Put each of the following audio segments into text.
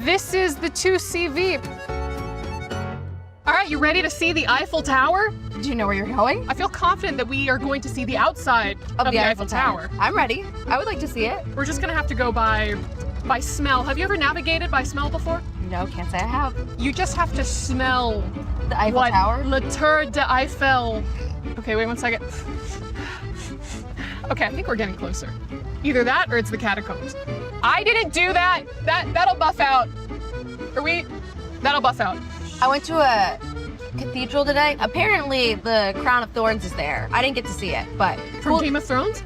This is the 2CV. All right, you ready to see the Eiffel Tower? Do you know where you're going? I feel confident that we are going to see the outside of the Eiffel Tower. I'm ready. I would like to see it. We're just gonna have to go by smell. Have you ever navigated by smell before? No, can't say I have. You just have to smell The Eiffel Tower? Le Tour de Eiffel. Okay, wait 1 second. Okay, I think we're getting closer. Either that or it's the catacombs. I didn't do that. That'll buff out. That'll buff out. I went to a cathedral today. Apparently, the Crown of Thorns is there. I didn't get to see it, but From Game of Thrones?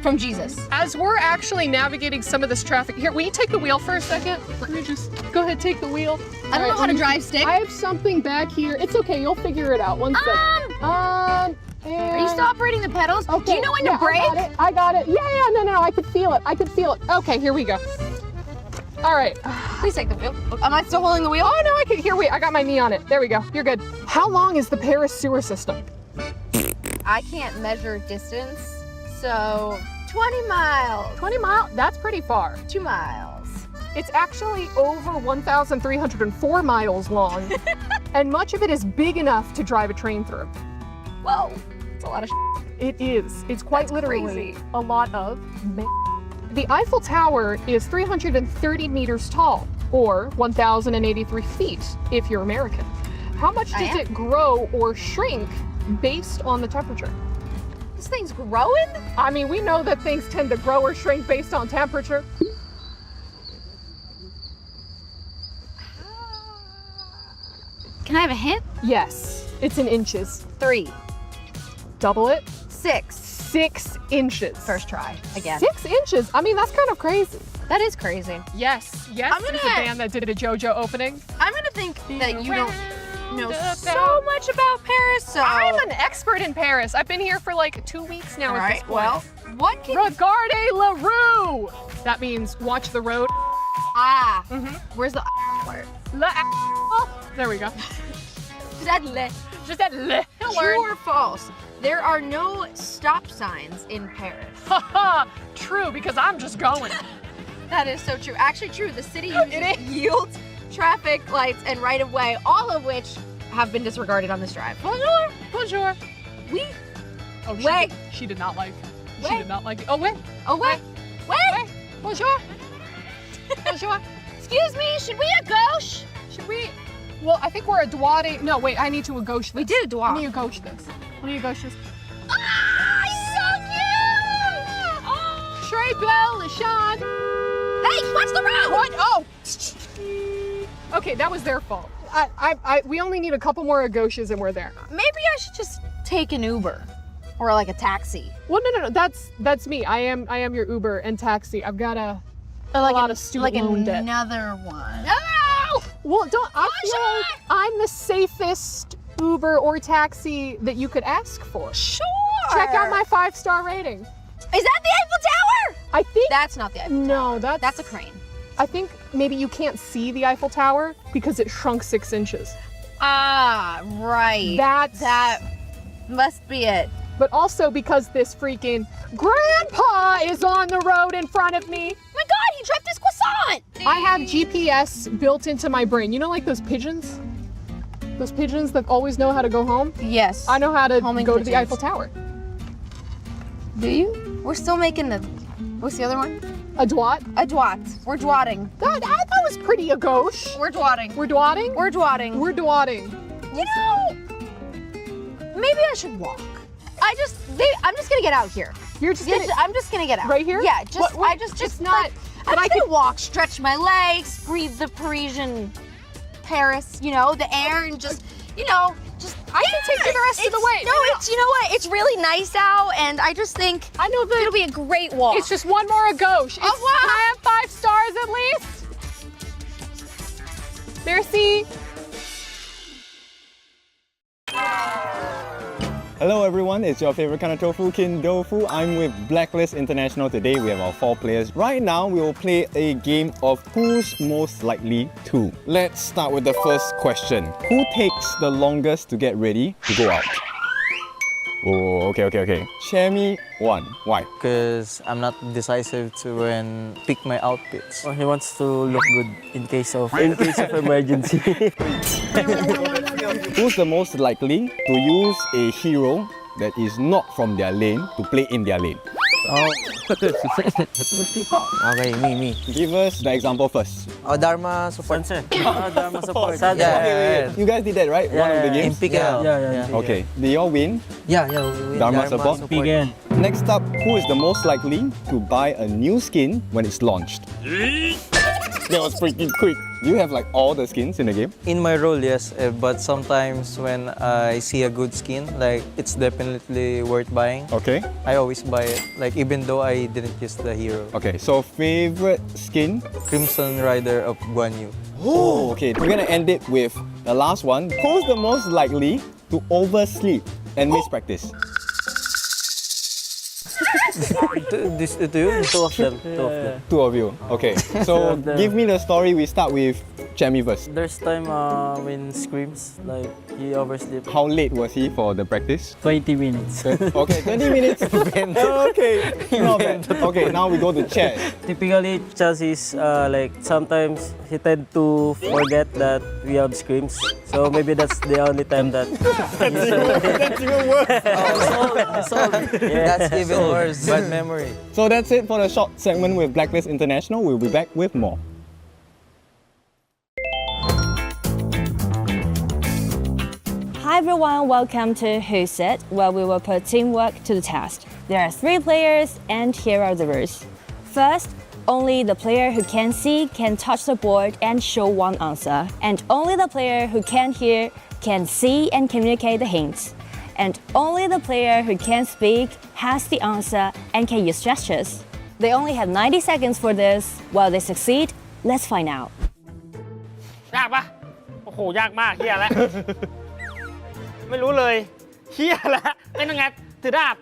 From Jesus. As we're actually navigating some of this traffic, here, will you take the wheel for a second? Let me just, go ahead, take the wheel. I don't know how to drive stick. I have something back here. It's okay, you'll figure it out. 1 second. Are you still operating the pedals? Okay. Do you know when to brake? I got it. Yeah, no, I could feel it. Okay, here we go. All right. Please take the wheel. Am I still holding the wheel? Oh, no, I got my knee on it. There we go, you're good. How long is the Paris sewer system? I can't measure distance, so 20 miles. 20 miles? That's pretty far. 2 miles. It's actually over 1,304 miles long, and much of it is big enough to drive a train through. Whoa, it's a lot of It is. It's quite That's literally crazy. a lot of The Eiffel Tower is 330 meters tall, or 1,083 feet if you're American. How much does it grow or shrink based on the temperature? This thing's growing? I mean, we know that things tend to grow or shrink based on temperature. Can I have a hint? Yes, it's in inches. 3. Double it. 6. 6 inches. First try, again. 6 inches? I mean, that's kind of crazy. That is crazy. Yes, I'm there's gonna- a band that did a JoJo opening. I'm gonna think that you don't know Round so much about Paris, so... I'm an expert in Paris. I've been here for like 2 weeks now at this point. well, what can... Regardez la rue! That means watch the road. Where's the part? There we go. Is that le? Just that le. True or false? There are no stop signs in Paris. Haha, true, because I'm just going. That is so true. Actually true, the city uses yields, traffic lights, and right-of-way, all of which have been disregarded on this drive. Bonjour, bonjour. We... Oh, Wait. She did not like. She Wait. did not like it. Oh, wait. Oh, wait. Wait. Bonjour. Bonjour. Excuse me, should we a gauche? Should we? Well, I think we're a droite. No, wait, I need to a gauche this. We did a droite. Let me a gauche this. Let me a gauche this. Ah, so cute! Oh. Très belle, Sean. Hey, watch the road! What? Oh. Okay, that was their fault. We only need a couple more gauches and we're there. Maybe I should just take an Uber or like a taxi. Well, no. That's me. I am your Uber and taxi. I've got a lot of student loan debt. Another one. No! Well, I'm the safest Uber or taxi that you could ask for. Sure. Check out my 5-star rating. Is that the Eiffel Tower? I think That's not the Eiffel Tower. No, That's a crane. I think maybe you can't see the Eiffel Tower because it shrunk 6 inches. Ah, right. That must be it. But also because this freaking grandpa is on the road in front of me. Oh my God, he dropped his croissant. I have GPS built into my brain. You know, like those pigeons? Those pigeons that always know how to go home? Yes. I know how to Homing go to the pigeons. Eiffel Tower. Do you? We're still making the... What's the other one? A droite? A droite. We're droiting. That was pretty a gauche. We're droiting. We're droiting? We're droiting. We're droiting. You know, maybe I should walk. I'm just gonna get out here. You're just gonna... I'm just gonna get out. Right here? Yeah, just, What- I just it's not... I'm just gonna walk, stretch my legs, breathe the Parisian Paris, you know, the air, and just, you know, just... I can take you the rest of the way. No, it's, you know what, it's really nice out, and I just think I know that it'll be a great walk. it's just one more a gauche. Au revoir. Can I have 5 stars at least? Merci. Hello everyone, it's your favorite kind of tofu, Kin Dofu. I'm with Blacklist International today. We have our 4 players. Right now, we will play a game of who's most likely to. Let's start with the first question. Who takes the longest to get ready to go out? Oh, okay. Share me one. Why? Because I'm not decisive to when pick my outfits. He wants to look good in case of emergency. Who's the most likely to use a hero that is not from their lane to play in their lane? Okay, me. Give us the example first. Dharma support. Dharma support. Yeah. You guys did that, right? One of the In games? PKL. Yeah. Okay. Did you all win? Yeah. We win Dharma support. Next up, who is the most likely to buy a new skin when it's launched? That was pretty quick. You have like all the skins in the game? In my role, yes. But sometimes when I see a good skin, like it's definitely worth buying. Okay. I always buy it. Like even though I didn't use the hero. Okay, so favorite skin? Crimson Rider of Guan Yu. Oh, okay. We're gonna end it with the last one. Who's the most likely to oversleep and miss practice? Two of them. Two of you. Okay. So give me the story. We start with Chemi first. There's time when screams, like he oversleep. How late was he for the practice? 20 minutes. Okay, 20 minutes. Okay, not bad. Okay, now we go to Chad. Typically, Chelsea's like sometimes he tend to forget that we have screams. So maybe that's the only time that. That's even worse. That's even worse. Bad memory. So that's it for the short segment with Blacklist International. We'll be back with more. Hi everyone, welcome to Who Said, where we will put teamwork to the test. There are 3 players and here are the rules. First, only the player who can see can touch the board and show one answer. And only the player who can hear can see and communicate the hints. And only the player who can speak has the answer and can use gestures. They only have 90 seconds for this. Will they succeed? Let's find out. ยากปะโอ้โหยากมากเฮียแล้ว ไม่รู้เลยเฮียแล้วเป็นยังไงถือดาบ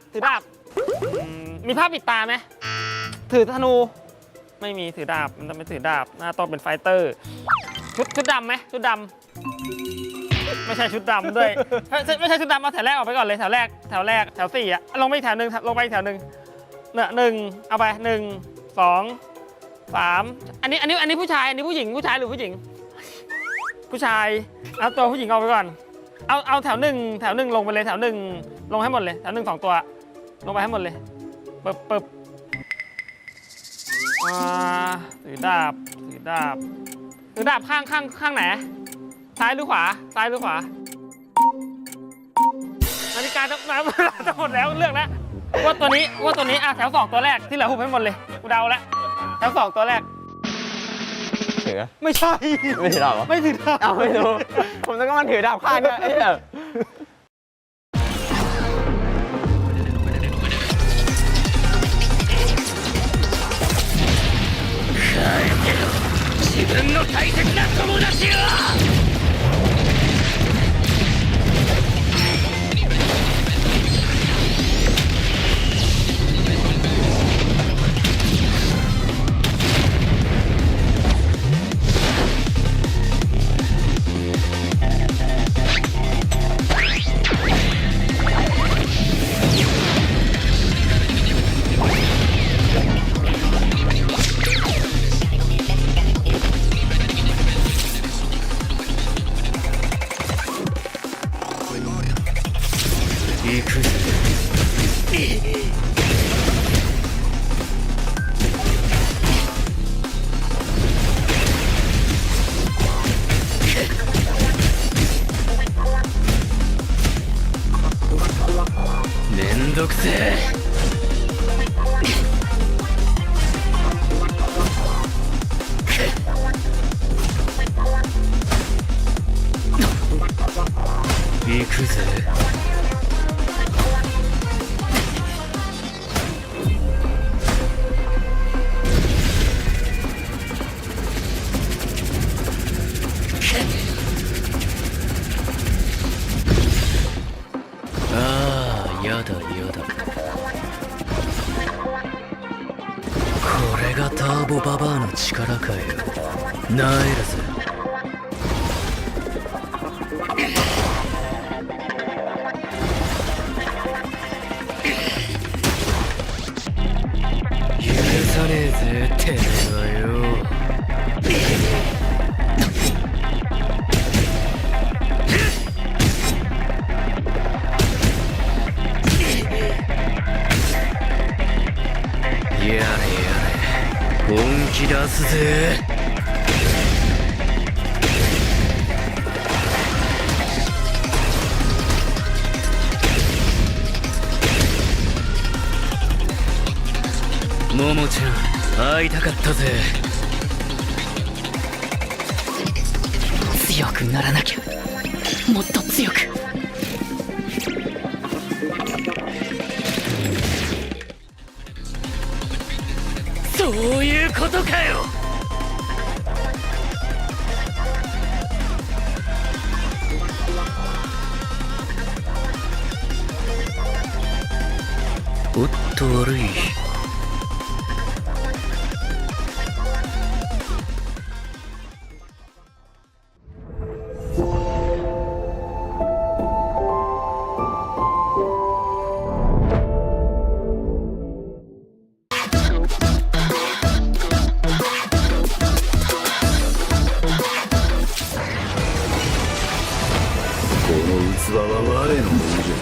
มีผ้าปิดตาไหมถือธนูไม่มีถือดาบมันจะไม่ถือดาบหน้าต้องเป็นไฟเตอร์ชุดดำไหมชุดดำไม่ใช่ชุดดำด้วยไม่ใช่ชุดดำเอาแถวแรกออกไปก่อนเลยแถวแรกแถว4อะลงไปอีกแถวหนึ่งลงไปอีกแถวหนึ่งเนี่ย1เอาไป1 2 3อันนี้ผู้ชายอันนี้ผู้หญิงผู้ชายหรือผู้หญิงผู้ชายเอาตัวผู้หญิงออกไปก่อนเอาแถวหนึ่งลงไปเลยแถวหนึ่งลงให้หมดเลยแถว1 2 ตัวลงไปให้หมดเลยปึ๊บถือดาบข้างไหนซ้ายหรือขวานาฬิกาจะหมดแล้วเลือกแล้วว่าตัวนี้แถว2ตัวแรกที่เหลือหุบให้หมดเลยกูเดาแล้วแถว2ตัวแรกถือไม่ใช่ไม่ถือดาบไม่ถือดาบเอาไม่รู้ผมต้องมันถือดาบข้างเนี่ยไอ้เนี่ย自分の大切な友達を行くぜやだこれがターボババアの力かよなえるぜかねえぜてめえはよ。やれやれ本気出すぜ。ももちゃん会いたかったぜ。強くならなきゃ、もっと強く。そういうことかよ。おっと悪い。器は我のものじゃ。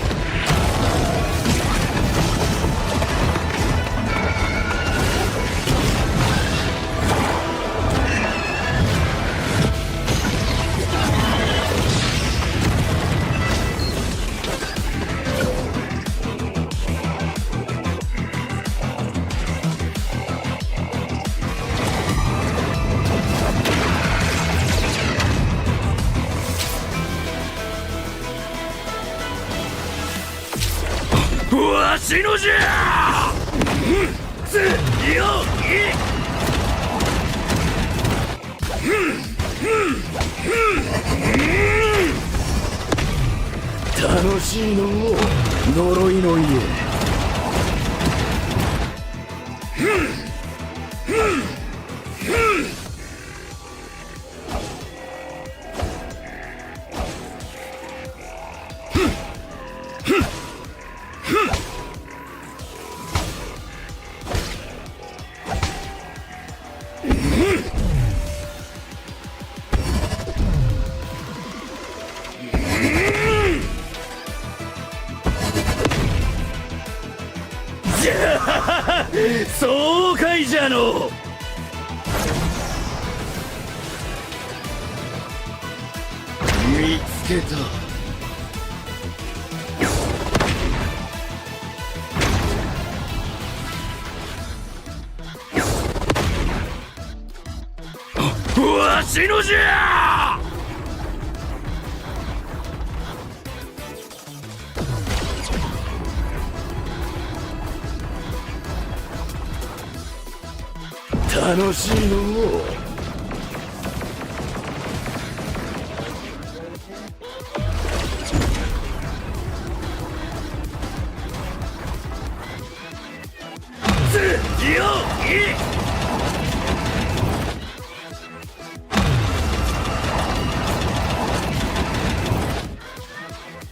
わしのじゃ。つよい。楽しいのう呪いの家。爽快じゃの。見つけた。わしのじゃ。楽しいのう。つよ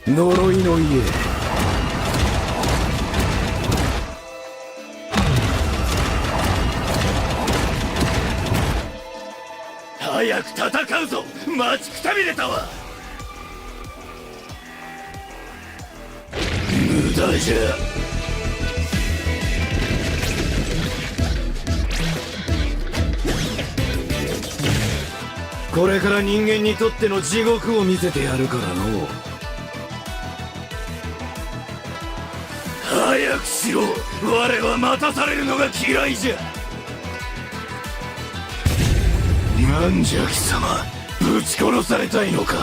い。呪いの家。早く戦うぞ。待ちくたびれたわ。無駄じゃ。これから人間にとっての地獄を見せてやるからの。早くしろ。我は待たされるのが嫌いじゃ。なんじゃ貴様、ぶち殺されたいのか。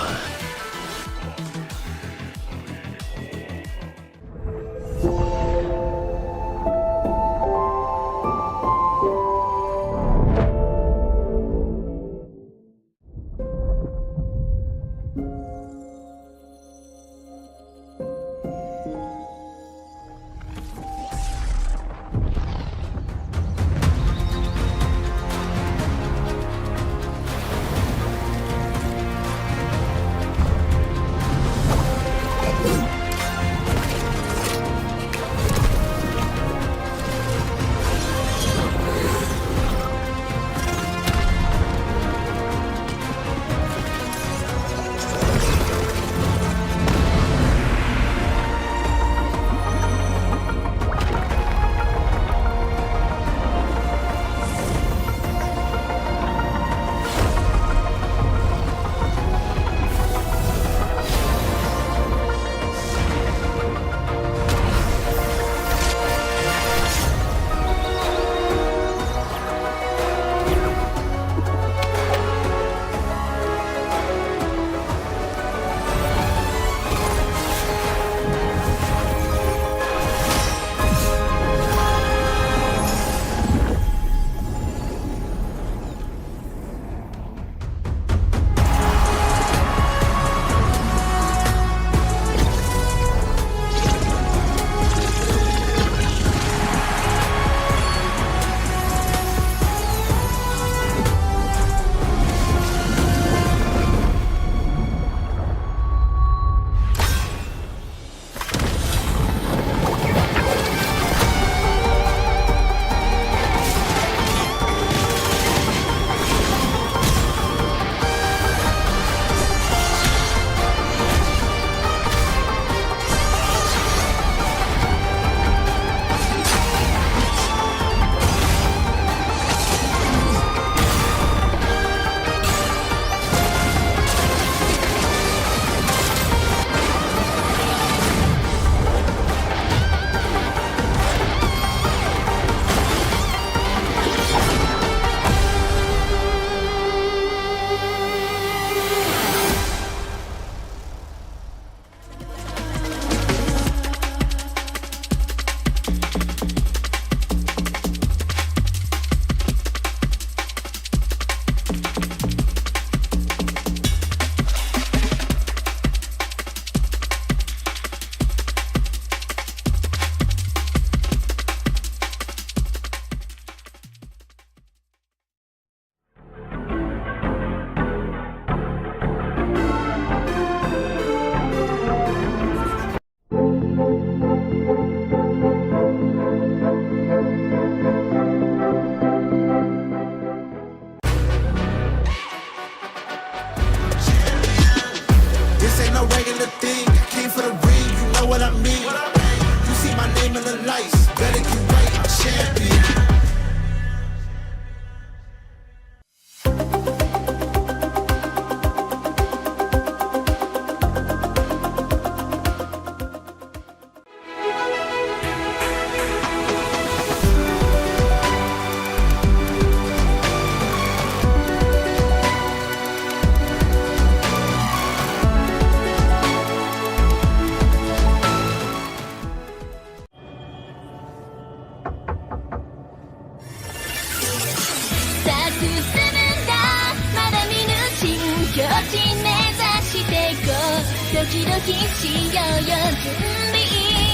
キドキしようよ準備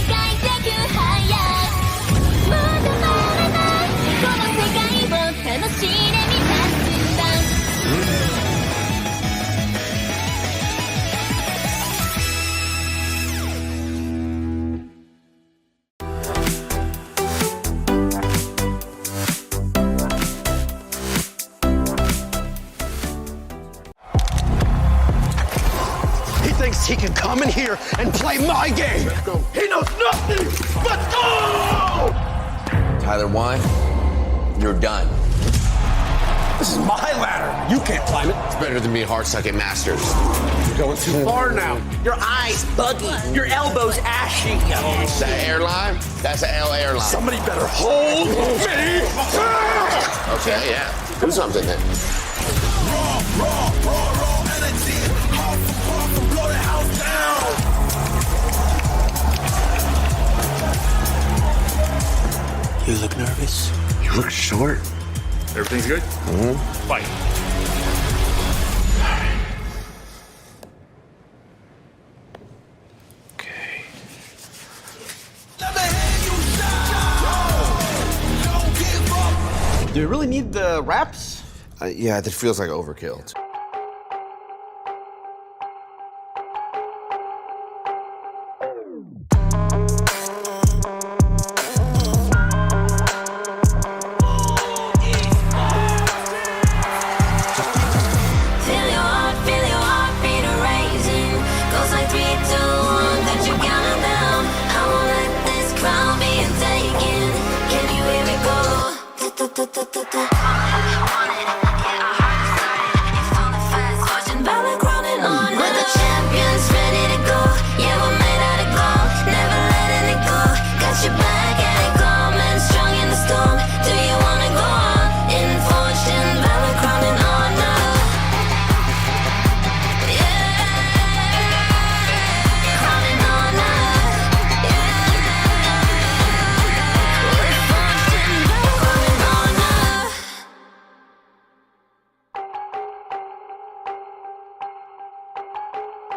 快適早まだまだないこの世界を楽しんでみたんだ He thinks he can come in here and play my game. He knows nothing. Let's go! Tyler, one, you're done. This is my ladder. You can't climb it. It's better than being hard stuck at Masters. You're going too far now. Your eyes buggy. Your elbows ashy. That airline, that's an L airline. Somebody better hold me. Okay, yeah. Do something then. Raw energy. Blow the house down. You look nervous. You look short. Everything's good? Mm-hmm. Fight. Okay. Do you really need the wraps? Yeah, this feels like overkill.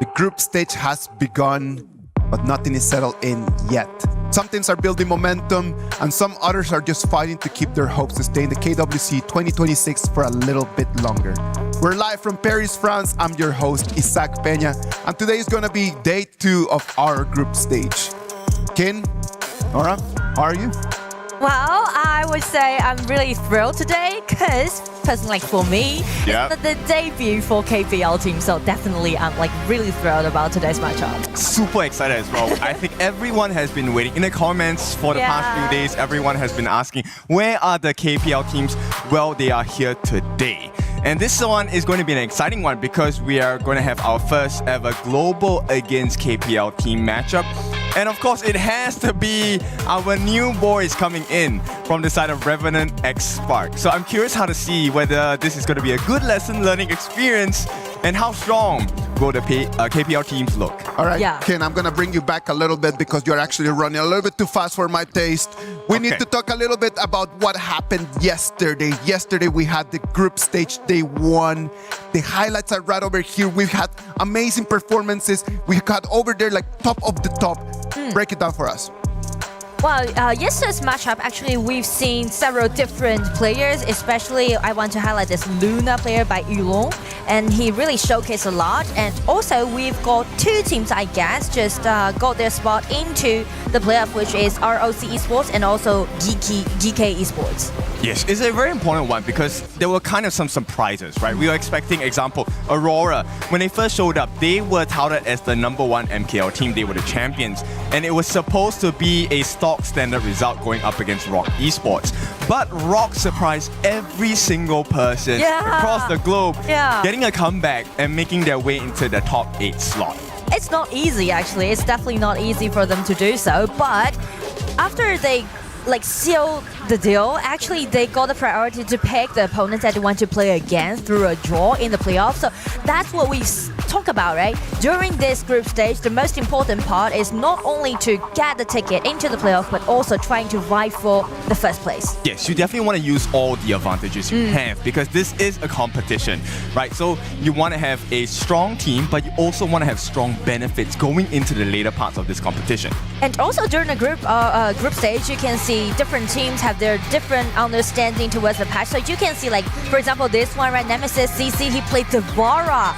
The group stage has begun, but nothing is settled in yet. Some teams are building momentum, and some others are just fighting to keep their hopes to stay in the KWC 2026 for a little bit longer. We're live from Paris, France. I'm your host, Isaac Peña, and today is going to be day 2 of our group stage. Kin, Nora, how are you? Well, I would say I'm really thrilled today because, personally, for me, it's the debut for KPL team. So definitely, I'm really thrilled about today's matchup. Super excited as well. I think everyone has been waiting. In the comments for the past few days, everyone has been asking, where are the KPL teams? Well, they are here today. And this one is going to be an exciting one because we are going to have our first ever global against KPL team matchup. And of course, it has to be our new boys coming in from the side of Revenant X Spark. So I'm curious how to see whether this is going to be a good lesson learning experience and how strong will the KPL teams look. All right, Ken, I'm going to bring you back a little bit because you're actually running a little bit too fast for my taste. We need to talk a little bit about what happened yesterday. Yesterday, we had the group stage day 1. The highlights are right over here. We've had amazing performances. We got over there top of the top. Break it down for us. Well, yesterday's matchup, actually, we've seen several different players, especially I want to highlight this Luna player by Yulong, and he really showcased a lot. And also, we've got 2 teams, I guess, just got their spot into the playoff, which is ROC Esports and also GK Esports. Yes, it's a very important one because there were kind of some surprises, right? We were expecting, example, Aurora. When they first showed up, they were touted as the #1 MKL team. They were the champions. And it was supposed to be a stock standard result going up against Rock Esports. But Rock surprised every single person across the globe, getting a comeback and making their way into the top 8 slot. It's not easy, actually. It's definitely not easy for them to do so. But after they sealed the deal. Actually, they got the priority to pick the opponents that they want to play against through a draw in the playoffs. So that's what we talk about, right? During this group stage, the most important part is not only to get the ticket into the playoff, but also trying to vie for the first place. Yes, you definitely want to use all the advantages you have because this is a competition, right? So you want to have a strong team, but you also want to have strong benefits going into the later parts of this competition. And also during the group stage, you can see different teams have their different understanding towards the patch. So you can see, like, for example, this one, right? Nemesis CC, he played the Valor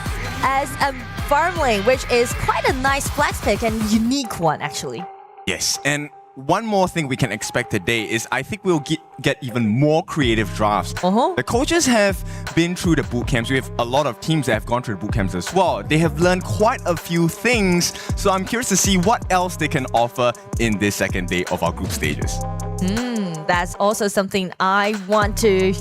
as a farm lane, which is quite a nice flex pick and unique one, actually. Yes, and one more thing we can expect today is I think we'll get even more creative drafts. The coaches have been through the boot camps. We have a lot of teams that have gone through the boot camps as well. They have learned quite a few things. So I'm curious to see what else they can offer in this second day of our group stages. That's also something I want to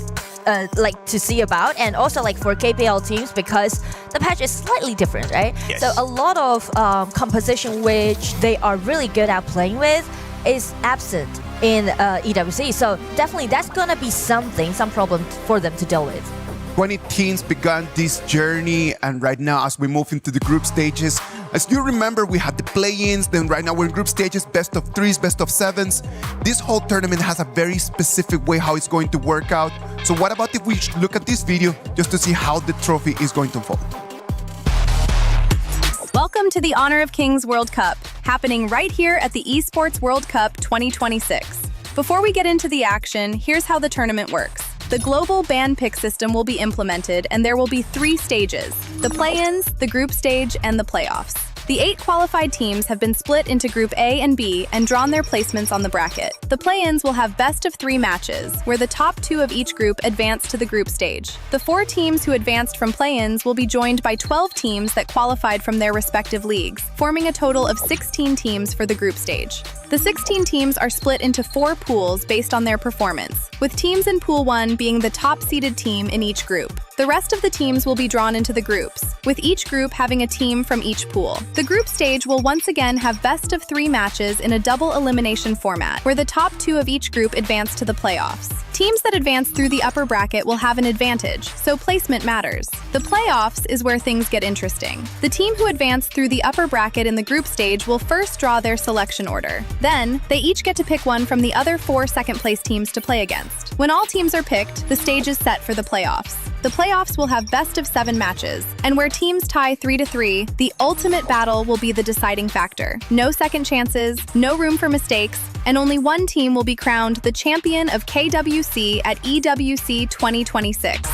see about, and also like for KPL teams, because the patch is slightly different, right? Yes. So a lot of composition which they are really good at playing with is absent in EWC. So definitely that's gonna be some problem for them to deal with. 20 teams began this journey, and right now as we move into the group stages, as you remember, we had the play-ins, then right now we're in group stages, best of 3s, best of 7s. This whole tournament has a very specific way how it's going to work out. So what about if we look at this video just to see how the trophy is going to unfold? Welcome to the Honor of Kings World Cup, happening right here at the Esports World Cup 2026. Before we get into the action, here's how the tournament works. The global ban pick system will be implemented, and there will be 3 stages: the play-ins, the group stage, and the playoffs. The 8 qualified teams have been split into Group A and B and drawn their placements on the bracket. The play-ins will have best of 3 matches, where the top 2 of each group advance to the group stage. The 4 teams who advanced from play-ins will be joined by 12 teams that qualified from their respective leagues, forming a total of 16 teams for the group stage. The 16 teams are split into 4 pools based on their performance, with teams in Pool 1 being the top-seeded team in each group. The rest of the teams will be drawn into the groups, with each group having a team from each pool. The group stage will once again have best of 3 matches in a double elimination format, where the top 2 of each group advance to the playoffs. Teams that advance through the upper bracket will have an advantage, so placement matters. The playoffs is where things get interesting. The team who advanced through the upper bracket in the group stage will first draw their selection order. Then, they each get to pick one from the other 4 second-place teams to play against. When all teams are picked, the stage is set for the playoffs. The playoffs will have best of 7 matches, and where teams tie 3-3, the ultimate battle will be the deciding factor. No second chances, no room for mistakes, and only one team will be crowned the champion of KWC at EWC 2026.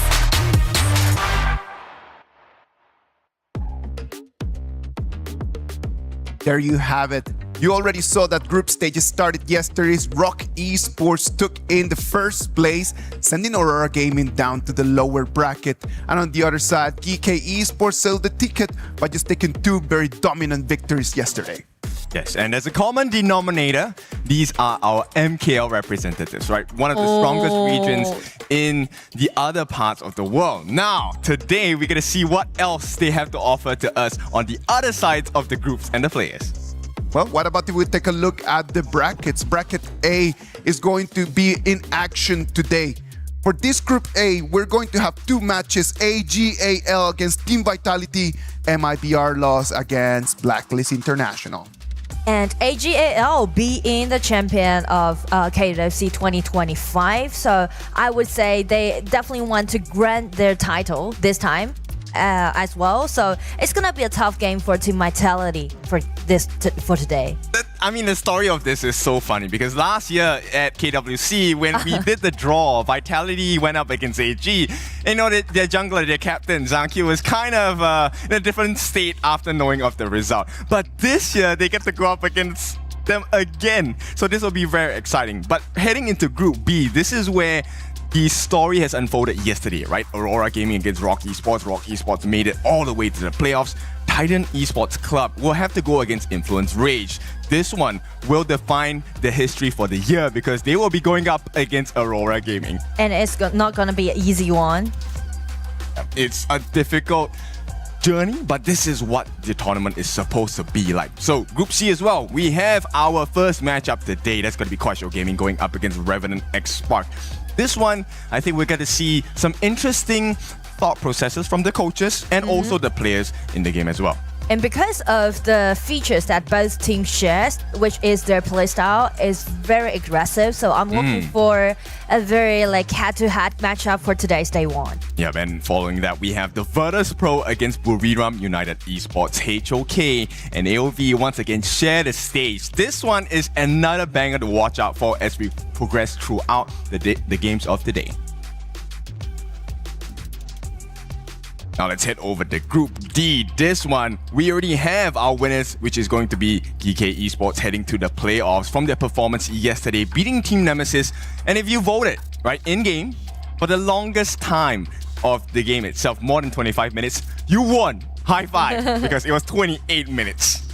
There you have it. You already saw that group stages started yesterday. Rock Esports took in the first place, sending Aurora Gaming down to the lower bracket. And on the other side, GK Esports sold the ticket by just taking 2 very dominant victories yesterday. Yes, and as a common denominator, these are our MKL representatives, right? One of the strongest regions in the other parts of the world. Now, today, we're going to see what else they have to offer to us on the other sides of the groups and the players. Well, what about if we take a look at the brackets? Bracket A is going to be in action today. For this Group A, we're going to have 2 matches, AG.AL against Team Vitality, MIBR loss against Blacklist International. And AG.AL being the champion of KWC 2025. So I would say they definitely want to grant their title this time as well. So it's going to be a tough game for Team Vitality for today. I mean, the story of this is so funny because last year at KWC, when we did the draw, Vitality went up against AG. You know, their jungler, their captain, Zhang Q, was kind of in a different state after knowing of the result. But this year, they get to go up against them again. So this will be very exciting. But heading into Group B, this is where the story has unfolded yesterday, right? Aurora Gaming against Rock Esports. Rock Esports made it all the way to the playoffs. Titan Esports Club will have to go against Influence Rage. This one will define the history for the year because they will be going up against Aurora Gaming. And it's not going to be an easy one. It's a difficult journey, but this is what the tournament is supposed to be like. So Group C as well, we have our first matchup today. That's going to be Quaisho Gaming going up against Revenant X Spark. This one, I think we're going to see some interesting thought processes from the coaches and also the players in the game as well. And because of the features that both teams share, which is their playstyle, is very aggressive. So I'm looking for a very head-to-head matchup for today's day one. Yeah, and following that, we have the Virtus Pro against Buriram United Esports. HOK and AOV once again share the stage. This one is another banger to watch out for as we progress throughout the games of the day. Now let's head over to Group D. This one, we already have our winners, which is going to be GK Esports heading to the playoffs from their performance yesterday, beating Team Nemesis. And if you voted, right, in-game, for the longest time of the game itself, more than 25 minutes, you won. High five, because it was 28 minutes.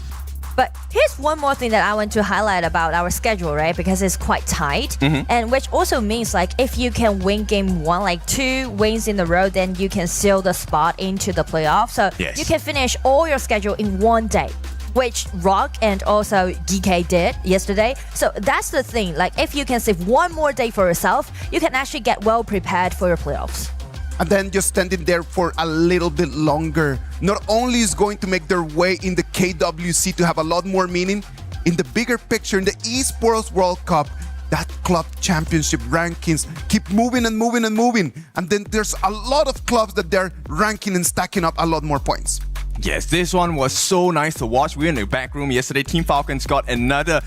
But here's one more thing that I want to highlight about our schedule, right? Because it's quite tight, and which also means if you can win game one, 2 wins in a row, then you can seal the spot into the playoffs. So you can finish all your schedule in one day, which Rock and also GK did yesterday. So that's the thing. If you can save one more day for yourself, you can actually get well prepared for your playoffs. And then just standing there for a little bit longer not only is going to make their way in the KWC to have a lot more meaning, in the bigger picture, in the Esports World Cup, that club championship rankings keep moving and moving and moving. And then there's a lot of clubs that they're ranking and stacking up a lot more points. Yes, this one was so nice to watch. We were in the back room yesterday. Team Falcons got another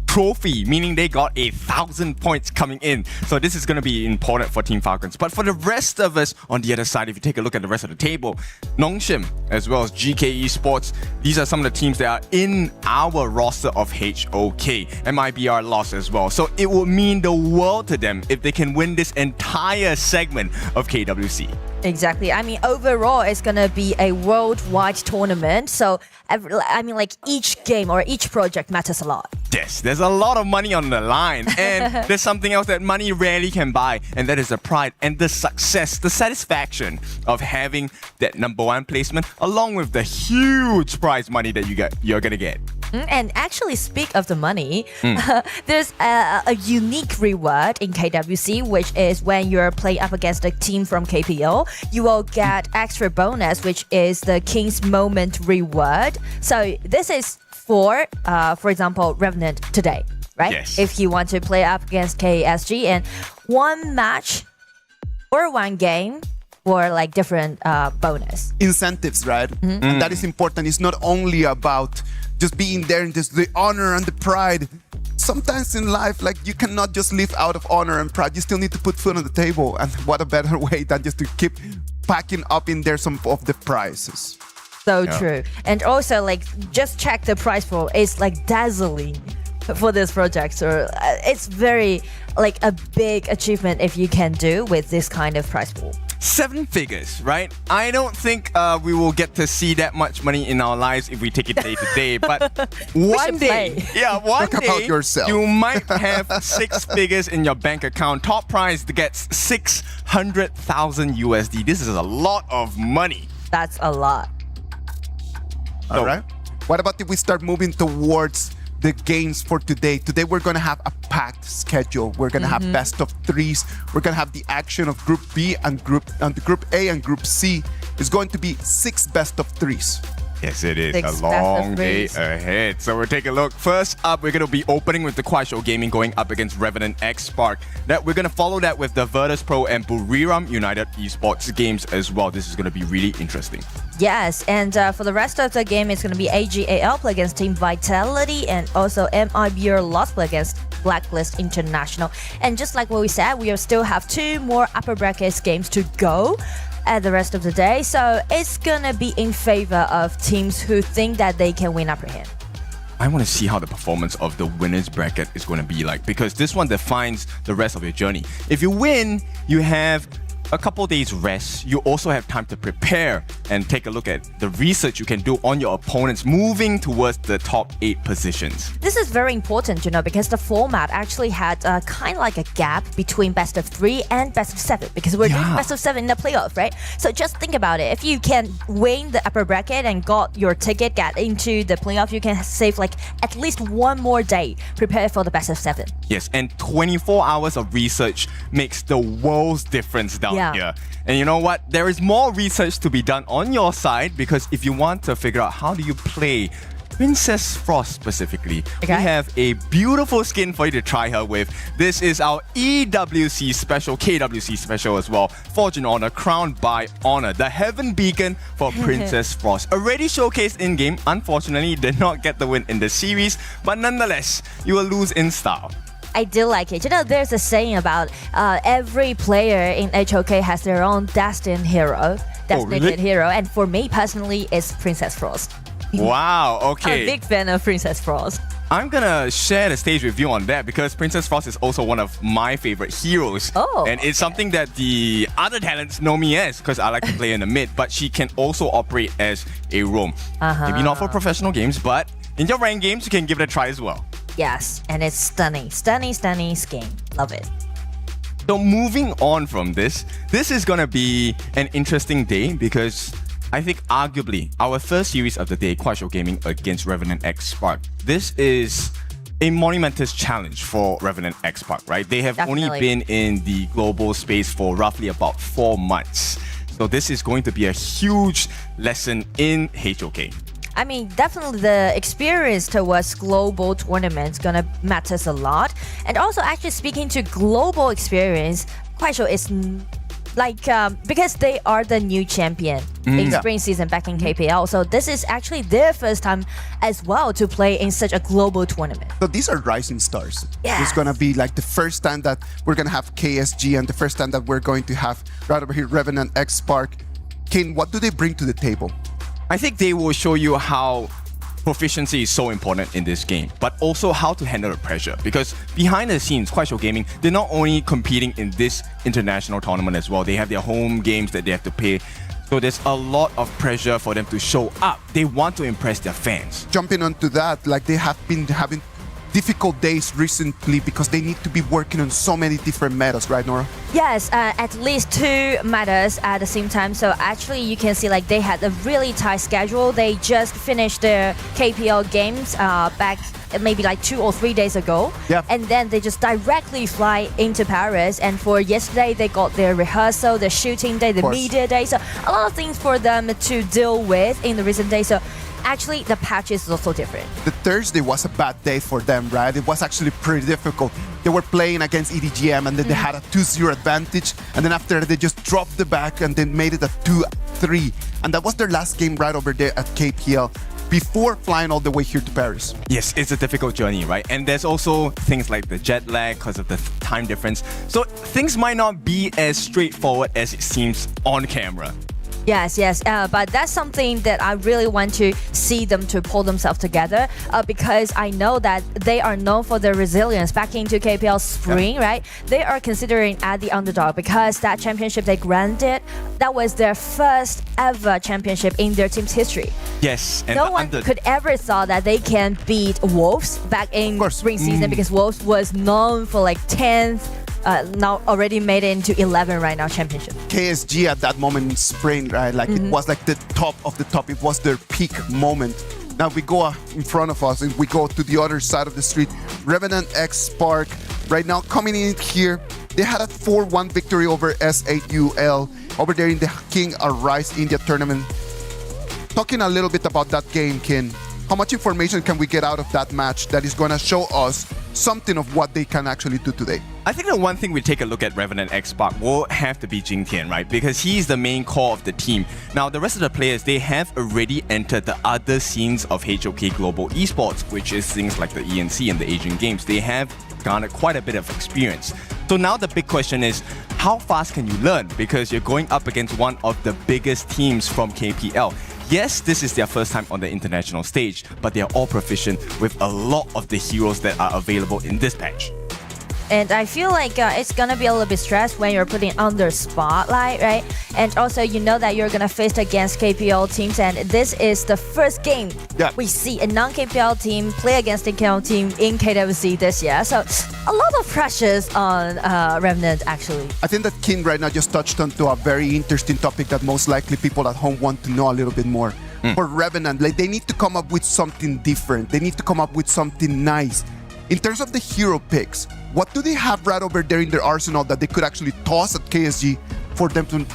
trophy, meaning they got 1,000 points coming in. So this is going to be important for Team Falcons. But for the rest of us on the other side, if you take a look at the rest of the table, Nongshim as well as GK Esports, these are some of the teams that are in our roster of HOK. MIBR lost as well. So it will mean the world to them if they can win this entire segment of KWC. Exactly. I mean, overall, it's going to be a worldwide tournament. So, each game or each project matters a lot. Yes, there's a lot of money on the line. And there's something else that money rarely can buy. And that is the pride and the success, the satisfaction of having that #1 placement, along with the huge prize money that you're going to get. And actually, speak of the money, there's a unique reward in KWC, which is when you're playing up against a team from KPO, you will get extra bonus, which is the King's Moment reward. So this is for example, Revenant today, right? Yes. If you want to play up against KSG, and one match or one game for different bonus. Incentives, right? And that is important. It's not only about just being there and just the honor and the pride. Sometimes in life, you cannot just live out of honor and pride. You still need to put food on the table. And what a better way than just to keep packing up in there some of the prizes. So true. And also, just check the prize pool. It's dazzling for this project. So it's very a big achievement if you can do with this kind of prize pool. 7 figures, right? I don't think we will get to see that much money in our lives if we take it day to day. But one day, Talk about yourself. you might have 6 figures in your bank account. Top prize gets 600,000 USD. This is a lot of money. That's a lot. All right. What about if we start moving towards the games for today? Today we're going to have a packed schedule. We're going to have best of 3s. We're going to have the action of Group B and Group A and Group C. It's going to be 6 best of 3s. Yes, it is 6 a long day best of 3s. ahead. So we'll take a look. First up, we're going to be opening with the Quaisho Gaming going up against Revenant X Spark. We're going to follow that with the Virtus Pro and Buriram United Esports games as well. This is going to be really interesting. Yes, and for the rest of the game, it's going to be AG.AL play against Team Vitality, and also MIBR Lost play against Blacklist International. And just like what we said, we still have 2 more upper brackets games to go at the rest of the day. So it's going to be in favor of teams who think that they can win upper hand. I want to see how the performance of the winners bracket is going to be like, because this one defines the rest of your journey. If you win, you have a couple days rest, you also have time to prepare and take a look at the research you can do on your opponents moving towards the top 8 positions. This is very important, because the format actually had kind of like a gap between best of 3 and best of 7 because we're doing best of 7 in the playoff, right? So just think about it. If you can win the upper bracket and got your ticket, get into the playoff, you can save like at least one more day prepare for the best of 7. Yes, and 24 hours of research makes the world's difference down here. And you know what? There is more research to be done on your side because if you want to figure out how do you play Princess Frost specifically, we have a beautiful skin for you to try her with. This is our EWC special, KWC special as well. Fortune Honor, crowned by Honor, the heaven beacon for Princess Frost. Already showcased in-game, unfortunately did not get the win in the series, but nonetheless, you will lose in style. I do like it. There's a saying about every player in HOK has their own destined hero, designated hero, and for me personally, it's Princess Frost. Wow, okay. I'm a big fan of Princess Frost. I'm gonna share the stage with you on that because Princess Frost is also one of my favorite heroes. Oh. And it's something that the other talents know me as because I like to play in the mid, but she can also operate as a roam. Maybe not for professional games, but in your ranked games, you can give it a try as well. Yes, and it's stunning skin. Love it. So moving on from this is gonna be an interesting day because I think arguably our first series of the day, Kuaishou Gaming against Revenant X Spark. This is a monumentous challenge for Revenant X Spark, right? They have only been in the global space for roughly about 4 months. So this is going to be a huge lesson in HOK. I mean, definitely the experience towards global tournaments gonna matters a lot. And also actually speaking to global experience, Kuaishou is like because they are the new champion in spring season back in KPL, so this is actually their first time as well to play in such a global tournament. So these are rising stars. It's gonna be like the first time that we're gonna have KSG and the first time that we're going to have right over here Revenant X Spark. Kane, what do they bring to the table? I think they will show you how proficiency is so important in this game, but also how to handle the pressure. Because behind the scenes, Kuaishou Gaming, they're not only competing in this international tournament as well, they have their home games that they have to play. So there's a lot of pressure for them to show up. They want to impress their fans. Jumping onto that, like they have been having difficult days recently because they need to be working on so many different metas, right, Nora? Yes, at least 2 metas at the same time. So actually you can see like they had a really tight schedule. They just finished their KPL games back maybe like 2 or 3 days ago. And then they just directly fly into Paris. And for yesterday, they got their rehearsal, the shooting day, the media day. So a lot of things for them to deal with in the recent days. So actually, the patch is also different. The Thursday was a bad day for them, right? It was actually pretty difficult. They were playing against EDGM and then they had a 2-0 advantage. And then after they just dropped the back and then made it a 2-3. And that was their last game right over there at KPL before flying all the way here to Paris. Yes, it's a difficult journey, right? And there's also things like the jet lag because of the time difference. So things might not be as straightforward as it seems on camera. Yes, but that's something that I really want to see them to pull themselves together because I know that they are known for their resilience. Back into KPL spring, right? They are considering at the underdog because that championship they granted, that was their first ever championship in their team's history. Yes, and no one could ever thought that they can beat Wolves back in spring season because Wolves was known for like 10th. Now already made it into 11 right now championship. KSG at that moment in spring, right? Like it was like the top of the top. It was their peak moment. Now we go in front of us and we go to the other side of the street. Revenant X Spark right now coming in here. They had a 4-1 victory over AG.AL over there in the King Arise India tournament. Talking a little bit about that game, Kin. How much information can we get out of that match that is going to show us something of what they can actually do today? I think the one thing we take a look at Revenant X Spark will have to be Jing Tian, right? Because he's the main core of the team. Now, the rest of the players, they have already entered the other scenes of HOK Global Esports, which is things like the ENC and the Asian Games. They have garnered quite a bit of experience. So now the big question is, how fast can you learn? Because you're going up against one of the biggest teams from KPL. Yes, this is their first time on the international stage, but they're all proficient with a lot of the heroes that are available in this patch. And I feel like it's gonna be a little bit stressed when you're putting under spotlight, right? And also you know that you're gonna face against KPL teams, and this is the first game we see a non-KPL team play against the KPL team in KWC this year. So a lot of pressures on Remnant actually. I think that King right now just touched onto a very interesting topic that most likely people at home want to know a little bit more. For Revenant, like they need to come up with something different. They need to come up with something nice. In terms of the hero picks, what do they have right over there in their arsenal that they could actually toss at KSG for them to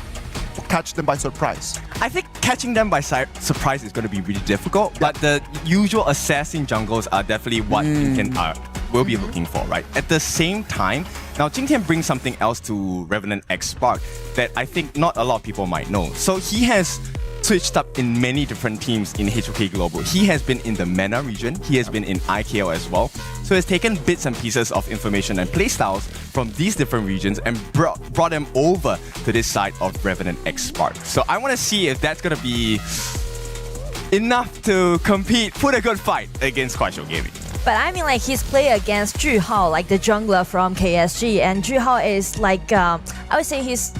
catch them by surprise? I think catching them by surprise is going to be really difficult, but the usual assassin jungles are definitely what you can will be looking for, right? At the same time, now Jingtian brings something else to Revenant X Spark that I think not a lot of people might know. So he has switched up in many different teams in HOK Global. He has been in the MENA region, he has been in IKL as well. So he's taken bits and pieces of information and playstyles from these different regions and brought them over to this side of Revenant X Spark. So I want to see if that's going to be enough to compete, put a good fight against Kuaishou Gaming. But I mean, like, he's played against Zhuhao, like the jungler from KSG, and Zhuhao is like, I would say he's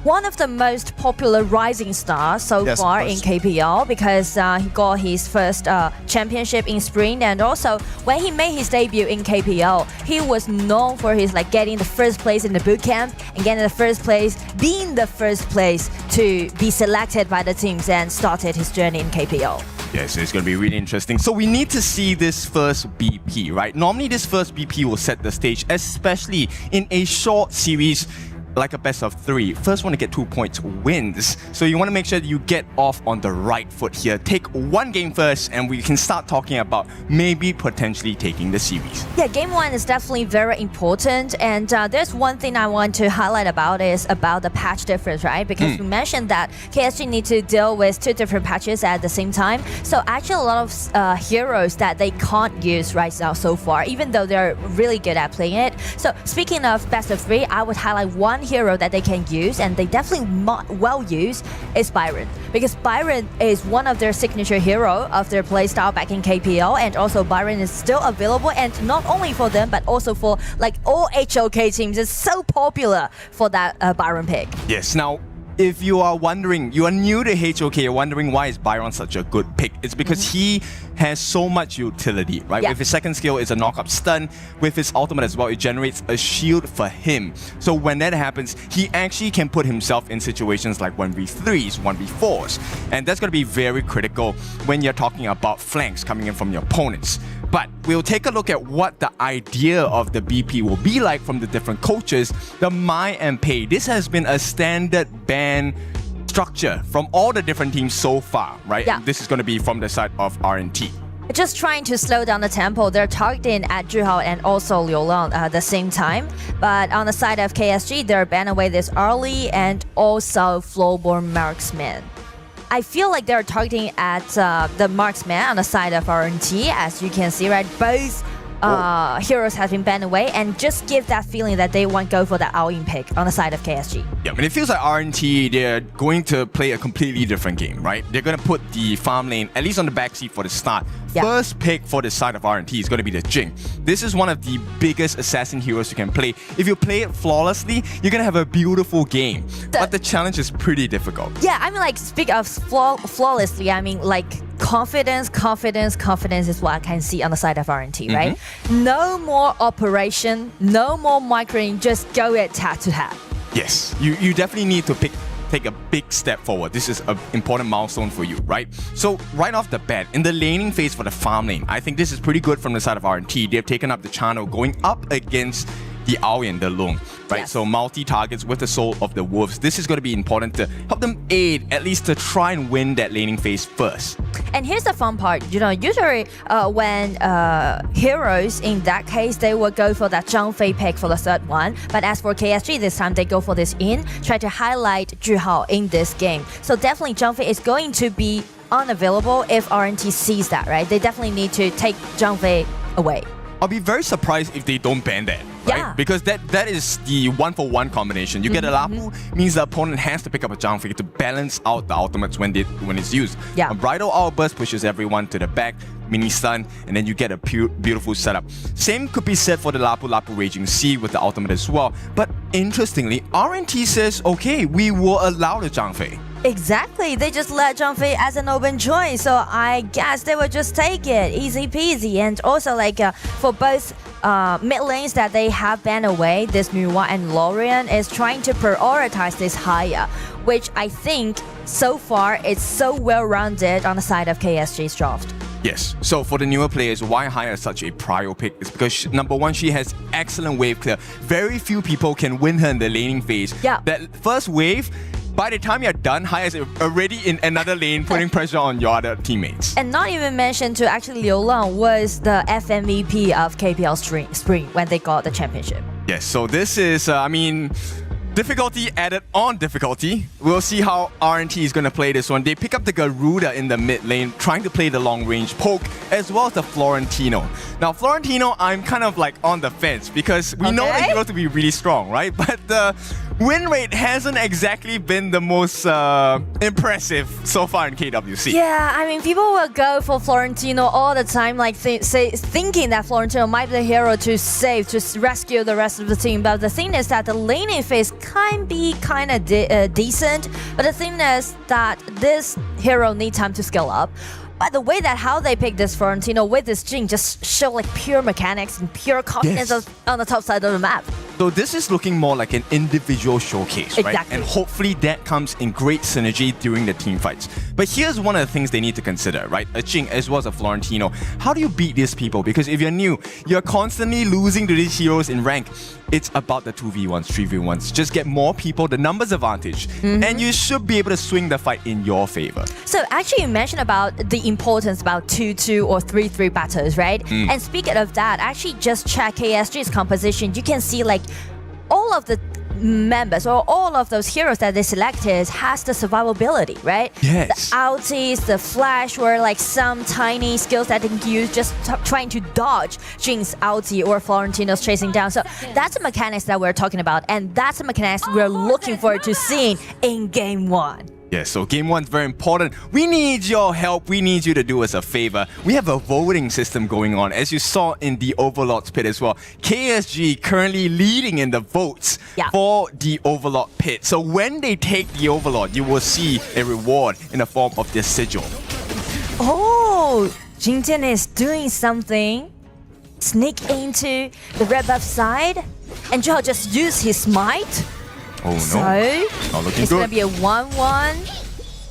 one of the most popular rising stars so far in KPL because he got his first championship in spring, and also when he made his debut in KPL, he was known for his like getting the first place in the boot camp and getting the first place, being the first place to be selected by the teams and started his journey in KPL. Yes, it's going to be really interesting. So we need to see this first BP, right? Normally this first BP will set the stage, especially in a short series like a best of 3. First one to get 2 points wins. So you want to make sure that you get off on the right foot here. Take one game first and we can start talking about maybe potentially taking the series. Yeah, game 1 is definitely very important, and there's one thing I want to highlight about is about the patch difference, right? Because we mentioned that KSG need to deal with 2 different patches at the same time. So actually a lot of heroes that they can't use right now so far, even though they're really good at playing it. So speaking of best of 3, I would highlight one hero that they can use, and they definitely well use, is Byron, because Byron is one of their signature hero of their playstyle back in KPL, and also Byron is still available, and not only for them but also for like all HOK teams. It's so popular for that Byron pick. Yes, now if you are wondering, you are new to HOK, you're wondering why is Byron such a good pick, it's because he has so much utility, right? With his second skill, it's a knock-up stun. With his ultimate as well, it generates a shield for him. So when that happens, he actually can put himself in situations like 1v3s, 1v4s. And that's going to be very critical when you're talking about flanks coming in from your opponents. But we'll take a look at what the idea of the BP will be like from the different coaches. The My and Pay. This has been a standard ban structure from all the different teams so far, right? Yeah. This is going to be from the side of RNT. Just trying to slow down the tempo. They're targeting at Zhuhao and also Liu Long at the same time. But on the side of KSG, they're banning away this early and also Flowborn Marksman. I feel like they're targeting at the marksman on the side of RNT, as you can see, right? Both heroes have been banned away, and just give that feeling that they won't go for the all-in pick on the side of KSG. Yeah, I mean, it feels like RNT, they're going to play a completely different game, right? They're going to put the farm lane, at least on the backseat for the start. First pick for the side of RNT is going to be the Jing. This is one of the biggest assassin heroes you can play. If you play it flawlessly, you're going to have a beautiful game. But the challenge is pretty difficult. Yeah, I mean, like, speak of flawlessly, I mean, like, confidence is what I can see on the side of RNT, right? No more operation, no more microing, just go it head to head. Yes, you definitely need to take a big step forward. This is an important milestone for you, right? So right off the bat, in the laning phase for the farm lane, I think this is pretty good from the side of RNT. They've taken up the channel going up against the AG.AL and the Long, right? Yes. So multi-targets with the Soul of the Wolves. This is going to be important to help them aid, at least to try and win that laning phase first. And here's the fun part, you know, usually when heroes, in that case, they will go for that Zhang Fei pick for the third one. But as for KSG, this time they go for this try to highlight Zhuhao in this game. So definitely Zhang Fei is going to be unavailable if RNT sees that, right? They definitely need to take Zhang Fei away. I'll be very surprised if they don't ban that. Right? right? Yeah. Because that is the 1-for-1 combination. You get a Lapu, means the opponent has to pick up a Zhangfei to balance out the ultimates when it's used. Yeah. A Bridal Outburst pushes everyone to the back, mini stun, and then you get a beautiful setup. Same could be said for the Lapu Lapu Raging Sea with the ultimate as well. But interestingly, RNT says, okay, we will allow the Zhangfei. Exactly. They just let Zhangfei as an open choice, so I guess they will just take it, easy peasy. And also, like for both mid lanes that they have banned away, this Muwa and Lorian is trying to prioritize this Haya, which I think so far it's so well rounded on the side of KSG's draft. Yes. So for the newer players, why Haya is such a prio pick is because number one, she has excellent wave clear. Very few people can win her in the laning phase. Yeah. That first wave, by the time you're done, Haya is already in another lane, putting pressure on your other teammates. And not even mentioned to actually Liu Lang was the FMVP of KPL Spring when they got the championship. Yes. So this is, difficulty added on difficulty. We'll see how RNT is going to play this one. They pick up the Garuda in the mid lane, trying to play the long range poke, as well as the Florentino. Now, Florentino, I'm kind of like on the fence because we know the hero to be really strong, right? But the win rate hasn't exactly been the most impressive so far in KWC. Yeah, I mean, people will go for Florentino all the time, like thinking that Florentino might be the hero to save, to rescue the rest of the team. But the thing is that the laning phase can be kind of decent. But the thing is that this hero needs time to scale up. But the way that how they pick this Florentino with this Jing just show like pure mechanics and pure confidence on the top side of the map. So this is looking more like an individual showcase, right? Exactly. And hopefully that comes in great synergy during the team fights. But here's one of the things they need to consider, right? A Jing as well as a Florentino. How do you beat these people? Because if you're new, you're constantly losing to these heroes in rank. It's about the 2v1s, 3v1s. Just get more people, the numbers advantage, and you should be able to swing the fight in your favor. So actually you mentioned about the importance about 2-2 or 3-3 battles, right? And speaking of that, actually just check KSG's composition. You can see like all of the members or all of those heroes that they selected has the survivability, right? Yes. The ultis, the flash, or like some tiny skills that they can use just trying to dodge Jing's ulti or Florentino's chasing down. So that's the mechanics that we're talking about, and that's the mechanics we're looking forward to seeing in Game 1. Yeah, so Game 1 is very important. We need your help. We need you to do us a favor. We have a voting system going on, as you saw in the Overlord's pit as well. KSG currently leading in the votes for the Overlord pit. So when they take the Overlord, you will see a reward in the form of this sigil. Oh, Jingtian is doing something. Sneak into the red buff side, and Zhao just use his smite. Oh no. So, not looking it's good. going to be a 1-1.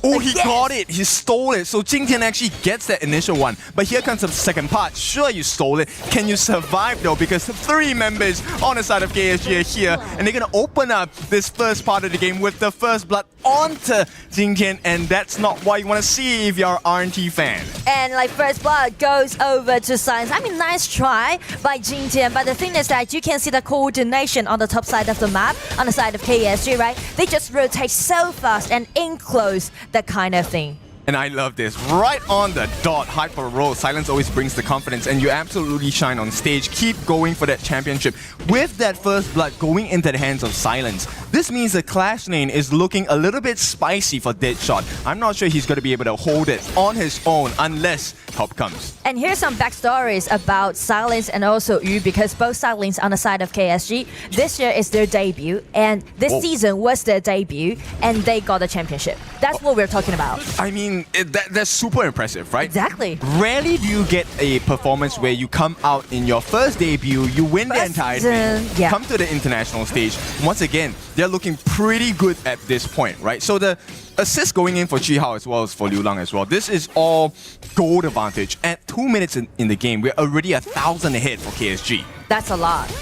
Oh, he got it. He stole it. So Jingtian actually gets that initial one. But here comes the second part. Sure, you stole it. Can you survive though? Because 3 members on the side of KSG are here. And they're going to open up this first part of the game with the first blood onto Jingtian. And that's not what you want to see if you're an RNT fan. And like first blood goes over to Science. I mean, nice try by Jingtian. But the thing is that you can see the coordination on the top side of the map, on the side of KSG, right? They just rotate so fast and in close. That kind of thing. And I love this. Right on the dot, hyper roll. Silence always brings the confidence, and you absolutely shine on stage. Keep going for that championship. With that first blood going into the hands of Silence, this means the Clash lane is looking a little bit spicy for Deadshot. I'm not sure he's going to be able to hold it on his own unless help comes. And here's some backstories about Silence and also Yu, because both Silence on the side of KSG, this year is their debut, and this season was their debut, and they got the championship. That's what we're talking about. I mean, that's super impressive, right? Exactly. Rarely do you get a performance where you come out in your first debut, you win the entire thing, come to the international stage. Once again, they're looking pretty good at this point, right? So the assist going in for Chi Hao as well as for Liu Lang as well. This is all gold advantage. At 2 minutes in the game, we're already 1,000 ahead for KSG. That's a lot.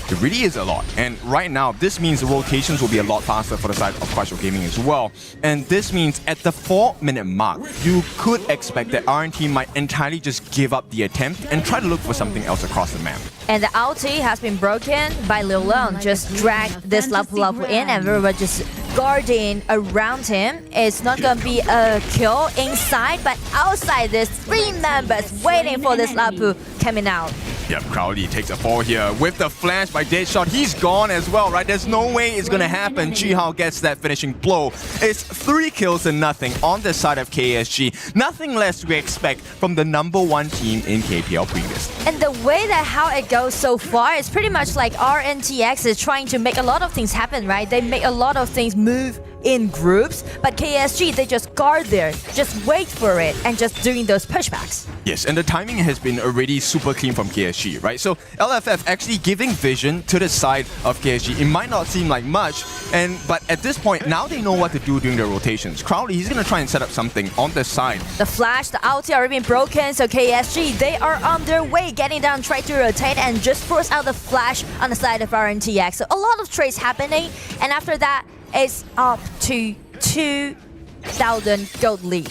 It really is a lot. And right now, this means the rotations will be a lot faster for the side of Crush Gaming as well. And this means at the 4-minute mark, you could expect that RNT might entirely just give up the attempt and try to look for something else across the map. And the ulti has been broken by Liu Lang. Just drag this Lapu Lapu in and everyone just guarding around him. It's not going to be a kill inside, but outside there's 3 members waiting for this Lapu coming out. Yep, Crowley takes a fall here with the flash by Deadshot. He's gone as well, right? There's no way it's gonna happen. AG.AL gets that finishing blow. It's 3 kills to nothing on the side of KSG. Nothing less we expect from the #1 team in KPL previously. And the way that how it goes so far is pretty much like RNTX is trying to make a lot of things happen, right? They make a lot of things move in groups, but KSG, they just guard there, just wait for it, and just doing those pushbacks. Yes, and the timing has been already super clean from KSG, right? So LFF actually giving vision to the side of KSG. It might not seem like much, but at this point, now they know what to do during the rotations. Crowley, he's gonna try and set up something on the side. The flash, the ulti are being broken, so KSG, they are on their way, getting down, try to rotate, and just force out the flash on the side of RNTX. So a lot of trades happening, and after that, it's up to 2,000 gold lead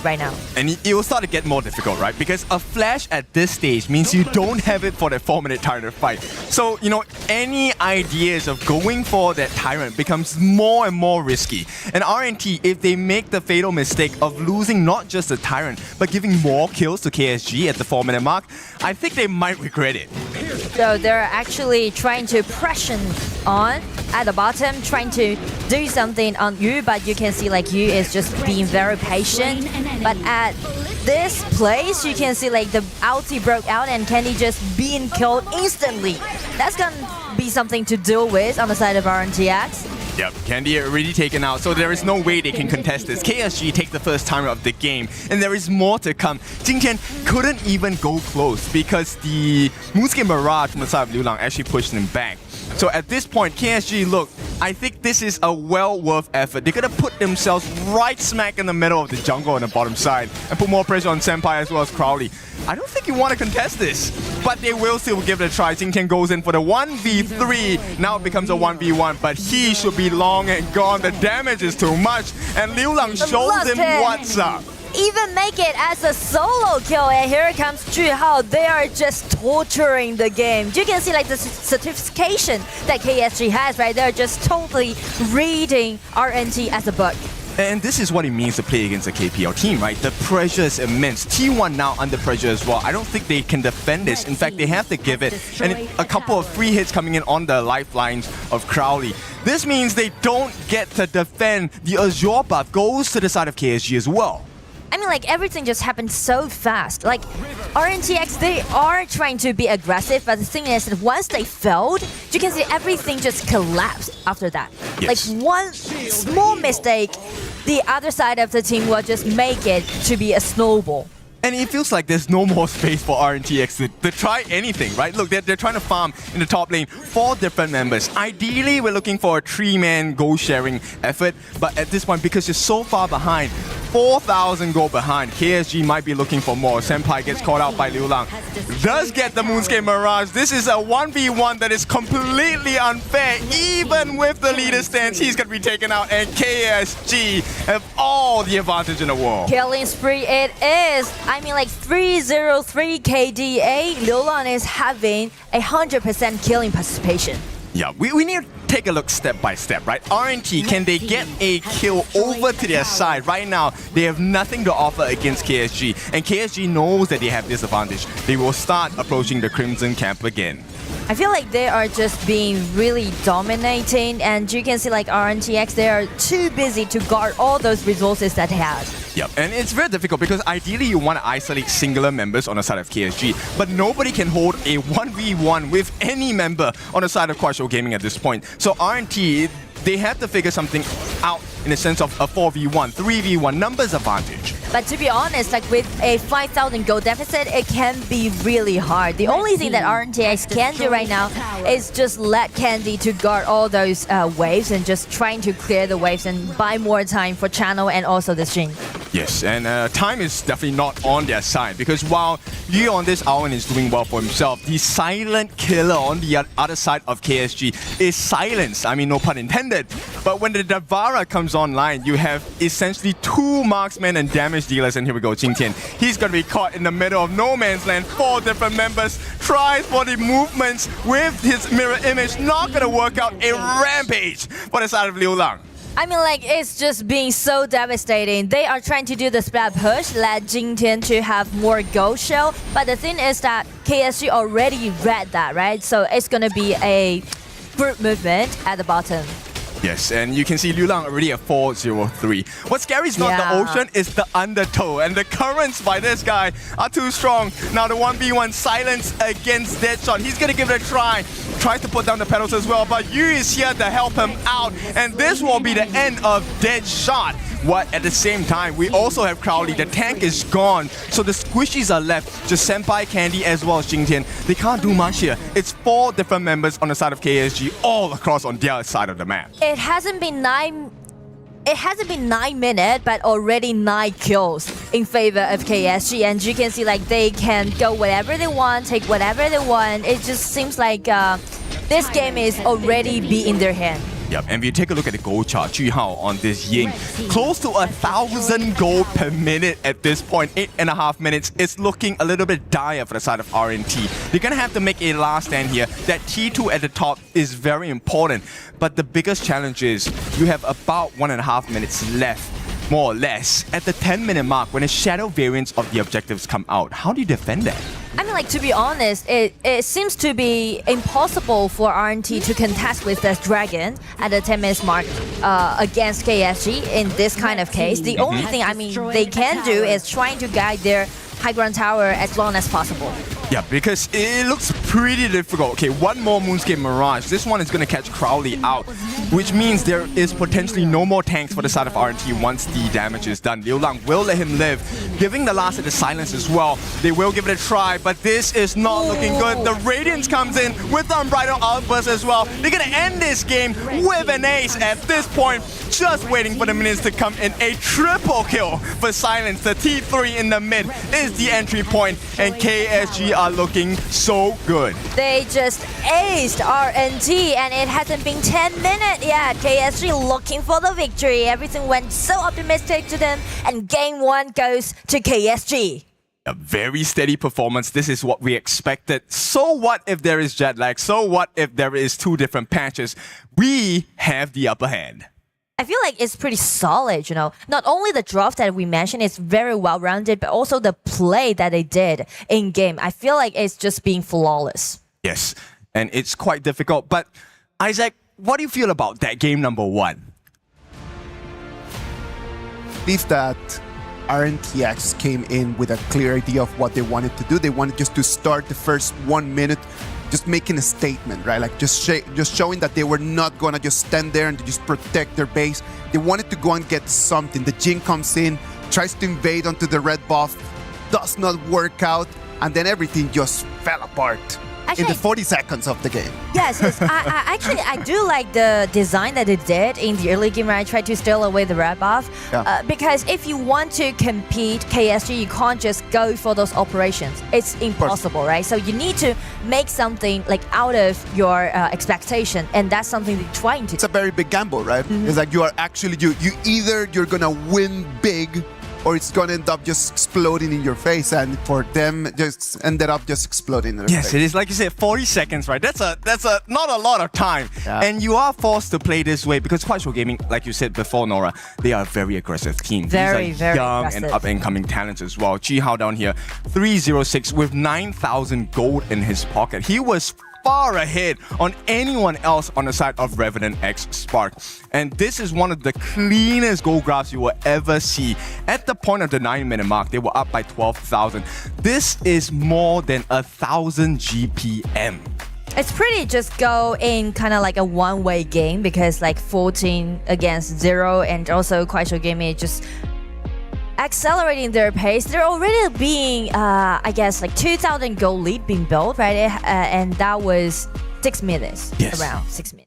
right now. And it will start to get more difficult, right? Because a flash at this stage means you don't have it for that 4-minute Tyrant fight. So, any ideas of going for that Tyrant becomes more and more risky. And RNT, if they make the fatal mistake of losing not just the Tyrant, but giving more kills to KSG at the 4-minute mark, I think they might regret it. So they're actually trying to pressure on at the bottom, trying to do something on Yu, but you can see like Yu is just being very patient. But at this place, you can see like the ulti broke out and Candy just being killed instantly. That's gonna be something to deal with on the side of RNTX. Yep, Candy already taken out, so there is no way they can contest this. KSG take the first timer of the game, and there is more to come. Jingtian couldn't even go close because the Moonscape Mirage from the side of Liu Lang actually pushed him back. So at this point, KSG, look, I think this is a well worth effort. They're gonna put themselves right smack in the middle of the jungle on the bottom side and put more pressure on Senpai as well as Crowley. I don't think you want to contest this, but they will still give it a try. Jingtian goes in for the 1v3. Now it becomes a 1v1, but he should be long and gone. The damage is too much, and Liu Lang shows him what's up. Even make it as a solo kill, and here comes AG.AL. They are just torturing the game. You can see like the certification that KSG has, right? They're just totally reading RNT as a book. And this is what it means to play against a KPL team, right? The pressure is immense. T1 now under pressure as well. I don't think they can defend this. In fact, they have to give it. And a couple of free hits coming in on the lifelines of Crowley. This means they don't get to defend. The Azure buff goes to the side of KSG as well. I mean, like, everything just happened so fast. Like, RNTX, they are trying to be aggressive, but the thing is that once they failed, you can see everything just collapsed after that. Yes. Like, one small mistake, the other side of the team will just make it to be a snowball. And it feels like there's no more space for RNTX to try anything, right? Look, they're trying to farm in the top lane 4 different members. Ideally, we're looking for a 3-man goal sharing effort, but at this point, because you're so far behind, 4,000 gold behind, KSG might be looking for more. Senpai gets caught out by Liu Lang. Does get the Moonscape Mirage. This is a 1v1 that is completely unfair. Even with the leader stance, he's going to be taken out, and KSG have all the advantage in the world. Killing spree it is. I mean, like 303 KDA, Liu Lang is having 100% killing participation. Yeah, we need to take a look step by step, right? RNT, can they get a kill over to their side? Right now, they have nothing to offer against KSG, and KSG knows that they have this advantage. They will start approaching the Crimson camp again. I feel like they are just being really dominating, and you can see like RNTX, they are too busy to guard all those resources that they have. Yep, and it's very difficult because ideally you want to isolate singular members on the side of KSG, but nobody can hold a 1v1 with any member on the side of Quad Show Gaming at this point. So RNT, they have to figure something out in the sense of a 4v1, 3v1 numbers advantage. But to be honest, like with a 5,000 gold deficit, it can be really hard. The only thing that RNTX can do right now is just let Candy to guard all those waves and just trying to clear the waves and buy more time for Channel and also the Jhin. Yes, and time is definitely not on their side because while Yu on this Owen is doing well for himself, the silent killer on the other side of KSG is silenced. I mean, no pun intended. But when the Devara comes online, you have essentially 2 marksmen and damage dealers, and here we go, Jingtian. He's going to be caught in the middle of no man's land. 4 different members tries for the movements with his mirror image. Not going to work out. A rampage for the side of Liu Lang. I mean, like, it's just being so devastating. They are trying to do the splat push, let Jingtian to have more gold shell. But the thing is that KSG already read that, right? So it's going to be a group movement at the bottom. Yes, and you can see Liu Lang already at 403. What's scary is not the ocean, it's the undertow. And the currents by this guy are too strong. Now the 1v1 silence against Deadshot. He's gonna give it a try. Tries to put down the pedals as well, but Yu is here to help him out. And this will be the end of Deadshot. What at the same time, we also have Crowley. The tank is gone, so the squishies are left. Just Senpai, Candy, as well as Jingtian. They can't do much here. It's 4 different members on the side of KSG, all across on the other side of the map. It hasn't been 9 minutes, but already 9 kills in favor of KSG. And you can see like they can go whatever they want, take whatever they want. It just seems like this game is already be in their hand. Yep, and if you take a look at the gold chart, Chu Hao on this Ying, close to 1,000 gold per minute at this point, 8.5 minutes. It's looking a little bit dire for the side of RNT. They're gonna have to make a last stand here. That T2 at the top is very important, but the biggest challenge is you have about 1.5 minutes left, more or less, at the 10-minute mark when the shadow variants of the objectives come out. How do you defend that? I mean, like, to be honest, it seems to be impossible for RNT to contest with this dragon at the 10 minutes mark against KSG in this kind of case. The only thing, I mean, they can do is trying to guide their high ground tower as long as possible. Yeah, because it looks pretty difficult. Okay, one more Moonscape Mirage. This one is going to catch Crowley out, which means there is potentially no more tanks for the side of RNT once the damage is done. Liu Lang will let him live, giving the last of the silence as well. They will give it a try, but this is not looking good. The Radiance comes in with the Unbridled Outburst as well. They're going to end this game with an ace at this point, just waiting for the minions to come in. A triple kill for silence. The T3 in the mid is the entry point, and KSG are looking so good. They just aced RNT, and it hasn't been 10 minutes yet. KSG looking for the victory. Everything went so optimistic to them, and game 1 goes to KSG. A very steady performance. This is what we expected. So what if there is jet lag? So what if there is 2 different patches? We have the upper hand. I feel like it's pretty solid, you know. Not only the draft that we mentioned is very well-rounded, but also the play that they did in-game. I feel like it's just being flawless. Yes, and it's quite difficult. But Isaac, what do you feel about that game number 1? I believe that RNTX came in with a clear idea of what they wanted to do. They wanted just to start the first 1 minute just making a statement, right? Like just showing that they were not gonna just stand there and just protect their base. They wanted to go and get something. The Jin comes in, tries to invade onto the red buff, does not work out, and then everything just fell apart in the 40 seconds of the game. Yes, I do like the design that they did in the early game where I tried to steal away the red buff. Yeah. Because if you want to compete KSG, you can't just go for those operations. It's impossible, right? So you need to make something like out of your expectation, and that's something they're trying to do. It's a very big gamble, right? It's like you are actually, you either you're gonna win big, or it's gonna end up just exploding in your face, and for them, just ended up just exploding in their face. Yes, it is like you said, 40 seconds, right? That's a not a lot of time, and you are forced to play this way because Kuaishou Gaming, like you said before, Nora, they are a very aggressive team. Very, These are young aggressive. and up-and-coming talents as well. Chi Hao down here, 306 with 9,000 gold in his pocket. He was far ahead on anyone else on the side of Revenant X Spark. And this is one of the cleanest gold graphs you will ever see. At the point of the 9-minute mark, they were up by 12,000. This is more than 1,000 GPM. It's pretty just go in kind of like a one-way game because like 14 against 0, and also Kuaishou Gaming just accelerating their pace. They're already being, I guess, like 2,000 goal lead being built, right? And that was 6 minutes, around 6 minutes.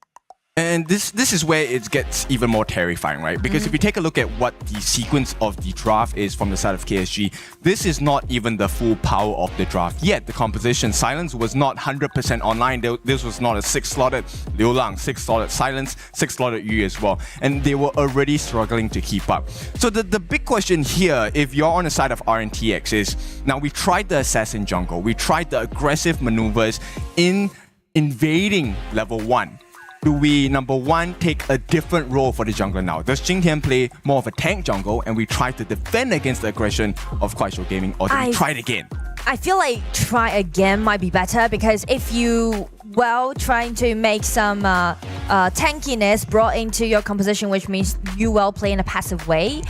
And this is where it gets even more terrifying, right? Because if you take a look at what the sequence of the draft is from the side of KSG, this is not even the full power of the draft yet. The composition, Silence was not 100% online. This was not a 6-slotted Liu Lang, 6-slotted Silence, 6-slotted Yu as well. And they were already struggling to keep up. So the big question here, if you're on the side of RNTX, is now we've tried the Assassin jungle. We tried the aggressive maneuvers in invading level 1. do we, number one, take a different role for the jungler now? Does Jingtian play more of a tank jungle and we try to defend against the aggression of Kuaishou Gaming, or do we try it again? I feel like try again might be better, because if you, trying to make some tankiness brought into your composition, which means you play in a passive way,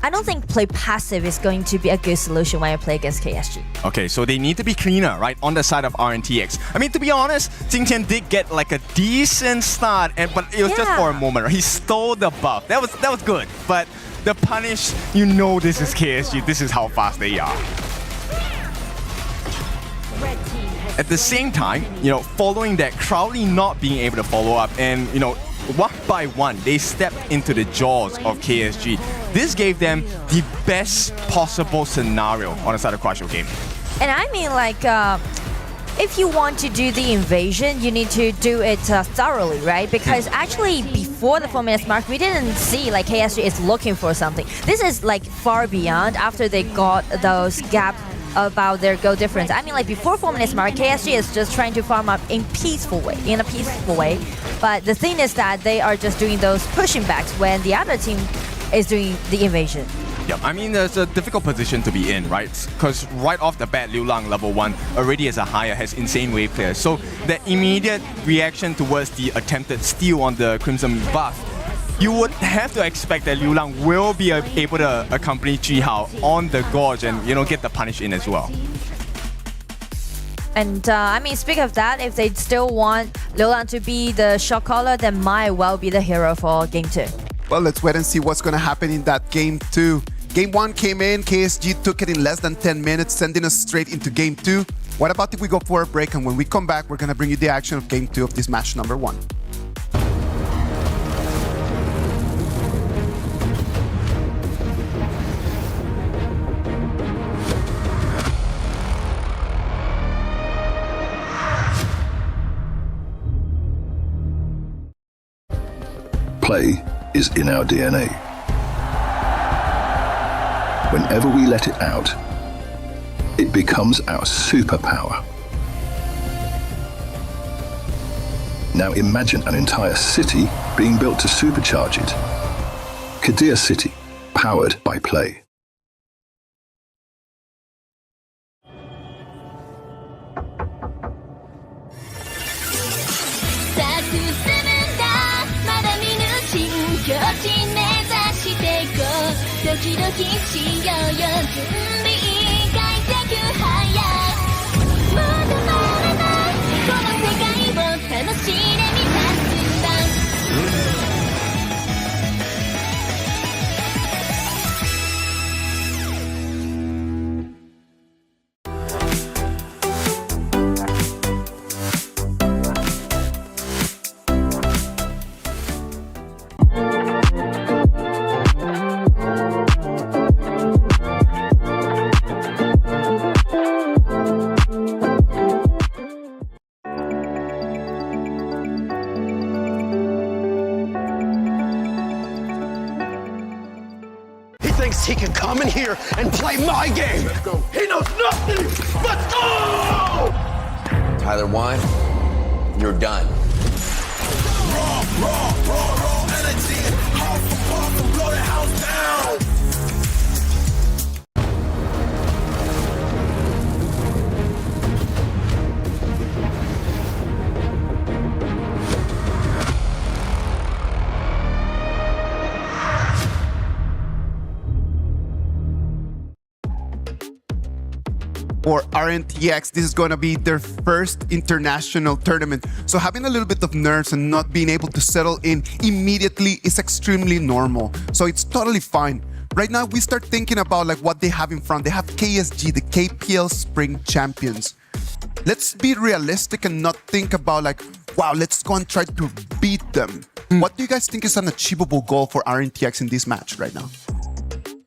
I don't think play passive is going to be a good solution when you play against KSG. Okay, so they need to be cleaner, right, on the side of RNTX. I mean, to be honest, Jingtian did get like a decent start, but it was just for a moment. Right? He stole the buff. That was good. But the punish, this is KSG. This is how fast they are. At the same time, following that, Crowley not being able to follow up, and one by one, they stepped into the jaws of KSG. This gave them the best possible scenario on the side of Kuaishou Gaming. And I mean, if you want to do the invasion, you need to do it thoroughly, right? Because actually, before the 4 minutes mark, we didn't see KSG is looking for something. This is far beyond after they got those gaps about their goal difference. I mean, before 4 minutes mark, KSG is just trying to farm up in a peaceful way. But the thing is that they are just doing those pushing backs when the other team is doing the invasion. Yeah, I mean, there's a difficult position to be in, right? Because right off the bat, Liu Lang, level 1, already as a higher, has insane wave clear. So the immediate reaction towards the attempted steal on the Crimson buff, you would have to expect that Liu Lang will be able to accompany Jihao on the Gorge and, get the punish in as well. And I mean, speaking of that, if they still want Liu Lang to be the shot caller, then might well be the hero for Game 2. Well, let's wait and see what's going to happen in that Game 2. Game 1 came in, KSG took it in less than 10 minutes, sending us straight into Game 2. What about if we go for a break, and when we come back, we're going to bring you the action of Game 2 of this match number 1. Play is in our DNA. Whenever we let it out, it becomes our superpower. Now imagine an entire city being built to supercharge it. Kadir City, powered by Play. He can come in here and play my game. He knows nothing. Let's go! Tyler 1, you're done. Raw energy. Half and blow the house down. For RNTX, this is going to be their first international tournament. So having a little bit of nerves and not being able to settle in immediately is extremely normal. So it's totally fine. Right now, we start thinking about what they have in front. They have KSG, the KPL Spring Champions. Let's be realistic and not think about wow, let's go and try to beat them. What do you guys think is an achievable goal for RNTX in this match right now?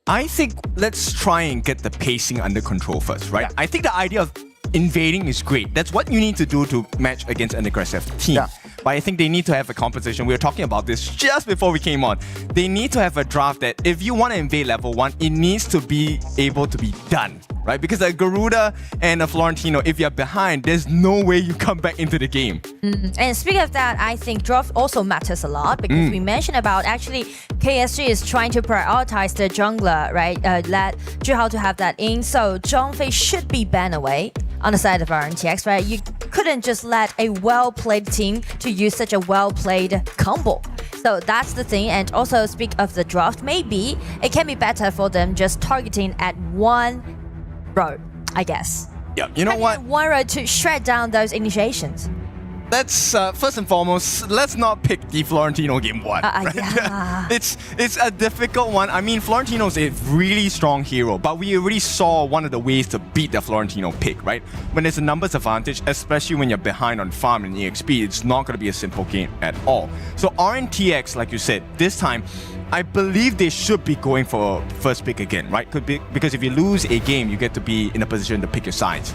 I think let's try and get the pacing under control first, right? Yeah. I think the idea of invading is great. That's what you need to do to match against an aggressive team. Yeah. But I think they need to have a composition. We were talking about this just before we came on. They need to have a draft that if you want to invade level 1, it needs to be able to be done, right? Because a Garuda and a Florentino, if you're behind, there's no way you come back into the game. And speaking of that, I think draft also matters a lot because we mentioned about actually KSG is trying to prioritize the jungler, right? Let Zhuhao to have that in. So Zhang Fei should be banned away on the side of RNTX, right? You couldn't just let a well-played team to use such a well-played combo. So that's the thing. And also speak of the draft, maybe it can be better for them just targeting at one row, I guess. Yeah, you know what? One row to shred down those initiations. Let's first and foremost, let's not pick the Florentino game 1. Right? Yeah. It's a difficult one. I mean, Florentino's a really strong hero, but we already saw one of the ways to beat the Florentino pick, right? When there's a numbers advantage, especially when you're behind on farm and EXP, it's not going to be a simple game at all. So RNTX, like you said, this time, I believe they should be going for first pick again, right? Because if you lose a game, you get to be in a position to pick your sides.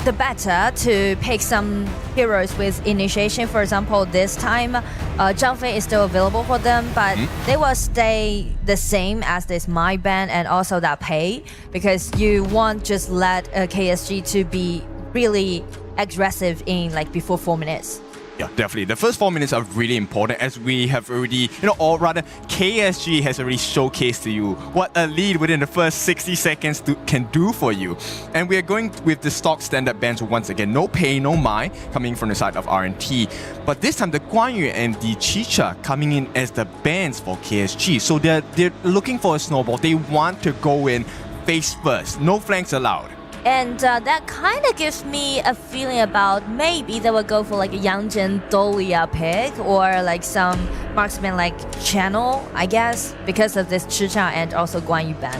The better to pick some heroes with initiation. For example, this time, Zhang Fei is still available for them, but they will stay the same as this my ban and also that pay, because you want just let KSG to be really aggressive in like before 4 minutes. Yeah, definitely. The first 4 minutes are really important, as we have already, or rather, KSG has already showcased to you what a lead within the first 60 seconds can do for you. And we are going with the stock standard bans once again. No pay, no mai, coming from the side of RNT. But this time, the Guan Yu and the Chicha coming in as the bans for KSG. So they're looking for a snowball. They want to go in face first. No flanks allowed. And that kind of gives me a feeling about maybe they will go for like a Yangjin Dolia pick or like some marksman like Channel, I guess, because of this Chicha and also Guan Yu ban.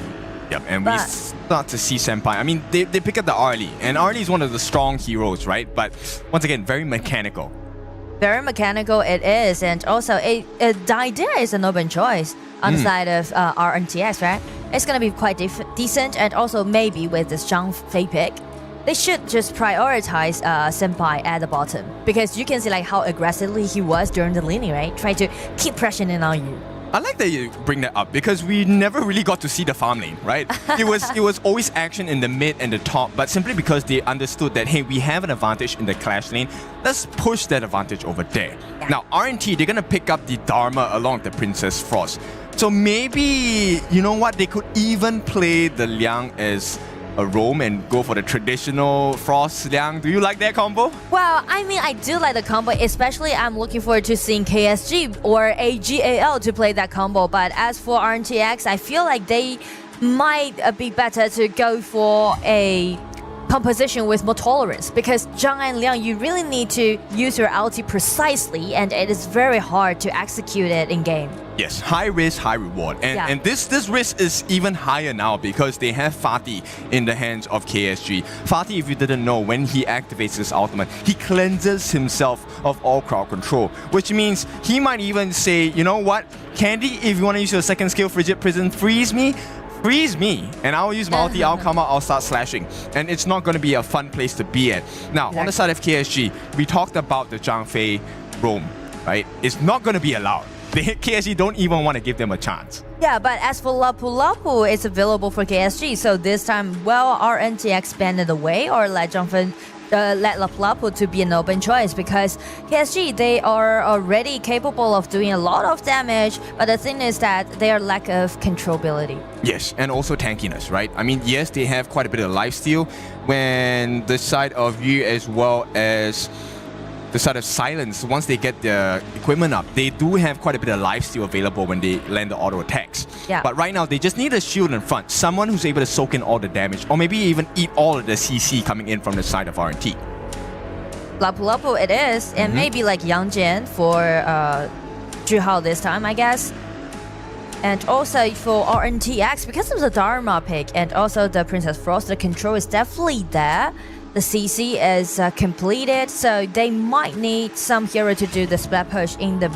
Yep, and we start to see Senpai. I mean, they pick up the Arlie, and Arlie is one of the strong heroes, right? But once again, very mechanical. Very mechanical it is, and also Daidea is an open choice on the side of RNTX, right? It's gonna be quite decent, and also maybe with this Zhang Fei pick, they should just prioritize Senpai at the bottom, because you can see like how aggressively he was during the laning, right? Try to keep pressuring on you. I like that you bring that up because we never really got to see the farm lane, right? It was always action in the mid and the top, but simply because they understood that, hey, we have an advantage in the clash lane, let's push that advantage over there. Yeah. Now, RNT, they're gonna pick up the Dharma along with the Princess Frost. So maybe, you know what, they could even play the Liang as a roam and go for the traditional Frost Liang. Do you like that combo? Well, I mean, I do like the combo, especially I'm looking forward to seeing KSG or AG.AL to play that combo. But as for RNTX, I feel like they might be better to go for a composition with more tolerance, because Zhang and Liang, you really need to use your ulti precisely, and it is very hard to execute it in game. Yes, high risk, high reward. And this risk is even higher now because they have Fatih in the hands of KSG. Fatih, if you didn't know, when he activates his ultimate, he cleanses himself of all crowd control, which means he might even say, you know what, Candy, if you want to use your second skill, Frigid Prison, freeze me, and I'll use my ulti, I'll come out, I'll start slashing. And it's not going to be a fun place to be at. Now, on the side of KSG, we talked about the Zhang Fei roam, right? It's not going to be allowed. The KSG don't even want to give them a chance. Yeah, but as for Lapu Lapu, it's available for KSG. So this time, well, RNTX banned it away or let Zhang Fei let Lapu Lapu to be an open choice, because KSG, they are already capable of doing a lot of damage, but the thing is that their lack of controllability. Yes, and also tankiness, right? I mean, yes, they have quite a bit of lifesteal when the side of Yu as well as the side of Silence, once they get the equipment up, they do have quite a bit of lifesteal available when they land the auto attacks. Yeah. But right now, they just need a shield in front. Someone who's able to soak in all the damage, or maybe even eat all of the CC coming in from the side of RNT. Lapu Lapu it is, and maybe like Yangjin for Zhuhao this time, I guess. And also for RNTX, because of the Dharma pick and also the Princess Frost, the control is definitely there. The CC is completed, so they might need some hero to do the splat push in the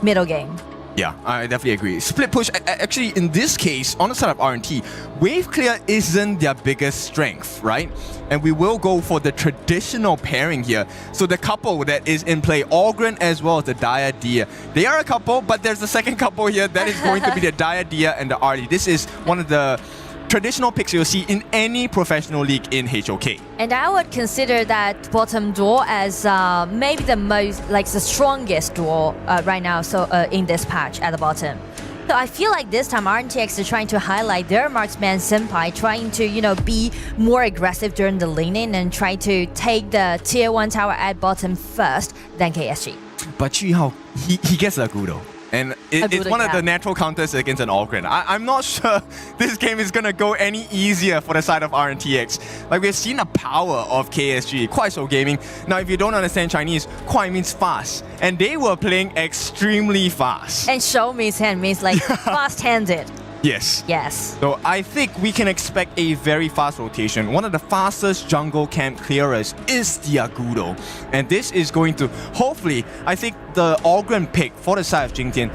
middle game. Yeah, I definitely agree. Split push, actually in this case, on the side of RNT, wave clear isn't their biggest strength, right? And we will go for the traditional pairing here. So the couple that is in play, Ogren as well as the Dire Dia. They are a couple, but there's a second couple here that is going to be the Dire Dia and the Arlie. This is one of the traditional picks you'll see in any professional league in HOK. And I would consider that bottom duo as maybe the most, like the strongest duo right now. So in this patch at the bottom. So I feel like this time RNTX is trying to highlight their marksman senpai, trying to, you know, be more aggressive during the laning and try to take the tier 1 tower at bottom first, then KSG. But Chihao, he gets a Agudo. And it's one of the natural counters against an Ogren. I'm not sure this game is going to go any easier for the side of RNTX. Like, we've seen the power of KSG, Kuaishou Gaming. Now, if you don't understand Chinese, Kuai means fast. And they were playing extremely fast. And Shou means hand, means like fast-handed. Yes. Yes. So I think we can expect a very fast rotation. One of the fastest jungle camp clearers is the Agudo. And this is going to, hopefully, I think the Ogren pick for the side of Jingtian,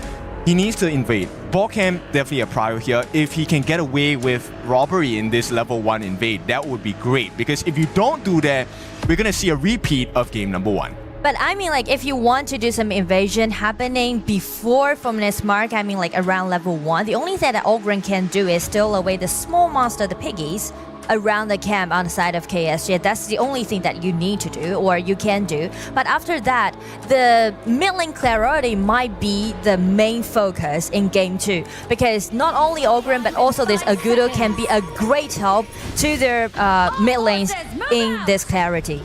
he needs to invade. Ball camp, definitely a prior here. If he can get away with robbery in this level 1 invade, that would be great. Because if you don't do that, we're going to see a repeat of game number 1. But I mean, like, if you want to do some invasion happening before Formness Mark, I mean, like, around level 1, the only thing that Ogren can do is steal away the small monster, the piggies, around the camp on the side of KSG. That's the only thing that you need to do, or you can do. But after that, the mid lane clarity might be the main focus in game 2. Because not only Ogren, but also this Agudo can be a great help to their mid lanes in this clarity.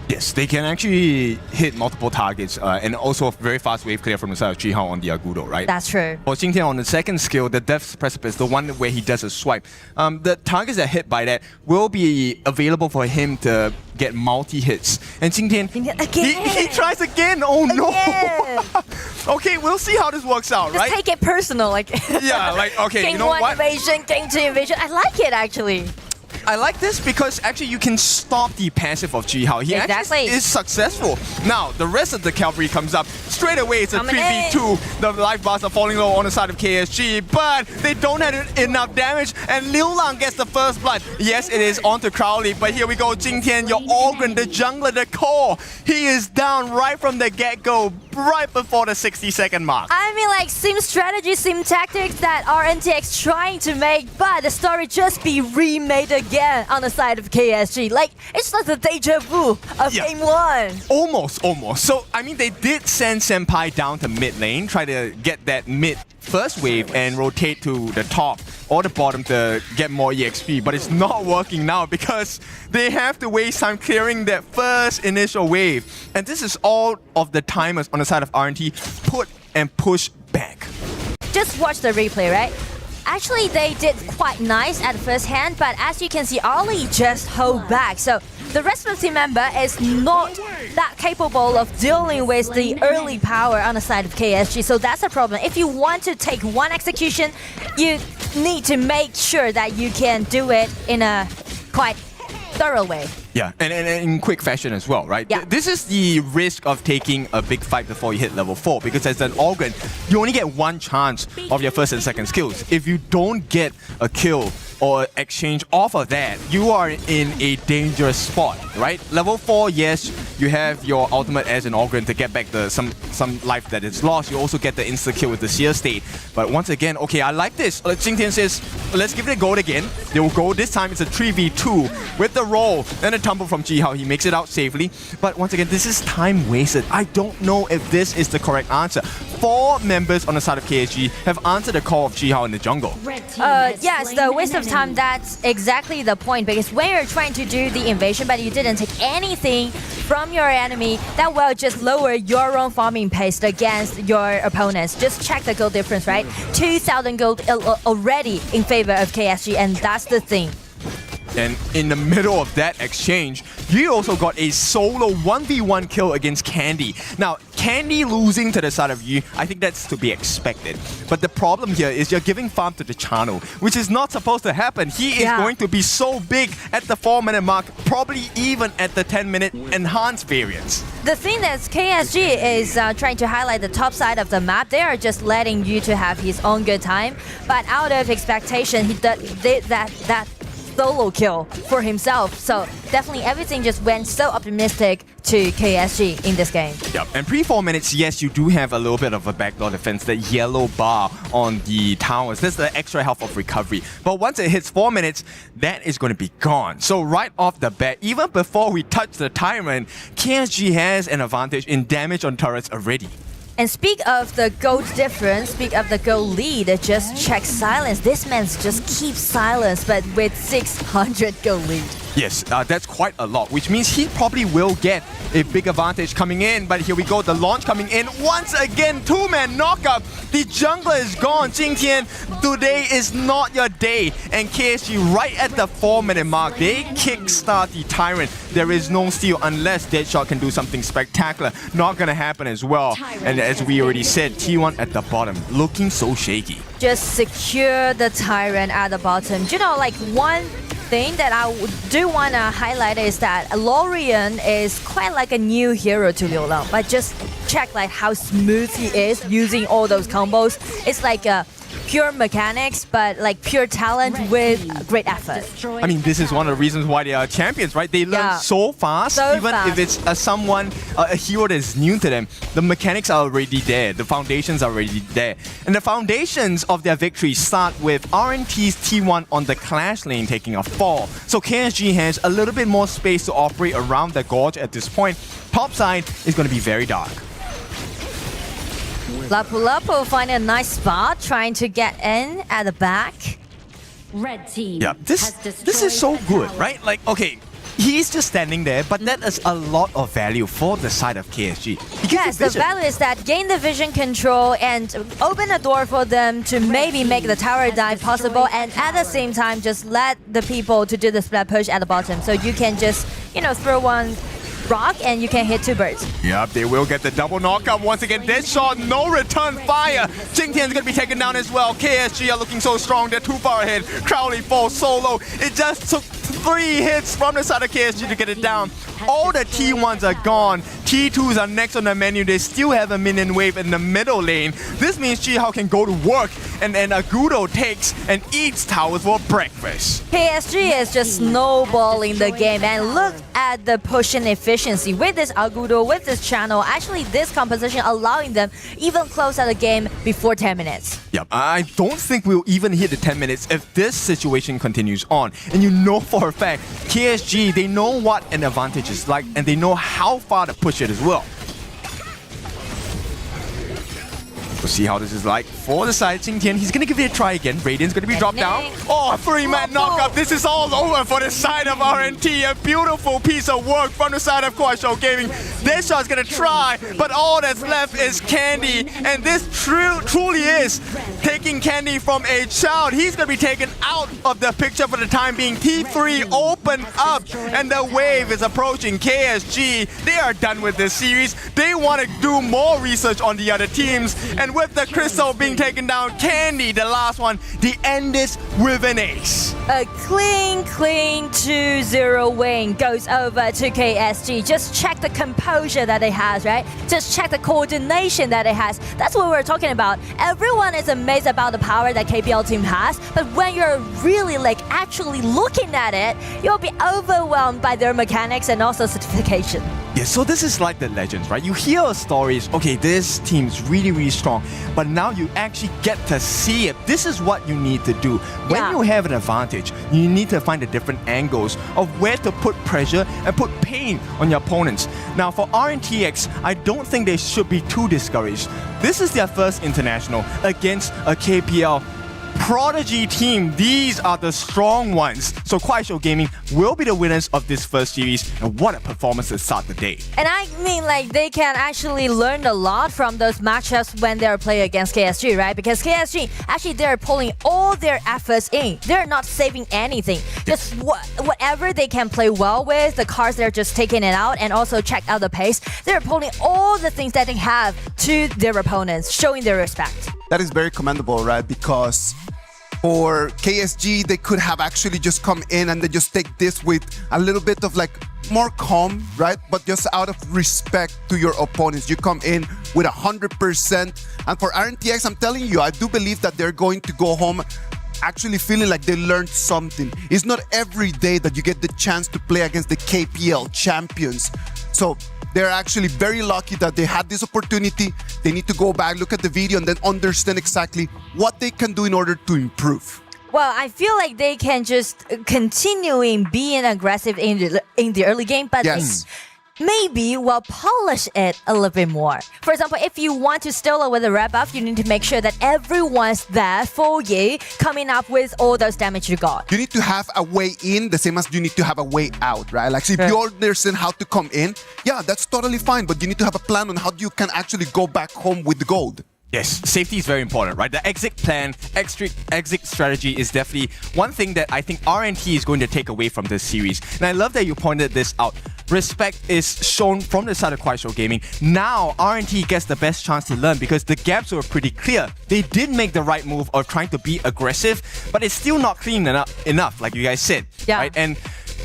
Yes, they can actually hit multiple targets and also a very fast wave clear from the side of Chihao on the Agudo, right? That's true. For Jingtian on the second skill, the Death's Precipice, the one where he does a swipe, the targets that are hit by that will be available for him to get multi-hits. And Jingtian, he tries again! Oh no! Okay, we'll see how this works out, right? Just take it personal, like... yeah, like, okay, game you know 1 what? invasion, game 2 invasion. I like it, actually. I like this because actually you can stop the passive of Chihao. He actually is successful. Now, the rest of the cavalry comes up. Straight away, it's a 3v2. The life bars are falling low on the side of KSG, but they don't have enough damage, and Liu Lang gets the first blood. Yes, it is onto Crowley, but here we go. Jingtian, your Ogren, the jungler, the core. He is down right from the get-go, right before the 60-second mark. I mean, like, sim strategy, sim tactics that RNTX trying to make, but the story just be remade again on the side of KSG. Like, it's like the deja vu of game 1. Almost. So, I mean, they did send Senpai down to mid lane, try to get that mid first wave and rotate to the top or the bottom to get more EXP, but it's not working now because they have to waste time clearing that first initial wave. And this is all of the timers on the side of RNT put and push back. Just watch the replay, right? Actually, they did quite nice at first hand, but as you can see, Ollie just hold back. So the rest of the team member is not that capable of dealing with the early power on the side of KSG. So that's a problem. If you want to take one execution, you need to make sure that you can do it in a quite thorough way. Yeah, and in quick fashion as well, right? Yeah. This is the risk of taking a big fight before you hit level 4, because as an Ogren, you only get one chance of your first and second skills. If you don't get a kill or exchange off of that, you are in a dangerous spot, right? Level 4, yes, you have your ultimate as an Ogren to get back some life that is lost. You also get the insta-kill with the Seer State. But once again, okay, I like this. Jingtian says, let's give it a go again. They will go. This time it's a 3v2 with the roll and a tumble from Chihao. He makes it out safely. But once again, this is time wasted. I don't know if this is the correct answer. 4 members on the side of KSG have answered the call of Chihao in the jungle. Yes, the waste of time, that's exactly the point, because when you're trying to do the invasion but you didn't take anything from your enemy, that will just lower your own farming pace against your opponents. Just check the gold difference, right? 2,000 gold already in favor of KSG, and that's the thing. And in the middle of that exchange, you also got a solo 1v1 kill against Candy. Now, Candy losing to the side of you, I think that's to be expected. But the problem here is you're giving farm to the channel, which is not supposed to happen. He is going to be so big at the 4-minute mark, probably even at the 10-minute enhanced variants. The thing that KSG is trying to highlight the top side of the map. They are just letting you to have his own good time, but out of expectation, he did that solo kill for himself. So definitely everything just went so optimistic to KSG in this game. Yep, and pre-4 minutes, yes, you do have a little bit of a backdoor defense, the yellow bar on the towers. That's the extra health of recovery. But once it hits 4 minutes, that is going to be gone. So right off the bat, even before we touch the Tyrant, KSG has an advantage in damage on turrets already. And speak of the gold difference, speak of the gold lead, just check silence. This man just keeps silence, but with 600 gold lead. Yes, that's quite a lot, which means he probably will get a big advantage coming in. But here we go, the launch coming in. Once again, two-man knockup. The jungler is gone. Jingtian, today is not your day. And KSG right at the 4-minute mark, they kickstart the Tyrant. There is no steal unless Deadshot can do something spectacular. Not gonna happen as well. And as we already said, T1 at the bottom, looking so shaky. Just secure the Tyrant at the bottom. You know, like one thing that I do want to highlight is that Lorian is quite like a new hero to Liu Lang, but just check like how smooth he is using all those combos. It's like pure mechanics, but like pure talent with great effort. I mean, this is one of the reasons why they are champions, right? They learn so fast, even if it's a hero that's new to them. The mechanics are already there, the foundations are already there. And the foundations of their victory start with RNT's T1 on the Clash lane taking a fall. So KSG has a little bit more space to operate around the gorge at this point. Top side is going to be very dark. Lapu finding a nice spot, trying to get in at the back. Red team. Yeah, this is so good, right? Like, okay, he's just standing there, but that is a lot of value for the side of KSG. Yes, the value is that gain the vision control and open a door for them to maybe make the tower dive possible, and at the same time just let the people to do the split push at the bottom. So you can just, you know, throw one rock and you can hit two birds. Yep, they will get the double knockup once again. Deadshot, no return fire. Jingtian's gonna be taken down as well. KSG are looking so strong, they're too far ahead. Crowley falls solo. It just took 3 hits from the side of KSG to get it down. All the T1s are gone. T2s are next on the menu. They still have a minion wave in the middle lane. This means Jihao can go to work, and Agudo takes and eats towers for breakfast. KSG is just snowballing the game, and look at the pushing efficiency with this Agudo, with this channel. Actually, this composition allowing them even close out the game before 10 minutes. Yep, I don't think we'll even hit the 10 minutes if this situation continues on. And you know for a fact, KSG, they know what an advantage is like, and they know how far to push it as well. We'll see how this is like for the side. Jingtian, he's gonna give it a try again. Radiant's gonna be dropped down. Oh, 3-man knockup. This is all over for the side of RNT. A beautiful piece of work from the side of Kuaishou Gaming. Deadshot's gonna try, but all that's left is Candy. And this truly is taking Candy from a child. He's gonna be taken out of the picture for the time being. T3 open up, and the wave is approaching KSG. They are done with this series. They want to do more research on the other teams. And with the crystal being taken down, Candy, the last one, the end is with an ace. A clean 2-0 win goes over to KSG. Just check the composure that it has, right? Just check the coordination that it has. That's what we're talking about. Everyone is amazed about the power that KPL team has, but when you're really like actually looking at it, you'll be overwhelmed by their mechanics and also certification. Yeah, so this is like the legends, right? You hear stories, okay, this team's really strong, but now you actually get to see it. This is what you need to do. When you have an advantage, you need to find the different angles of where to put pressure and put pain on your opponents. Now for RNTX, I don't think they should be too discouraged. This is their first international against a KPL prodigy team. These are the strong ones. So Kuaishou Gaming will be the winners of this first series, and what a performance to start the day. And I mean, like, they can actually learn a lot from those matchups when they're playing against KSG, right? Because KSG, actually, they're pulling all their efforts in. They're not saving anything. Just whatever they can play well with, the cards, they're just taking it out, and also check out the pace. They're pulling all the things that they have to their opponents, showing their respect. That is very commendable, right? Because for KSG, they could have actually just come in and they just take this with a little bit of like more calm, right? But just out of respect to your opponents, you come in with 100%. And for RNTX, I'm telling you, I do believe that they're going to go home actually feeling like they learned something. It's not every day that you get the chance to play against the KPL champions. So they're actually very lucky that they had this opportunity. They need to go back, look at the video, and then understand exactly what they can do in order to improve. Well, I feel like they can just continuing being aggressive in the early game, but yes. Maybe we'll polish it a little bit more. For example, if you want to steal with a red buff, you need to make sure that everyone's there for you, coming up with all those damage you got. You need to have a way in, the same as you need to have a way out, right? Like, so if you understand how to come in, yeah, that's totally fine, but you need to have a plan on how you can actually go back home with the gold. Yes, safety is very important, right? The exit plan, exit strategy is definitely one thing that I think RNT is going to take away from this series. And I love that you pointed this out. Respect is shown from the side of Kuaishou Gaming. Now, RNT gets the best chance to learn because the gaps were pretty clear. They did make the right move of trying to be aggressive, but it's still not clean enough, like you guys said. Yeah. Right? And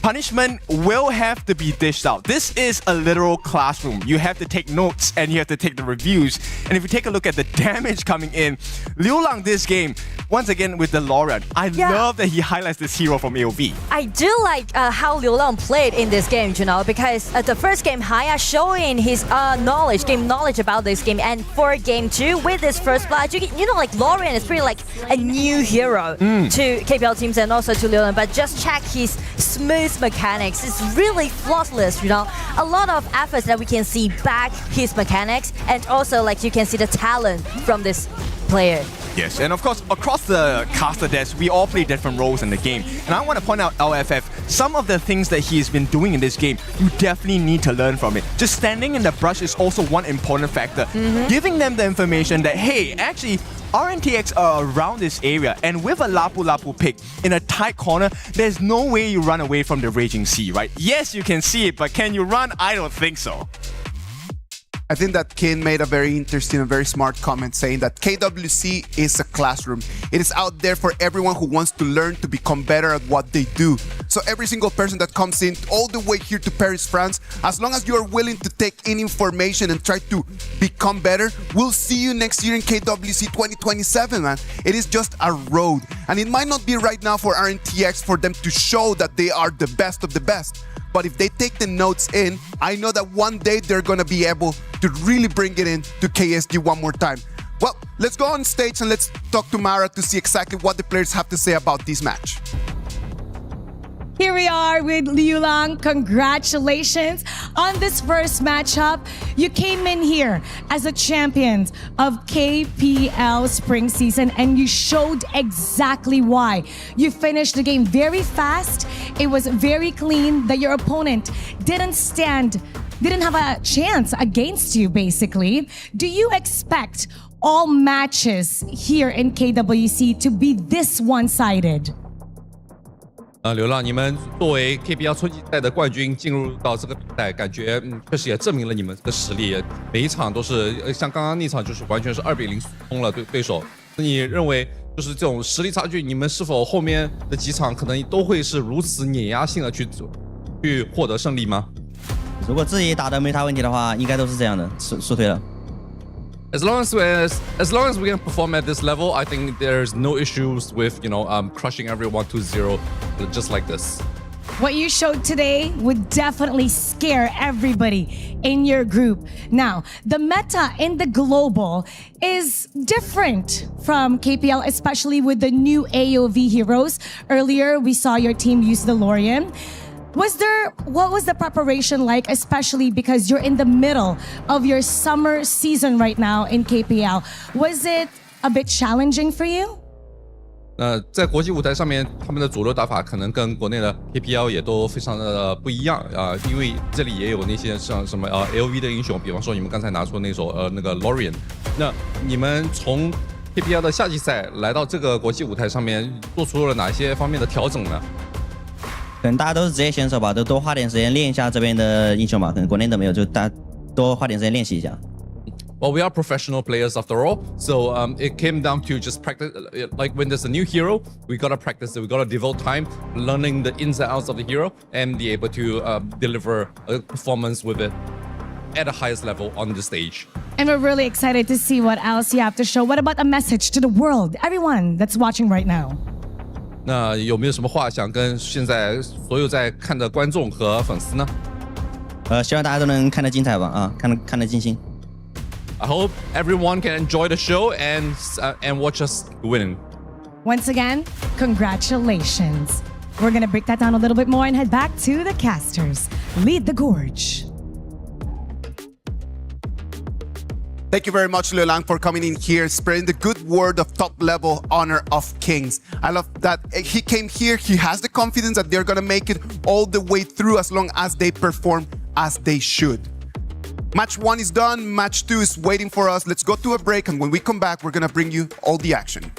punishment will have to be dished out. This is a literal classroom. You have to take notes and you have to take the reviews. And if you take a look at the damage coming in, Liu Lang this game, once again with the Lauren, I love that he highlights this hero from AOV. I do like how Liu Lang played in this game, you know, because the first game, Haya showing his game knowledge about this game, and for game 2 with this first blood, you know, like Lauren is pretty like a new hero to KPL teams and also to Liu Lang, but just check his smooth mechanics. It's really flawless, you know. A lot of efforts that we can see back his mechanics, and also like you can see the talent from this player. Yes, and of course, across the caster desk, we all play different roles in the game. And I want to point out LFF, some of the things that he has been doing in this game, you definitely need to learn from it. Just standing in the brush is also one important factor. Giving them the information that, hey, actually, RNTX are around this area, and with a Lapu Lapu pick in a tight corner, there's no way you run away from the Raging Sea, right? Yes, you can see it, but can you run? I don't think so. I think that Kin made a very interesting and very smart comment saying that KWC is a classroom. It is out there for everyone who wants to learn to become better at what they do. So every single person that comes in all the way here to Paris, France, as long as you are willing to take in information and try to become better, we'll see you next year in KWC 2027, man. It is just a road. And it might not be right now for RNTX for them to show that they are the best of the best. But if they take the notes in, I know that one day they're going to be able to really bring it in to KSG one more time. Well, let's go on stage and let's talk to Mara to see exactly what the players have to say about this match. Here we are with Liu Lang. Congratulations on this first matchup. You came in here as a champion of KPL spring season and you showed exactly why. You finished the game very fast. It was very clean that your opponent didn't have a chance against you, basically. Do you expect all matches here in KWC to be this one-sided? 流浪，你们作为 KPL 春季赛的冠军进入到这个比赛，感觉确实也证明了你们的实力。每一场都是像刚刚那场就是完全是2比0输通了对手。你认为就是这种实力差距，你们是否后面的几场可能都会是如此碾压性的去获得胜利吗？如果自己打得没啥问题的话，应该都是这样的，输退了。 As long as we can perform at this level, I think there's no issues with crushing everyone 2-0 just like this. What you showed today would definitely scare everybody in your group. Now, the meta in the global is different from KPL, especially with the new AOV heroes. Earlier, we saw your team use the Lorian. What was the preparation like, especially because you're in the middle of your summer season right now in KPL? Was it a bit challenging for you? 在国际舞台上面，他们的主流打法可能跟国内的 KPL 也都非常的不一样因为这里也有那些像什么LV 的英雄，比方说你们刚才拿出那首那个 Lorian。那你们从 KPL 的夏季赛来到这个国际舞台上面，做出了哪些方面的调整呢？ 可能大家都是职业选手吧，都多花点时间练一下这边的英雄吧。可能国内都没有，就大家多花点时间练习一下。well, we are professional players after all. So it came down to just practice. Like when there's a new hero, we gotta practice it. We gotta devote time learning the ins and outs of the hero and be able to deliver a performance with it at the highest level on the stage. And we're really excited to see what else you have to show. What about a message to the world, everyone that's watching right now? 那有没有什么话想跟现在所有在看的观众和粉丝呢？希望大家都能看得精彩吧，啊，看得尽兴。I hope everyone can enjoy the show and watch us win. Once again, congratulations. We're gonna break that down a little bit more and head back to the casters. Lead the gorge. Thank you very much, Liulang, for coming in here, spreading the good word of top-level honor of Kings. I love that he came here. He has the confidence that they're going to make it all the way through as long as they perform as they should. Match 1 is done. Match 2 is waiting for us. Let's go to a break, and when we come back, we're going to bring you all the action.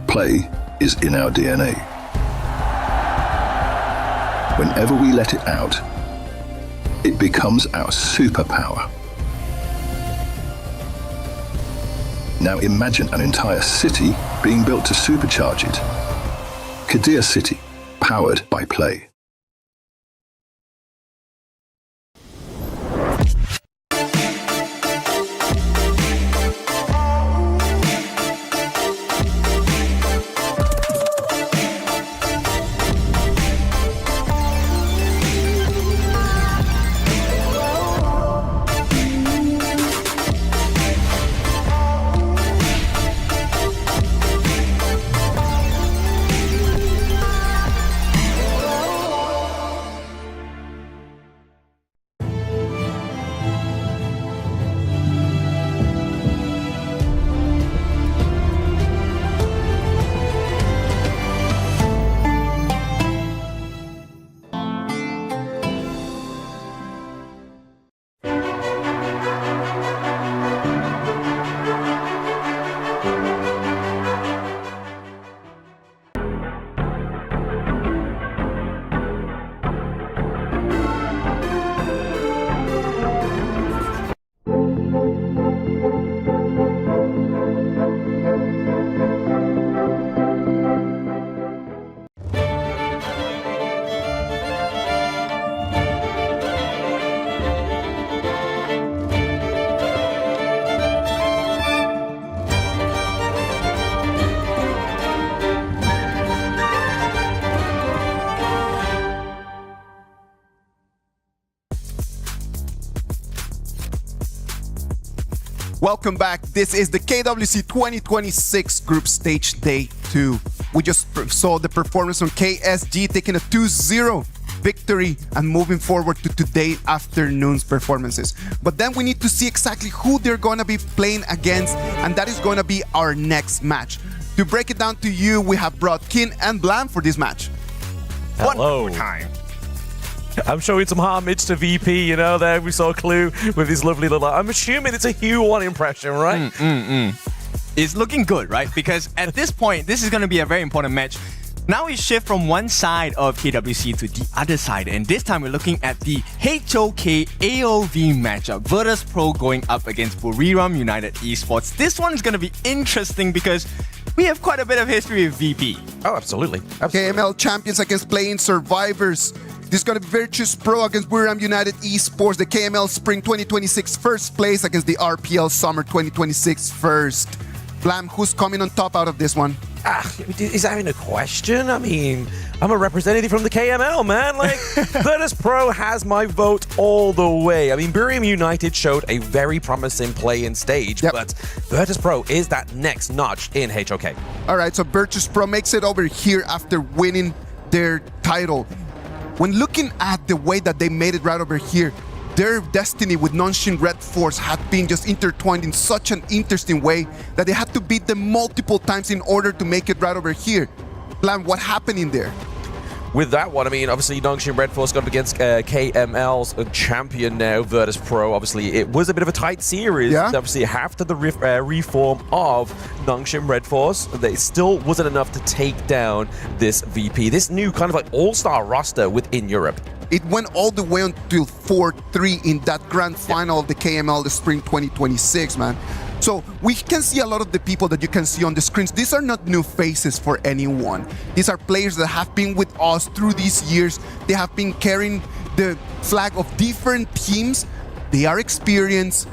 Play is in our DNA. Whenever we let it out, it becomes our superpower. Now imagine an entire city being built to supercharge it. Kadir City, powered by play. Welcome back. This is the KWC 2026 Group Stage Day 2. We just saw the performance from KSG taking a 2-0 victory and moving forward to today afternoon's performances. But then we need to see exactly who they're going to be playing against, and that is going to be our next match. To break it down to you, we have brought Kin and Blam for this match. Hello. One more time. I'm showing some homage to VP, you know, there we saw Clue with his lovely little... I'm assuming it's a Hue1 impression, right? It's looking good, right? Because at this point, this is going to be a very important match. Now we shift from one side of KWC to the other side, and this time we're looking at the HOK AOV matchup. Virtus Pro going up against Buriram United Esports. This one's going to be interesting because we have quite a bit of history with VP. Oh, absolutely. KML champions against playing survivors. This is going to be Virtus Pro against Buriram United Esports. The KML Spring 2026 first place against the RPL Summer 2026 first. Blam, who's coming on top out of this one? Is that even a question? I mean, I'm a representative from the KML, man. Like, Virtus Pro has my vote all the way. I mean, Buriram United showed a very promising play-in stage, but Virtus Pro is that next notch in HOK. All right, so Virtus Pro makes it over here after winning their title. When looking at the way that they made it right over here, their destiny with Nongshim Red Force had been just intertwined in such an interesting way that they had to beat them multiple times in order to make it right over here. Blam, what happened in there? With that one, I mean, obviously, Nongshim Red Force got up against KML's champion now, Virtus Pro. Obviously, it was a bit of a tight series. Yeah. Obviously, after the reform of Nongshim Red Force, they still wasn't enough to take down this VP, this new kind of like all-star roster within Europe. It went all the way until 4-3 in that grand final of the KML, the Spring 2026, man. So we can see a lot of the people that you can see on the screens. These are not new faces for anyone. These are players that have been with us through these years. They have been carrying the flag of different teams. They are experienced.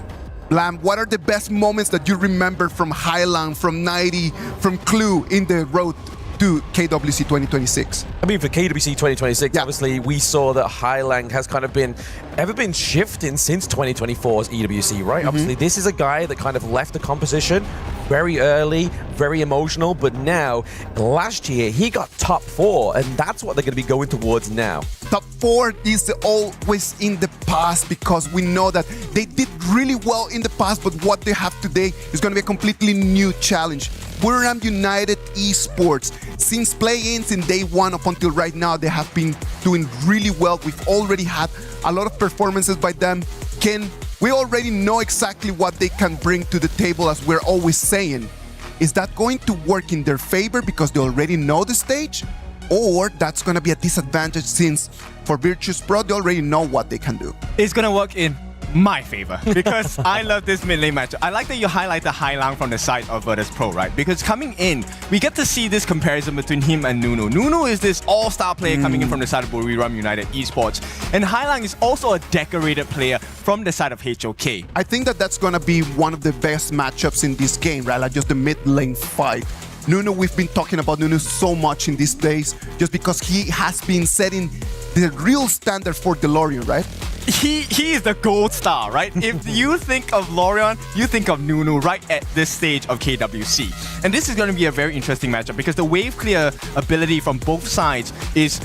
Blam, what are the best moments that you remember from Highland, from 90, from Clue in the road to KWC 2026? I mean, for KWC 2026, obviously, we saw that Highlang has kind of been shifting since 2024's EWC, right? Obviously, this is a guy that kind of left the composition very early, very emotional, but now, last year, he got top 4, and that's what they're going to be going towards now. Top 4 is always in the past because we know that they did really well in the past, but what they have today is going to be a completely new challenge. Buriram United Esports, since play-ins in day 1 up until right now, they have been doing really well. We've already had a lot of performances by them. We already know exactly what they can bring to the table, as we're always saying. Is that going to work in their favor because they already know the stage? Or that's going to be a disadvantage since for Virtus Pro, they already know what they can do? It's going to work in my favor because I love this mid lane matchup. I like that you highlight the Highlang from the side of Virtus Pro, right? Because coming in, we get to see this comparison between him and Nunu. Nunu is this all-star player coming in from the side of Buriram United Esports. And Highlang is also a decorated player from the side of HOK. I think that that's going to be one of the best matchups in this game, right? Like just the mid lane fight. Nunu, we've been talking about Nunu so much in these days just because he has been setting the real standard for DeLorean, right? He is the gold star, right? If you think of Lorion, you think of Nunu right at this stage of KWC. And this is going to be a very interesting matchup because the wave clear ability from both sides is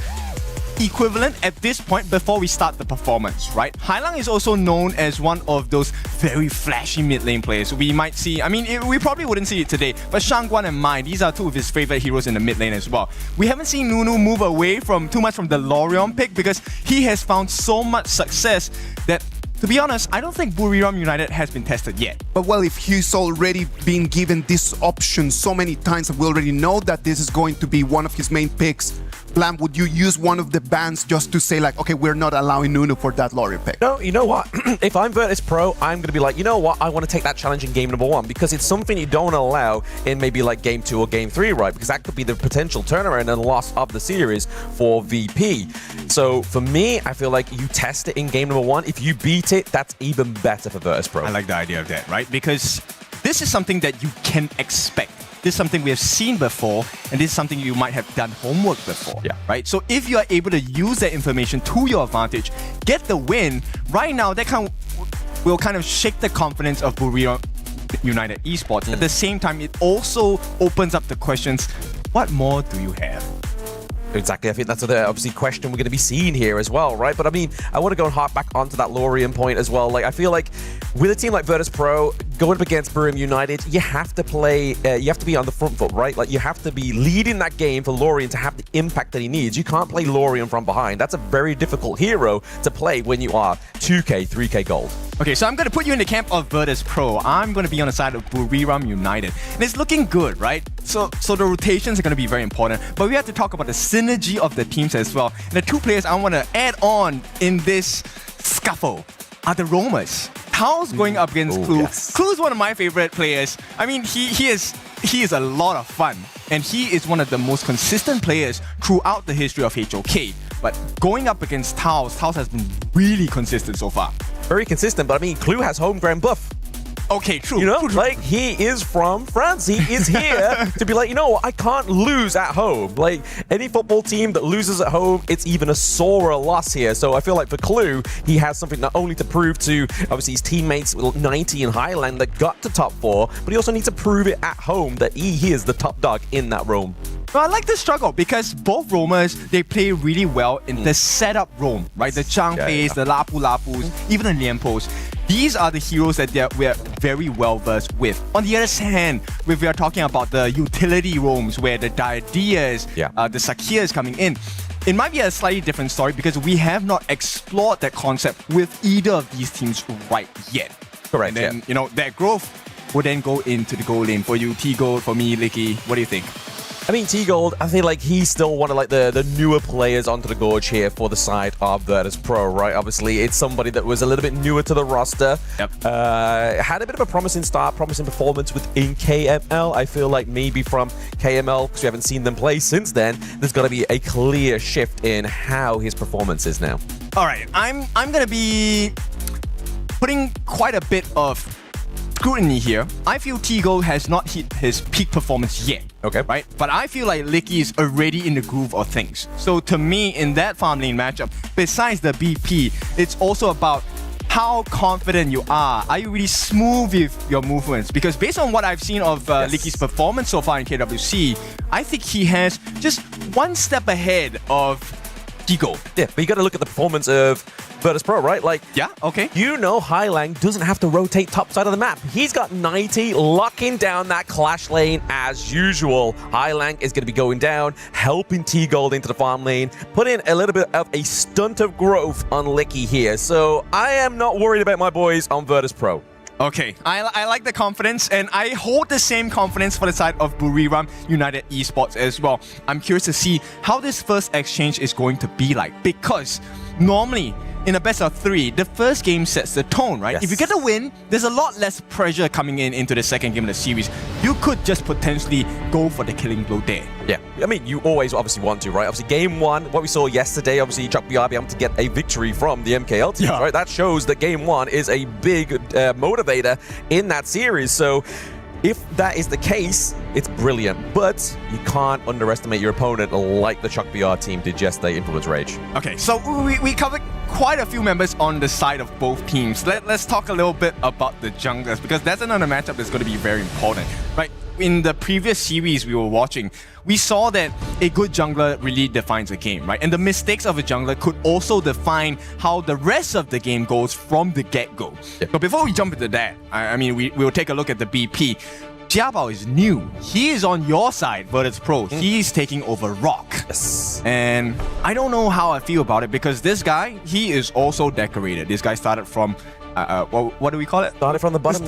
equivalent at this point before we start the performance, right? Highlang is also known as one of those very flashy mid lane players. We might see, I mean, we probably wouldn't see it today, but Shangguan and Mai, these are two of his favorite heroes in the mid lane as well. We haven't seen Nunu move away from too much from the Lorion pick because he has found so much success that, to be honest, I don't think Buriram United has been tested yet. But well, if he's already been given this option so many times and we already know that this is going to be one of his main picks, Blam, would you use one of the bans just to say like, okay, we're not allowing Nunu for that Lorion pick? No, you know what? If I'm Virtus Pro, I'm going to be like, you know what? I want to take that challenge in game number 1 because it's something you don't allow in maybe like game 2 or game 3, right? Because that could be the potential turnaround and loss of the series for VP. So for me, I feel like you test it in game number 1. If you beat it, that's even better for Virtus Pro. I like the idea of that, right? Because this is something that you can expect. This is something we have seen before, and this is something you might have done homework before, right? So if you are able to use that information to your advantage, get the win, right now that will kind of shake the confidence of Buriram United Esports. At the same time, it also opens up the questions, what more do you have? Exactly. I think that's the obviously question we're going to be seeing here as well, right? But I mean, I want to go and harp back onto that Lorian point as well. Like, I feel like with a team like Virtus Pro, going up against Buriram United, you have to play, you have to be on the front foot, right? Like, you have to be leading that game for Lorien to have the impact that he needs. You can't play Lorien from behind. That's a very difficult hero to play when you are 2K, 3K gold. Okay, so I'm going to put you in the camp of Virtus Pro. I'm going to be on the side of Buriram United. And it's looking good, right? So the rotations are going to be very important. But we have to talk about the synergy of the teams as well. And the two players I want to add on in this scuffle are the roamers. Tao's going up against Clue. Yes. Clue's one of my favorite players. I mean, he is a lot of fun. And he is one of the most consistent players throughout the history of HOK. But going up against Tao's has been really consistent so far. Very consistent, but I mean, Clue has home ground buff. Okay, true. You know, true. like, he is from France. He is here to be like, you know what, I can't lose at home. Like, any football team that loses at home, it's even a sorer loss here. So I feel like for Clue, he has something not only to prove to, obviously, his teammates, 90 in Highland that got to top 4, but he also needs to prove it at home that he is the top dog in that roam. Well, I like this struggle because both roamers, they play really well in the setup roam, right? The Changpeis, the Lapu Lapus, even the Lianpos. These are the heroes that we're very well versed with. On the other hand, if we are talking about the utility roams where the Diadias, the Sakias coming in, it might be a slightly different story because we have not explored that concept with either of these teams right yet. Correct. And then, you know, that growth will then go into the goal lane. For you, T-Gold, for me, Licky, what do you think? I mean, T-Gold, I feel like he's still one of like the newer players onto the Gorge here for the side of Virtus Pro, right? Obviously, it's somebody that was a little bit newer to the roster. Yep. Had a bit of a promising start, promising performance within KML. I feel like maybe from KML, because we haven't seen them play since then, there's got to be a clear shift in how his performance is now. All right, I'm going to be putting quite a bit of scrutiny here. I feel T-Gold has not hit his peak performance yet. Okay. Right? But I feel like Licky is already in the groove of things. So to me, in that farm lane matchup, besides the BP, it's also about how confident you are. Are you really smooth with your movements? Because based on what I've seen of Licky's performance so far in KWC, I think he has just one step ahead of T-Gold. Yeah, but you got to look at the performance of Virtus Pro, right? Like, yeah, okay. You know Highlang doesn't have to rotate top side of the map. He's got 90 locking down that clash lane as usual. Highlang is going to be going down, helping T-Gold into the farm lane, putting a little bit of a stunt of growth on Licky here. So I am not worried about my boys on Virtus Pro. Okay, I like the confidence, and I hold the same confidence for the side of Buriram United Esports as well. I'm curious to see how this first exchange is going to be like, because normally in a best of 3, the first game sets the tone, right? Yes. If you get a win, there's a lot less pressure coming into the second game of the series. You could just potentially go for the killing blow there. Yeah, I mean, you always obviously want to, right? Obviously, game 1, what we saw yesterday, obviously, Chuck BR be able to get a victory from the MKL team, right? That shows that game 1 is a big motivator in that series. So if that is the case, it's brilliant. But you can't underestimate your opponent like the Chuck BR team did yesterday in Influence Rage. Okay, so we covered quite a few members on the side of both teams. Let's talk a little bit about the junglers, because that's another matchup that's going to be very important, right? In the previous series we were watching, we saw that a good jungler really defines a game, right? And the mistakes of a jungler could also define how the rest of the game goes from the get-go. But before we jump into that, I mean, we'll take a look at the BP. Jiabao is new. He is on your side, Virtus Pro. He's taking over Rock. Yes. And I don't know how I feel about it, because this guy, he is also decorated. This guy started from what do we call it? Started from the bottom.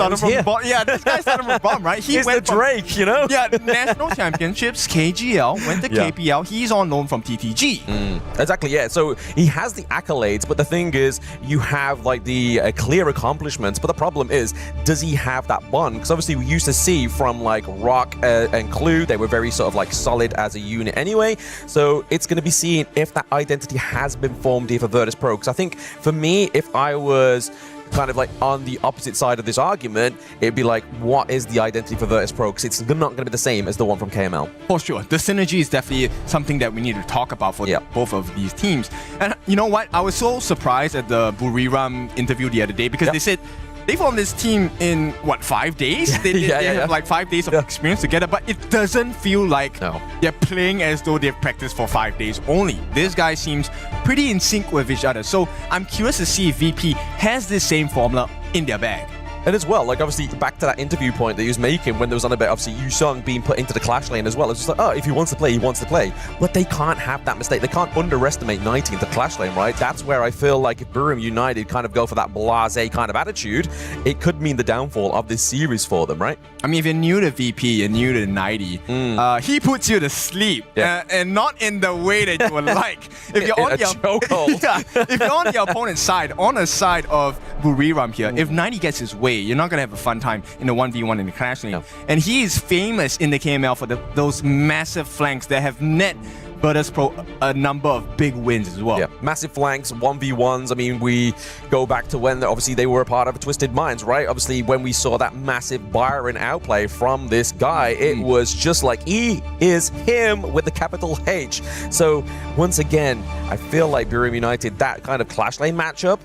Yeah, this guy started from the bottom, right? He's went the Drake, you know? Yeah, National Championships, KGL, went to KPL. He's on loan from TTG. Exactly, yeah. So he has the accolades, but the thing is, you have like the clear accomplishments. But the problem is, does he have that bond? Because obviously we used to see from like Rock and Clue, they were very sort of like solid as a unit anyway. So it's going to be seeing if that identity has been formed here for Virtus Pro. Because I think for me, if I was kind of like on the opposite side of this argument, it'd be like, what is the identity for Virtus Pro? Because it's not going to be the same as the one from KML. For sure. The synergy is definitely something that we need to talk about for both of these teams. And you know what? I was so surprised at the Buriram interview the other day, because they said they formed this team in, what, 5 days? They have like 5 days of experience together, but it doesn't feel like they're playing as though they've practiced for 5 days only. This guy seems pretty in sync with each other. So I'm curious to see if VP has this same formula in their bag. And as well, like obviously back to that interview point that he was making when there was on about obviously Yu Sung being put into the clash lane as well. It's just like, oh, if he wants to play, he wants to play. But they can't have that mistake. They can't underestimate 90 into the clash lane, right? That's where I feel like if Buriram United kind of go for that blasé kind of attitude, it could mean the downfall of this series for them, right? I mean, if you're new to VP and new to 90, he puts you to sleep, and not in the way that you would like. If you're on if you're on the opponent's side, on the side of Buriram here, if 90 gets his way, you're not gonna have a fun time in the 1v1 in the clash lane. And he is famous in the KML for those massive flanks that have net Virtus Pro a number of big wins as well. Yeah, massive flanks, 1v1s. I mean, we go back to when obviously they were a part of Twisted Minds, right? Obviously, when we saw that massive Byron outplay from this guy, it was just like he is him with the capital H. So once again, I feel like Buriram United, that kind of clash lane matchup,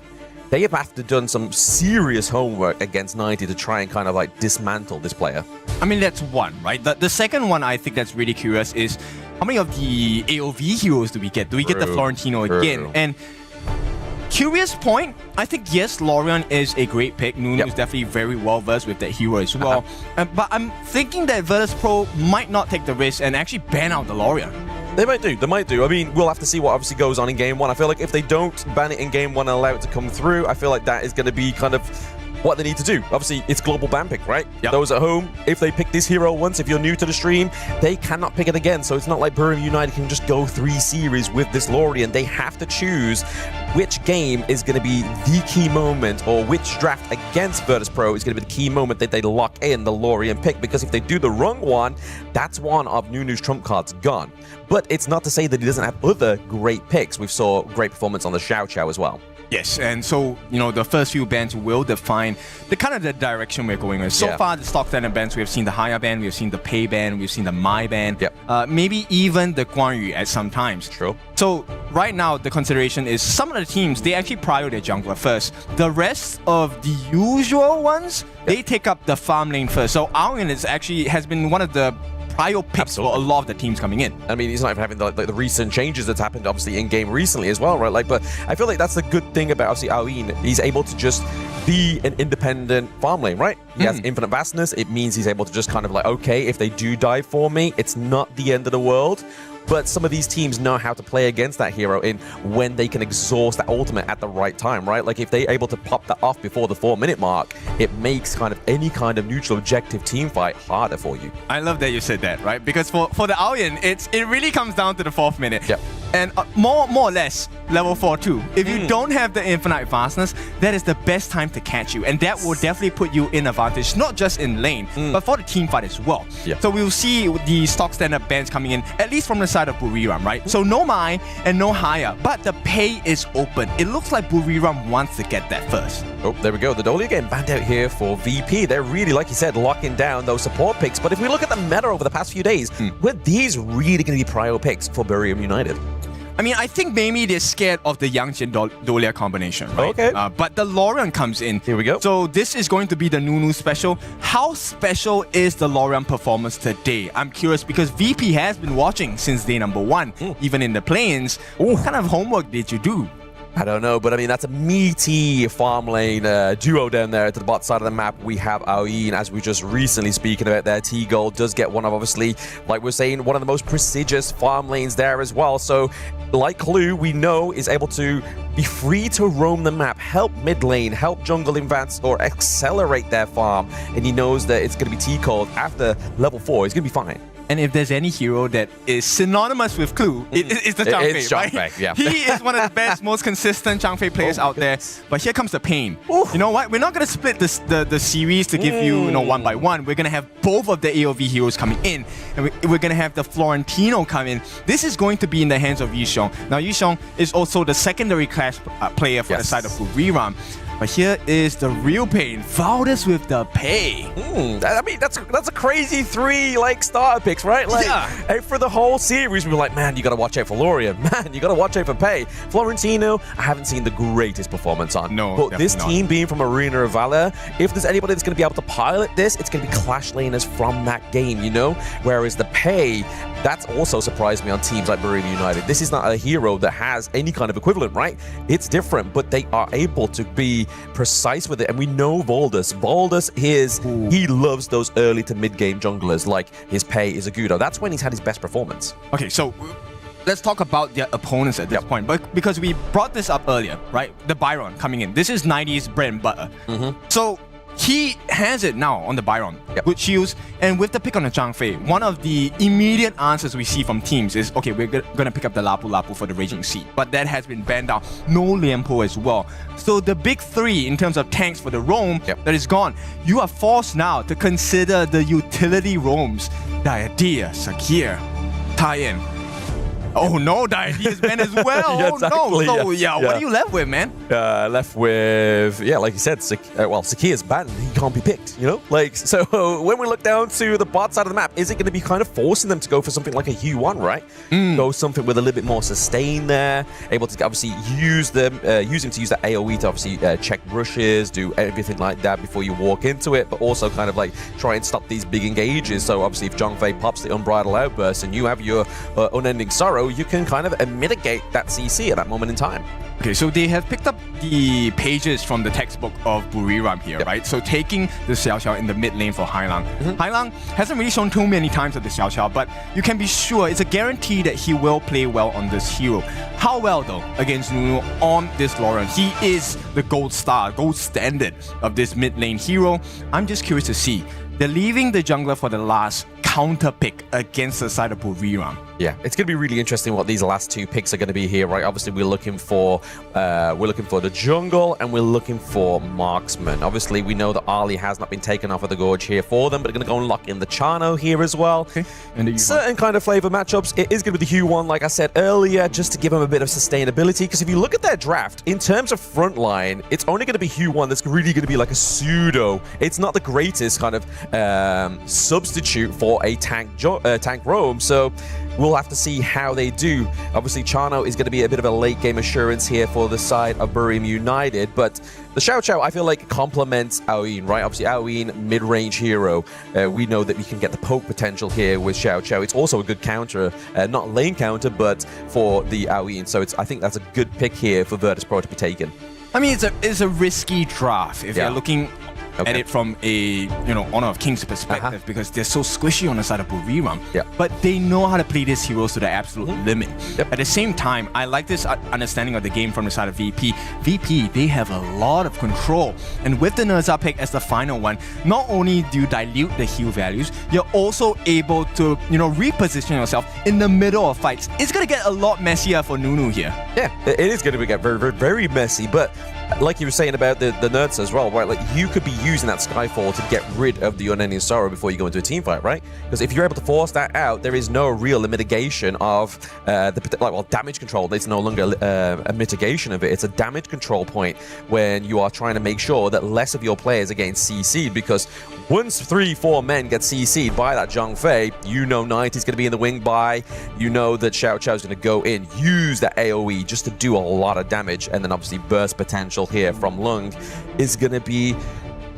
they have to done some serious homework against 90 to try and kind of like dismantle this player. I mean, that's one, right? The second one I think that's really curious is how many of the AOV heroes do we get? Do we get the Florentino again? And curious point, I think yes, Lorian is a great pick. Nunu is definitely very well versed with that hero as well. But I'm thinking that Virtus Pro might not take the risk and actually ban out the Lorian. They might do. I mean, we'll have to see what obviously goes on in Game 1. I feel like if they don't ban it in Game 1 and allow it to come through, I feel like that is going to be kind of what they need to do. Obviously, it's global ban pick, right? Those at home, if they pick this hero once, if you're new to the stream, they cannot pick it again. So it's not like Buriram United can just go 3 series with this Lorian. They have to choose which game is going to be the key moment, or which draft against Virtus Pro is going to be the key moment that they lock in the Lorian pick. Because if they do the wrong one, that's one of Nunu's trump cards gone. But it's not to say that he doesn't have other great picks. We saw great performance on the Xiao Qiao as well. Yes, and so, you know, the first few bans will define the kind of the direction we're going in. So far, the stock standard bans, we have seen the Haya ban, we have seen the Pei ban, we've seen the Mai ban, maybe even the Guan Yu at some times. True. So right now, the consideration is some of the teams, they actually prior their jungler first. The rest of the usual ones, they take up the farm lane first. So Aoyan has been one of the prior picks for a lot of the teams coming in. I mean, he's not even having the recent changes that's happened, obviously, in game recently as well, right? Like, but I feel like that's the good thing about, obviously, Aoyan. He's able to just be an independent farm lane, right? He has infinite vastness. It means he's able to just kind of like, okay, if they do die for me, it's not the end of the world. But some of these teams know how to play against that hero in when they can exhaust that ultimate at the right time, right? Like if they're able to pop that off before the 4-minute mark, it makes kind of any kind of neutral objective team fight harder for you. I love that you said that, right? Because for the Aoyan, it really comes down to the 4th minute. And more or less, level 4 too. If you don't have the infinite vastness, that is the best time to catch you. And that will definitely put you in advantage, not just in lane, but for the team fight as well. So we'll see the stock standard bans coming in, at least from the side of Buriram, right? So no Mai and no Haya, but the Pei is open. It looks like Buriram wants to get that first. Oh, there we go. The Dolly getting banned out here for VP. They're really, like you said, locking down those support picks. But if we look at the meta over the past few days, were these really going to be prior picks for Buriram United? I mean, I think maybe they're scared of the Yang Jin Dolia combination, right? Okay. But the Lorian comes in. Here we go. So this is going to be the Nunu special. How special is the Lorian performance today? I'm curious because VP has been watching since day number 1, even in the play-ins. What kind of homework did you do? I don't know, but I mean, that's a meaty farm lane duo down there to the bot side of the map. We have Aoyan, as we just recently speaking about there. T-Gold does get one of, obviously, like we're saying, one of the most prestigious farm lanes there as well. So, like Clue, we know is able to be free to roam the map, help mid lane, help jungle advance, or accelerate their farm. And he knows that it's going to be T-Gold after level 4. He's going to be fine. And if there's any hero that is synonymous with Clue, it's the Zhang Fei, right? Fei, yeah. He is one of the best, most consistent Zhang Fei players out there. But here comes the pain. You know what? We're not going to split the series to give you, one by one. We're going to have both of the AOV heroes coming in. And we're going to have the Florentino come in. This is going to be in the hands of Yishong. Now, Yishong is also the secondary class player for the side of Buriram. But here is the real pain. Valdez with the Pei. I mean, that's a crazy 3 starter picks, right? Like, for the whole series, we were like, man, you got to watch out for Lorian. Man, you got to watch out for Pei. Florentino, I haven't seen the greatest performance on. No, but this team being from Arena of Valor, if there's anybody that's going to be able to pilot this, it's going to be Clash Laners from that game, you know? Whereas the Pei, that's also surprised me on teams like Buriram United. This is not a hero that has any kind of equivalent, right? It's different, but they are able to be precise with it. And we know Valdus. Valdus he loves those early to mid-game junglers, like his Pei is a Gudo. That's when he's had his best performance. Okay, so let's talk about their opponents at this point. But because we brought this up earlier, right? The Byron coming in. This is 90's bread and butter. So he has it now on the Byron, good shields, and with the pick on the Zhang Fei, one of the immediate answers we see from teams is, okay, we're gonna pick up the Lapu Lapu for the Raging Sea, but that has been banned out. No Lianpo as well. So the big three in terms of tanks for the roam, that is gone. You are forced now to consider the utility roams. Diadea, Sakir, tie-in. Oh no, Diadea is banned as well. Yeah, exactly, no. So what are you left with, man? Left with, like you said, Sakir is banned. He can't be picked, you know? Like, so when we look down to the bot side of the map, is it going to be kind of forcing them to go for something like a U1, right? Go something with a little bit more sustain there, able to obviously use him to use that AoE to obviously check rushes, do everything like that before you walk into it, but also kind of like try and stop these big engages. So obviously if Zhang Fei pops the Unbridled Outburst and you have your Unending Sorrow, you can kind of mitigate that CC at that moment in time. Okay, so they have picked up the pages from the textbook of Buriram here, right? So taking the Xiao Xiao in the mid lane for Hailang. Hailang hasn't really shown too many times of the Xiao Xiao, but you can be sure it's a guarantee that he will play well on this hero. How well, though, against Nunu on this Lauren? He is the gold star, gold standard of this mid lane hero. I'm just curious to see. They're leaving the jungler for the last counter pick against the side of Buriram. Yeah, it's going to be really interesting what these last two picks are going to be here, right? Obviously, we're looking for the jungle and we're looking for marksman. Obviously, we know that Ali has not been taken off of the Gorge here for them, but they're going to go and lock in the Chano here as well. Okay. And certain kind of flavor matchups. It is going to be the Hue-1, like I said earlier, just to give them a bit of sustainability. Because if you look at their draft, in terms of frontline, it's only going to be Hue-1 that's really going to be like a pseudo. It's not the greatest kind of substitute for a tank roam. So we'll have to see how they do. Obviously, Chano is going to be a bit of a late game assurance here for the side of Buriram United, but the Xiao Xiao, I feel like, complements Aoyin, right? Obviously, Aoyin, mid-range hero. We know that we can get the poke potential here with Xiao Xiao. It's also a good counter, not lane counter, but for the Aoyin. So I think that's a good pick here for Virtus.pro to be taken. I mean, it's a risky draft if you're looking at it from a Honor of Kings perspective, because they're so squishy on the side of Buriram. But they know how to play these heroes to the absolute limit. At the same time, I like this understanding of the game from the side of VP. VP, they have a lot of control, and with the Nerza pick as the final one, not only do you dilute the heal values, you're also able to reposition yourself in the middle of fights. It's gonna get a lot messier for Nunu here. Yeah, it is going to get very, very, very messy, but like you were saying about the nerds as well, right? Like, you could be using that Skyfall to get rid of the Unending Sorrow before you go into a team fight, right? Because if you're able to force that out, there is no real mitigation of damage control. It's no longer a mitigation of it. It's a damage control point when you are trying to make sure that less of your players are getting CC'd, because once 3-4 men get CC'd by that Zhang Fei, 90's going to be in the wing by, that Xiao Xiao's going to go in, use that AoE just to do a lot of damage, and then obviously burst potential here from Lung is going to be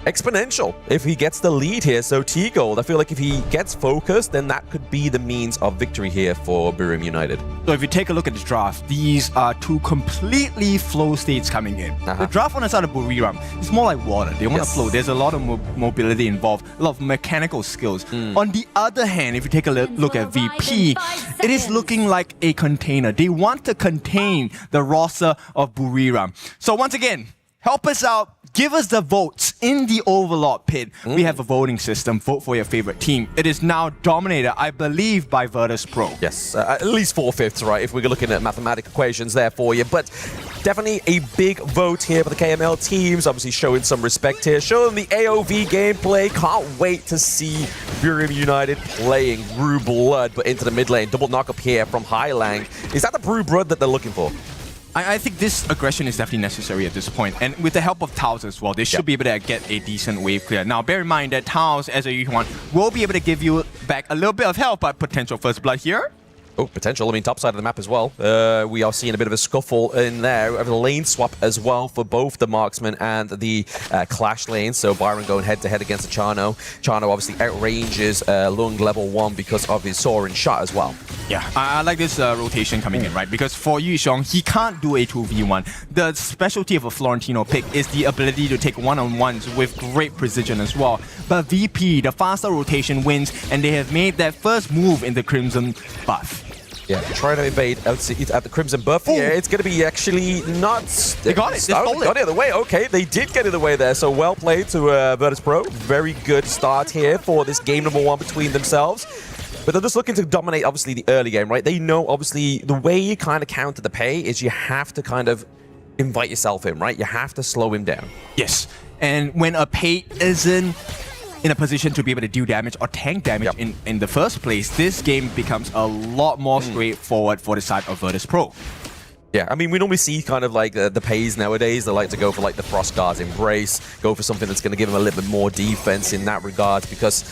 exponential if he gets the lead here. So T-Gold, I feel like if he gets focused, then that could be the means of victory here for Buriram United. So if you take a look at the draft, these are two completely flow states coming in. The draft on the side of Buriram is more like water. They want to flow. There's a lot of mobility involved, a lot of mechanical skills. On the other hand, if you take a look at VP, it is looking like a container. They want to contain the roster of Buriram. So once again, help us out. Give us the votes in the Overlord pit. We have a voting system. Vote for your favorite team. It is now dominated, I believe, by Virtus.pro. Yes, at least 4/5, right? If we're looking at mathematical equations there for you. But definitely a big vote here for the KML teams. Obviously showing some respect here. Showing the AOV gameplay. Can't wait to see Buriram United playing Brew Blood, but into the mid lane. Double knock up here from Hailang. Is that the Brew Blood that they're looking for? I think this aggression is definitely necessary at this point, and with the help of Taos as well, they should be able to get a decent wave clear. Now, bear in mind that Taos, as a U1, will be able to give you back a little bit of health, but potential first blood here. Oh, potential. I mean, top side of the map as well. We are seeing a bit of a scuffle in there. We have a lane swap as well for both the marksman and the clash lane. So Byron going head-to-head against the Chano. Chano obviously outranges Lung level 1 because of his soaring shot as well. Yeah, I like this rotation coming in, right? Because for Yuxiong, he can't do a 2v1. The specialty of a Florentino pick is the ability to take one-on-ones with great precision as well. But VP, the faster rotation wins, and they have made that first move in the Crimson buff. Yeah, trying to evade at the Crimson buff. Yeah, it's going to be actually not... They got it. They stole it. Got it the way. Okay, they did get it the way there. So well played to Virtus Pro. Very good start here for this game number 1 between themselves. But they're just looking to dominate, obviously, the early game, right? They know, obviously, the way you kind of counter the Pei is you have to kind of invite yourself in, right? You have to slow him down. Yes. And when a Pei isn't in a position to be able to do damage or tank damage in the first place, this game becomes a lot more straightforward for the side of Virtus Pro. Yeah, I mean, we normally see kind of like the Peis nowadays. They like to go for like the Frost Guard's Embrace, go for something that's going to give them a little bit more defense in that regard, because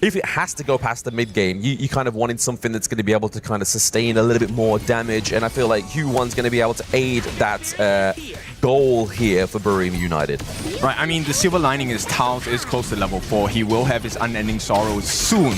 if it has to go past the mid game, you kind of wanted something that's going to be able to kind of sustain a little bit more damage, and I feel like Q1's going to be able to aid that goal here for Burim United. Right, I mean, the silver lining is Taos is close to level 4. He will have his Unending Sorrows soon.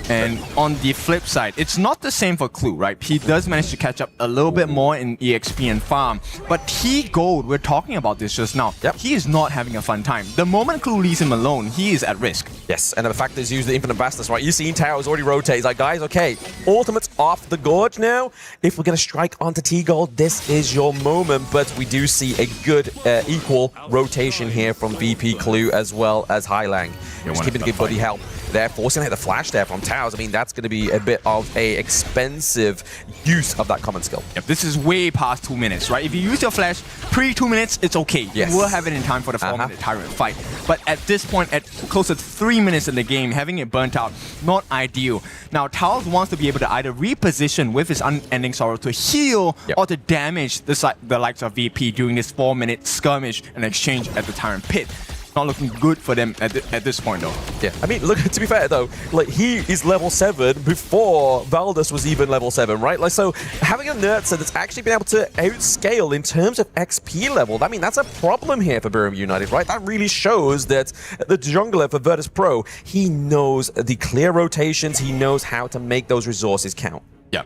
And on the flip side, it's not the same for Clue, right? He does manage to catch up a little bit more in EXP and farm. But T Gold, we're talking about this just now, he is not having a fun time. The moment Clue leaves him alone, he is at risk. Yes, and the fact that he's used the Infinite Bastards, right? You've seen Tao's already rotate. He's like, guys, okay, ultimate's off the gorge now. If we're going to strike onto T Gold, this is your moment. But we do see a good equal rotation here from VP Clue as well as Hailang. Just keeping good buddy help. They're forcing out the flash there from Taos. I mean, that's going to be a bit of a expensive use of that common skill. Yep, this is way past 2 minutes, right? If you use your flash pre 2 minutes, it's okay. Yes. You will have it in time for the 4-minute Tyrant fight. But at this point, at close to 3 minutes in the game, having it burnt out, not ideal. Now, Taos wants to be able to either reposition with his Unending Sorrow to heal or to damage the likes of VP during this 4-minute skirmish and exchange at the Tyrant pit. Not looking good for them at this point, though. Yeah, I mean, look, to be fair, though, like, he is level 7 before Valdez was even level 7, right? Like, so having a Nerdset that's actually been able to outscale in terms of XP level, I mean, that's a problem here for Burim United, right? That really shows that the jungler for Virtus Pro, he knows the clear rotations, he knows how to make those resources count. Yeah.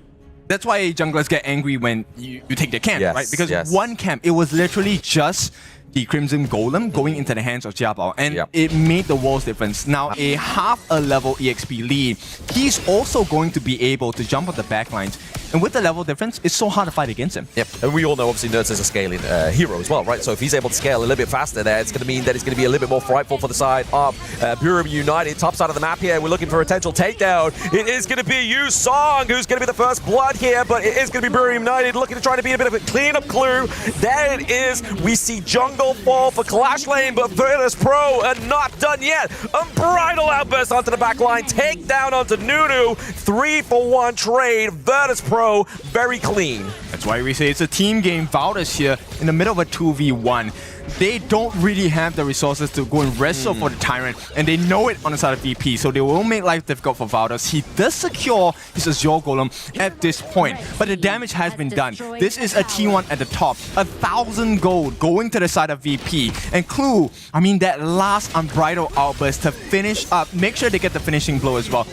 That's why junglers get angry when you take their camp, right? Because one camp, it was literally just the Crimson Golem going into the hands of AG.AL, and it made the world's difference. Now, a half a level EXP lead, he's also going to be able to jump on the backlines. And with the level difference, it's so hard to fight against him. Yep, and we all know, obviously, Nerds is a scaling hero as well, right? So if he's able to scale a little bit faster there, it's going to mean that it's going to be a little bit more frightful for the side of Burim United. Top side of the map here, we're looking for a potential takedown. It is going to be Yu Song who's going to be the first blood here, but it is going to be Burim United looking to try to be a bit of a cleanup Clue. There it is. We see jungle fall for Clash Lane, but Virtus Pro are not done yet. Unbridled outburst onto the back line. Takedown onto Nunu. 3-for-1 trade. Virtus Pro very clean. That's why we say it's a team game. Valdez here in the middle of a 2v1. They don't really have the resources to go and wrestle for the Tyrant, and they know it on the side of VP, so they will make life difficult for Valdez. He does secure his Azure Golem at this point, but the damage has been done. This is a T1 at the top. 1,000 gold going to the side of VP. And Clue, I mean, that last Unbridled outburst to finish up, make sure they get the finishing blow as well.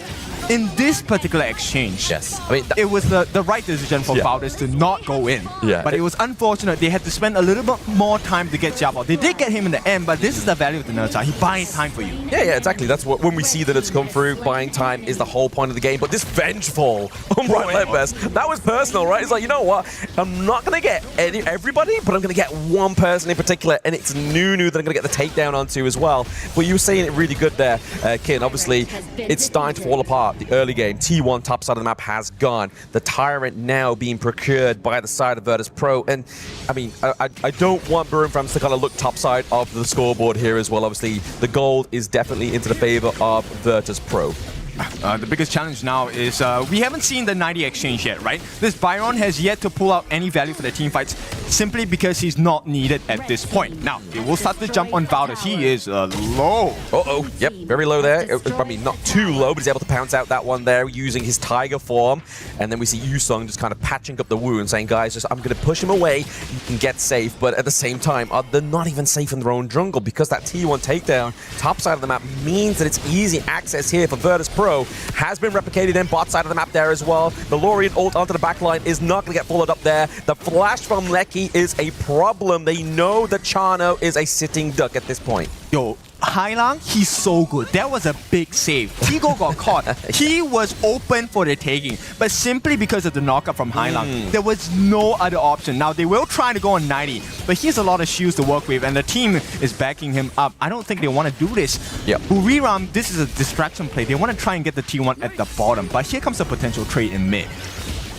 In this particular exchange, I mean, it was the right decision for Valdez to not go in. But it was unfortunate. They had to spend a little bit more time to get AG.AL. They did get him in the end, but this is the value of the Nerdset. He buys time for you. Yeah, exactly. That's what, when we see that it's come through, buying time is the whole point of the game. But this vengeful right best, that was personal, right? It's like, you know what? I'm not going to get everybody, but I'm going to get one person in particular, and it's Nunu that I'm going to get the takedown onto as well. But you were saying it really good there, Kin. Obviously, it's starting to fall apart. The early game, T1 top side of the map has gone. The Tyrant now being procured by the side of Virtus Pro. And I mean, I don't want Burim fans to kind of look top side of the scoreboard here as well. Obviously, the gold is definitely into the favor of Virtus Pro. The biggest challenge now is we haven't seen the 90 exchange yet, right? This Byron has yet to pull out any value for the team fights simply because he's not needed at this point. Now, it will start to jump on Valor. He is low. Uh-oh. Yep, very low there. I mean, not too low, but he's able to pounce out that one there using his Tiger form. And then we see Yusung just kind of patching up the wound, saying, guys, I'm going to push him away. You can get safe. But at the same time, they're not even safe in their own jungle because that T1 takedown top side of the map means that it's easy access here for Virtus Pro. Has been replicated in bot side of the map there as well. The Lorien ult onto the backline is not going to get followed up there. The flash from Lecky is a problem. They know that Chano is a sitting duck at this point. Yo, Hailang, he's so good. That was a big save. Tigo got caught. He was open for the taking, but simply because of the knockup from Hailang, there was no other option. Now, they will try to go on 90, but he has a lot of shields to work with, and the team is backing him up. I don't think they want to do this. Yep. Buriram, this is a distraction play. They want to try and get the T1 at the bottom, but here comes a potential trade in mid.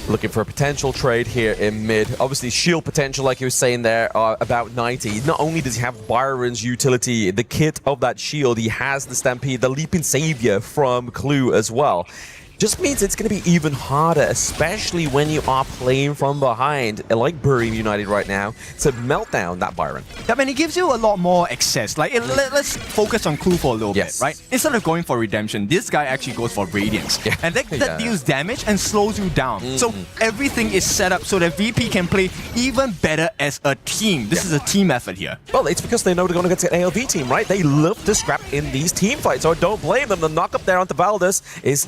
Looking for a potential trade here in mid. Obviously, shield potential, like you were saying there, about 90. Not only does he have Byron's utility, the kit of that shield, he has the Stampede, the Leaping Savior from Clue as well. Just means it's going to be even harder, especially when you are playing from behind, like Buriram United right now, to melt down that Byron. I mean, it gives you a lot more access. Like, let's focus on Clue for a little bit, right? Instead of going for Redemption, this guy actually goes for Radiance. Yeah. And that deals damage and slows you down. So everything is set up so that VP can play even better as a team. This is a team effort here. Well, it's because they know they're going to get to an ALV team, right? They love to scrap in these team fights, so don't blame them. The knock-up there onto Valdez is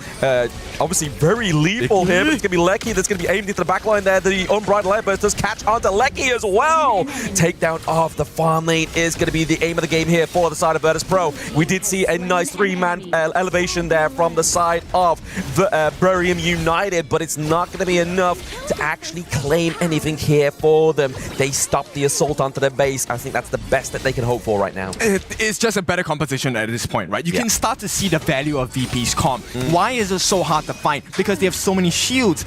obviously very lethal here, but it's going to be Lecky that's going to be aimed into the backline there. The Unbridled Airburst does catch onto Lecky as well. Takedown of the farm lane is going to be the aim of the game here for the side of Virtus Pro. We did see a nice three-man elevation there from the side of Buriram United, but it's not going to be enough to actually claim anything here for them. They stopped the assault onto their base. I think that's the best that they can hope for right now. It's just a better composition at this point, right? You can start to see the value of VP's comp. Why is it so hard to find? Because they have so many shields.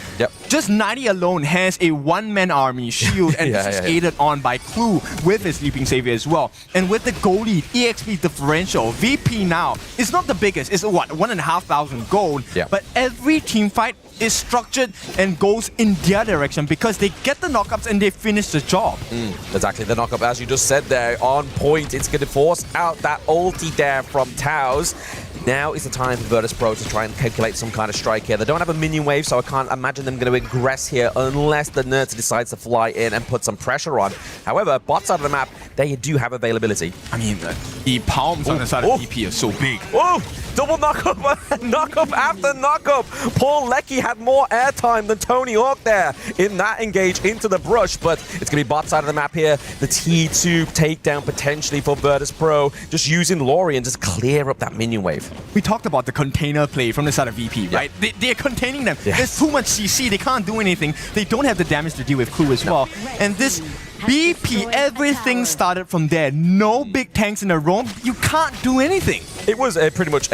Just 90 alone has a one-man army shield, and this is aided on by Clue with his Leaping Savior as well. And with the gold lead, EXP differential, VP now is not the biggest. It's what, 1,500 gold. But every team fight is structured and goes in their direction because they get the knockups and they finish the job. Exactly, the knockup, as you just said there, on point. It's going to force out that ulti there from Taos. Now is the time for Virtus Pro to try and calculate some kind of strike here. They don't have a minion wave, so I can't imagine them going to aggress here unless the Nerds decides to fly in and put some pressure on. However, bot side of the map, they do have availability. I mean, the palms on the side of VP are so big. Oh! Double knockup, knockup after knockup. Paul Lecky had more airtime than Tony Hawk there in that engage into the brush, but it's going to be bot side of the map here. The T2 takedown potentially for Virtus Pro, just using Lorien just clear up that minion wave. We talked about the container play from the side of VP, right? They're containing them. There's too much CC, they can't do anything. They don't have the damage to deal with Clue as well. And this BP, everything started from there. No big tanks in a row. You can't do anything. It was pretty much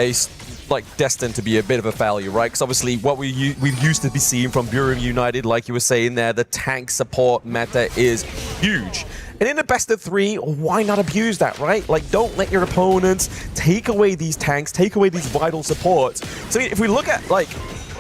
destined to be a bit of a failure, right? Because obviously what we've used to be seeing from Buriram United, like you were saying there, the tank support meta is huge. And in a best of 3, why not abuse that, right? Like, don't let your opponents take away these tanks, take away these vital supports. So if we look at,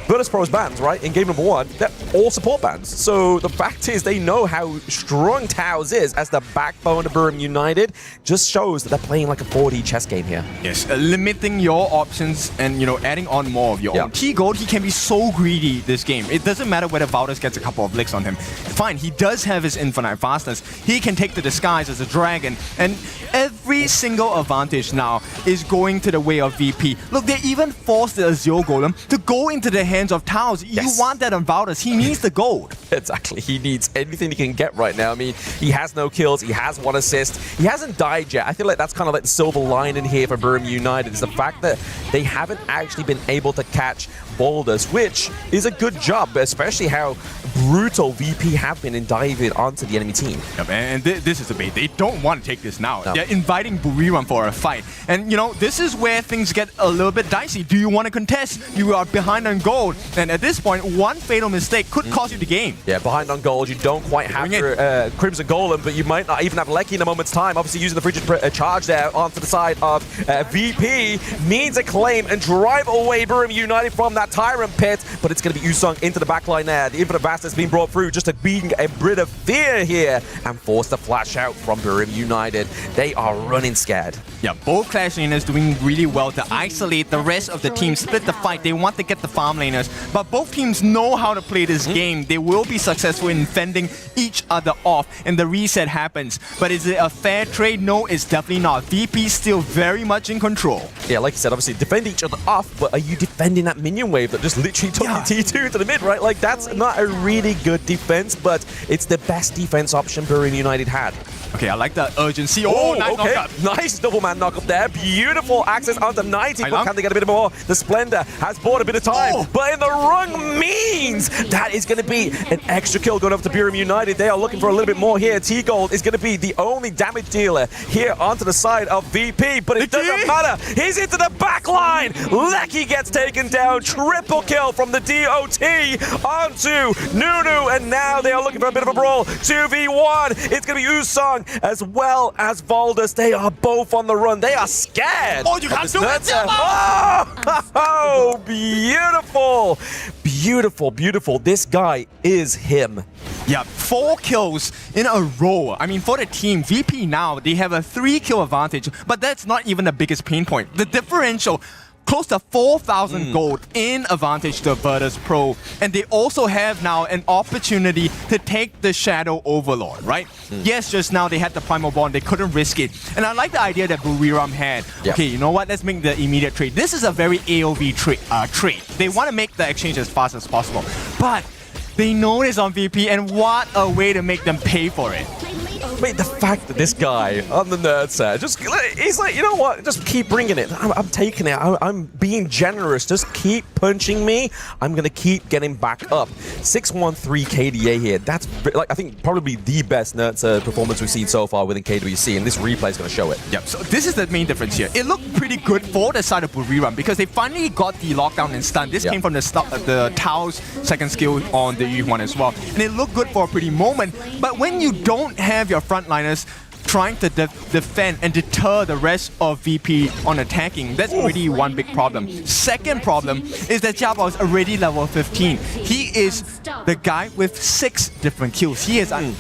Virtus Pro's bans, right, in game number 1, they're all support bans. So the fact is they know how strong Taos is as the backbone of Buriram United. Just shows that they're playing like a 4D chess game here. Yes, limiting your options and, adding on more of your own. T-Gold, he can be so greedy this game. It doesn't matter whether Valdez gets a couple of licks on him. Fine, he does have his infinite fastness. He can take the disguise as a dragon. And every single advantage now is going to the way of VP. Look, they even forced the Azure Golem to go into the hands of Taos. You want that on Valdez. He needs the gold. Exactly. He needs anything he can get right now. I mean, he has no kills. He has 1 assist. He hasn't died yet. I feel like that's kind of like the silver lining here for Buriram United is the fact that they haven't actually been able to catch Boulders, which is a good job, especially how brutal VP have been in diving onto the enemy team. Yep, and this is the bait. They don't want to take this now. No. They're inviting Buriram for a fight. And, you know, this is where things get a little bit dicey. Do you want to contest? You are behind on gold. And at this point, one fatal mistake could cost you the game. Yeah, behind on gold. You don't quite have your Crimson Golem, but you might not even have Lecky in a moment's time. Obviously, using the frigid charge there onto the side of VP means a claim and drive away Buriram United from that Tyrant pit. But it's going to be Usung into the backline there. The Infinite Vast has been brought through just to being a bit of fear here and force the flash out from Buriram United. They are running scared. Yeah, both Clash laners doing really well to isolate the rest of the team, split the fight. They want to get the farm laners, but both teams know how to play this game. They will be successful in fending each other off, and the reset happens. But is it a fair trade? No, it's definitely not. VP still very much in control. Yeah, like you said, obviously defend each other off, but are you defending that minion wave that just literally took the T2 to the mid, right? Like, that's not a really good defense, but it's the best defense option Buriram United had. Okay, I like the urgency. Oh, nice knockup. Nice double man knockup there. Beautiful access onto 90, but can they get a bit more? The Splendor has bought a bit of time, but in the wrong means, that is going to be an extra kill going over to Buriram United. They are looking for a little bit more here. T-Gold is going to be the only damage dealer here onto the side of VP, but it doesn't matter. He's into the back line. Lecky gets taken down. Triple kill from the DOT onto Nunu, and now they are looking for a bit of a brawl. 2v1. It's going to be Usong as well as Valdus. They are both on the run. They are scared. Oh, you can't do it! Oh, beautiful. Beautiful, beautiful. This guy is him. Yeah, 4 kills in a row. I mean, for the team, VP now, they have a 3-kill advantage, but that's not even the biggest pain point. The differential, close to 4,000 gold in advantage to Virtus Pro. And they also have now an opportunity to take the Shadow Overlord, right? Yes, just now they had the Primal Bond, they couldn't risk it. And I like the idea that Buriram had. Yep. Okay, you know what? Let's make the immediate trade. This is a very AOV trade. They want to make the exchange as fast as possible. But they know this on VP, and what a way to make them pay for it. Wait, the fact that this guy on the nerd set, he's like, you know what? Just keep bringing it. I'm taking it. I'm being generous. Just keep punching me. I'm going to keep getting back up. 613 KDA here. That's, like, I think probably the best nerd set performance we've seen so far within KWC, and this replay is going to show it. Yep, so this is the main difference here. It looked pretty good for the side of Buriram because they finally got the lockdown and stun. This came from the Tao's second skill on the Yu1 as well. And it looked good for a pretty moment. But when you don't have your frontliners trying to defend and deter the rest of VP on attacking, that's already one big problem. Second problem is that AG.AL is already level 15. He is the guy with 6 different kills. He is a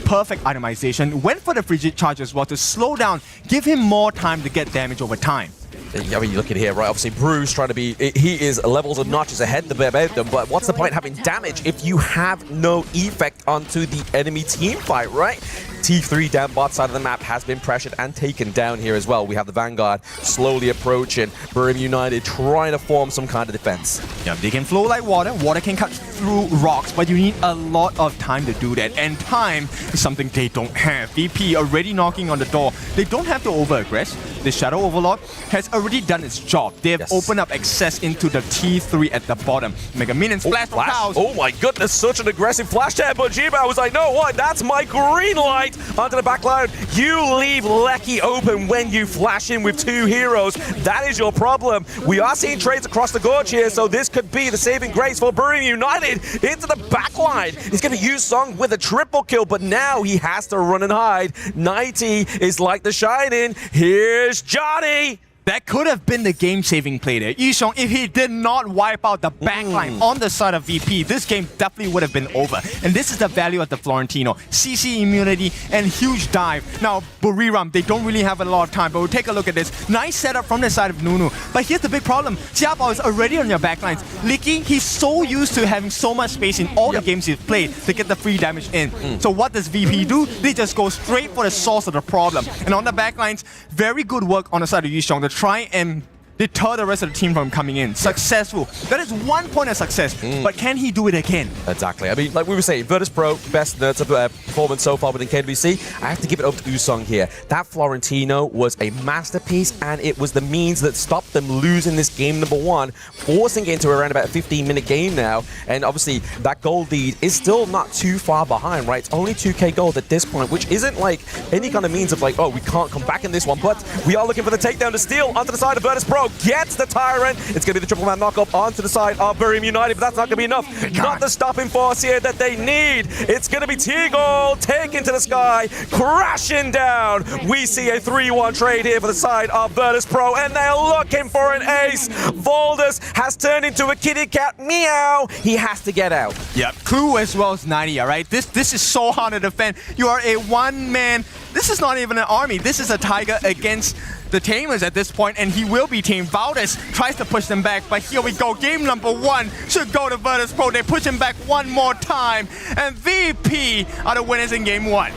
perfect itemization. Went for the frigid charge as well to slow down, give him more time to get damage over time. I mean, you look at here, right? Obviously, Bruce trying to be... He is levels of notches ahead about them, but what's the point having damage if you have no effect onto the enemy team fight, right? T3 down bot side of the map has been pressured and taken down here as well. We have the Vanguard slowly approaching. Buriram United trying to form some kind of defense. Yeah, they can flow like water. Water can cut through rocks, but you need a lot of time to do that. And time is something they don't have. VP already knocking on the door. They don't have to over-aggress. The Shadow Overlord has already done its job. They have opened up access into the T3 at the bottom. Mega Minions flash from Chaos. Oh my goodness, such an aggressive flash there, but Jiba was like, no, what? That's my green light onto the backline. You leave Lecky open when you flash in with 2 heroes. That is your problem. We are seeing trades across the gorge here, so this could be the saving grace for Buriram United into the backline. He's going to use Song with a triple kill, but now he has to run and hide. 90 is like the Shining. Here's Johnny. That could have been the game-saving play there. Yishong, if he did not wipe out the backline on the side of VP, this game definitely would have been over. And this is the value of the Florentino. CC immunity and huge dive. Now, Buriram, they don't really have a lot of time, but we'll take a look at this. Nice setup from the side of Nunu. But here's the big problem. AG.AL is already on your backlines. Licky, he's so used to having so much space in all the games he's played to get the free damage in. So what does VP do? They just go straight for the source of the problem. And on the backlines, very good work on the side of Yishong to try and deter the rest of the team from coming in. Successful. That is 1 point of success. But can he do it again? Exactly. I mean, like we were saying, Virtus Pro, best Nerds performance so far within KWC. I have to give it up to Usong here. That Florentino was a masterpiece, and it was the means that stopped them losing this game number 1, forcing it into around about a 15-minute game now. And obviously, that gold lead is still not too far behind, right? It's only 2k gold at this point, which isn't like any kind of means of like, oh, we can't come back in this one. But we are looking for the takedown to steal onto the side of Virtus Pro. Gets the Tyrant. It's going to be the triple man knockup onto the side of Burium United, but that's not going to be enough. Not the stopping force here that they need. It's going to be T-Gold taken to the sky, crashing down. We see a 3-1 trade here for the side of Virtus Pro, and they're looking for an ace. Voldus has turned into a kitty cat. Meow. He has to get out. Yep. Clue as well as 90, all right? This is so hard to defend. You are a one-man. This is not even an army. This is a Tiger against the Tamers at this point, and he will be tamed. Valdez tries to push them back, but here we go. Game number 1 should go to Virtus Pro. They push him back one more time, and VP are the winners in game 1.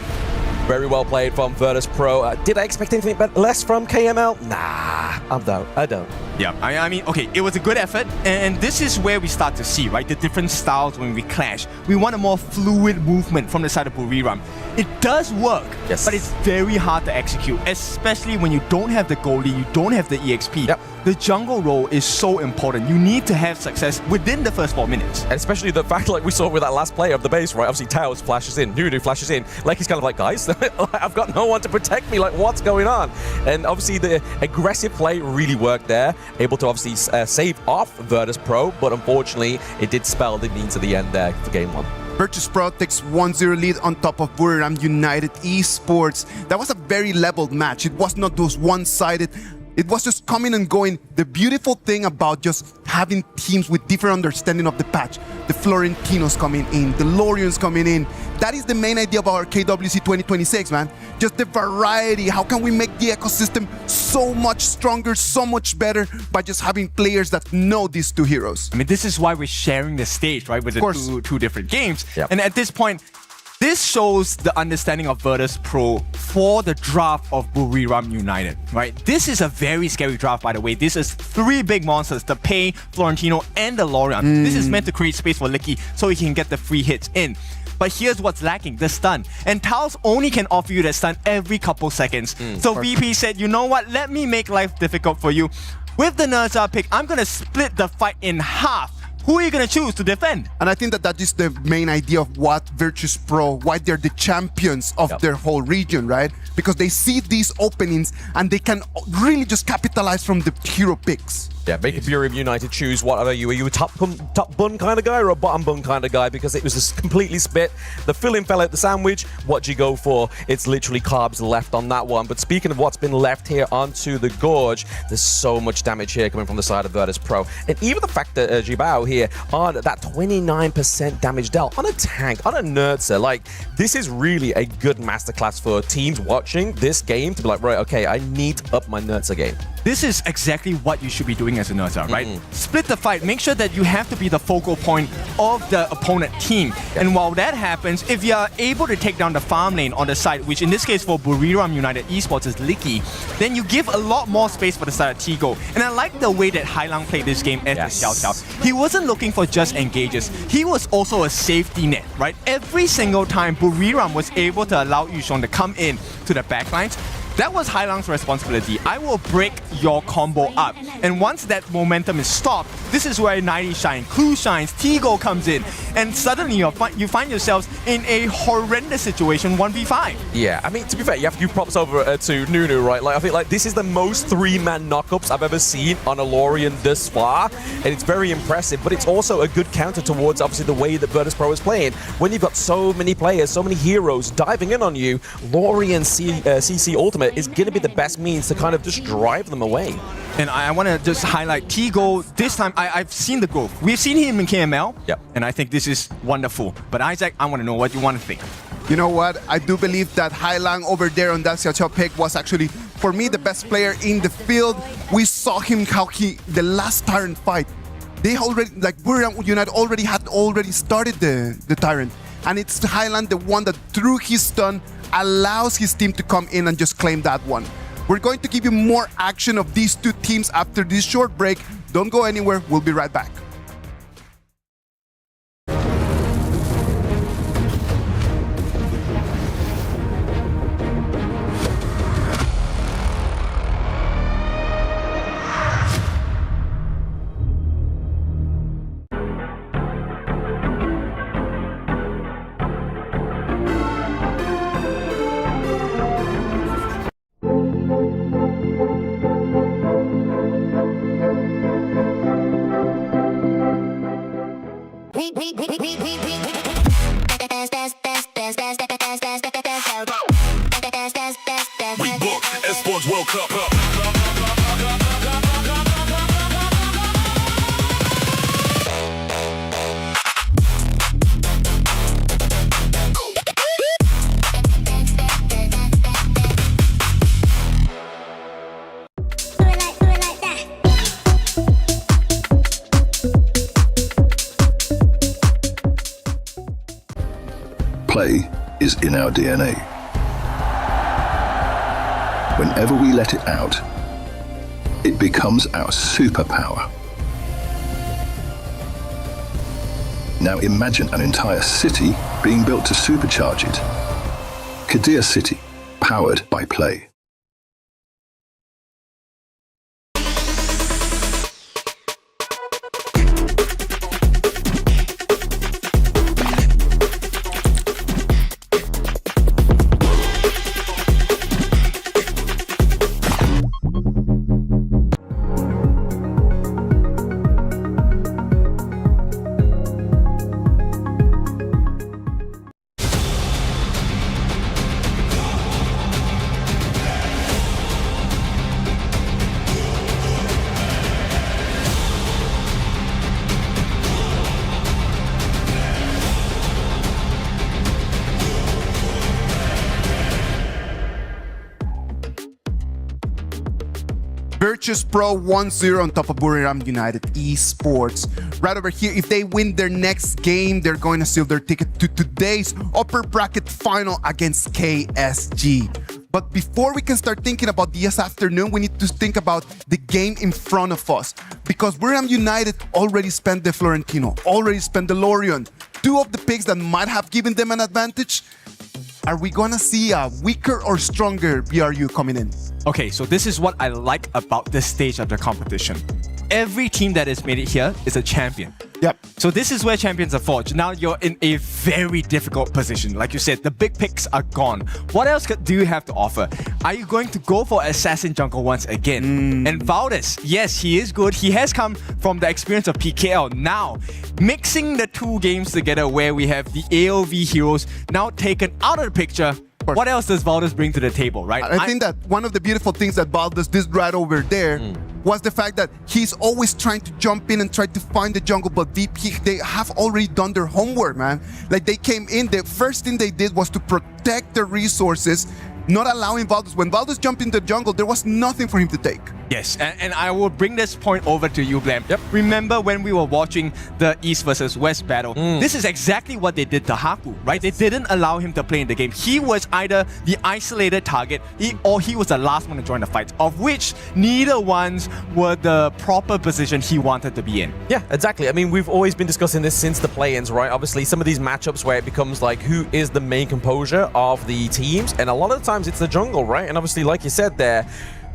Very well played from Virtus Pro. Did I expect anything less from KML? Nah, I don't. Yeah, I mean, okay, it was a good effort, and this is where we start to see, right, the different styles when we clash. We want a more fluid movement from the side of Buriram. It does work, yes, but it's very hard to execute, especially when you don't have the goalie, you don't have the EXP. Yep. The jungle role is so important. You need to have success within the first 4 minutes. And especially the fact, like we saw with that last player of the base, right? Obviously, Taos flashes in, Nunu flashes in. Like, he's kind of like, guys, I've got no one to protect me. Like, what's going on? And obviously, the aggressive play really worked there. Able to obviously save off Virtus Pro, but unfortunately, it did spell the means of the end there for game 1. Virtus Pro takes 1-0 lead on top of Buriram United Esports. That was a very leveled match. It was not those one-sided. It was just coming and going. The beautiful thing about just having teams with different understanding of the patch. The Florentinos coming in, the Lorians coming in. That is the main idea about our KWC 2026, man. Just the variety. How can we make the ecosystem so much stronger, so much better by just having players that know these two heroes? I mean, this is why we're sharing the stage, right, with the two different games. Yep. And at this point, this shows the understanding of Virtus Pro for the draft of Buriram United, right? This is a very scary draft, by the way. This is 3 big monsters, the Pei, Florentino, and the Lorian. This is meant to create space for Licky so he can get the free hits in. But here's what's lacking, the stun. And Taos only can offer you that stun every couple seconds. So VP said, you know what, let me make life difficult for you. With the Nerza pick, I'm gonna split the fight in half. Who are you going to choose to defend? And I think that is the main idea of what Virtus Pro, why they're the champions of their whole region, right? Because they see these openings and they can really just capitalize from the hero picks. Yeah, make Buriram United choose what are you? Are you a top bun kind of guy or a bottom bun kind of guy? Because it was just completely split. The filling fell out the sandwich. What do you go for? It's literally carbs left on that one. But speaking of what's been left here onto the Gorge, there's so much damage here coming from the side of Virtus Pro. And even the fact that AG.AL here on that 29% damage dealt on a tank, on a Nerza, like, this is really a good masterclass for teams watching this game to be like, right, okay, I need to up my Nerza game. This is exactly what you should be doing as a Nerza, right? Split the fight. Make sure that you have to be the focal point of the opponent team. And while that happens, if you are able to take down the farm lane on the side, which in this case for Buriram United Esports is Licky, then you give a lot more space for the side of Tigo. And I like the way that Hailang played this game as the Xiao Xiao. He wasn't looking for just engages. He was also a safety net, right? Every single time Buriram was able to allow Yushong to come in to the backlines, that was Hailang's responsibility. I will break your combo up. And once that momentum is stopped, this is where 90 shines, Clue shines, Tigo comes in, and suddenly you find yourselves in a horrendous situation, 1v5. Yeah, I mean, to be fair, you have to give props over to Nunu, right? Like, I think like this is the most 3-man knockups I've ever seen on a Lorian this far, and it's very impressive, but it's also a good counter towards, obviously, the way that Virtus Pro is playing. When you've got so many players, so many heroes diving in on you, Lorian CC Ultimate is going to be the best means to kind of just drive them away. And I want to just highlight Tigo. This time, I've seen the growth. We've seen him in KML, and I think this is wonderful. But Isaac, I want to know what you want to think. You know what? I do believe that Hailang over there on that Xiao Xiao pick was actually, for me, the best player in the field. We saw him the last Tyrant fight. They already, like Buriram United already started the Tyrant. And it's Hailang, the one that through his stun allows his team to come in and just claim that one. We're going to give you more action of these two teams after this short break. Don't go anywhere. We'll be right back. Esports World Cup. Play is in our DNA. Whenever we let it out, it becomes our superpower. Now imagine an entire city being built to supercharge it. Kadir City, powered by play. Virtus Pro 1-0 on top of Buriram United Esports. Right over here, if they win their next game, they're going to seal their ticket to today's upper bracket final against KSG. But before we can start thinking about this afternoon, we need to think about the game in front of us. Because Buriram United already spent the Florentino, already spent the Lorion, two of the picks that might have given them an advantage. Are we gonna see a weaker or stronger BRU coming in? Okay, so this is what I like about this stage of the competition. Every team that has made it here is a champion. Yep. So this is where champions are forged. Now you're in a very difficult position. Like you said, the big picks are gone. What else do you have to offer? Are you going to go for Assassin Jungle once again? And Valdez, yes, he is good. He has come from the experience of PKL. Now, mixing the two games together where we have the AOV heroes now taken out of the picture, what else does Valdez bring to the table, right? I think that one of the beautiful things that Valdez did right over there was the fact that he's always trying to jump in and try to find the jungle, but VP, they have already done their homework, man. Like, they came in, the first thing they did was to protect the resources, not allowing Valdez. When Valdez jumped into the jungle, there was nothing for him to take. Yes, and I will bring this point over to you, Blam. Yep. Remember when we were watching the East versus West battle? This is exactly what they did to Haku, right? They didn't allow him to play in the game. He was either the isolated target or he was the last one to join the fight, of which neither ones were the proper position he wanted to be in. Yeah, exactly. I mean, we've always been discussing this since the play-ins, right? Obviously, some of these matchups where it becomes like, who is the main composure of the teams? And a lot of the times it's the jungle, right? And obviously, like you said there,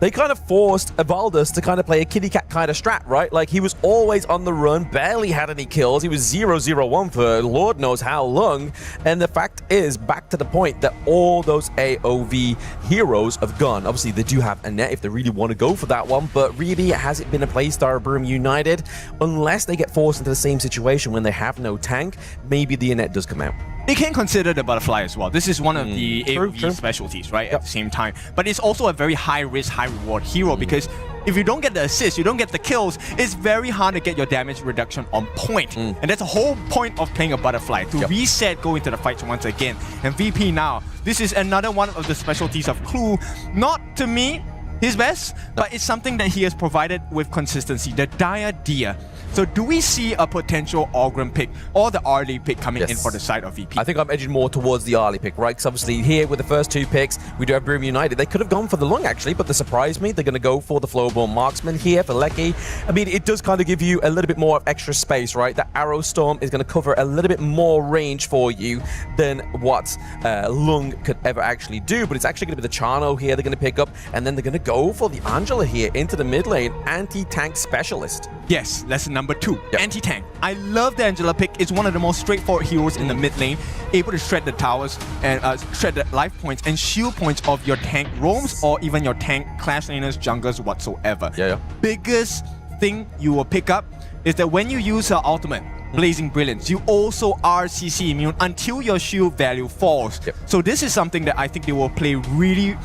they kind of forced Valdez to kind of play a kitty cat kind of strat, right? Like, he was always on the run, barely had any kills. He was 0-0-1 for Lord knows how long. And the fact is, back to the point that all those AOV heroes have gone. Obviously, they do have a net if they really want to go for that one, but really, has it been a playstyle of Buriram United? Unless they get forced into the same situation when they have no tank, maybe the net does come out. They can consider the butterfly as well. This is one of the AOV specialties, right? At the same time. But it's also a very high risk, high reward hero because if you don't get the assist, you don't get the kills, it's very hard to get your damage reduction on point. And that's the whole point of playing a butterfly, to reset, go into the fight once again. And VP now, this is another one of the specialties of Clue. Not, to me, his best, but it's something that he has provided with consistency. The Dire Deer. So do we see a potential Ogren pick or the early pick coming in for the side of VP? I think I'm edging more towards the early pick, right? Because obviously here with the first 2 picks, we do have Boom United. They could have gone for the Lung actually, but they surprised me. They're going to go for the Flowborn Marksman here for Lecky. I mean, it does kind of give you a little bit more of extra space, right? The Arrow Storm is going to cover a little bit more range for you than what Lung could ever actually do, but it's actually going to be the Chano here they're going to pick up, and then they're going to go for the Angela here into the mid lane, anti-tank specialist. Yes, lesson number 2, anti-tank. I love the Angela pick. It's one of the most straightforward heroes in the mid lane, able to shred the towers and shred the life points and shield points of your tank roams or even your tank clash laners, junglers, whatsoever. Biggest thing you will pick up is that when you use her ultimate, Blazing Brilliance, you also are CC immune until your shield value falls. So this is something that I think they will play really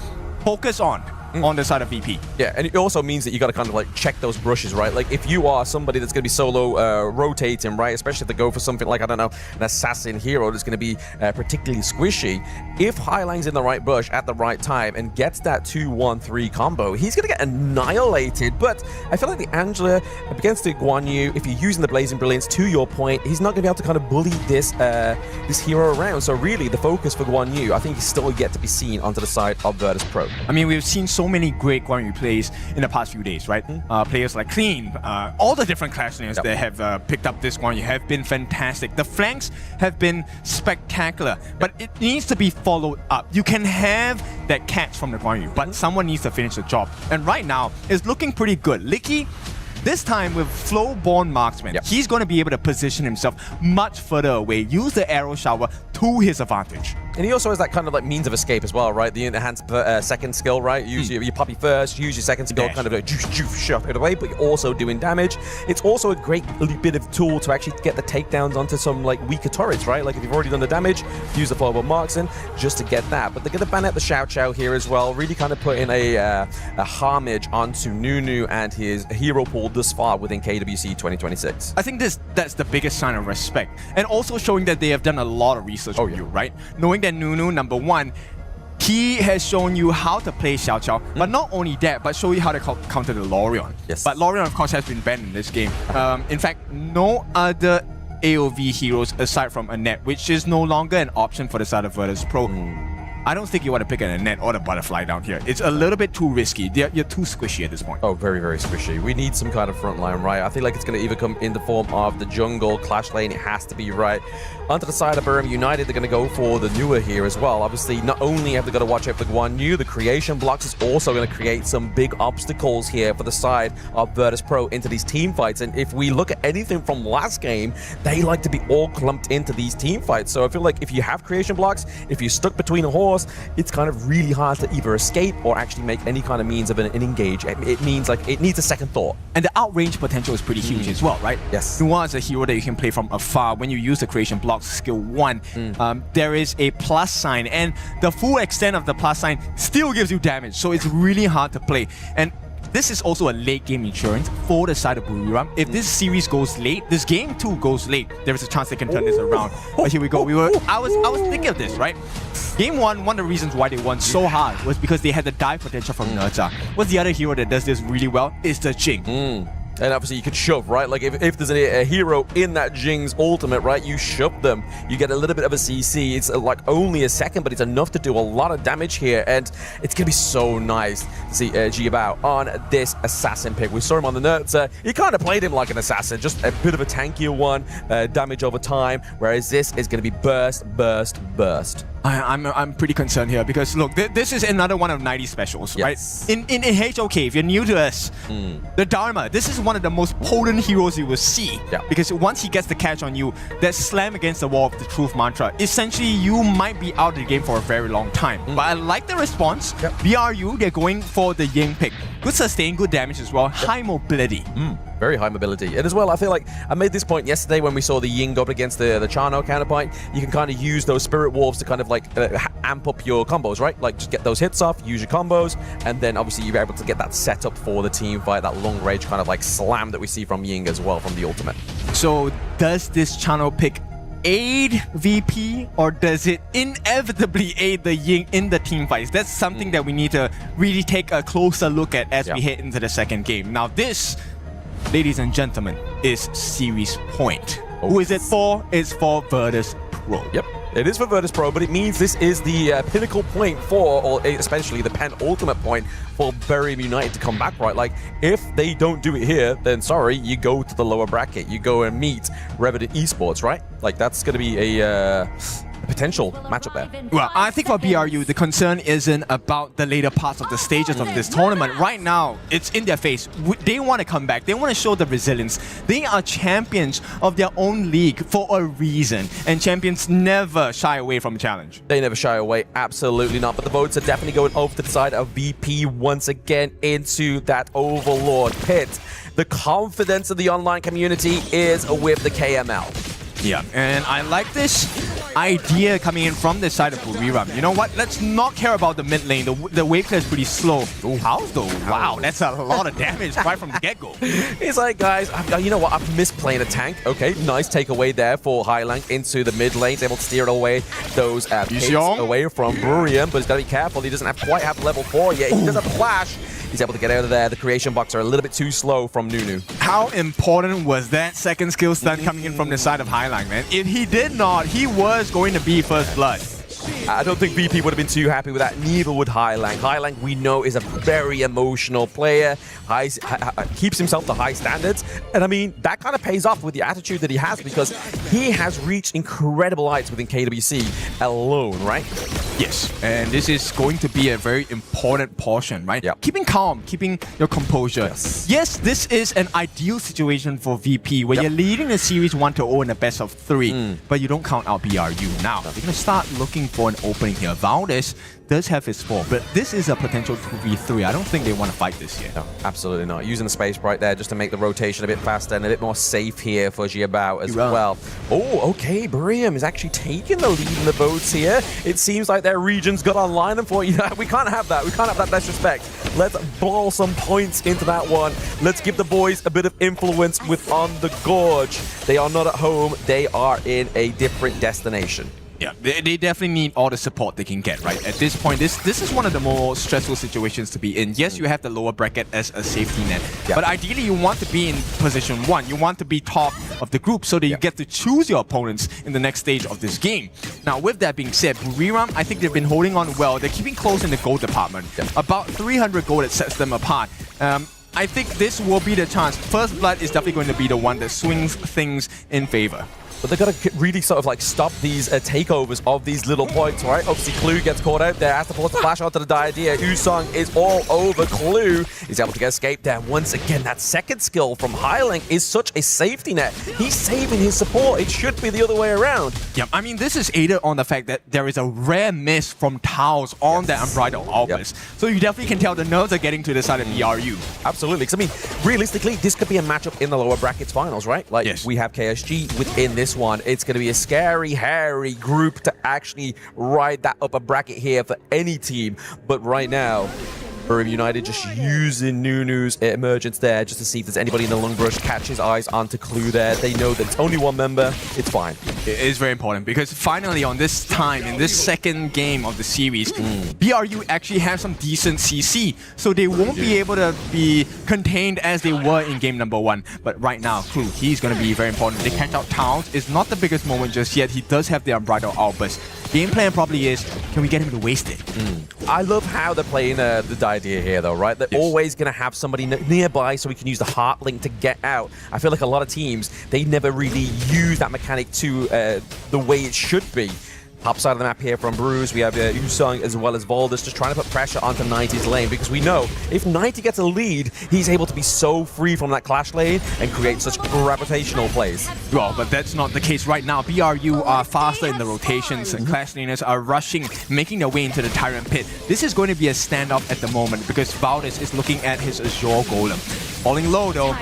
focus on the side of VP. Yeah, and it also means that you got to kind of like check those brushes, right? Like if you are somebody that's going to be solo rotating, right? Especially if they go for something like, I don't know, an assassin hero that's going to be particularly squishy. If Highling's in the right bush at the right time and gets that 2-1-3 combo, he's going to get annihilated. But I feel like the Angela against the Guan Yu, if you're using the Blazing Brilliance, to your point, he's not going to be able to kind of bully this this hero around. So really, the focus for Guan Yu, I think, is still yet to be seen onto the side of Virtus Pro. I mean, we've seen so many great Guan Yu plays in the past few days, right? Players like Clean, all the different clash laners that have picked up this Guan Yu have been fantastic. The flanks have been spectacular, but it needs to be followed up. You can have that catch from the Guan Yu, but someone needs to finish the job. And right now, it's looking pretty good. Licky, this time with Flowborn Marksman, he's going to be able to position himself much further away, use the arrow shower to his advantage. And he also has that kind of like means of escape as well, right? The enhanced second skill, right? Use your puppy first, use your second skill, kind of like shove it away, but you're also doing damage. It's also a great bit of tool to actually get the takedowns onto some like weaker turrets, right? Like if you've already done the damage, use the Flowborn Marksman just to get that. But they're going to ban out the Xiao Xiao here as well, really kind of put in a homage onto Nunu and his hero pool thus far within KWC 2026. I think that's the biggest sign of respect, and also showing that they have done a lot of research on you, right? Knowing that Nunu, number one, he has shown you how to play Xiao Xiao, but not only that, but show you how to counter the Lorion. But Lorion, of course, has been banned in this game. In fact, no other AoV heroes aside from Annette, which is no longer an option for the side of Virtus Pro. I don't think you want to pick an Annette or the Butterfly down here. It's a little bit too risky. You're too squishy at this point. Oh, very, very squishy. We need some kind of front line, right? I feel like it's going to either come in the form of the jungle, clash lane. It has to be right. Onto the side of Burma United, they're going to go for the newer here as well. Obviously, not only have they got to watch out for Guan Yu, the creation blocks is also going to create some big obstacles here for the side of Virtus Pro into these team fights. And if we look at anything from last game, they like to be all clumped into these team fights. So I feel like if you have creation blocks, if you're stuck between a horse, it's kind of really hard to either escape or actually make any kind of means of an engage. It means like it needs a second thought. And the outrange potential is pretty huge as well, right? Yes. Nuwa is a hero that you can play from afar. When you use the creation blocks skill 1, there is a plus sign, and the full extent of the plus sign still gives you damage. So it's really hard to play. And this is also a late game insurance for the side of Buriram. If this series goes late, this game too goes late, there is a chance they can turn this around. But here we go. I was thinking of this, right? Game 1, one of the reasons why they won so hard was because they had the dive potential from Nerza. What's the other hero that does this really well? It's the Jing. And obviously you could shove, right? Like if there's a hero in that Jing's ultimate, right? You shove them, you get a little bit of a CC. It's like only a second, but it's enough to do a lot of damage here. And it's going to be so nice to see AG.AL on this assassin pick. We saw him on the Nerza. He kind of played him like an assassin, just a bit of a tankier one, damage over time. Whereas this is going to be burst, burst, burst. I'm pretty concerned here because look, this is another one of 90 specials, right? In HOK, if you're new to us, the Dharma, this is one of the most potent heroes you will see. Because once he gets the catch on you, that slam against the wall of the truth mantra, essentially you might be out of the game for a very long time. But I like the response. BRU, they're going for the Ying pick. Good sustain, good damage as well, high mobility. Very high mobility. And as well, I feel like I made this point yesterday when we saw the Ying go up against the Chano counterpoint. You can kind of use those Spirit Wolves to kind of like amp up your combos, right? Like just get those hits off, use your combos, and then obviously you're able to get that set up for the team fight, that long range kind of like slam that we see from Ying as well from the ultimate. So does this Chano pick aid VP, or does it inevitably aid the Ying in the team fights? That's something that we need to really take a closer look at as we head into the second game. Now this ladies and gentlemen, is series point. Who is it for? It's for Virtus Pro. Yep. It is for Virtus Pro, but it means this is the pinnacle point for, or especially the penultimate point for Burium United to come back, right? Like, if they don't do it here, then sorry, you go to the lower bracket. You go and meet Revenant Esports, right? Like, that's going to be a potential matchup there. Well, I think for BRU, the concern isn't about the later parts of the stages of this tournament. Right now, it's in their face. They want to come back. They want to show the resilience. They are champions of their own league for a reason, and champions never shy away from a challenge. They never shy away, absolutely not. But the votes are definitely going over to the side of VP once again into that Overlord pit. The confidence of the online community is with the KML. Yeah, and I like this idea coming in from this side of Buriram. You know what? Let's not care about the mid lane. The wave clear is pretty slow. Ooh, house though. Wow, that's a lot of damage right from the get-go. It's like, guys, you know what? I've missed playing a tank. Okay, nice takeaway there for Highlang into the mid lane. He's able to steer away those pits away from Buriram, but he's got to be careful. He doesn't quite have level 4 yet. He does have a flash. He's able to get out of there. The creation blocks are a little bit too slow from Nunu. How important was that second skill stun coming in from the side of Highline, man? If he did not, he was going to be first blood. I don't think VP would have been too happy with that. Neither would Highlang. Highlang, we know, is a very emotional player. Keeps himself to high standards. And I mean, that kind of pays off with the attitude that he has, because he has reached incredible heights within KWC alone, right? Yes, and this is going to be a very important portion, right? Yep. Keeping calm, keeping your composure. Yes, this is an ideal situation for VP, where you're leading the series 1-0 in a best of 3, but you don't count out BRU. Now, they're going to start looking for an opening here. Valdes does have his 4, but this is a potential 2v3. I don't think they want to fight this yet. No, absolutely not. Using the space right there just to make the rotation a bit faster and a bit more safe here for Jiabao as well. Oh, okay. Burium is actually taking the lead in the votes here. It seems like their region's got online and for, we can't have that. We can't have that disrespect. Let's blow some points into that one. Let's give the boys a bit of influence with On the Gorge. They are not at home. They are in a different destination. Yeah, they definitely need all the support they can get, right? At this point, this is one of the more stressful situations to be in. Yes, you have the lower bracket as a safety net, but ideally you want to be in position 1. You want to be top of the group so that you get to choose your opponents in the next stage of this game. Now, with that being said, Buriram, I think they've been holding on well. They're keeping close in the gold department. About 300 gold that sets them apart. I think this will be the chance. First Blood is definitely going to be the one that swings things in favor. But they've got to really sort of like stop these takeovers of these little points, right? Obviously, Clue gets caught out there, has to force the flash onto the Diadea. Usong is all over Clue. He's able to get escaped there. Once again, that second skill from Highling is such a safety net. He's saving his support. It should be the other way around. Yeah, I mean, this is aided on the fact that there is a rare miss from Taos on that Unbridled Albus. So you definitely can tell the nerves are getting to the side of BRU. Absolutely. Because, I mean, realistically, this could be a matchup in the lower brackets finals, right? Like, we have KSG within this one. It's going to be a scary, hairy group to actually ride that upper bracket here for any team. But right now, Burium United just using Nunu's emergence there just to see if there's anybody in the long brush, catch his eyes onto Clue there. They know that it's only one member. It's fine. It is very important because finally on this time, in this second game of the series, BRU actually have some decent CC. So they won't be able to be contained as they were in game number 1. But right now, Clue, he's going to be very important. They catch out Towns. It's not the biggest moment just yet. He does have the Unbridled Albus. Game plan probably is, can we get him to waste it? I love how they're playing the idea here, though, right? They're always going to have somebody nearby so we can use the heart link to get out. I feel like a lot of teams, they never really use that mechanic to the way it should be. Top side of the map here from Bruce, we have Usung as well as Valdez just trying to put pressure onto 90's lane, because we know if 90 gets a lead, he's able to be so free from that clash lane and create such gravitational plays. Well, but that's not the case right now. BRU are faster in the rotations and clash laners are rushing, making their way into the Tyrant Pit. This is going to be a standoff at the moment because Valdez is looking at his Azure Golem. Falling low though.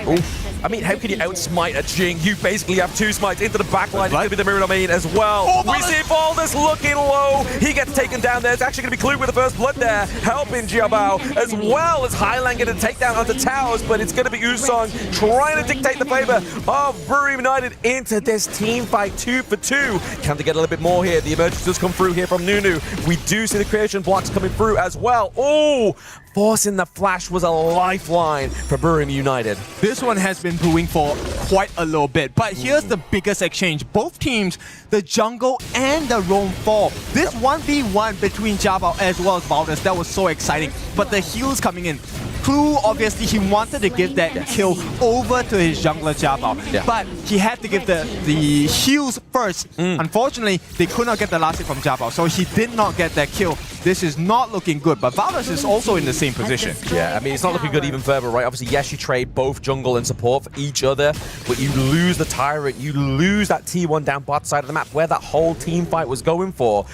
I mean, how can you outsmite a Jing? You basically have 2 smites into the backline. It's going to be the Mirror Domain as well. We see Valdez looking low. He gets taken down there. It's actually going to be Clue with the first blood there, helping Jiabao, as well as Highland getting a takedown onto Towers, but it's going to be Usong trying to dictate the flavor of Burium United into this team fight 2 for 2. Can they get a little bit more here? The emergence does come through here from Nunu. We do see the creation blocks coming through as well. Oh, forcing the flash was a lifeline for Burm United. This one has been brewing for quite a little bit, but here's the biggest exchange. Both teams, the jungle and the roam fall. This 1v1 between AG.AL as well as Valor, that was so exciting, but the heals coming in. Clue, obviously, he wanted to give that kill over to his jungler AG.AL, but he had to give the heals first. Unfortunately, they could not get the last hit from AG.AL, so he did not get that kill. This is not looking good, but Valor is also in the same position. Yeah, I mean, it's not looking good even further, right? Obviously, yes, you trade both jungle and support for each other, but you lose the Tyrant, you lose that T1 down bot side of the map where that whole team fight was going for.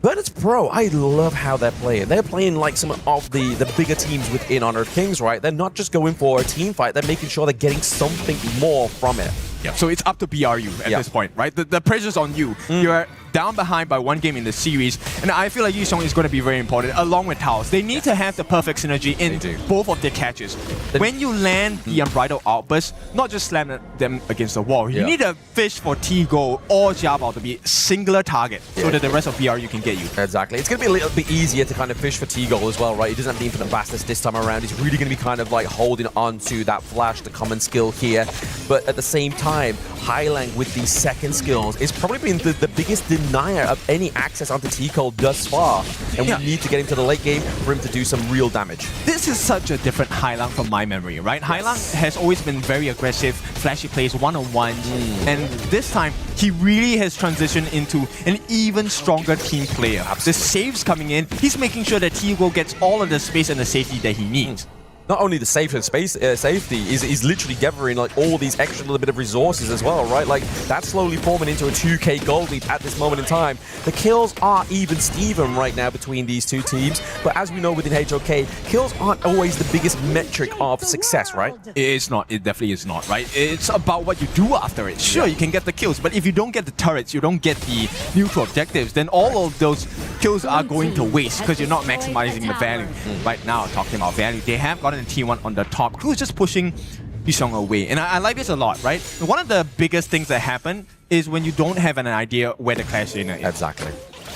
Virtus Pro, I love how they're playing. They're playing like some of the bigger teams within Honor of Kings, right? They're not just going for a team fight, they're making sure they're getting something more from it. Yeah. So it's up to BRU at this point, right? The pressure's on you. You're down behind by 1 game in the series, and I feel like Yishong is going to be very important, along with Taos. They need to have the perfect synergy in both of their catches. When you land the Unbridled Outburst, not just slam them against the wall, you need to fish for T-Goal or AG.AL to be singular target so that the rest of BRU can get you. Exactly. It's going to be a little bit easier to kind of fish for T-Goal as well, right? He doesn't have the infinite fastness this time around. He's really going to be kind of like holding on to that flash, the common skill here. But at the same time, Highlang with these second skills is probably been the biggest denier of any access onto T-Goal thus far. And we need to get him to the late game for him to do some real damage. This is such a different Highlang from my memory, right? Highlang has always been very aggressive, flashy plays, one-on-ones. And this time, he really has transitioned into an even stronger team player. The saves coming in, he's making sure that T-Goal gets all of the space and the safety that he needs. Not only the safety, is literally gathering like all these extra little bit of resources as well, right? Like that's slowly forming into a 2k gold lead at this moment in time. The kills are even Steven right now between these two teams, but as we know within HOK, kills aren't always the biggest metric of success, right? It's not. It definitely is not, right? It's about what you do after it. Sure, you can get the kills, but if you don't get the turrets, you don't get the neutral objectives, then all of those kills are going to waste because you're not maximizing the value. Right now, talking about value, they have got in T1 on the top. Clue is just pushing Yishong away. And I like this a lot, right? One of the biggest things that happen is when you don't have an idea where the clash is. Exactly.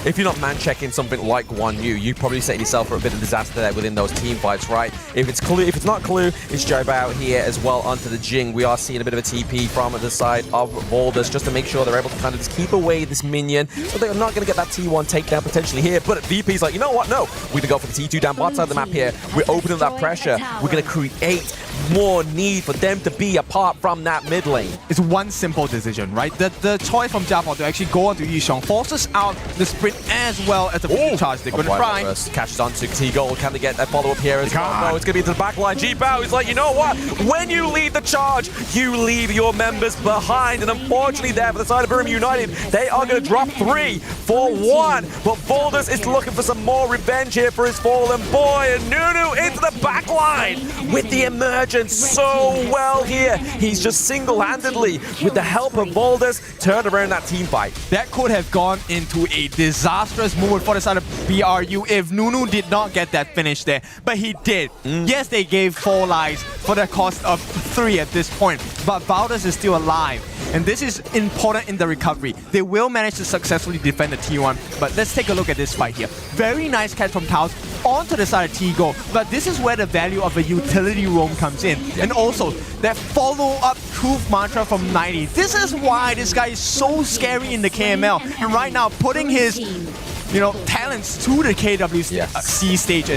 If you're not man-checking something like 1U, you probably set yourself for a bit of disaster there within those team fights, right? If it's not Clue, it's Jobao here as well onto the Jing. We are seeing a bit of a TP from the side of Valdez just to make sure they're able to kind of just keep away this minion. So they're not going to get that T1 takedown potentially here. But VP's like, you know what? No, we're going to go for the T2 down bot side of the map here. We're opening that pressure. We're going to create more need for them to be apart from that mid lane. It's one simple decision, right? The choice from AG.AL to actually go onto Yishong forces out the sprint as well as the charge. They're going to try. Catches onto T-Goal. Can they get that follow-up here as well? No, it's going to be into the back line. AG.AL is like, you know what? When you lead the charge, you leave your members behind. And unfortunately there for the side of Burm United, they are going to drop 3 for 1. But Valdez is looking for some more revenge here for his fallen boy. And Nunu into the back line with the emergence so well here. He's just single-handedly, with the help of Valdez, turned around that team fight. That could have gone into a disastrous moment for the side of BRU if Nunu did not get that finish there. But he did. Yes, they gave 4 lives for the cost of 3 at this point. But Valdez is still alive. And this is important in the recovery. They will manage to successfully defend the T1. But let's take a look at this fight here. Very nice catch from Taos onto the side of T-Goal. But this is where the value of a utility roam comes in. And also, that follow-up truth mantra from 90. This is why this guy is so scary in the KML. And right now, putting his talents to the KWC stage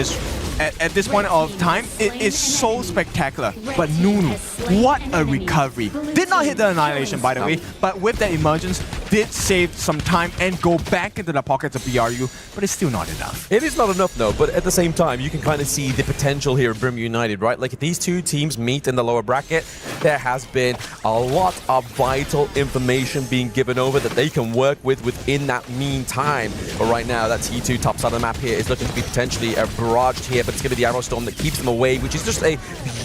at this point of time, it is so spectacular. But Nunu, what a recovery. Did not hit the annihilation, by the way, but with that emergence, did save some time and go back into the pockets of BRU, but it's still not enough. It is not enough, though, but at the same time, you can kind of see the potential here of Burm United, right? Like, if these two teams meet in the lower bracket, there has been a lot of vital information being given over that they can work with within that meantime. But right now, that T2 top side of the map here is looking to be potentially barraged here, but it's going to be the Arrow Storm that keeps them away, which is just a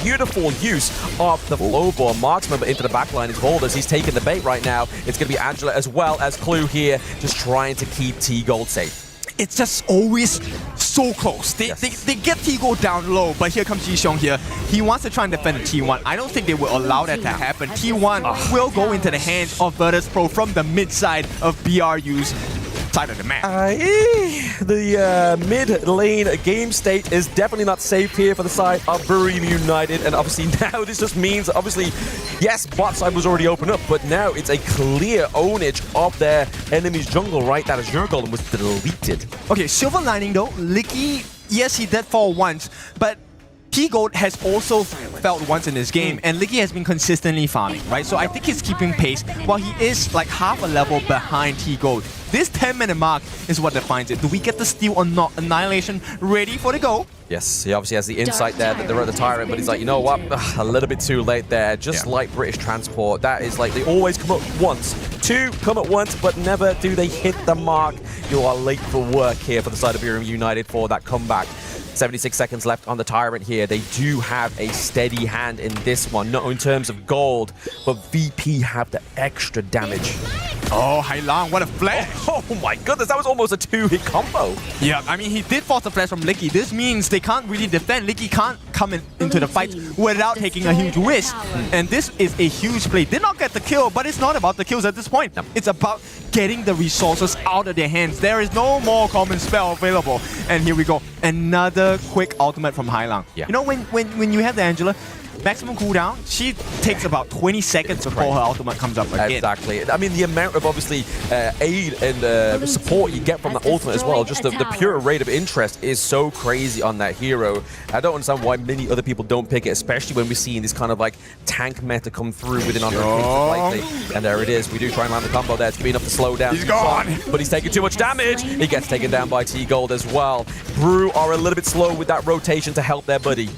beautiful use of the Flowball. Marksman, but into the backline is Valdez. He's taking the bait right now. It's going to be Angela as well as Clue here, just trying to keep T-Gold safe. It's just always so close. They get T-Goal down low, but here comes Yishong here. He wants to try and defend the T1. I don't think they will allow that to happen. T1 will go into the hands of Virtus Pro from the mid side of BRU's side of the map. The mid lane game state is definitely not safe here for the side of Burim United, and obviously now this just means, obviously, yes, bot side was already opened up, but now it's a clear ownage of their enemy's jungle, right? That Azure Golem was deleted. Okay, silver lining though, Licky, yes, he did fall once, but T-Gold has also felt once in this game, and Licky has been consistently farming, right? So I think he's keeping pace while he is like half a level behind T-Gold. This 10-minute mark is what defines it. Do we get the steal or not? Annihilation ready for the go? Yes, he obviously has the insight there that they're at the Tyrant, but he's like, you know what? Ugh, a little bit too late there. Just like British Transport, that is like, they always come up once. Two come at once, but never do they hit the mark. You are late for work here for the side of Burim United for that comeback. 76 seconds left on the Tyrant here. They do have a steady hand in this one, not in terms of gold, but VP have the extra damage. Oh, Hailang, what a flash! Oh my goodness, that was almost a 2-hit combo. Yeah, I mean, he did force the flash from Licky. This means they can't really defend. Licky can't come into the fight without taking a huge risk. And this is a huge play. Did not get the kill, but it's not about the kills at this point. It's about getting the resources out of their hands. There is no more common spell available. And here we go. Another quick ultimate from Hailang. Yeah. You know, when you have the Angela, maximum cooldown, she takes about 20 seconds before her ultimate comes up again. Exactly. I mean, the amount of obviously aid and support you get from the ultimate as well, just the pure rate of interest is so crazy on that hero. I don't understand why many other people don't pick it, especially when we're seeing this kind of like tank meta come through within under lately. And there it is. We do try and land the combo there. It's been enough to slow down. He's gone. But he's taking too much damage. He gets taken down by T-Gold as well. Brew are a little bit slow with that rotation to help their buddy.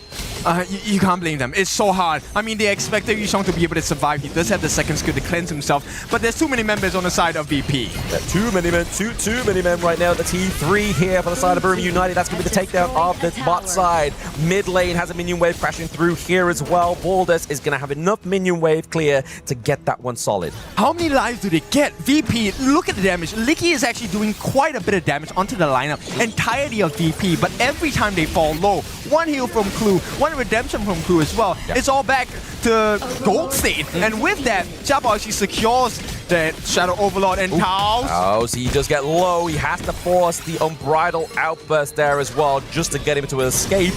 You can't blame them. It's so hard. I mean, they expected Yusheng to be able to survive. He does have the second skill to cleanse himself, but there's too many members on the side of VP. Too many men right now. The T3 here for the side of Burim United. That's going to be the takedown of the bot side. Mid lane has a minion wave crashing through here as well. Baldus is going to have enough minion wave clear to get that one solid. How many lives do they get? VP, look at the damage. Licky is actually doing quite a bit of damage onto the lineup, entirety of VP, but every time they fall low, one heal from Clue, one redemption from Clue as well. Yep. It's all back to gold state. And with that, Xiaobao actually secures the Shadow Overlord and Taos. Taos, he does get low. He has to force the unbridled outburst there as well just to get him to escape.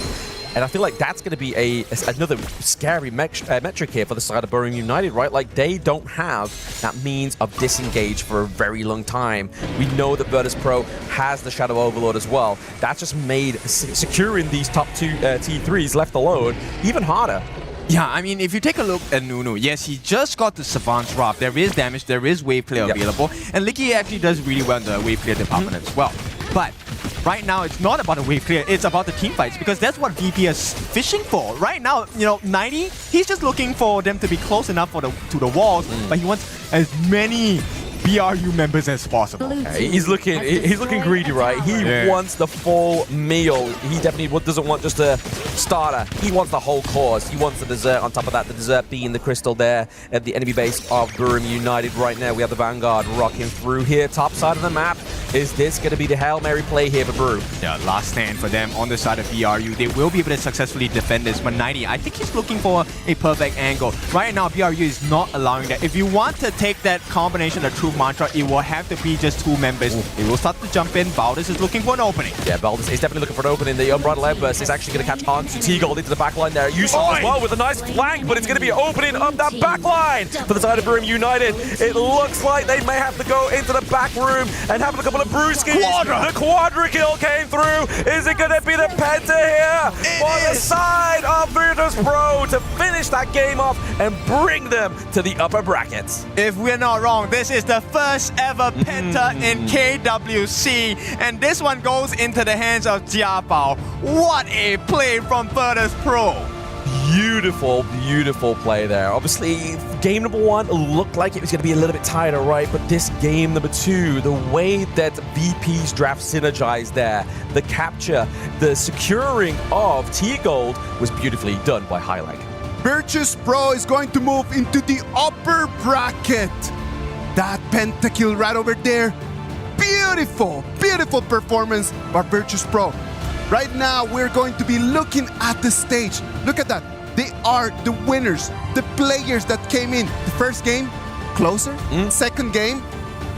And I feel like that's going to be another scary metric here for the side of Burim United, right? Like, they don't have that means of disengage for a very long time. We know that Virtus Pro has the Shadow Overlord as well. That just made securing these top two T3s left alone even harder. Yeah, I mean, if you take a look at Nunu, yes, he just got the Savant's Wrath. There is damage, there is wave clear available, and Licky actually does really well in the wave clear department as well. But right now, it's not about a wave clear, it's about the team fights, because that's what VP is fishing for. Right now, you know, 90, he's just looking for them to be close enough to the walls, but he wants as many BRU members as possible. He's looking greedy, right? He wants the full meal. He definitely doesn't want just a starter. He wants the whole course. He wants the dessert on top of that. The dessert being the crystal there at the enemy base of Burim United right now. We have the Vanguard rocking through here. Top side of the map. Is this going to be the Hail Mary play here for Burim? Yeah, last stand for them on the side of BRU. They will be able to successfully defend this, but 90, I think he's looking for a perfect angle. Right now, BRU is not allowing that. If you want to take that combination of True Mantra, it will have to be just two members. They will start to jump in. Baldus is looking for an opening. Yeah, Baldus is definitely looking for an opening. The Unbridled Outburst is actually going to catch on to T-Gold into the backline there. Yusuf as well with a nice flank, but it's going to be an opening of that backline for the side of Burim United. It looks like they may have to go into the back room and have a couple of brewskis. The Quadra kill came through. Is it going to be the Penta here for the side of Virtus Pro to finish that game off and bring them to the upper brackets? If we're not wrong, this is the first ever Penta in KWC, and this one goes into the hands of Xiaobao. What a play from Virtus Pro. Beautiful, beautiful play there. Obviously, game number one looked like it was going to be a little bit tighter, right? But this game number two, the way that VP's draft synergized there, the capture, the securing of T-Gold was beautifully done by Highlight. Virtus Pro is going to move into the upper bracket. That pentakill right over there. Beautiful, beautiful performance by Virtus Pro. Right now, we're going to be looking at the stage. Look at that. They are the winners, the players that came in. The first game, closer. Second game,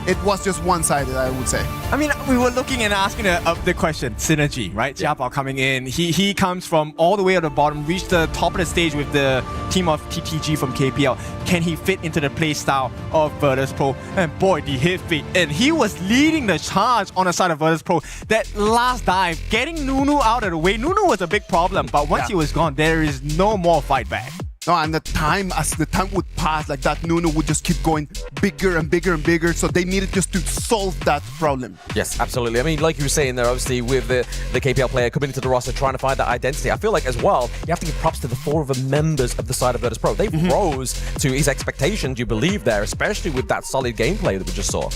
it was just one-sided, I would say. I mean, we were looking and asking the question, synergy, right? Jia coming in. He comes from all the way at the bottom, reached the top of the stage with the team of TTG from KPL. Can he fit into the play style of Virtus Pro? And boy, did he fit. And he was leading the charge on the side of Virtus Pro. That last dive, getting Nunu out of the way. Nunu was a big problem, but once he was gone, there is no more fight back. No, and as the time would pass, like that Nunu would just keep going bigger and bigger and bigger. So they needed just to solve that problem. Yes, absolutely. I mean, like you were saying there, obviously with the KPL player coming into the roster, trying to find that identity. I feel like as well, you have to give props to the 4 of the members of the side of Virtus Pro. They rose to his expectations, you believe there, especially with that solid gameplay that we just saw.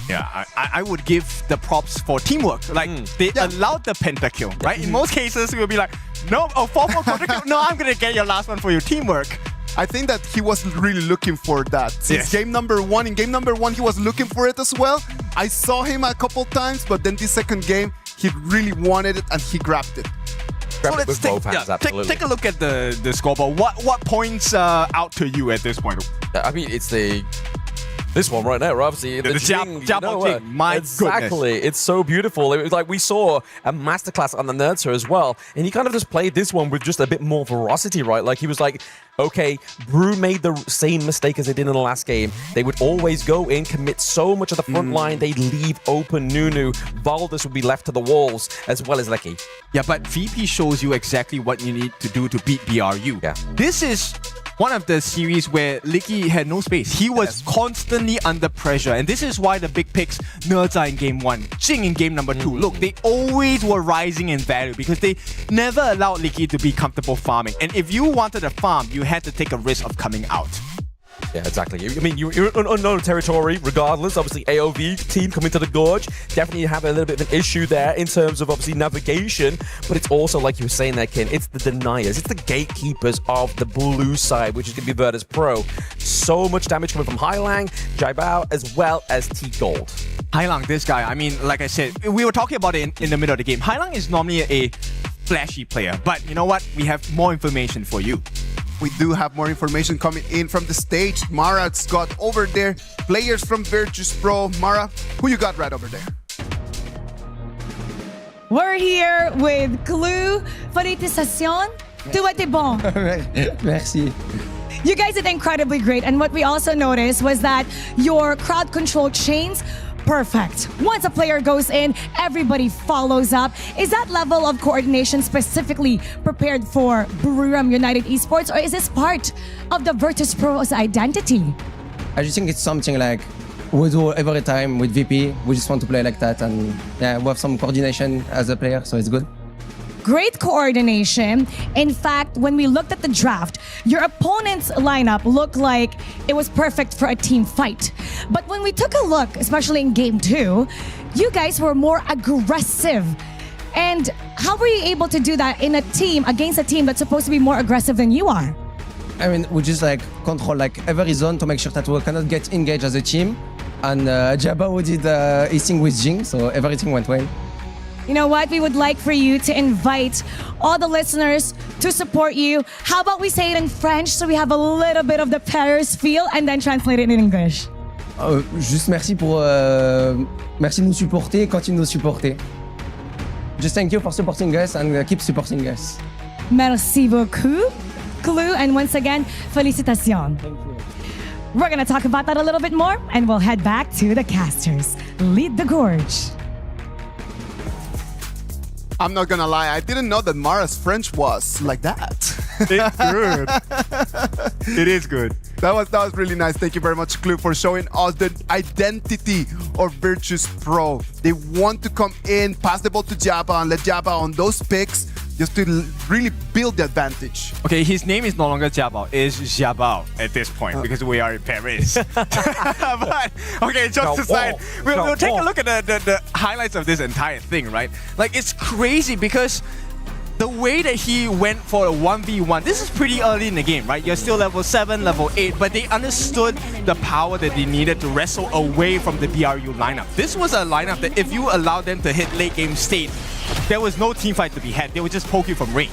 Yeah, I would give the props for teamwork. Like, they allowed the pentakill, right? In most cases, we'll be like, no, 4-4 pentakill. No, I'm going to get your last one for your teamwork. I think that he was really looking for that. Since game number 1, in game number 1, he was looking for it as well. I saw him a couple times, but then the second game, he really wanted it and he grabbed it. So let's take a look at the scoreboard. What points out to you at this point? I mean, it's this one right now, obviously. The Jing, my exactly. Goodness. It's so beautiful. It was like we saw a masterclass on the Nerdser as well. And he kind of just played this one with just a bit more ferocity, right? Like he was like, okay, Brew made the same mistake as they did in the last game. They would always go in, commit so much of the front line, they'd leave open Nunu. Valdus would be left to the walls, as well as Lecky. Yeah, but VP shows you exactly what you need to do to beat BRU. Yeah. This is one of the series where Licky had no space. He was constantly under pressure. And this is why the big picks, Nerza in game 1, Jing in game number 2. Look, they always were rising in value because they never allowed Licky to be comfortable farming. And if you wanted to farm, you had to take a risk of coming out. Yeah, exactly. I mean, you're in unknown territory regardless. Obviously, AOV team coming to the Gorge. Definitely have a little bit of an issue there in terms of, obviously, navigation. But it's also, like you were saying there, Kin, it's the deniers. It's the gatekeepers of the blue side, which is going to be Virtus Pro. So much damage coming from Hailang, Jaibao, as well as T-Gold. Hailang, this guy, I mean, like I said, we were talking about it in the middle of the game. Hailang is normally a flashy player. But you know what? We have more information for you. We do have more information coming in from the stage. Mara's got over there players from Virtus Pro. Mara, who you got right over there? We're here with Clue. Félicitations. Tout était bon. Merci. You guys did incredibly great. And what we also noticed was that your crowd control chains, perfect. Once a player goes in, everybody follows up. Is that level of coordination specifically prepared for Buriram United Esports, or is this part of the Virtus Pro's identity? I just think it's something like we do every time with VP. We just want to play like that, and yeah, we have some coordination as a player, so it's good. Great coordination. In fact, when we looked at the draft, your opponent's lineup looked like it was perfect for a team fight. But when we took a look, especially in game 2, you guys were more aggressive. And how were you able to do that in a team against a team that's supposed to be more aggressive than you are? I mean, we just like control like every zone to make sure that we cannot get engaged as a team. And Jabao did his thing with Jing, so everything went well. You know what? We would like for you to invite all the listeners to support you. How about we say it in French so we have a little bit of the Paris feel and then translate it in English? Juste merci pour merci de nous supporter, continue de nous supporter. Just thank you for supporting us and keep supporting us. Merci beaucoup, Clue, and once again, félicitations. Thank you. We're gonna talk about that a little bit more, and we'll head back to the casters. Lead the Gorge. I'm not gonna lie, I didn't know that Mara's French was like that. It's good. It is good. That was really nice. Thank you very much, Clue, for showing us the identity of Virtus Pro. They want to come in, pass the ball to Jabba, and let Jabba on those picks just to really build the advantage. Okay, his name is no longer Jiabao, it's Jiabao at this point because we are in Paris. But, okay, just aside, we'll take a look at the highlights of this entire thing, right? Like, it's crazy because the way that he went for a 1v1, this is pretty early in the game, right? You're still level 7, level 8, but they understood the power that they needed to wrestle away from the BRU lineup. This was a lineup that if you allowed them to hit late game state, there was no team fight to be had. They would just poke you from range.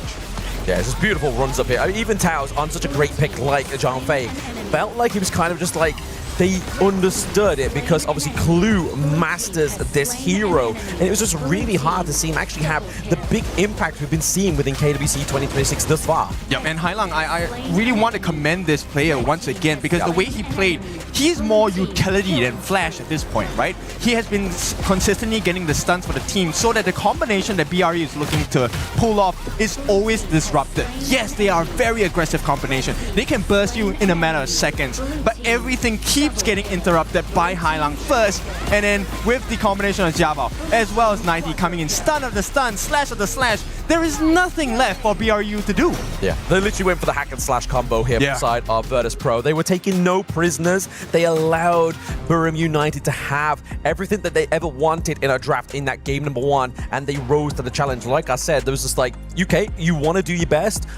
Yeah, it's just beautiful runs up here. I mean, even Tao's on such a great pick like Zhang Fei felt like he was kind of just like they understood it because obviously Clue masters this hero, and it was just really hard to see him actually have the big impact we've been seeing within KWC 2026 thus far. Yep, and Hai Lang, I really want to commend this player once again because the way he played, he's more utility than flash at this point, right? He has been consistently getting the stunts for the team so that the combination that BRE is looking to pull off is always disrupted. Yes, they are a very aggressive combination. They can burst you in a matter of seconds, but everything keeps getting interrupted by Hai Lang first, and then with the combination of Jiabao as well as 90 coming in, stun of the stun, slash of the slash, there is nothing left for BRU to do. Yeah, they literally went for the hack and slash combo here from the side of Virtus Pro. They were taking no prisoners. They allowed Burim United to have everything that they ever wanted in a draft in that game number 1, and they rose to the challenge. Like I said, there was just like, UK, you want to do your best?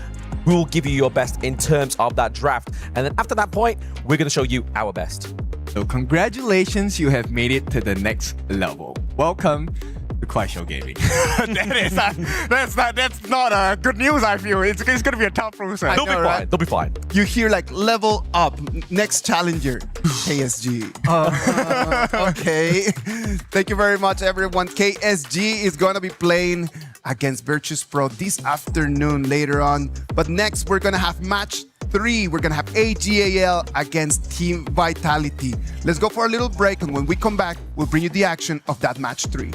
We'll give you your best in terms of that draft. And then after that point, we're going to show you our best. So congratulations, you have made it to the next level. Welcome to Kuaishou Gaming. That's not good news, I feel. It's going to be a tough process. They'll be fine. Right? They'll be fine. You hear like level up, next challenger, KSG. Okay. Thank you very much, everyone. KSG is going to be playing against Virtus Pro this afternoon later on. But next, we're going to have match 3. We're going to have AG.AL against Team Vitality. Let's go for a little break, and when we come back, we'll bring you the action of that match 3.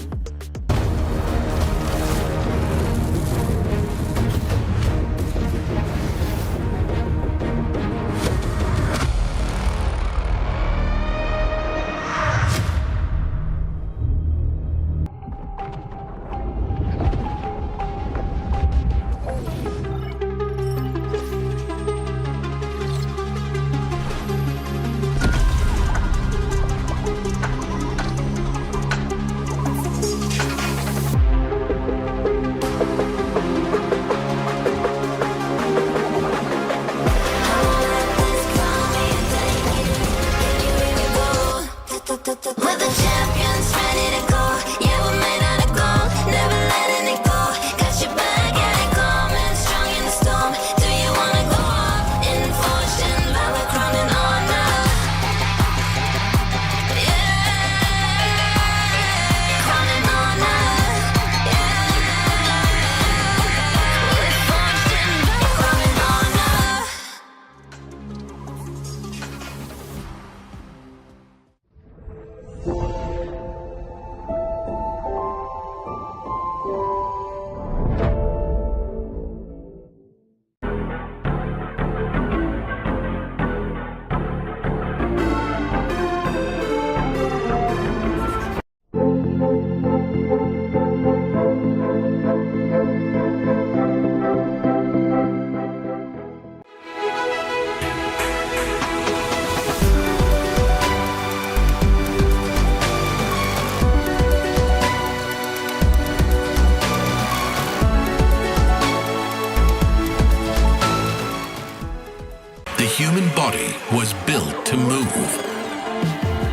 human body was built to move.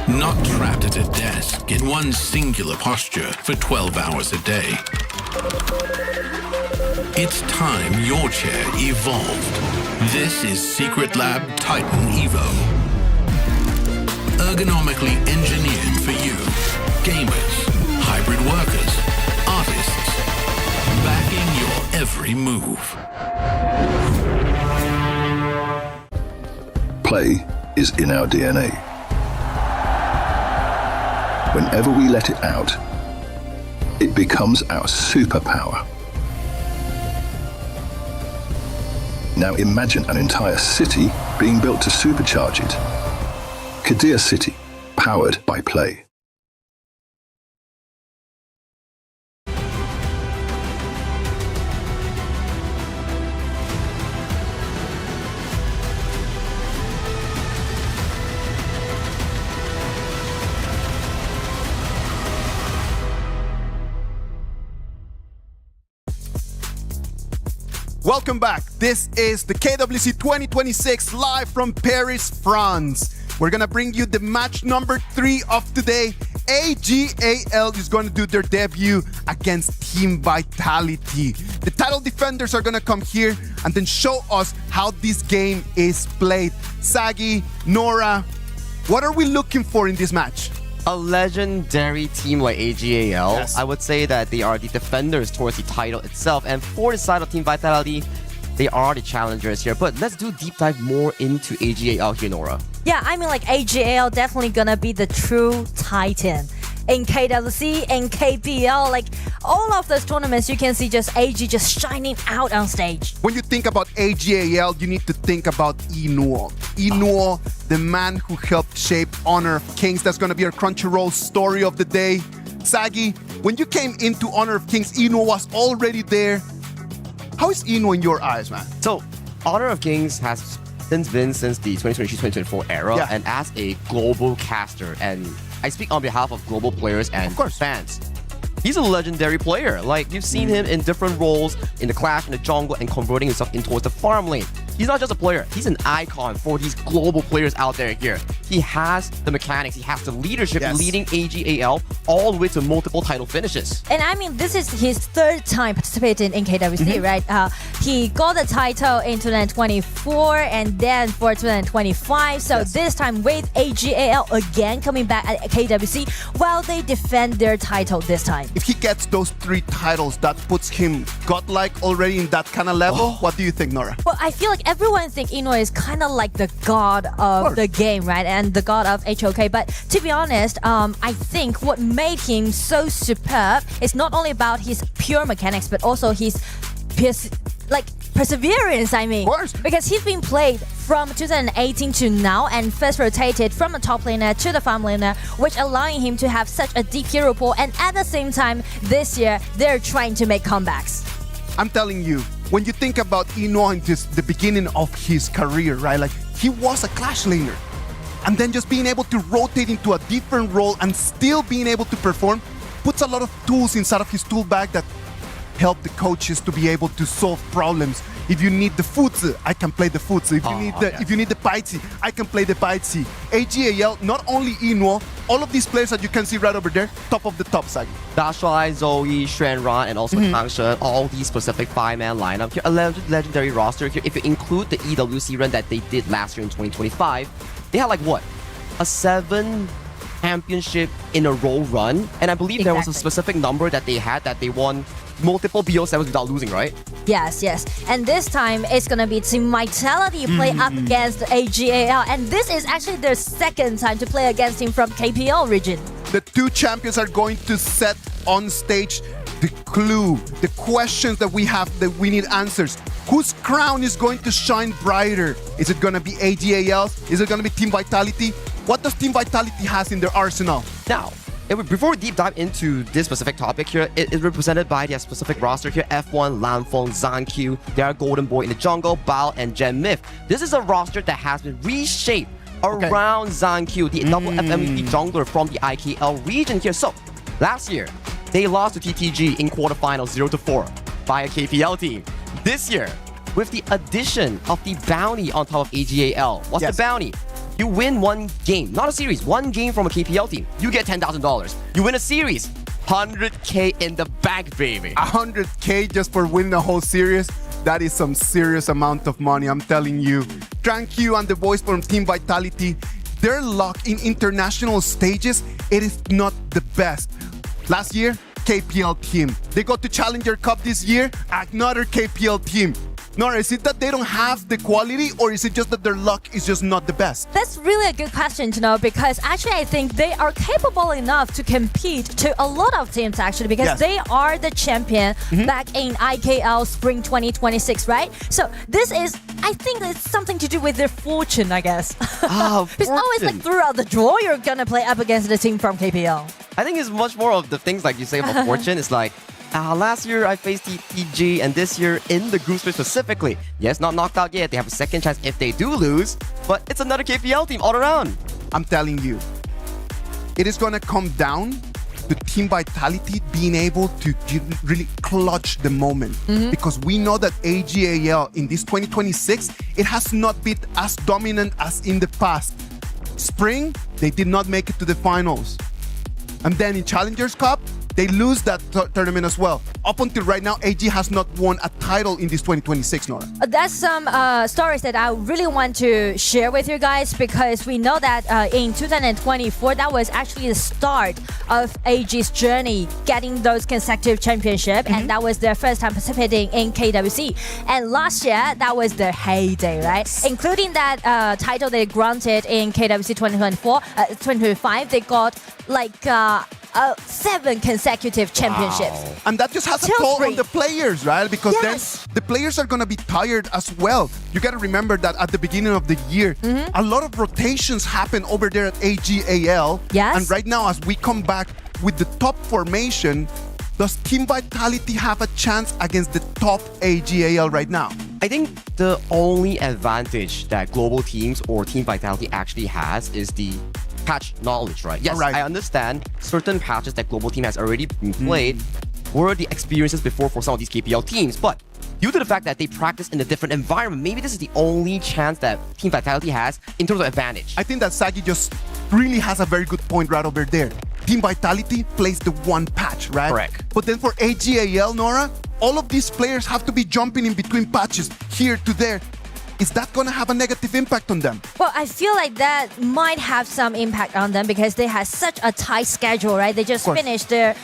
Not trapped at a desk in one singular posture for 12 hours a day. It's time your chair evolved. This is Secret Lab Titan Evo. Ergonomically engineered for you, gamers, hybrid workers, artists, backing your every move. Play is in our DNA. Whenever we let it out, it becomes our superpower. Now imagine an entire city being built to supercharge it. Kadir City, powered by play. Welcome back. This is the KWC 2026 live from Paris, France. We're gonna bring you the match number 3 of today. AG.AL is gonna do their debut against Team Vitality. The title defenders are gonna come here and then show us how this game is played. Sagi, Nora, What are we looking for in this match? A legendary team like AG.AL. Yes. I would say that they are the defenders towards the title itself. And for the side of Team Vitality, they are the challengers here. But let's do a deep dive more into AG.AL here, Nora. Yeah, I mean, like AG.AL definitely gonna be the true titan. In KWC and KPL, like all of those tournaments, you can see just AG just shining out on stage. When you think about AG.AL, you need to think about Inuo. Inuo, the man who helped shape Honor of Kings. That's going to be our Crunchyroll story of the day. Sagi, when you came into Honor of Kings, Inuo was already there. How is Inuo in your eyes, man? So, Honor of Kings has been since the 2023-2024 era, and as a global caster, and I speak on behalf of global players and fans. He's a legendary player. Like, you've seen him in different roles in the Clash, in the jungle, and converting himself into the farm lane. He's not just a player, he's an icon for these global players out there here. He has the mechanics, he has the leadership leading AG.AL all the way to multiple title finishes. And I mean, this is his third time participating in KWC, right? He got the title in 2024 and then for 2025. So this time with AG.AL again coming back at KWC while they defend their title this time. If he gets those 3 titles, that puts him godlike already in that kind of level. What do you think, Nora? Well, I feel like everyone think Inuo is kind of like the god of the game, right? And the god of HOK. But to be honest, I think what made him so superb is not only about his pure mechanics, but also his perseverance, I mean. Of course. Because he's been played from 2018 to now and first rotated from the top laner to the farm laner, which allowing him to have such a deep hero pool. And at the same time, this year, they're trying to make comebacks. I'm telling you, when you think about Inuo in the beginning of his career, right? Like, he was a Clash laner. And then just being able to rotate into a different role and still being able to perform puts a lot of tools inside of his tool bag that help the coaches to be able to solve problems. If you need the futsu, I can play the futsu. If you need the baitsi, I can play the baitsi. AG.AL, not only Inuo, all of these players that you can see right over there, top of the top side. Dashuai, Zoe, Shenron, and also Kang Shen, all these specific 5-man lineup here. A legendary roster here. If you include the EWC run that they did last year in 2025, they had like what? A 7 championship in a row run. And I believe there was a specific number that they had that they won multiple BO7s without losing, right? Yes. And this time, it's going to be Team Vitality play up against AG.AL. And this is actually their second time to play against him from KPL region. The 2 champions are going to set on stage the clue, the questions that we have that we need answers. Whose crown is going to shine brighter? Is it going to be AG.AL's? Is it going to be Team Vitality? What does Team Vitality has in their arsenal? Now, before we deep dive into this specific topic here, it is represented by their specific roster here. F1, Lanfeng, Zankyu, they are Golden Boy in the jungle, BAL, and Gen Myth. This is a roster that has been reshaped around Zankyu, the double FMVP jungler from the IKL region here. So, last year, they lost to TTG in quarterfinals 0-4 by a KPL team. This year, with the addition of the bounty on top of AG.AL, what's the bounty? You win 1 game, not a series, 1 game from a KPL team, you get $10,000. You win a series, 100K in the bank, baby. 100K just for winning the whole series? That is some serious amount of money, I'm telling you. Tranquil and the boys from Team Vitality, their luck in international stages, it is not the best. Last year, KPL team. They got to Challenger Cup this year, another KPL team. Nora, is it that they don't have the quality, or is it just that their luck is just not the best? That's really a good question to know, because actually I think they are capable enough to compete to a lot of teams actually, because they are the champion back in IKL Spring 2026, right? So this is, I think it's something to do with their fortune, I guess. It's always like throughout the draw, you're gonna play up against the team from KPL. I think it's much more of the things like you say about fortune. It's like, last year I faced TTG, and this year in the group stage specifically, yes, not knocked out yet. They have a second chance if they do lose, but it's another KPL team all around. I'm telling you, it is going to come down to Team Vitality being able to really clutch the moment. Because we know that AG.AL in this 2026, it has not been as dominant as in the past. Spring, they did not make it to the finals. And then in Challengers Cup, they lose that tournament as well. Up until right now, AG has not won a title in this 2026, Nora. That's some stories that I really want to share with you guys, because we know that in 2024, that was actually the start of AG's journey, getting those consecutive championships, and that was their first time participating in KWC. And last year, that was their heyday, right? Including that title they granted in KWC 2025, they got like 7 consecutive championships. Wow. And that just has a toll on the players, right? Because then the players are going to be tired as well. You got to remember that at the beginning of the year, a lot of rotations happen over there at AG.AL. Yes. And right now, as we come back with the top formation, does Team Vitality have a chance against the top AG.AL right now? I think the only advantage that global teams or Team Vitality actually has is the patch knowledge, right? Yes, I understand certain patches that global team has already been played were the experiences before for some of these KPL teams, but due to the fact that they practice in a different environment, maybe this is the only chance that Team Vitality has in terms of advantage. I think that Sagi just really has a very good point right over there. Team Vitality plays the one patch, right? Correct. But then for AG.AL, Nora, all of these players have to be jumping in between patches, here to there. Is that going to have a negative impact on them? Well, I feel like that might have some impact on them because they have such a tight schedule, right? They just finished their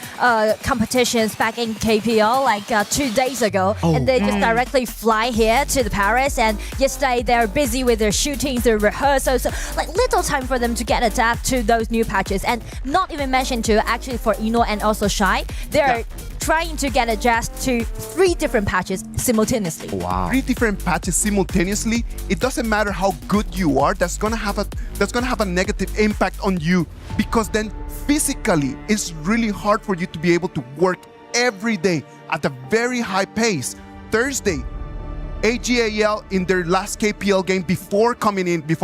competitions back in KPL like 2 days ago, and they just directly fly here to the Paris. And yesterday they're busy with their shootings, their rehearsals, so like little time for them to get adapted to those new patches. And not even mentioned to actually for Eno and also Shy, they're trying to get adjusted to 3 different patches simultaneously. Wow. 3 different patches simultaneously. It doesn't matter how good you are. That's gonna have a negative impact on you, because then physically it's really hard for you to be able to work every day at a very high pace. Thursday, AG.AL in their last KPL game before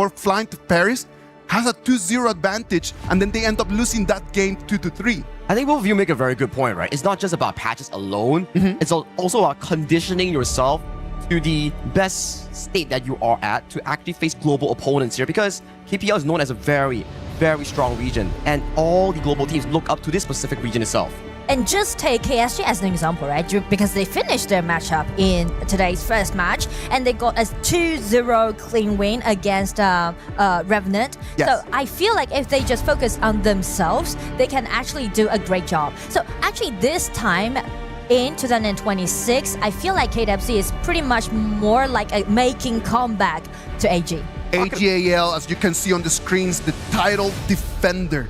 flying to Paris has a 2-0 advantage, and then they end up losing that game 2-3. I think both of you make a very good point, right? It's not just about patches alone. It's also about conditioning yourself to the best state that you are at to actually face global opponents here, because KPL is known as a very, very strong region, and all the global teams look up to this specific region itself. And just take KSG as an example, right? Because they finished their matchup in today's first match, and they got a 2-0 clean win against Revenant. Yes. So I feel like if they just focus on themselves, they can actually do a great job. So actually this time, in 2026, I feel like KWC is pretty much more like a making comeback to AG. AG.AL, as you can see on the screens, the title defender.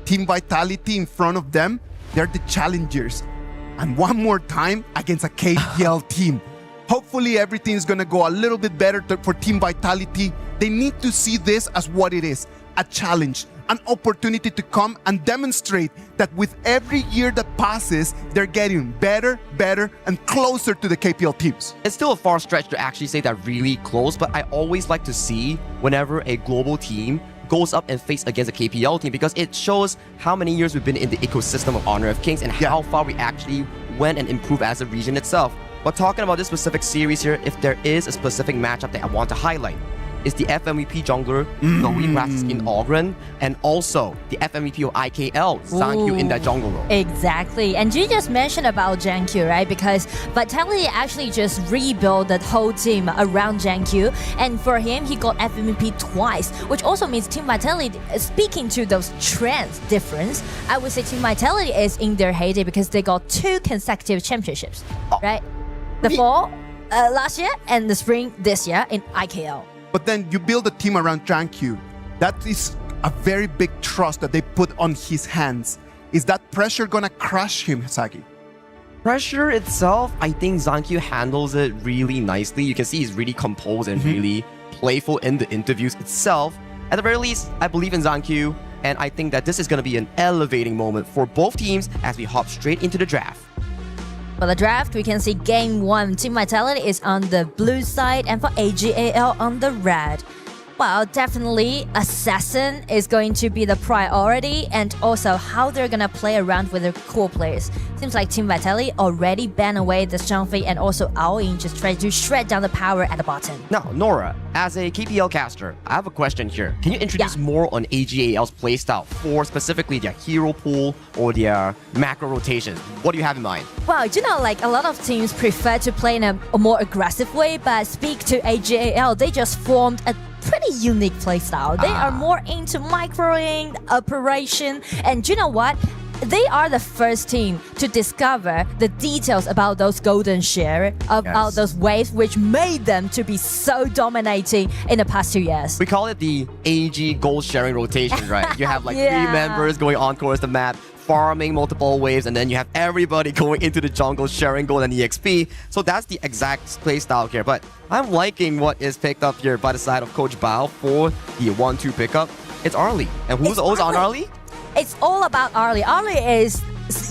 Team Vitality in front of them, they're the challengers. And one more time against a KPL team. Hopefully everything's gonna go a little bit better for Team Vitality. They need to see this as what it is, a challenge, an opportunity to come and demonstrate that with every year that passes, they're getting better, and closer to the KPL teams. It's still a far stretch to actually say that really close, but I always like to see whenever a global team goes up and face against a KPL team, because it shows how many years we've been in the ecosystem of Honor of Kings and how far we actually went and improved as a region itself. But talking about this specific series here, if there is a specific matchup that I want to highlight, is the FMVP jungler Noe practice in Ogren, and also the FMVP of IKL, Zankyu, in that jungle role. Exactly. And you just mentioned about Jankyu, right? Because Vitality actually just rebuilt the whole team around Jankyu. And for him, he got FMVP twice, which also means Team Vitality, speaking to those trends difference, I would say Team Vitality is in their heyday because they got 2 consecutive championships, right? The fall last year and the spring this year in IKL. But then you build a team around Jankyu. That is a very big trust that they put on his hands. Is that pressure gonna crush him, Sagi? Pressure itself, I think Zankyu handles it really nicely. You can see he's really composed and really playful in the interviews itself. At the very least, I believe in Zankyu, and I think that this is gonna be an elevating moment for both teams as we hop straight into the draft. For the draft, we can see Game 1, Team Vitality is on the blue side and for AG.AL on the red. Well, definitely Assassin is going to be the priority, and also how they're gonna play around with their core players. Seems like Team Vitality already banned away the Zhangfei and also AL just try to shred down the power at the bottom. Now, Nora, as a KPL caster, I have a question here. Can you introduce more on AG.AL's playstyle for specifically their hero pool or their macro rotations? What do you have in mind? Well, you know, like a lot of teams prefer to play in a more aggressive way, but speak to AG.AL, they just formed a pretty unique playstyle. They are more into microing, operation, and you know what? They are the first team to discover the details about those golden share, about those waves, which made them to be so dominating in the past 2 years. We call it the AG gold sharing rotation, right? You have like 3 members going on towards the map, farming multiple waves, and then you have everybody going into the jungle sharing gold and EXP. So that's the exact playstyle here. But I'm liking what is picked up here by the side of Coach Bao for the 1-2 pickup. It's Arlie. And who's on Arlie? It's all about Arlie. Arlie is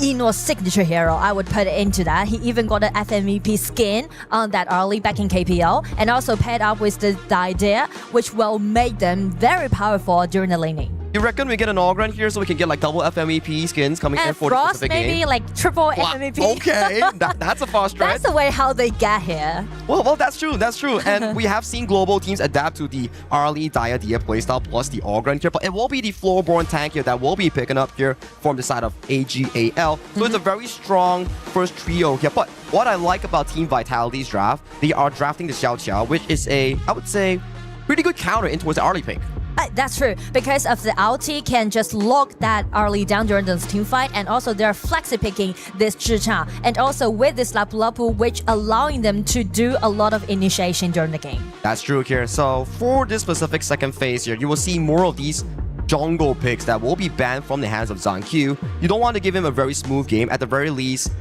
Eno's signature hero. I would put it into that. He even got an FMVP skin on that Arlie back in KPL, and also paired up with the idea, which will make them very powerful during the laning. You reckon we get an Ogren here so we can get like double FMVP skins coming in for Frost, the specific game? maybe like triple FMVP. Okay, that's a fast stretch. That's the way how they get here. Well, that's true, that's true. And we have seen global teams adapt to the Arlie Diadia playstyle plus the Ogren here, but it will be the floorborne tank here that will be picking up here from the side of AG.AL. So it's a very strong first trio here. But what I like about Team Vitality's draft, they are drafting the Xiao Qiao, which is a, I would say, pretty good counter in towards the Arlie pick. That's true, because of the ulti can just lock that Arlie down during this team fight, and also they're flexi picking this Zhicha, and also with this Lapu Lapu, which allowing them to do a lot of initiation during the game. That's true here. So for this specific second phase here, you will see more of these jungle picks that will be banned from the hands of Zhang Q. You don't want to give him a very smooth game. At the very least,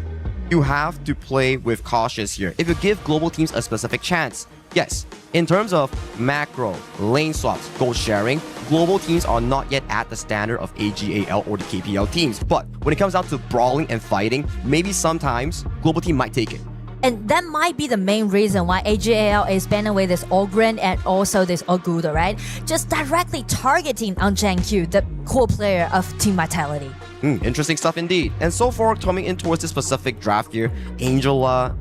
you have to play with cautious here. If you give global teams a specific chance, yes, in terms of macro, lane swaps, gold sharing, global teams are not yet at the standard of AG.AL or the KPL teams. But when it comes down to brawling and fighting, maybe sometimes global team might take it. And that might be the main reason why AG.AL is banning away this Ogren and also this Oguda, right? Just directly targeting on Zhang Q, the core player of Team Vitality. Interesting stuff indeed. And so far, coming in towards this specific draft here, Angela,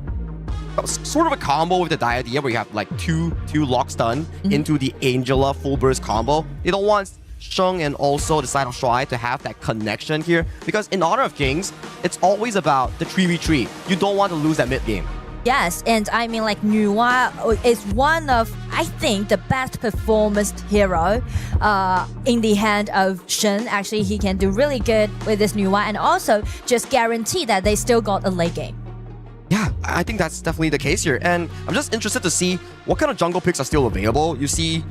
sort of a combo with the Diadem where you have like two lock stun into the Angela full burst combo. They don't want Sheng and also the side of Shuai to have that connection here, because in Honor of Kings, it's always about the 3v3. You don't want to lose that mid game. Yes, and I mean like Nuwa is one of, I think, the best performance hero in the hand of Shen. Actually, he can do really good with this Nuwa, and also just guarantee that they still got a late game. Yeah, I think that's definitely the case here. And I'm just interested to see what kind of jungle picks are still available. You see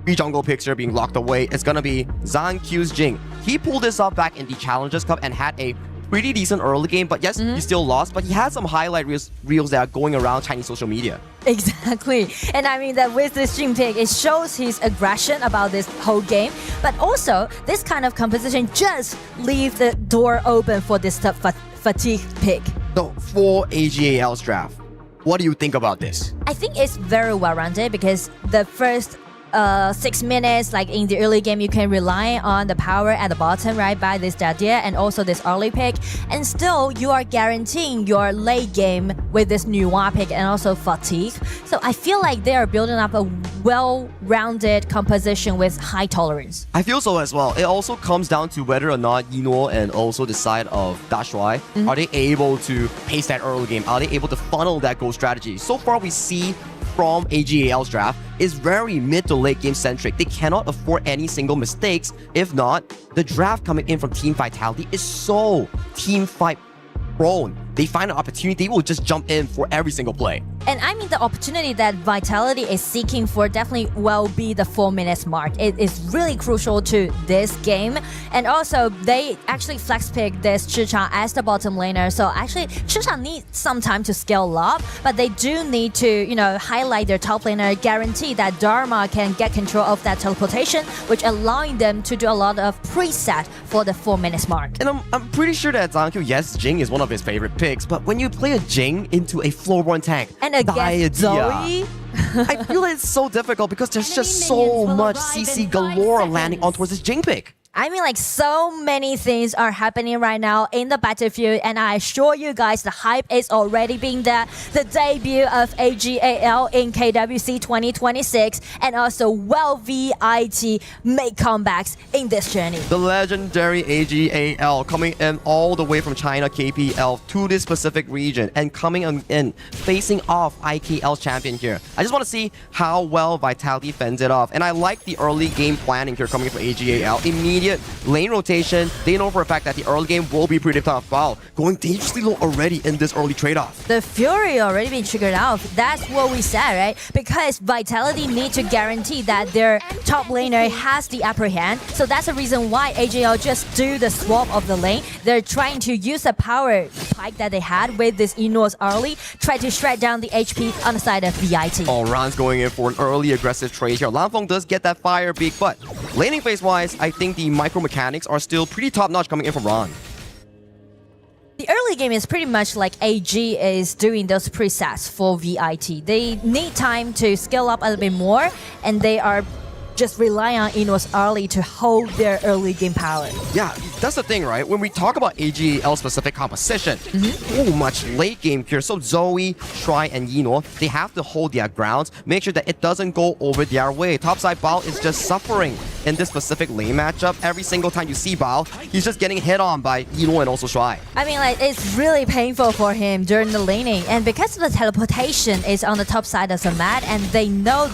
3 jungle picks here being locked away. It's gonna be Zhang Q's Jing. He pulled this up back in the Challengers Cup and had a pretty decent early game, but yes, he still lost, but he had some highlight reels that are going around Chinese social media. Exactly. And I mean that with this Jing pick, it shows his aggression about this whole game, but also this kind of composition just leave the door open for this fatigue pick. So for AG.AL's draft, what do you think about this? I think it's very well-rounded because the first 6 minutes, like in the early game, you can rely on the power at the bottom, right, by this Dadia and also this early pick, and still you are guaranteeing your late game with this Nuwa pick and also fatigue. So I feel like they are building up a well-rounded composition with high tolerance. I feel so as well. It also comes down to whether or not Yino and also the side of Dashuai, are they able to pace that early game? Are they able to funnel that goal strategy? So far we see from AG.AL's draft is very mid to late game centric. They cannot afford any single mistakes. If not, the draft coming in from Team Vitality is so team fight prone. They find an opportunity, they will just jump in for every single play. And I mean the opportunity that Vitality is seeking for definitely will be the 4 minutes mark. It is really crucial to this game. And also they actually flex pick this Chicha as the bottom laner. So actually Chicha needs some time to scale up, but they do need to, you know, highlight their top laner, guarantee that Dharma can get control of that teleportation, which allowing them to do a lot of preset for the 4 minutes mark. And I'm pretty sure that Zhang Q, yes, Jing is one of his favorite picks. picks, but when you play a Jing into a floorborne tank, and against Zoe, I feel it's so difficult because there's just so much CC galore landing on towards this Jing pick. I mean, like, so many things are happening right now in the battlefield, and I assure you guys the hype is already being there. The debut of AG.AL in KWC 2026, and also VIT make comebacks in this journey. The legendary AG.AL coming in all the way from China KPL to this specific region and coming in facing off IKL champion here. I just want to see how well Vitality fends it off, and I like the early game planning here coming from AG.AL. Immediate lane rotation. They know for a fact that the early game will be pretty tough. Wow, going dangerously low already in this early trade-off. The Fury already been triggered out. That's what we said, right? Because Vitality need to guarantee that their top laner has the upper hand. So that's the reason why AG.AL just do the swap of the lane. They're trying to use the power pike that they had with this Enor's early, try to shred down the HP on the side of VIT. Oh, Ran's going in for an early aggressive trade here. Lanfeng does get that fire beak, but laning phase-wise, I think the micro mechanics are still pretty top-notch coming in from Ran. The early game is pretty much like AG is doing those presets for VIT. They need time to scale up a little bit more, and they are just relying on Enos early to hold their early game power. Yeah, that's the thing, right? When we talk about AG.AL specific composition, so much late game here. So Zoe, Shy, and Yino, they have to hold their grounds, make sure that it doesn't go over their way. Topside Bao is just suffering in this specific lane matchup. Every single time you see Bao, he's just getting hit on by Yino and also Shy. I mean, like, it's really painful for him during the laning, and because the teleportation is on the top side of the map, and they know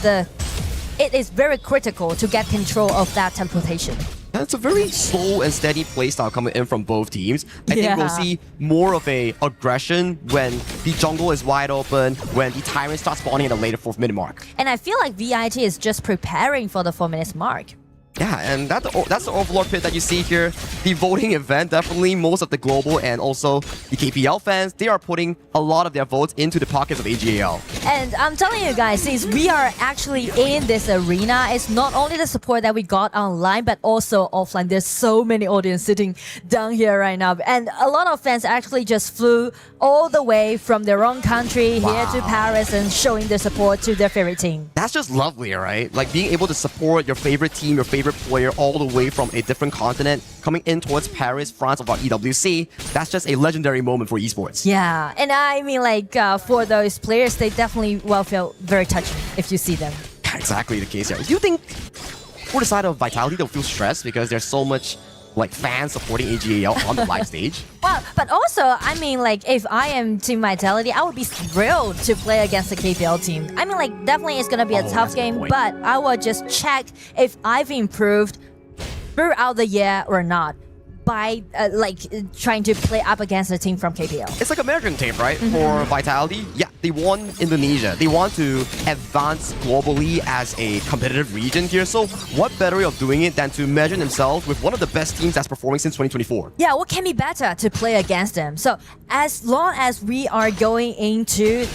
it is very critical to get control of that teleportation. And it's a very slow and steady playstyle coming in from both teams. I think we'll see more of a aggression when the jungle is wide open, when the Tyrant starts spawning at a later 4th minute mark. And I feel like VIT is just preparing for the 4 minutes mark. Yeah, and that's the Overlord pit that you see here. The voting event, definitely most of the global and also the KPL fans, they are putting a lot of their votes into the pockets of AG.AL. And I'm telling you guys, since we are actually in this arena, it's not only the support that we got online, but also offline. There's so many audience sitting down here right now. And a lot of fans actually just flew all the way from their own country here to Paris and showing their support to their favorite team. That's just lovely, right? Like being able to support your favorite team, your favorite player all the way from a different continent coming in towards Paris, France, about EWC. That's just a legendary moment for esports. Yeah, and I mean, like, for those players, they definitely will feel very touching if you see them. Exactly the case here. Do you think for the side of Vitality, they'll feel stressed because there's so much like fans supporting AG.AL on the live stage? Well, but also, I mean, like, if I am Team Vitality, I would be thrilled to play against the KPL team. I mean, like, definitely it's gonna be a tough game, but I will just check if I've improved throughout the year or not by trying to play up against a team from KPL. It's like American tape, right? For Vitality, yeah, they won Indonesia. They want to advance globally as a competitive region here. So what better way of doing it than to measure themselves with one of the best teams that's performing since 2024? Yeah, what can be better to play against them? So as long as we are going into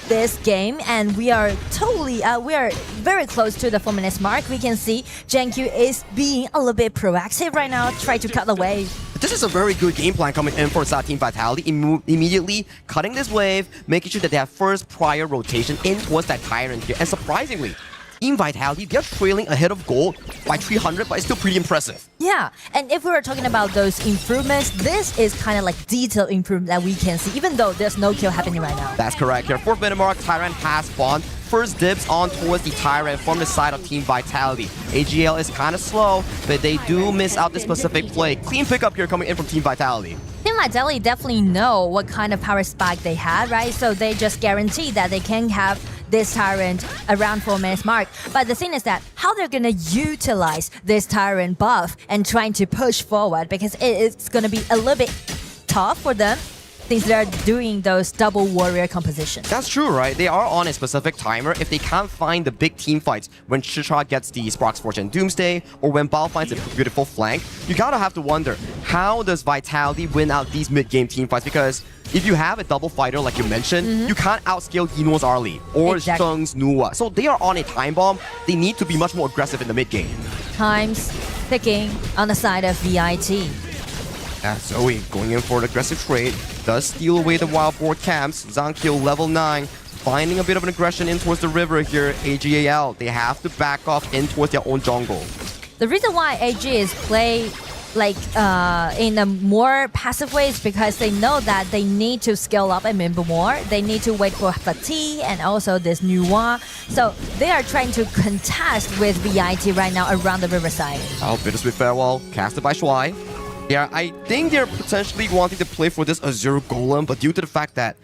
this game and we are very close to the 4 minutes mark, we can see GenQ is being a little bit proactive right now, try to cut the wave. This is a very good game plan coming in for Team Vitality. Immediately cutting this wave, making sure that they have first prior rotation in towards that Tyrant here. And surprisingly, Team Vitality, they're trailing ahead of gold by 300, but it's still pretty impressive. Yeah, and if we were talking about those improvements, this is kind of like detailed improvement that we can see, even though there's no kill happening right now. That's correct here. 4th minute mark, Tyrant has spawned. First dibs on towards the Tyrant from the side of Team Vitality. AG.AL is kind of slow, but they do miss out this specific play. Clean pickup here coming in from Team Vitality. Team Vitality definitely know what kind of power spike they had, right? So they just guarantee that they can have this Tyrant around 4 minutes mark. But the thing is that how they're gonna utilize this Tyrant buff and trying to push forward, because it's gonna be a little bit tough for them since they're doing those double warrior compositions. That's true, right? They are on a specific timer. If they can't find the big team fights when Chicha gets the Sparks Fortune Doomsday or when Bao finds a beautiful flank, you gotta have to wonder, how does Vitality win out these mid-game team fights? Because if you have a double fighter like you mentioned, you can't outscale Yino's Arlie or Sheng's Nuwa. So they are on a time bomb. They need to be much more aggressive in the mid-game. Times ticking on the side of VIT. Zoe going in for an aggressive trade. does steal away the wild boar camps. Zankyo level 9, finding a bit of an aggression in towards the river here. AG.AL, they have to back off in towards their own jungle. The reason why AG is play like in a more passive way is because they know that they need to scale up and mid more. They need to wait for Fati and also this Nuwa. So they are trying to contest with VIT right now around the riverside. Oh, Bittersweet Farewell, casted by Shuai. Yeah, I think they're potentially wanting to play for this Azure Golem, but due to the fact that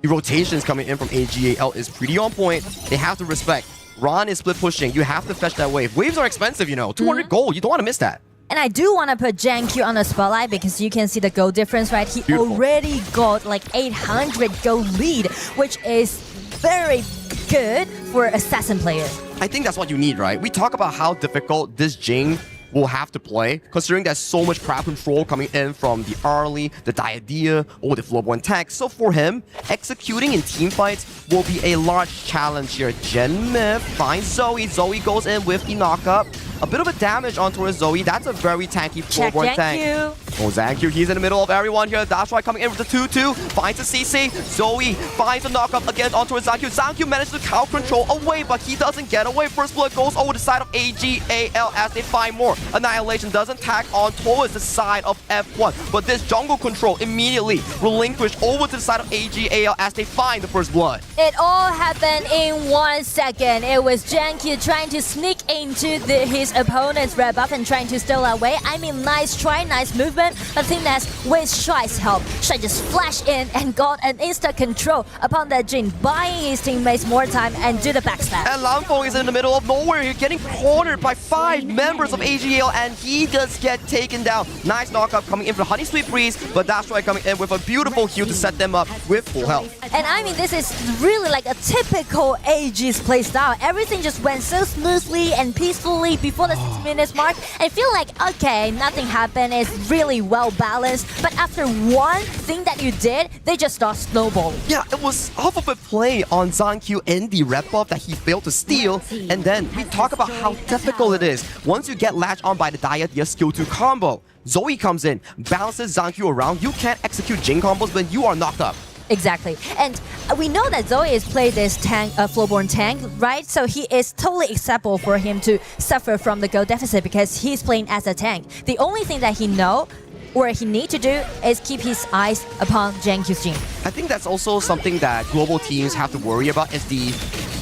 the rotations coming in from AG.AL is pretty on point, they have to respect. Ron is split pushing. You have to fetch that wave. Waves are expensive, you know. 200 gold. You don't want to miss that. And I do want to put JanQ on the spotlight because you can see the gold difference, right? He already got like 800 gold lead, which is very good for assassin player. I think that's what you need, right? We talk about how difficult this Jing will have to play, considering there's so much crowd control coming in from the early, the Diadea, or the Floorborn tech. So for him, executing in team fights will be a large challenge here. Genmif finds Zoe. Zoe goes in with the knockup. A bit of a damage onto Zoe. That's a very tanky Floorborn tank. Oh, Zankyu, he's in the middle of everyone here. That's why coming in with the 2-2. Finds a CC. Zoe finds a knockup again onto Zankyu. Zankyu manages to cow control away, but he doesn't get away. First blood goes over the side of AG.AL as they find more. Annihilation doesn't tag on towards the side of F1, but this jungle control immediately relinquished over to the side of AG.AL as they find the first blood. It all happened in 1 second. It was JanQ trying to sneak into his opponent's red buff and trying to steal away. I mean, nice try, nice movement. But the thing that's with Shuai's help, Shuai just flashed in and got an instant control upon that Jin, buying his teammates more time and do the backstab. And Lanfeng is in the middle of nowhere. He's getting cornered by 5 members of AG.AL and he does get taken down. Nice knockup coming in from Honey Sweet Breeze, but that's why coming in with a beautiful heal to set them up with full health. And I mean, this is really like a typical AG's playstyle. Everything just went so smoothly and peacefully before the 6 minutes mark. I feel like, okay, nothing happened. It's really well balanced. But after one thing that you did, they just start snowballing. Yeah, it was off of a play on Zankyu in the red buff that he failed to steal. And then we talk about how difficult it is. Once you get latched on by the Diadea skill 2 combo, Zoe comes in, balances Zankyu around. You can't execute Jing combos when you are knocked up. Exactly. And we know that Zoe is played this tank, Floorborn tank, right? So he is totally acceptable for him to suffer from the gold deficit because he's playing as a tank. The only thing that he know or he need to do is keep his eyes upon JanQ's Jin. I think that's also something that global teams have to worry about is the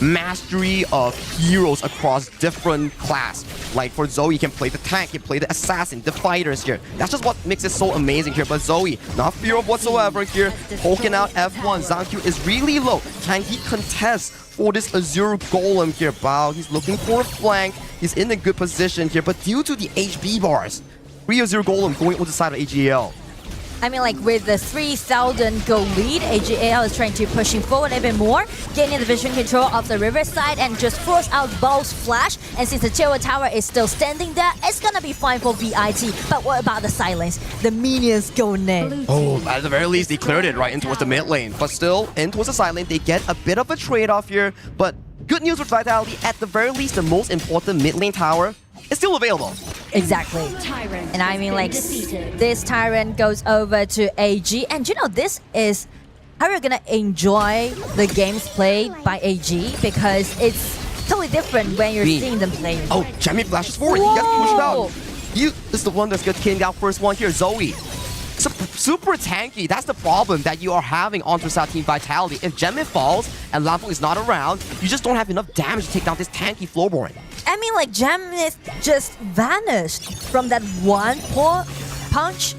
mastery of heroes across different class. Like for Zoe, he can play the tank, he can play the assassin, the fighters here. That's just what makes it so amazing here. But Zoe, not fear of whatsoever here, poking out F1. Zankyu is really low. Can he contest for this Azure Golem here? Bao, he's looking for a flank. He's in a good position here, but due to the HB bars, 3 Azure Golem going on the side of AG.AL. I mean, like with the 3,000 goal lead, AG.AL is trying to pushing forward a bit more, gaining the vision control of the riverside and just force out Bao's flash. And since the Jewel Tower is still standing there, it's gonna be fine for VIT. But what about the silence? The minions going in. Oh, at the very least, they cleared it right in towards the mid lane. But still, in towards the side lane, they get a bit of a trade-off here. But good news with Vitality, at the very least, the most important mid lane tower is still available. Exactly. And I mean, like, this Tyrant goes over to AG. And you know, this is how you're gonna enjoy the games played by AG because it's totally different when you're seeing them play. Oh, Jamie flashes forward. He gets pushed out. You is the one that's getting down first one here, Zoe. Super tanky. That's the problem that you are having on Trasat Team Vitality. If Gemini falls and Lanfeng is not around, you just don't have enough damage to take down this tanky Floorborn. I mean, like, Gemini just vanished from that one punch.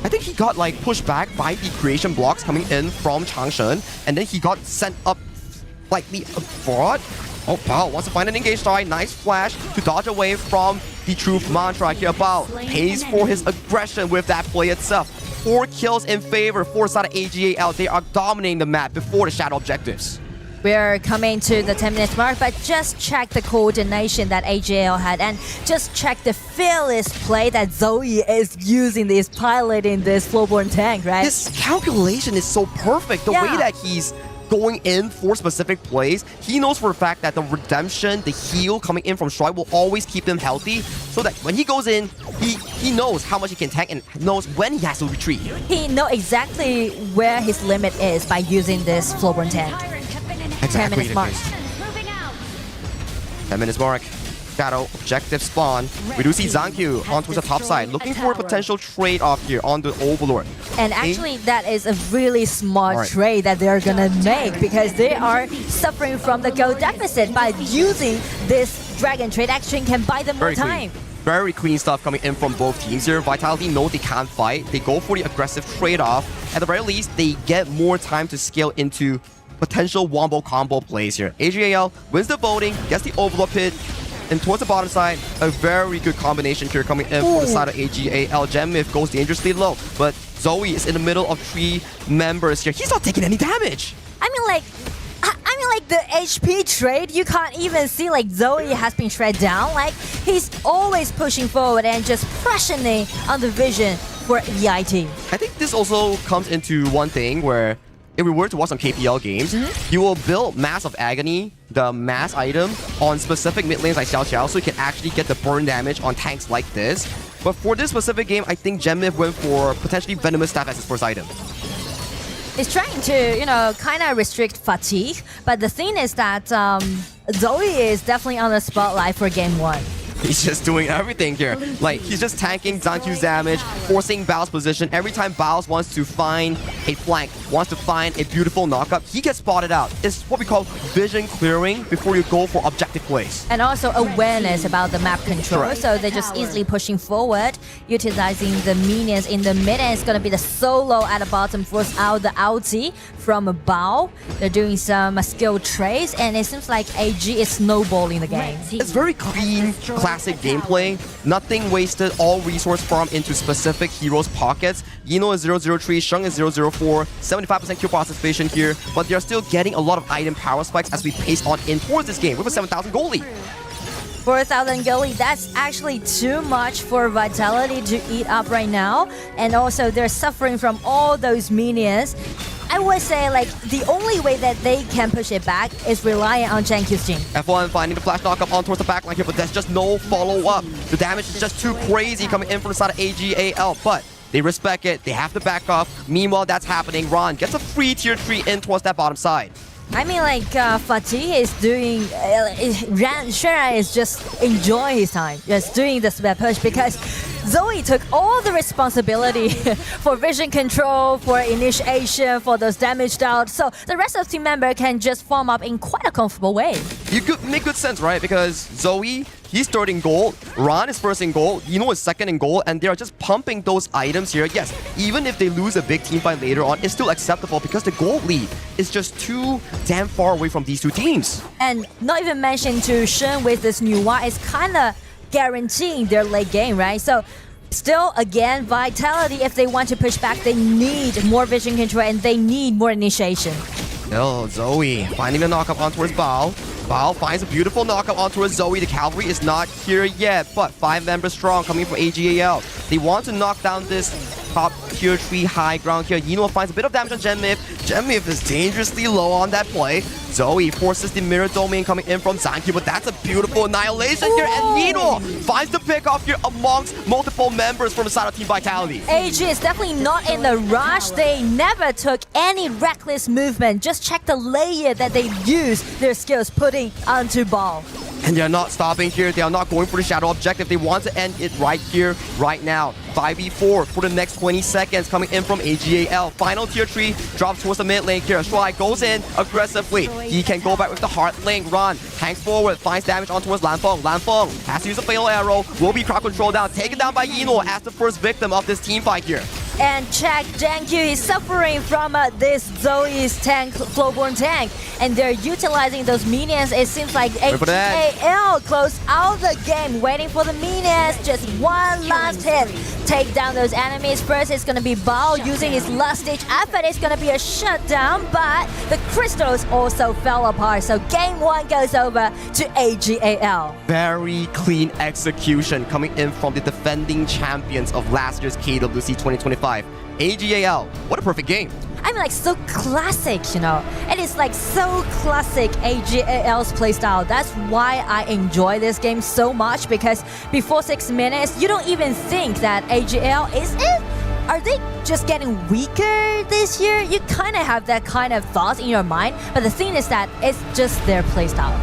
I think he got like pushed back by the creation blocks coming in from Changshen, and then he got sent up slightly abroad. Oh, Bao wants to find an engage try. Nice flash to dodge away from the truth mantra here. Bao pays for his aggression with that play itself. 4 kills in favor for side of AG.AL. They are dominating the map before the shadow objectives. We're coming to the 10 minutes mark, but just check the coordination that AG.AL had and just check the fearless play that Zoe is using, piloting this Floorborn tank, right? His calculation is so perfect. The way that he's going in for specific plays. He knows for a fact that the redemption, the heal coming in from Strike will always keep him healthy, so that when he goes in, he knows how much he can tank and knows when he has to retreat. He knows exactly where his limit is by using this Flowborn tank. Exactly 10 minutes mark. 10 minutes mark. Shadow, objective spawn. We do see Zankyu onto the top side, looking for a potential trade-off here on the Overlord. And actually, that is a really smart trade that they're gonna make, because they are suffering from the gold deficit. By using this Dragon trade, actually can buy them more time. Very clean stuff coming in from both teams here. Vitality know they can't fight. They go for the aggressive trade-off. At the very least, they get more time to scale into potential wombo combo plays here. AG.AL wins the voting, gets the Overlord pit, and towards the bottom side, a very good combination here coming in from the side of AG.AL. Gemif goes dangerously low, but Zoe is in the middle of 3 members here. He's not taking any damage. I mean, like the HP trade, you can't even see like Zoe has been shredded down. Like, he's always pushing forward and just pressuring on the vision for EIT. I think this also comes into one thing where if we were to watch some KPL games, you will build Mass of Agony, the mass item, on specific mid lanes like Xiao, so you can actually get the burn damage on tanks like this. But for this specific game, I think Gemif went for potentially Venomous Staff as his first item. He's trying to, kind of restrict fatigue, but the thing is that Zoe is definitely on the spotlight for game 1. He's just doing everything here. Like, he's just tanking Zankyu's damage, forcing Bao's position. Every time Bao wants to find a flank, wants to find a beautiful knockup, he gets spotted out. It's what we call vision clearing before you go for objective plays. And also awareness about the map control. Correct. So they're just easily pushing forward, utilizing the minions in the mid. And it's going to be the solo at the bottom, force out the ulti from Bao. They're doing some skill trades, and it seems like AG is snowballing the game. It's very clean, classic gameplay. Nothing wasted, all resource farm into specific heroes' pockets. Yino is 003, Sheng is 004, 75% kill participation here, but they're still getting a lot of item power spikes as we pace on in towards this game with a 7,000 goal lead. 4,000 goal lead, that's actually too much for Vitality to eat up right now. And also they're suffering from all those minions. I would say like the only way that they can push it back is relying on Jankyu's team. F1 finding the flash knockup on towards the backline here, but there's just no follow-up. The damage is just too crazy coming in from the side of AG.AL, but they respect it, they have to back off. Meanwhile, that's happening. Ron gets a free tier 3 in towards that bottom side. I mean, like, Fatih is doing... Shera is just enjoying his time, just doing this push, because Zoe took all the responsibility for vision control, for initiation, for those damaged out, so the rest of the team member can just form up in quite a comfortable way. You could make good sense, right? Because Zoe, he's third in gold, Ron is first in gold, Yino is second in gold, and they're just pumping those items here. Yes, even if they lose a big team fight later on, it's still acceptable because the gold lead is just too damn far away from these two teams. And not even mention to Shen with this new war is kind of guaranteeing their late game, right? So still, again, Vitality, if they want to push back, they need more vision control and they need more initiation. Oh, Zoe finding the knockup on towards Bao. Bao finds a beautiful knockup on towards Zoe. The cavalry is not here yet, but 5 members strong coming from AG.AL. They want to knock down this top tier 3 high ground here. Yino finds a bit of damage on Genmif. Genmif is dangerously low on that play. Zoe forces the mirror domain coming in from Zankyu, but that's a beautiful annihilation here. And Yino finds the pick off here amongst multiple members from the side of Team Vitality. AG is definitely not in the rush. They never took any reckless movement. Just check the layer that they used their skills putting onto Ball. And they're not stopping here. They are not going for the shadow objective. They want to end it right here, right now. 5v4 for the next 20 seconds coming in from AG.AL. Final tier 3 drops towards the mid lane here. Shuai goes in aggressively. He can go back with the hard lane run. Hangs forward, finds damage on towards Lanfeng. Lanfeng has to use a fatal arrow. Will be crowd control down. Taken down by Yino as the first victim of this team fight here. And check, Jankyu is suffering from this Zoe's tank, Flowborn tank. And they're utilizing those minions. It seems like AG.AL closed out the game, waiting for the minions. Just one last hit. Take down those enemies. First, it's going to be Bao using his last-ditch effort. It's going to be a shutdown, but the crystals also fell apart. So game 1 goes over to AG.AL. Very clean execution coming in from the defending champions of last year's KWC 2025. AG.AL, what a perfect game. I'm like so classic, you know. It is like so classic AG.AL's playstyle. That's why I enjoy this game so much, because before 6 minutes, you don't even think that AG.AL is it. Are they just getting weaker this year? You kind of have that kind of thoughts in your mind, but the thing is that it's just their playstyle.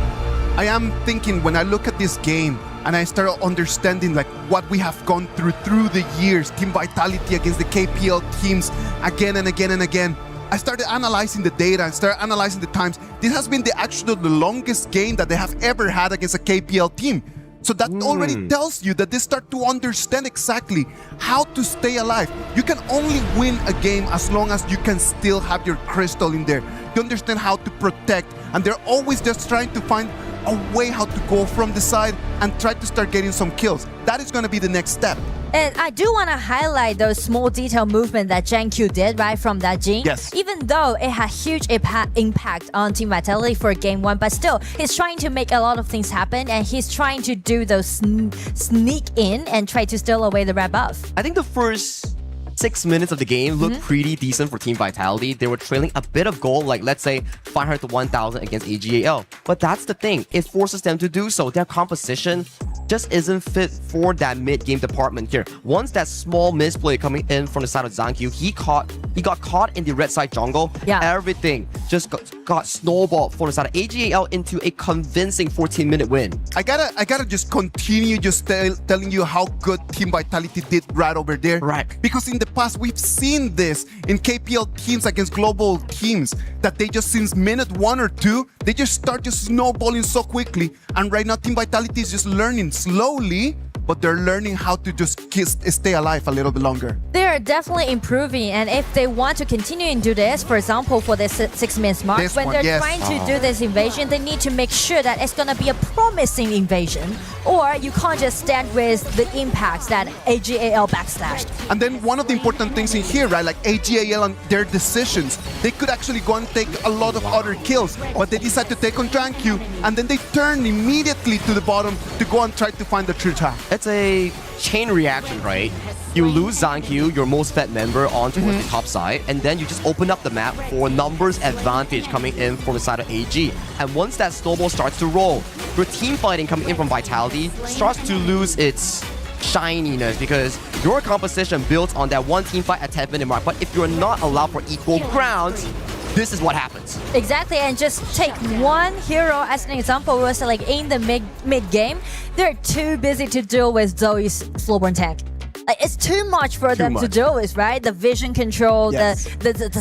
I am thinking when I look at this game and I start understanding like what we have gone through the years, Team Vitality against the KPL teams again and again and again. I started analyzing the data and started analyzing the times. This has been the longest game that they have ever had against a KPL team. So that already tells you that they start to understand exactly how to stay alive. You can only win a game as long as you can still have your crystal in there. You understand how to protect, and they're always just trying to find a way how to go from the side and try to start getting some kills. That is going to be the next step. And I do want to highlight those small detail movement that JanQ did, right, from that Jin. Yes. Even though it had huge impact on Team Vitality for game 1, but still, he's trying to make a lot of things happen, and he's trying to do those sneak in and try to steal away the red buff. I think the first 6 minutes of the game looked pretty decent for Team Vitality. They were trailing a bit of gold, like let's say 500 to 1000 against AG.AL. But that's the thing, it forces them to do so. Their composition just isn't fit for that mid-game department here. Once that small misplay coming in from the side of ZhanQ, he got caught in the red side jungle. Yeah. Everything just got snowballed from the side of AG.AL into a convincing 14-minute win. I gotta just continue just telling you how good Team Vitality did right over there. Right. Because in the past, we've seen this in KPL teams against global teams, that they just, since minute 1 or 2, they just start just snowballing so quickly. And right now, Team Vitality is just learning slowly, but they're learning how to just stay alive a little bit longer. They're definitely improving, and if they want to continue and do this, for example, for this 6 minutes mark, when they're trying to do this invasion, they need to make sure that it's gonna be a promising invasion, or you can't just stand with the impacts that AG.AL backslashed. And then one of the important things in here, right, like AG.AL and their decisions, they could actually go and take a lot of other kills, but they decide to take on ZhanQ, and then they turn immediately to the bottom to go and try to find the true trap. It's a chain reaction, right? You lose ZhanQ, your most fed member, on towards the top side, and then you just open up the map for numbers advantage coming in from the side of AG. And once that snowball starts to roll, your team fighting coming in from Vitality starts to lose its shininess, because your composition builds on that one team fight at 10-minute mark. But if you're not allowed for equal grounds, this is what happens. Exactly, and just take one hero as an example. Was like in the mid game, they're too busy to deal with Zoe's slowborn tank. Like, it's too much for them to deal with, right? The vision control, the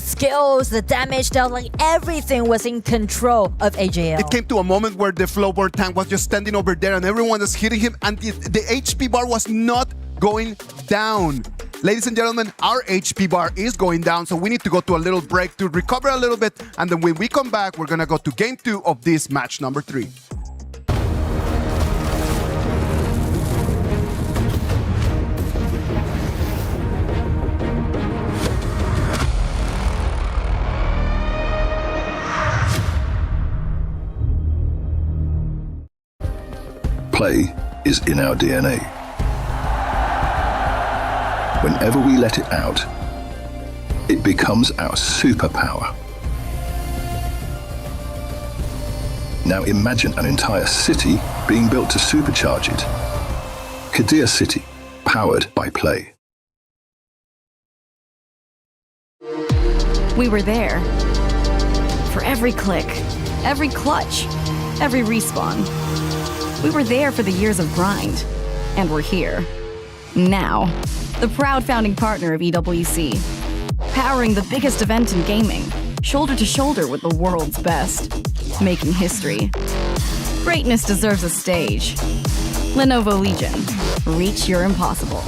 skills, the damage dealt, like everything was in control of AG.AL. It came to a moment where the Flowboard tank was just standing over there and everyone was hitting him, and the HP bar was not going down. Ladies and gentlemen, our HP bar is going down, so we need to go to a little break to recover a little bit, and then when we come back, we're gonna go to game 2 of this match number 3. Play is in our DNA. Whenever we let it out, it becomes our superpower. Now imagine an entire city being built to supercharge it. Kadir City, powered by play. We were there. For every click, every clutch, every respawn. We were there for the years of grind. And we're here. Now. The proud founding partner of EWC. Powering the biggest event in gaming. Shoulder to shoulder with the world's best. Making history. Greatness deserves a stage. Lenovo Legion. Reach your impossible.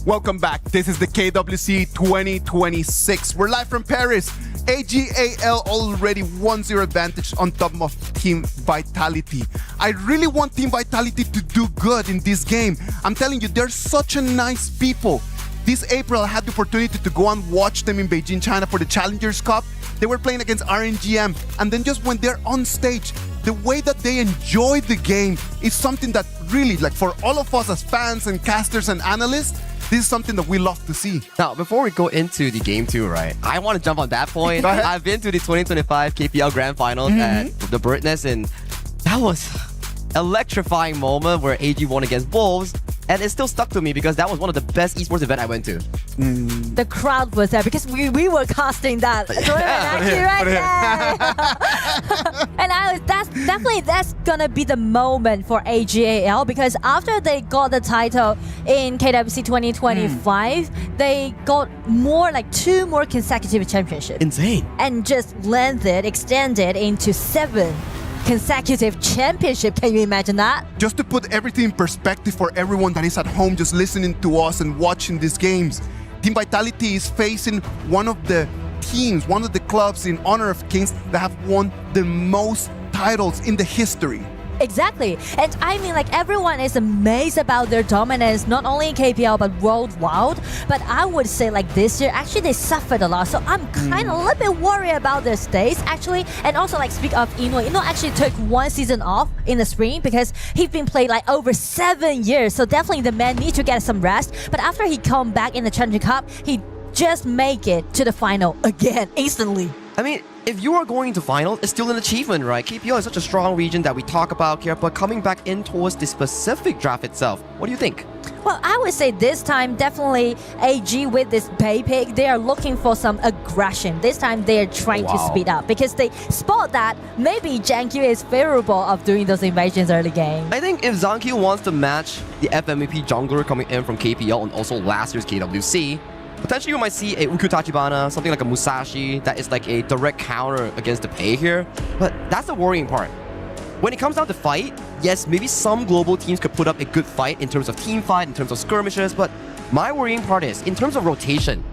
Welcome back. This is the KWC 2026. We're live from Paris. AG.AL already 1-0 advantage on top of Team Vitality. I really want Team Vitality to do good in this game. I'm telling you, they're such a nice people. This April, I had the opportunity to go and watch them in Beijing, China for the Challengers Cup. They were playing against RNGM, and then just when they're on stage, the way that they enjoy the game is something that really, like for all of us as fans and casters and analysts, this is something that we love to see. Now, before we go into the game 2, right, I want to jump on that point. Go ahead. I've been to the 2025 KPL Grand Finals at the Birdnest, and that was electrifying moment where AG won against Wolves, and it still stuck to me because that was one of the best esports event I went to. The crowd was there because we were casting that tournament actually right there. And that's gonna be the moment for AG.AL, because after they got the title in KWC 2025, they got more like 2 more consecutive championships. Insane. And just extended into 7 consecutive championship. Can you imagine that? Just to put everything in perspective for everyone that is at home just listening to us and watching these games, Team Vitality is facing one of the teams, one of the clubs in Honor of Kings that have won the most titles in the history. Exactly. And I mean, like, everyone is amazed about their dominance, not only in KPL, but worldwide. But I would say, like, this year, actually, they suffered a lot. So I'm kind of a little bit worried about their stakes, actually. And also, like, speak of Ino actually took 1 season off in the spring because he's been played, like, over 7 years. So definitely the man needs to get some rest. But after he come back in the Challenger Cup, he just make it to the final again, instantly. I mean, if you are going to final, it's still an achievement, right? KPL is such a strong region that we talk about here, but coming back in towards the specific draft itself, what do you think? Well, I would say this time, definitely AG with this pay pick, they are looking for some aggression. This time, they are trying to speed up because they spot that maybe Jankyu is favorable of doing those invasions early game. I think if Zankyu wants to match the FMVP jungler coming in from KPL and also last year's KWC, potentially you might see a Ukyu Tachibana, something like a Musashi that is like a direct counter against the pay here. But that's the worrying part. When it comes down to fight, yes, maybe some global teams could put up a good fight in terms of team fight, in terms of skirmishes, but my worrying part is, in terms of rotation,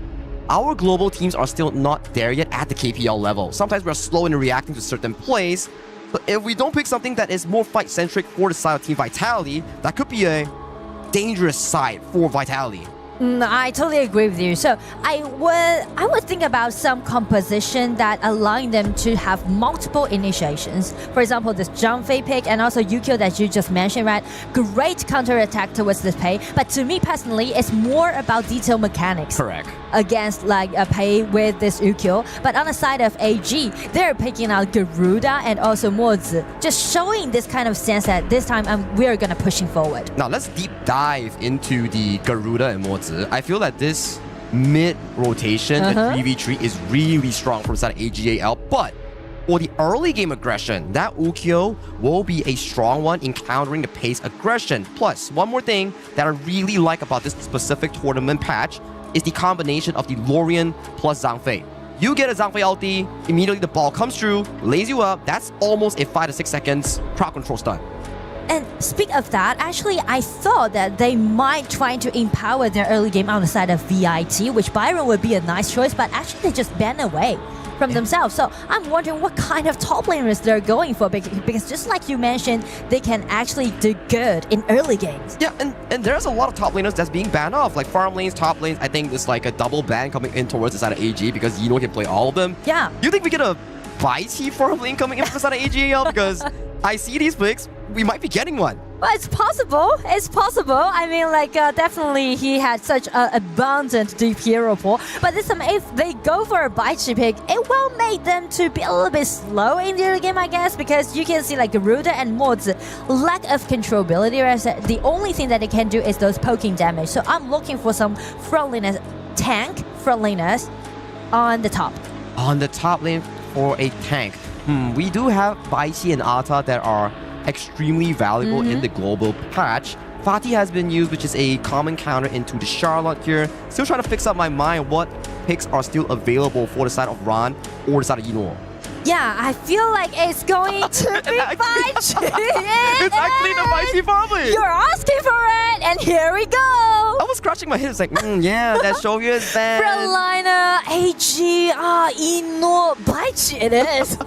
our global teams are still not there yet at the KPL level. Sometimes we're slow in reacting to certain plays, but if we don't pick something that is more fight-centric for the side of Team Vitality, that could be a dangerous side for Vitality. I totally agree with you. So I would think about some composition that allowing them to have multiple initiations. For example, this Zhangfei pick and also Ukyu that you just mentioned, right? Great counter-attack towards this pay. But to me personally, it's more about detail mechanics. Correct. Against like a pay with this Ukyu. But on the side of AG, they're picking out Garuda and also Mozi, just showing this kind of sense that this time we're gonna pushing forward. Now let's deep dive into the Garuda and Mozi. I feel that this mid rotation, the 3v3, is really strong from the side of AG.AL, but for the early game aggression, that Ukyu will be a strong one in countering the pace aggression. Plus, one more thing that I really like about this specific tournament patch is the combination of the Lorien plus Zhangfei. You get a Zhangfei ulti, immediately the ball comes through, lays you up, that's almost a 5 to 6 seconds crowd control stun. And speak of that, actually, I thought that they might try to empower their early game on the side of VIT, which Byron would be a nice choice, but actually they just banned away from themselves. So I'm wondering what kind of top laners they're going for, because just like you mentioned, they can actually do good in early games. Yeah, and there's a lot of top laners that's being banned off, like farm lanes, top lanes. I think it's like a double ban coming in towards the side of AG because Yino can play all of them. Yeah. You think we get a YT farm lane coming in from the side of AG.AL? Because I see these picks, we might be getting one. Well, it's possible. It's possible. I mean, like, definitely he had such an abundant deep hero pool. But this time, if they go for a Baichi pick, it will make them to be a little bit slow in the early game, I guess, because you can see, like, Garuda and Mods lack of controllability. Whereas the only thing that they can do is those poking damage. So I'm looking for some frontliners, tank frontliners on the top. On the top lane for a tank. We do have Baichi and Ata that are extremely valuable in the global patch. Fatih has been used, which is a common counter into the Charlotte here. Still trying to fix up my mind what picks are still available for the side of Ran or the side of Yino. Yeah, I feel like it's going to be Baichi. It's actually the Baichi family. You're asking for it, and here we go. I was scratching my head. It's like, yeah, that Shoya is bad. Frontliner, AG.AL, Ino, Baichi, it is.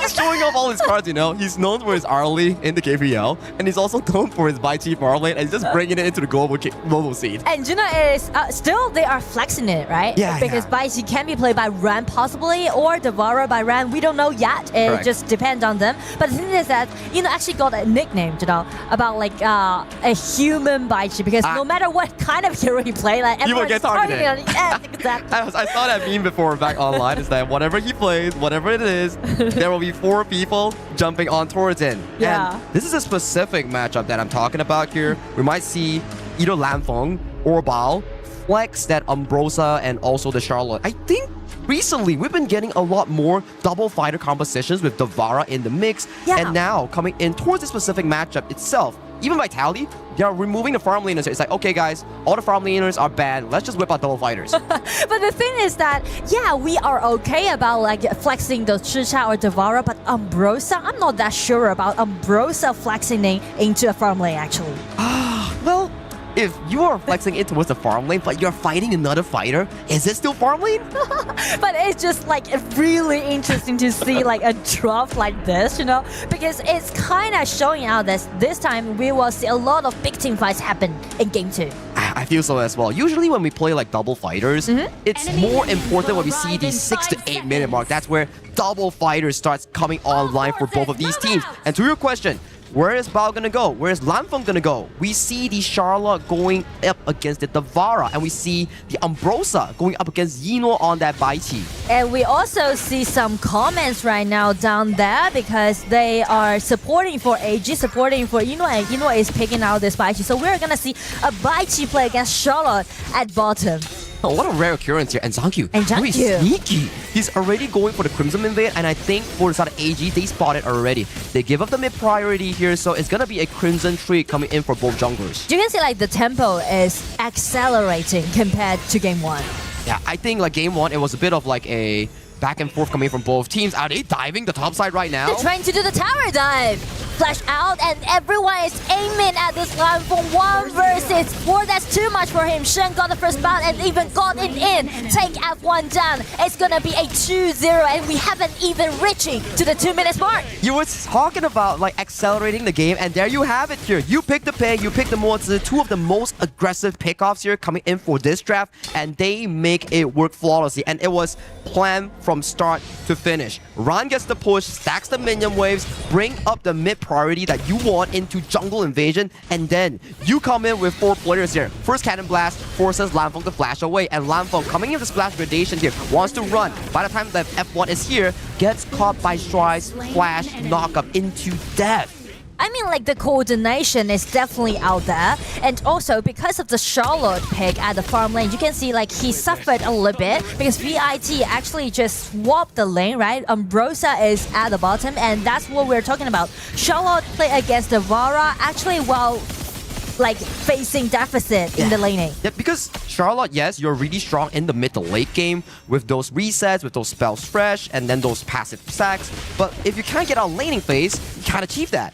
He's showing off all his cards, you know. He's known for his early in the KPL, and he's also known for his Baichi farm lane, and he's just bringing it into the global scene. And you know, is still they are flexing it, right? Yeah, because Baichi can be played by Ran possibly, or Devara by Ran. We don't know yet. It Correct. just depends on them. But the thing is that actually got a nickname, you know, about like a human Baichi, because no matter what kind of hero he plays, like He will everyone's get targeted. targeting him. Yeah, exactly. I saw that meme before back online. Is that whatever he plays, whatever it is, there will be 4 people jumping on towards him. Yeah. And this is a specific matchup that I'm talking about here. We might see either Lanfeng or BL flex that Umbrosa and also the Charlotte. I think recently we've been getting a lot more double fighter compositions with Devara in the mix. Yeah. And now coming in towards this specific matchup itself, even Vitality, they are removing the farm laners. It's like, okay guys, all the farm laners are bad. Let's just whip out double fighters. But the thing is that, yeah, we are okay about like flexing the Chicha or Devara, but Umbrosa, I'm not that sure about Umbrosa flexing into a farm lane actually. Well, if you are flexing it towards the farm lane, but you're fighting another fighter, is it still farm lane? But it's just like really interesting to see like a drop like this, you know, because it's kind of showing out that this time we will see a lot of big team fights happen in game 2. I feel so as well. Usually when we play like double fighters, it's more important when we see the 6 to 8 minute mark. That's where double fighters starts coming online for both of these teams. And to your question, where is BL gonna go? Where is Lanfeng gonna go? We see the Charlotte going up against the Devara, and we see the Umbrosa going up against Yino on that Baichi. And we also see some comments right now down there because they are supporting for AG, supporting for Ino, and Ino is picking out this Baichi. So we're gonna see a Baichi play against Charlotte at bottom. Oh, what a rare occurrence here. And Zangkyu, very sneaky. He's already going for the Crimson Invade, and I think for the side of AG, they spotted already. They give up the mid priority here, so it's gonna be a Crimson Tree coming in for both junglers. You can see like the tempo is accelerating compared to game 1. Yeah, I think like game 1, it was a bit of like a back and forth coming from both teams. Are they diving the top side right now? They're trying to do the tower dive. Flash out, and everyone is aiming at this line for 1 versus 4. That's too much for him. Shen got the first bout and even got it in. Take F1 down. It's gonna be a 2-0, and we haven't even reaching to the 2 minutes mark. You were talking about like accelerating the game, and there you have it here. You pick the pick, you pick the Mozi, 2 of the most aggressive pickoffs here coming in for this draft, and they make it work flawlessly. And it was planned from start to finish. Ran gets the push, stacks the minion waves, bring up the mid priority that you want into jungle invasion, and then you come in with 4 players here. First cannon blast forces Lanfeng to flash away, and Lanfeng coming in with splash gradation here, wants to run. By the time that F1 is here, gets caught by Stride's flash knockup into death. I mean, like, the coordination is definitely out there. And also, because of the Charlotte pick at the farm lane, you can see, like, he suffered a little bit because VIT actually just swapped the lane, right? Umbrosa is at the bottom, and that's what we're talking about. Charlotte play against Devara actually while like facing deficit in the laning. Yeah, because Charlotte, yes, you're really strong in the mid to late game with those resets, with those spells fresh, and then those passive sacks. But if you can't get on laning phase, you can't achieve that.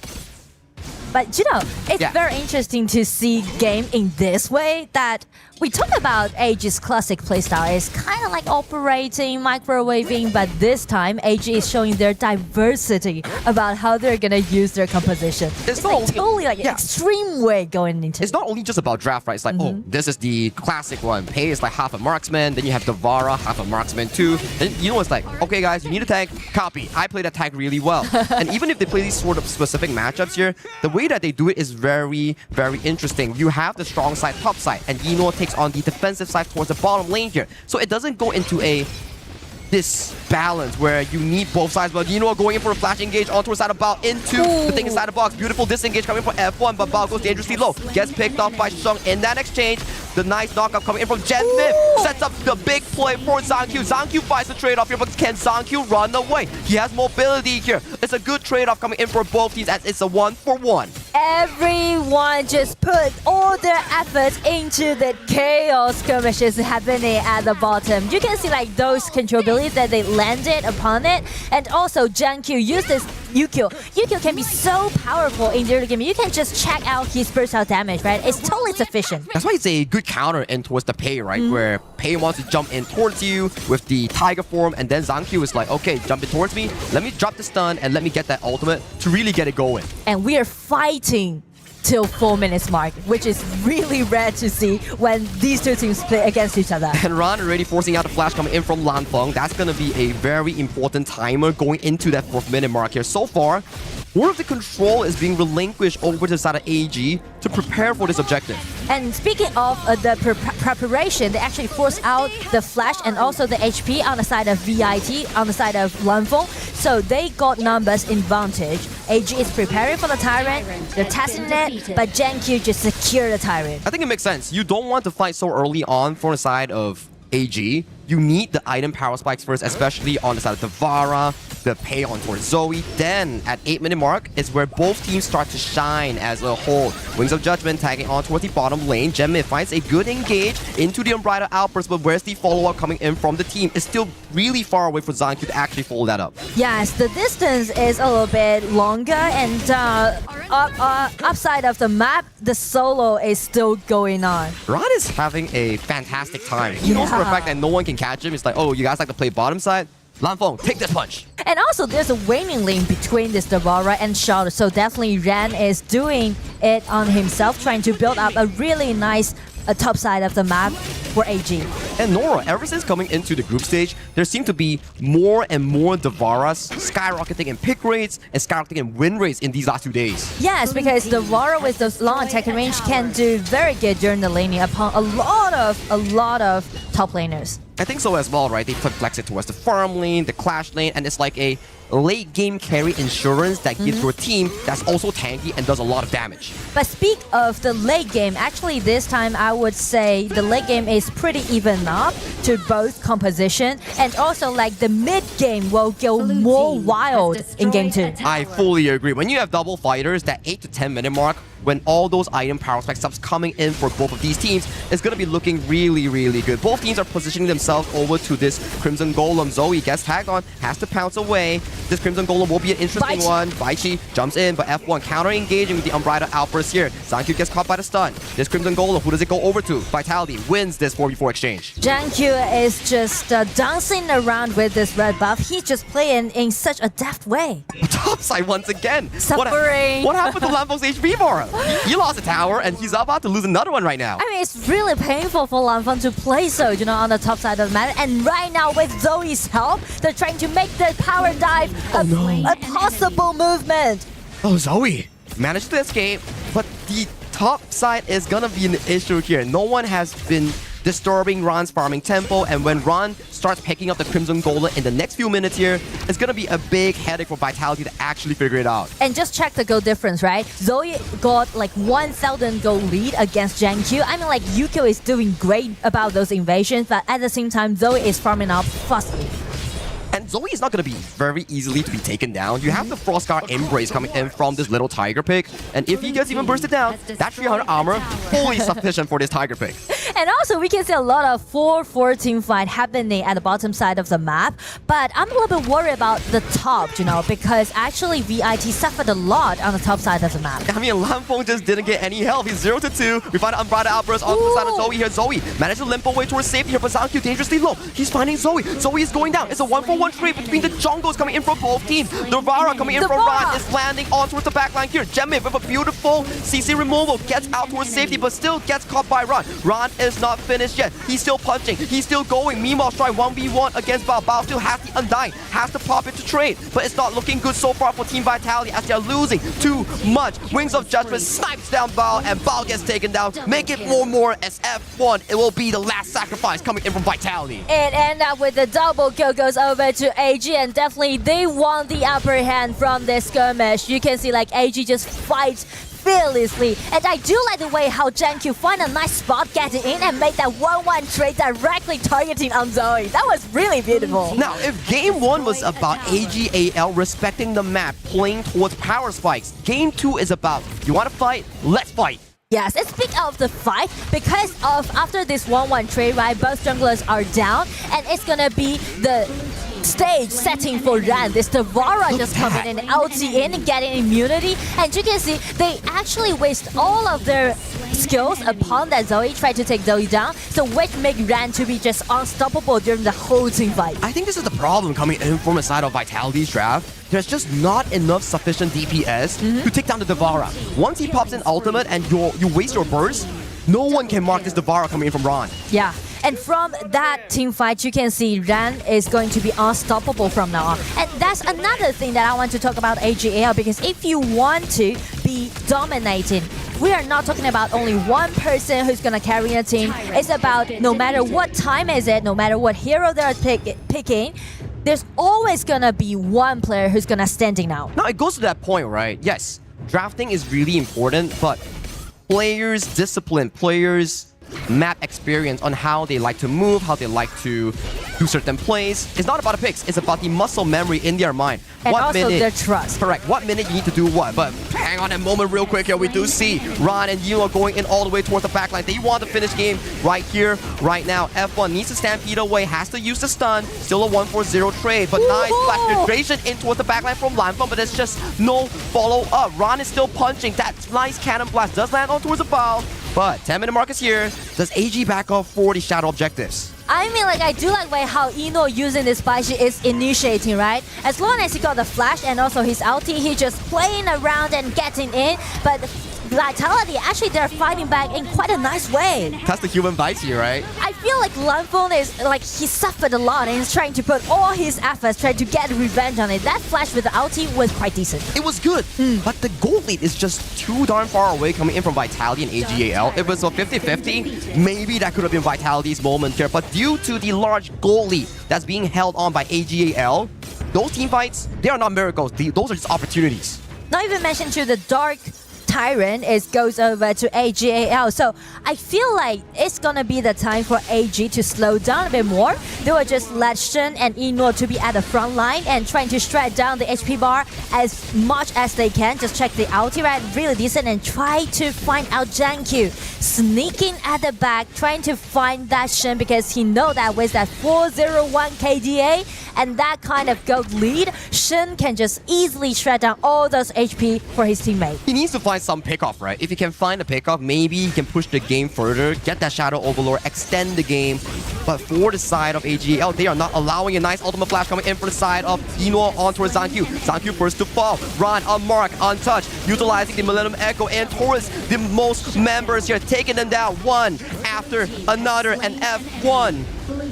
But you know, it's very interesting to see game in this way that we talk about AG's classic playstyle is kind of like operating, microwaving, but this time AG is showing their diversity about how they're gonna use their composition. It's like totally like extreme way going into. It's not only just about draft, right? It's like, oh, this is the classic one. Pei is like half a marksman, then you have Devara, half a marksman too. And you know, it's like, okay guys, you need a tank, copy. I play that tank really well. And even if they play these sort of specific matchups here, the way that they do it is very, very interesting. You have the strong side, top side, and Ino takes on the defensive side towards the bottom lane here. So it doesn't go into this balance where you need both sides, but Ino are going in for a flash engage onto the side of BL into the thing inside the box. Beautiful disengage coming from F1, but BL goes dangerously low. Gets picked off by Sheng in that exchange. The nice knockup coming in from Myth sets up the big play for Zangkyu. Zangkyu fights the trade-off here, but can Zangkyu run away? He has mobility here. It's a good trade-off coming in for both teams as it's a 1-for-1. Everyone just put all their efforts into the chaos skirmishes happening at the bottom. You can see like those control abilities that they landed upon it, and also Zangkyu used this Yukio. Yukio can be so powerful in the early game. You can just check out his burst out damage, right? It's totally sufficient. That's why it's a good counter in towards the Pei, right? Where Pei wants to jump in towards you with the Tiger form, and then Zankyu is like, okay, jump in towards me, let me drop the stun, and let me get that ultimate to really get it going. And we are fighting till 4 minutes mark, which is really rare to see when these two teams play against each other. And Ran already forcing out the flash coming in from Lanfeng. That's going to be a very important timer going into that 4th minute mark here. So far, more of the control is being relinquished over to the side of AG to prepare for this objective. And speaking of the preparation, they actually forced out the flash and also the HP on the side of VIT, on the side of Lanfeng. So they got numbers advantage. AG is preparing for the Tyrant, they're testing it, but GenQ just secure the Tyrant. I think it makes sense. You don't want to fight so early on from the side of AG. You need the item power spikes first, especially on the side of the Vara, the Pei on towards Zoe. Then at 8 minute mark is where both teams start to shine as a whole. Wings of Judgment tagging on towards the bottom lane. Genmid finds a good engage into the Unbridled Outburst, but where's the follow-up coming in from the team? It's still really far away for Zankyu to actually follow that up. Yes, the distance is a little bit longer, and upside of the map, the solo is still going on. Ron is having a fantastic time. He knows for a fact that no one can catch him. It's like, oh, you guys like to play bottom side? Lanfeng, take this punch. And also, there's a waning link between this Devara and Shadow, so definitely Ran is doing it on himself, trying to build up a really nice top side of the map for AG. And Nora, ever since coming into the group stage, there seem to be more and more Devaras skyrocketing in pick rates and skyrocketing in win rates in these last 2 days. Yes, because Devara with those long attacking range can do very good during the laning upon a lot of top laners. I think so as well, right? They flex it towards the farm lane, the clash lane, and it's like a late game carry insurance that gives your team that's also tanky and does a lot of damage. But speak of the late game, actually this time I would say the late game is pretty even up to both composition, and also like the mid game will go more wild in game 2. I fully agree. When you have double fighters, that 8 to 10 minute mark, when all those item power spec stuff's coming in for both of these teams, it's going to be looking really, really good. Both teams are positioning themselves over to this Crimson Golem. Zoe gets tagged on, has to pounce away. This Crimson Golem will be an interesting one. Baichi jumps in, but F1 counter-engaging with the Unbridled Outburst here. Zankyu gets caught by the stun. This Crimson Golem, who does it go over to? Vitality wins this 4v4 exchange. GenQ is just dancing around with this red buff. He's just playing in such a deft way. Topside once again. Suffering. What happened to Lanfeng's HP for him? He lost a tower, and he's about to lose another one right now. I mean, it's really painful for Lanfeng to play so, on the top side of the map. And right now, with Zoe's help, they're trying to make the power dive a possible movement. Oh, Zoe managed to escape, but the top side is gonna be an issue here. No one has been disturbing Ron's farming tempo, and when Ron starts picking up the Crimson Golem in the next few minutes here, it's gonna be a big headache for Vitality to actually figure it out. And just check the gold difference, right? Zoe got like 1,000 gold lead against GenQ. I mean, like, Yukio is doing great about those invasions, but at the same time, Zoe is farming up fastly. And Zoe is not going to be very easily to be taken down. You have the Frostguard Embrace coming in from this little Tiger pick. And if he gets even bursted down, that 300 armor, fully sufficient for this Tiger pick. And also, we can see a lot of 4-4 team fight happening at the bottom side of the map. But I'm a little bit worried about the top, because actually VIT suffered a lot on the top side of the map. I mean, Lanfeng just didn't get any help. He's 0-2. We find Unbridled Outburst on the side of Zoe here. Zoe managed to limp away towards safety here, but Zankyu dangerously low. He's finding Zoe. Zoe is going down. It's a 1-for-1 trade between the jungles coming in from both teams. The Vara coming in from Ron is landing on towards the backline here. Genmid with a beautiful CC removal gets out towards safety, but still gets caught by Ron. Ron is not finished yet. He's still punching. He's still going. Meanwhile, try 1v1 against Bao. Bao still has the Undying. Has to pop it to trade, but it's not looking good so far for Team Vitality as they're losing too much. Wings of Judgment snipes down Bao, and Bao gets taken down. Make it 1 as F1. It will be the last sacrifice coming in from Vitality. It ended up with the double kill goes over to AG, and definitely they won the upper hand from this skirmish. You can see like AG just fights fearlessly, and I do like the way how GenQ find a nice spot getting in and made that 1-1 trade directly targeting on Zoe. That was really beautiful. Now, if game 1 was about AG.AL respecting the map, playing towards power spikes, game 2 is about, you want to fight? Let's fight. Yes, and speak of the fight, because of after this 1-1 trade, right, both junglers are down, and it's gonna be the stage setting for Ran. This Devara just coming in, LT in, getting immunity. And you can see they actually waste all of their skills upon that Zoe, try to take Zoe down, so which make Ran to be just unstoppable during the whole team fight. I think this is the problem coming in from the side of Vitality's draft. There's just not enough sufficient DPS to take down the Devara. Once he pops in ultimate and you waste your burst, no one can mark this Devara coming in from Ron. Yeah. And from that team fight, you can see Ran is going to be unstoppable from now on. And that's another thing that I want to talk about AG.AL, because if you want to be dominating, we are not talking about only one person who's going to carry a team. It's about no matter what time is it, no matter what hero they're picking, there's always going to be one player who's going to standing out. Now, it goes to that point, right? Yes, drafting is really important, but players' discipline, players' map experience on how they like to move, how they like to do certain plays. It's not about the picks, it's about the muscle memory in their mind. And what also minute, their trust. Correct. What minute you need to do what. But hang on a moment real quick here. We do see Ron and Yilo going in all the way towards the backline. They want to finish game right here, right now. F1 needs to stampede away, has to use the stun. Still a 1-4-0 trade, but nice flash penetration in towards the backline from Lanfeng, but there's just no follow-up. Ron is still punching. That nice cannon blast does land on towards the bow. But 10-minute mark is here. Does AG back off for the shadow objectives? I mean, like, I do like way how Ino using this Baishi is initiating, right? As long as he got the flash and also his ulti, he just playing around and getting in. But Vitality, actually, they're fighting back in quite a nice way. That's the human bites here, right? I feel like Lanfeng is, like, he suffered a lot and he's trying to put all his efforts, trying to get revenge on it. That flash with the ulti was quite decent. It was good, but the gold lead is just too darn far away coming in from Vitality and AG.AL. If it was a 50-50, maybe that could have been Vitality's moment here. But due to the large gold lead that's being held on by AG.AL, those team fights, they are not miracles. Those are just opportunities. Not even mention to the Dark Tyrant goes over to AG.AL. So I feel like it's gonna be the time for AG to slow down a bit more. They will just let Shen and Ino to be at the front line and trying to shred down the HP bar as much as they can. Just check the ulti, right? Really decent, and try to find out Jankyu sneaking at the back, trying to find that Shen, because he know that with that 401 KDA and that kind of gold lead, Shen can just easily shred down all those HP for his teammate. He needs to find some pickoff, right? If he can find a pickoff, maybe he can push the game further, get that Shadow Overlord, extend the game. But for the side of AG.AL, they are not allowing a nice ultimate flash coming in for the side of Ino on towards Zankyu. Zankyu first to fall. Ron unmarked, untouched, utilizing the Millennium Echo and Taurus, the most members here, taking them down one after another, and F1.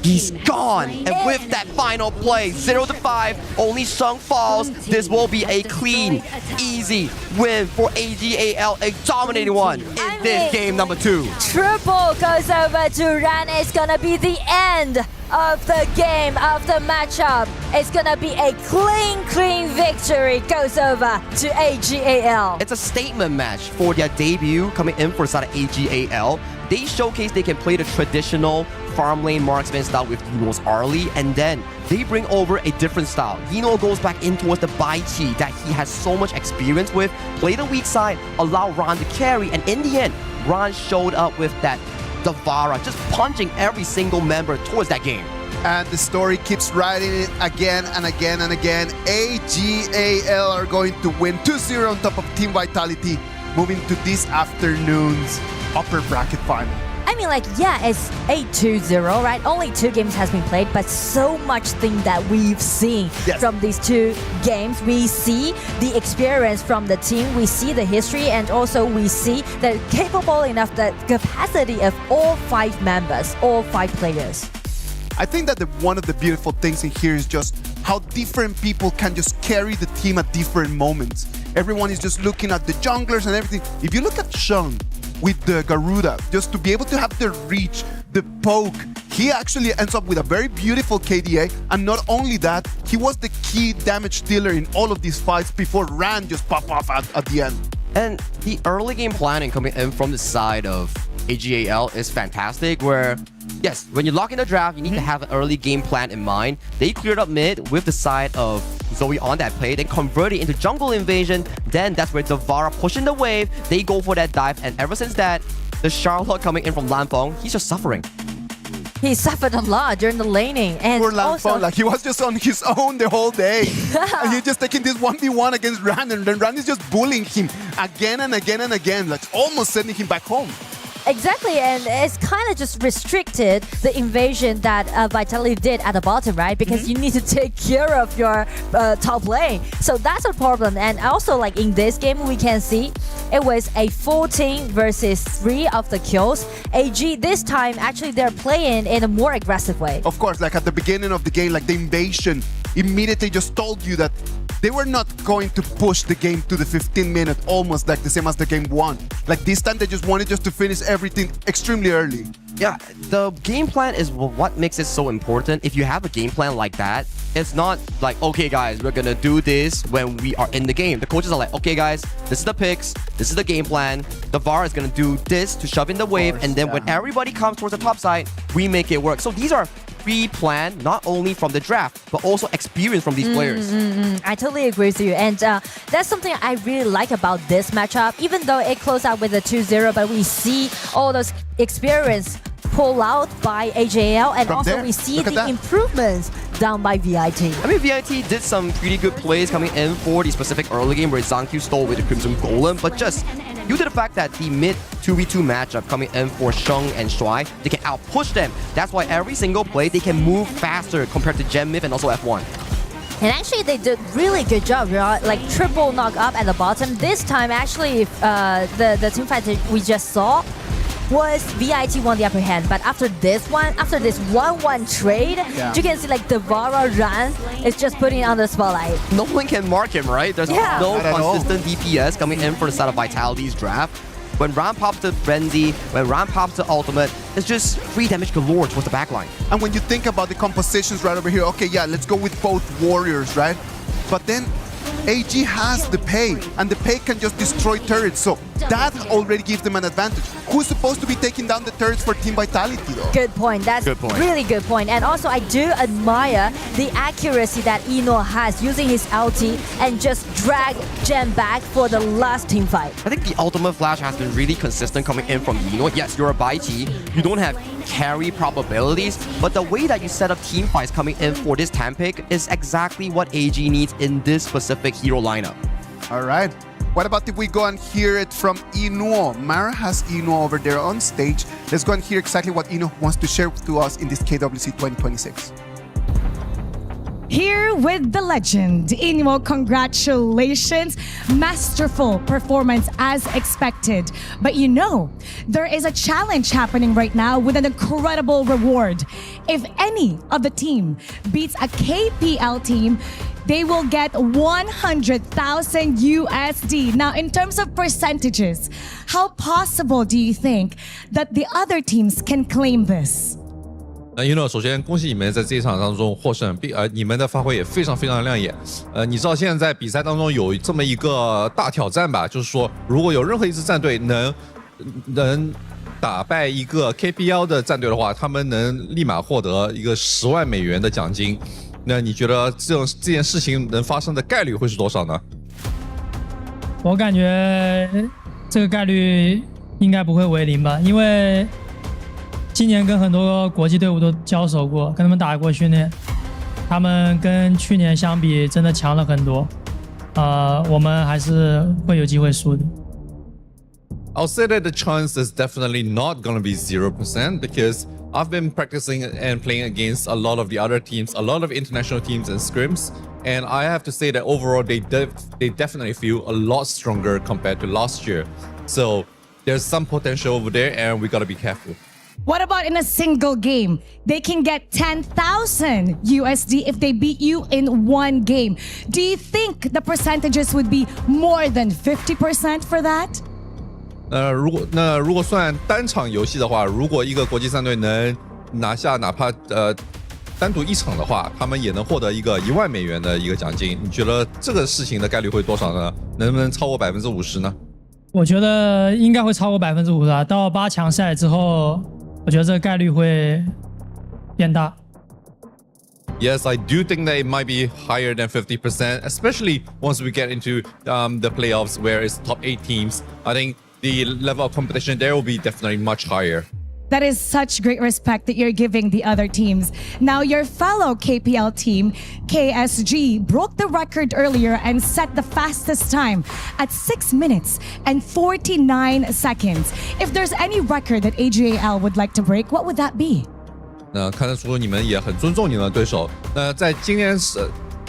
He's gone, and with that final play, 0-5, only Sheng falls. This will be a clean, easy win for AG.AL, a dominating one in this game number 2. Triple goes over to Ran. It's gonna be the end of the game, of the matchup. It's gonna be a clean victory. Goes over to AG.AL. It's a statement match for their debut coming in for the side of AG.AL. They showcase they can play the traditional farm lane marksman style with Yino's early, and then they bring over a different style. Yino goes back in towards the Bai Chi that he has so much experience with, play the weak side, allow Ron to carry, and in the end, Ron showed up with that Devara, just punching every single member towards that game. And the story keeps riding it again and again and again. AG.AL are going to win 2-0 on top of Team Vitality, moving to this afternoon's upper bracket final. I mean, like, yeah, it's 8-2-0, right? Only 2 games has been played, but so much thing that we've seen from these 2 games. We see the experience from the team, we see the history, and also we see the capable enough, the capacity of all 5 members, all 5 players. I think that one of the beautiful things in here is just how different people can just carry the team at different moments. Everyone is just looking at the junglers and everything. If you look at Sheng with the Garuda, just to be able to have the reach, the poke, he actually ends up with a very beautiful KDA. And not only that, he was the key damage dealer in all of these fights before Ran just pop off at the end. And the early game planning coming in from the side of AG.AL is fantastic, where, yes, when you lock in the draft, you need to have an early game plan in mind. They cleared up mid with the side of Zoe on that play, then convert it into jungle invasion. Then that's where Devara pushing the wave. They go for that dive, and ever since that, the Charlotte coming in from Lanfeng, he's just suffering. he suffered a lot during the laning. And Poor also, Lanfeng, like he was just on his own the whole day. And he's just taking this 1v1 against Ran, and then Ran is just bullying him again and again and again, like almost sending him back home. exactly, and it's kind of just restricted the invasion that Vitality did at the bottom, right? Because you need to take care of your top lane. So that's a problem. And also, like in this game, we can see it was a 14 versus 3 of the kills. AG this time, actually, they're playing in a more aggressive way. Of course, like at the beginning of the game, like the invasion immediately just told you that they were not going to push the game to the 15-minute, almost like the same as the game 1. Like this time, they just wanted just to finish everything extremely early. Yeah, the game plan is what makes it so important. If you have a game plan like that, it's not like, okay guys, we're gonna do this when we are in the game. The coaches are like, okay guys, this is the picks, this is the game plan. The VAR is gonna do this to shove in the wave, and then when everybody comes towards the top side, we make it work. So these are pre-planned, not only from the draft, but also experience from these players. I totally agree with you. And that's something I really like about this matchup. Even though it closed out with a 2-0, but we see all those experience pull out by AG.AL, and From also there, we see look at the that. improvements done by VIT. I mean, VIT did some pretty good plays coming in for the specific early game where Zangq stole with the Crimson Golem, but just due to the fact that the mid 2v2 matchup coming in for Sheng and Shuai, they can outpush them. That's why every single play, they can move faster compared to Gen Myth and also F1. And actually, they did really good job, like triple knock up at the bottom. This time, actually, the teamfight that we just saw was VIT won the upper hand. But after this one, after this 1-1 trade, you can see like the Valor Ran is just putting it on the spotlight. No one can mark him, right? There's Yeah. no Not at all. consistent DPS coming in for the side of Vitality's draft. When Ran pops the Frenzy, when Ran pops the Ultimate, it's just free damage galore towards the backline. And when you think about the compositions right over here, okay, yeah, let's go with both warriors, right? But then AG has the pay, and the pay can just destroy turrets, so that already gives them an advantage. Who's supposed to be taking down the turrets for Team Vitality, though? Good point. That's Good point. really good point. And also, I do admire the accuracy that Eno has using his ulti and just drag Gen back for the last team fight. I think the ultimate flash has been really consistent coming in from Eno. Yes, you're a Baiti, you don't have carry probabilities, but the way that you set up team fights coming in for this TAM pick is exactly what AG needs in this specific hero lineup. All right. What about if we go and hear it from Eno? Mara has Eno over there on stage. Let's go and hear exactly what Eno wants to share to us in this KWC 2026. Here with the legend, Inyo, congratulations. Masterful performance as expected. But you know, there is a challenge happening right now with an incredible reward. If any of the team beats a KPL team, they will get 100,000 USD. Now, in terms of percentages, how possible do you think that the other teams can claim this? Eno，首先恭喜你们在这一场当中获胜，你们的发挥也非常非常亮眼。你知道现在在比赛当中有这么一个大挑战吧？就是说，如果有任何一支战队能打败一个 KPL 的战队的话，他们能立马获得一个10万美元的奖金。那你觉得这件事情能发生的概率会是多少呢？我感觉这个概率应该不会为0吧，因为今年跟很多国际队伍都交手过，跟他们打过训练，他们跟去年相比真的强了很多。我们还是会有机会输的。I'll say that the chance is definitely not going to be 0% because I've been practicing and playing against a lot of the other teams, a lot of international teams and scrims, and I have to say that overall they definitely feel a lot stronger compared to last year. So there's some potential over there and we got to be careful. What about in a single game? They can get 10,000 USD if they beat you in one game. Do you think the percentages would be more than 50% for that? 如果算单场游戏的话，如果一个国际战队能拿下哪怕单独一场的话，他们也能获得一个1万美元的一个奖金。你觉得这个事情的概率会多少呢？能不能超过50%呢？我觉得应该会超过50%啊。到8强赛之后，我觉得这个概率会变大。Yes, I do think that it might be higher than 50%, especially once we get into the playoffs where it's top 8 teams. I think the level of competition there will be definitely much higher. That is such great respect that you're giving the other teams. Now, your fellow KPL team, KSG, broke the record earlier and set the fastest time at 6 minutes and 49 seconds. If there's any record that AG.AL would like to break, what would that be? 那看得出你们也很尊重你们的对手。那在今天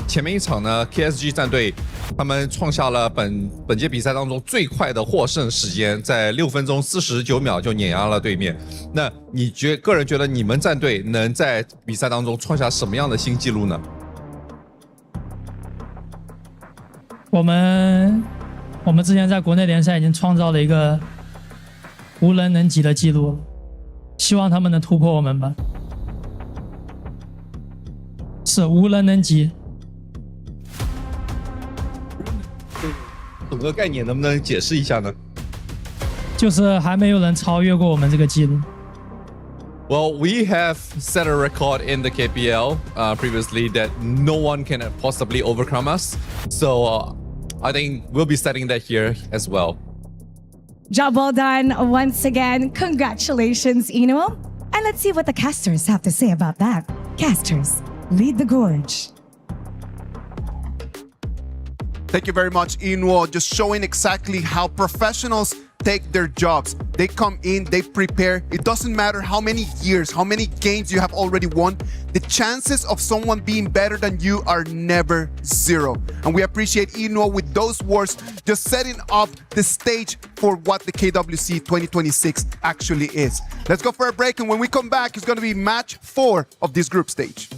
前面一场呢 ，KSG 战队他们创下了本届比赛当中最快的获胜时间，在6分钟49秒就碾压了对面。那你个人觉得你们战队能在比赛当中创下什么样的新纪录呢？我们之前在国内联赛已经创造了一个无人能及的记录了，希望他们能突破我们吧。是无人能及。整个概念能不能解释一下呢？就是还没有人超越过我们这个记录。Well, we have set a record in the KPL previously that no one can possibly overcome us. So I think we'll be setting that here as well. Job well done once again. Congratulations, Inuo. And let's see what the casters have to say about that. Casters, lead the gorge. Thank you very much, Inuo. Just showing exactly how professionals take their jobs. They come in, they prepare. It doesn't matter how many years, how many games you have already won. The chances of someone being better than you are never zero. And we appreciate Inuo with those words, just setting up the stage for what the KWC 2026 actually is. Let's go for a break, and when we come back, it's going to be match 4 of this group stage.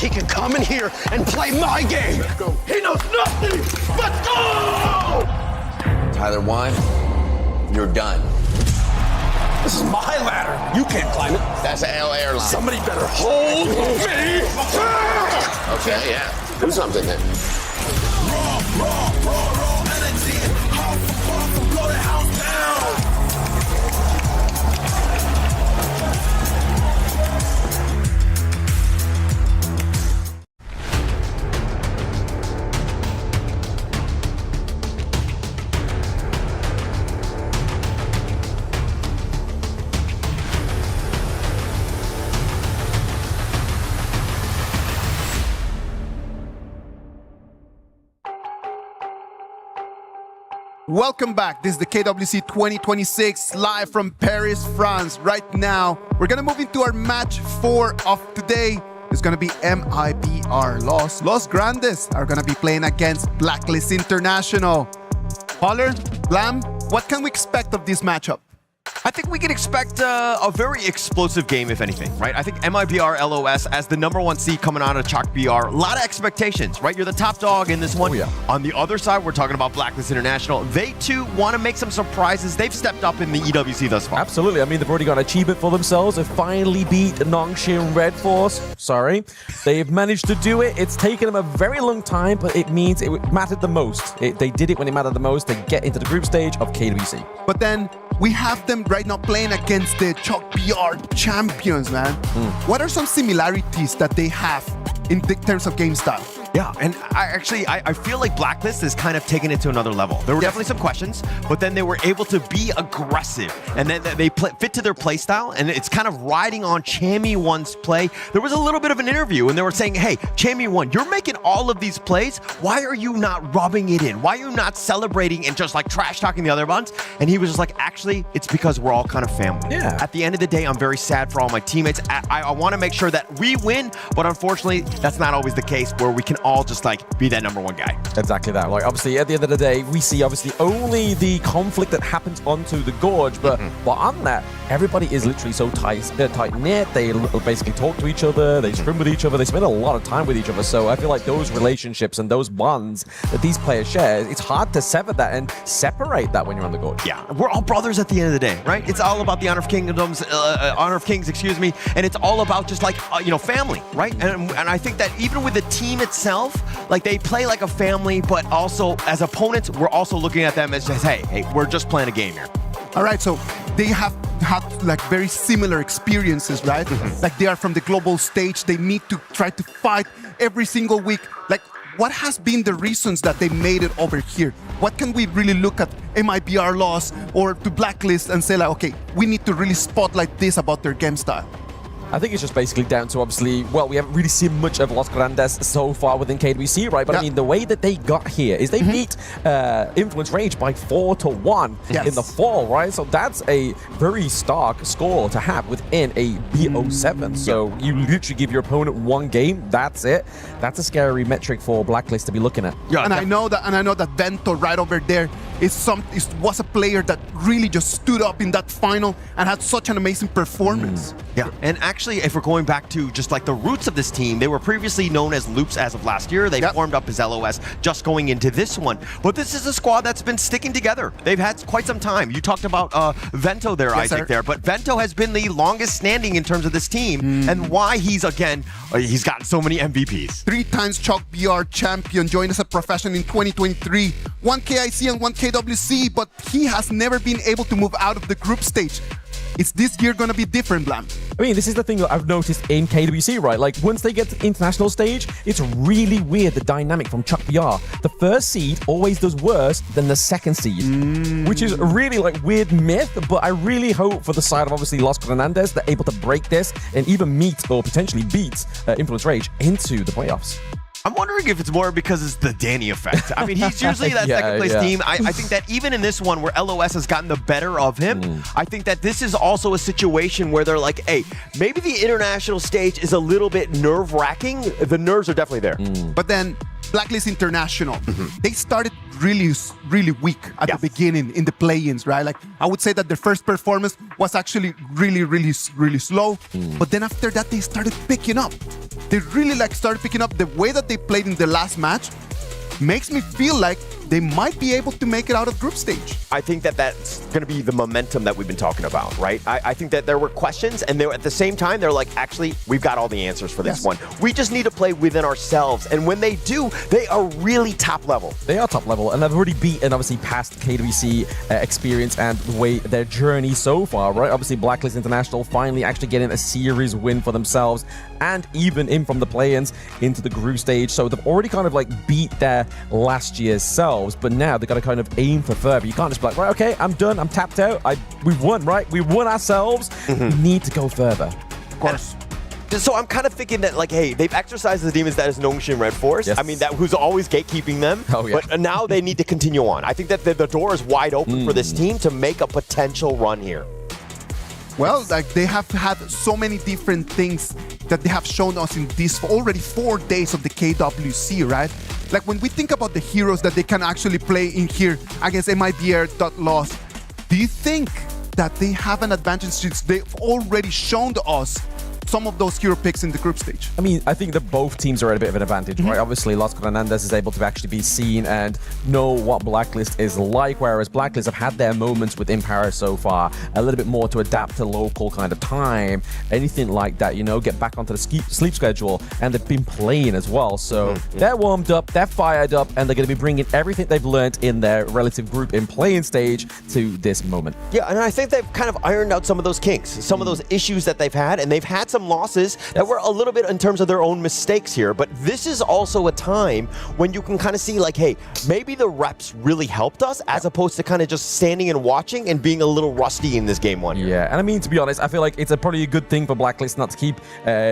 He can come in here and play my game. He knows nothing but go! Tyler Wine, you're done. This is my ladder. You can't climb it. That's an AL airline. Somebody better hold me back. Okay, yeah. Do something then. Welcome back. This is the KWC 2026 live from Paris, France. Right now, we're going to move into our match 4 of today. It's going to be MIBR Los Grandes are going to be playing against Blacklist International. Holler, Blam, what can we expect of this matchup? I think we can expect a very explosive game, if anything, right? I think MIBR LOS as the #1 seed coming out of Chalk BR, a lot of expectations, right? You're the top dog in this one. Oh, yeah. On the other side, we're talking about Blacklist International. They too want to make some surprises. They've stepped up in the EWC thus far. Absolutely. I mean, they've already got an achievement for themselves. They finally beat Nongshin Red Force. Sorry. They've managed to do it. It's taken them a very long time, but it means it mattered the most. They did it when it mattered the most. They get into the group stage of KWC. But then we have them right now playing against the Chalk BR champions, man. What are some similarities that they have in terms of game style? Yeah, and I feel like Blacklist has kind of taken it to another level. There were definitely some questions, but then they were able to be aggressive, and then they fit to their play style, and it's kind of riding on Chammy1's play. There was a little bit of an interview, and they were saying, hey, Chammy1, you're making all of these plays. Why are you not rubbing it in? Why are you not celebrating and just like trash talking the other ones? And he was just like, actually, it's because we're all kind of family. Yeah. At the end of the day, I'm very sad for all my teammates. I want to make sure that we win, but unfortunately, that's not always the case where we can all just like be that #1 guy. Exactly that. Like obviously at the end of the day, we see obviously only the conflict that happens onto the gorge, but on that, everybody is literally so tight knit. They basically talk to each other, they scrim with each other, they spend a lot of time with each other. So I feel like those relationships and those bonds that these players share, it's hard to sever that and separate that when you're on the gorge. Yeah, we're all brothers at the end of the day, right? It's all about the Honor of Kings, excuse me, and it's all about just like family, right? And I think that even with the team itself, like they play like a family, but also as opponents, we're also looking at them as just, hey, we're just playing a game here. All right, so they have had like very similar experiences, right? Like they are from the global stage. They need to try to fight every single week. Like, what has been the reasons that they made it over here? What can we really look at MIBR Loss or to Blacklist and say like, okay, we need to really spotlight this about their game style? I think it's just basically down to obviously, well, we haven't really seen much of Los Grandes so far within KWC, right? But I mean, the way that they got here is they beat Influence Rage by 4-1 in the fall, right? So that's a very stark score to have within a BO7. So you literally give your opponent one game, that's it. That's a scary metric for Blacklist to be looking at. Yeah, and I know that Vento right over there was a player that really just stood up in that final and had such an amazing performance. Yeah, and actually, if we're going back to just like the roots of this team, they were previously known as Loops as of last year. They formed up as LOS just going into this one. But this is a squad that's been sticking together. They've had quite some time. You talked about Vento there, Isaac, there. But Vento has been the longest standing in terms of this team. And why he's gotten so many MVPs. 3 times Chalk BR champion, joined as a professional in 2023. 1 KIC and 1 KWC, but he has never been able to move out of the group stage. Is this year going to be different, Blam? I mean, this is the thing that I've noticed in KWC, right? Like, once they get to the international stage, it's really weird, the dynamic from Chalk BR. The first seed always does worse than the second seed, which is a really, like, weird myth, but I really hope for the side of, obviously, Los Grandes, they're able to break this and even meet or potentially beat Influence Rage into the playoffs. I'm wondering if it's more because it's the Danny effect. I mean, he's usually that second place team. I think that even in this one where LOS has gotten the better of him, I think that this is also a situation where they're like, hey, maybe the international stage is a little bit nerve-wracking. The nerves are definitely there. But then Blacklist International, they started really weak at the beginning in the play-ins, right? Like, I would say that their first performance was actually really slow. But then after that, they started picking up. They really started picking up. The way that they played in the last match makes me feel like they might be able to make it out of group stage. I think that that's going to be the momentum that we've been talking about, right? I think that there were questions, and at the same time, they're like, actually, we've got all the answers for this one. We just need to play within ourselves. And when they do, they are really top level. They are top level, and they've already beaten, obviously, past KWC experience and the way their journey so far, right? Obviously, Blacklist International finally actually getting a series win for themselves, and even in from the play-ins into the group stage. So they've already kind of like beat their last year's selves, but now they've got to kind of aim for further. You can't just be like, right, okay, I'm done, I'm tapped out, we've won, right? We won ourselves. We need to go further. Of course. So I'm kind of thinking that, like, hey, they've exercised the demons that is Nongshin Red Force. Yes. I mean, that who's always gatekeeping them. Oh, yeah. But now they need to continue on. I think that the door is wide open for this team to make a potential run here. Well, like they have had so many different things that they have shown us in these already 4 days of the KWC, right? Like when we think about the heroes that they can actually play in here against MIBR.Lost, do you think that they have an advantage since they've already shown to us some of those hero picks in the group stage? I mean, I think that both teams are at a bit of an advantage, right? Obviously, Los Hernandez is able to actually be seen and know what Blacklist is like, whereas Blacklist have had their moments within Paris so far, a little bit more to adapt to local kind of time, anything like that, you know, get back onto the sleep schedule, and they've been playing as well. So they're warmed up, they're fired up, and they're going to be bringing everything they've learned in their relative group in playing stage to this moment. Yeah, and I think they've kind of ironed out some of those kinks, some of those issues that they've had, and they've had some losses that were a little bit in terms of their own mistakes here. But this is also a time when you can kind of see, like, hey, maybe the reps really helped us as opposed to kind of just standing and watching and being a little rusty in this game one. Yeah, and I mean, to be honest, I feel like it's probably a good thing for Blacklist not to keep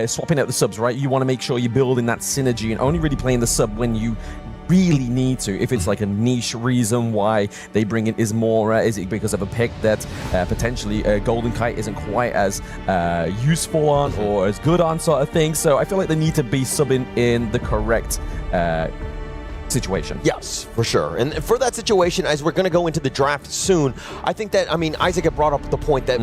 swapping out the subs, right? You want to make sure you're building that synergy and only really playing the sub when you really need to. If it's like a niche reason why they bring in Ismora, is it because of a pick that potentially Golden Kite isn't quite as useful on or as good on, sort of thing. So I feel like they need to be subbing in the correct situation. Yes, for sure. And for that situation, as we're going to go into the draft soon, I think that, I mean, Isaac had brought up the point that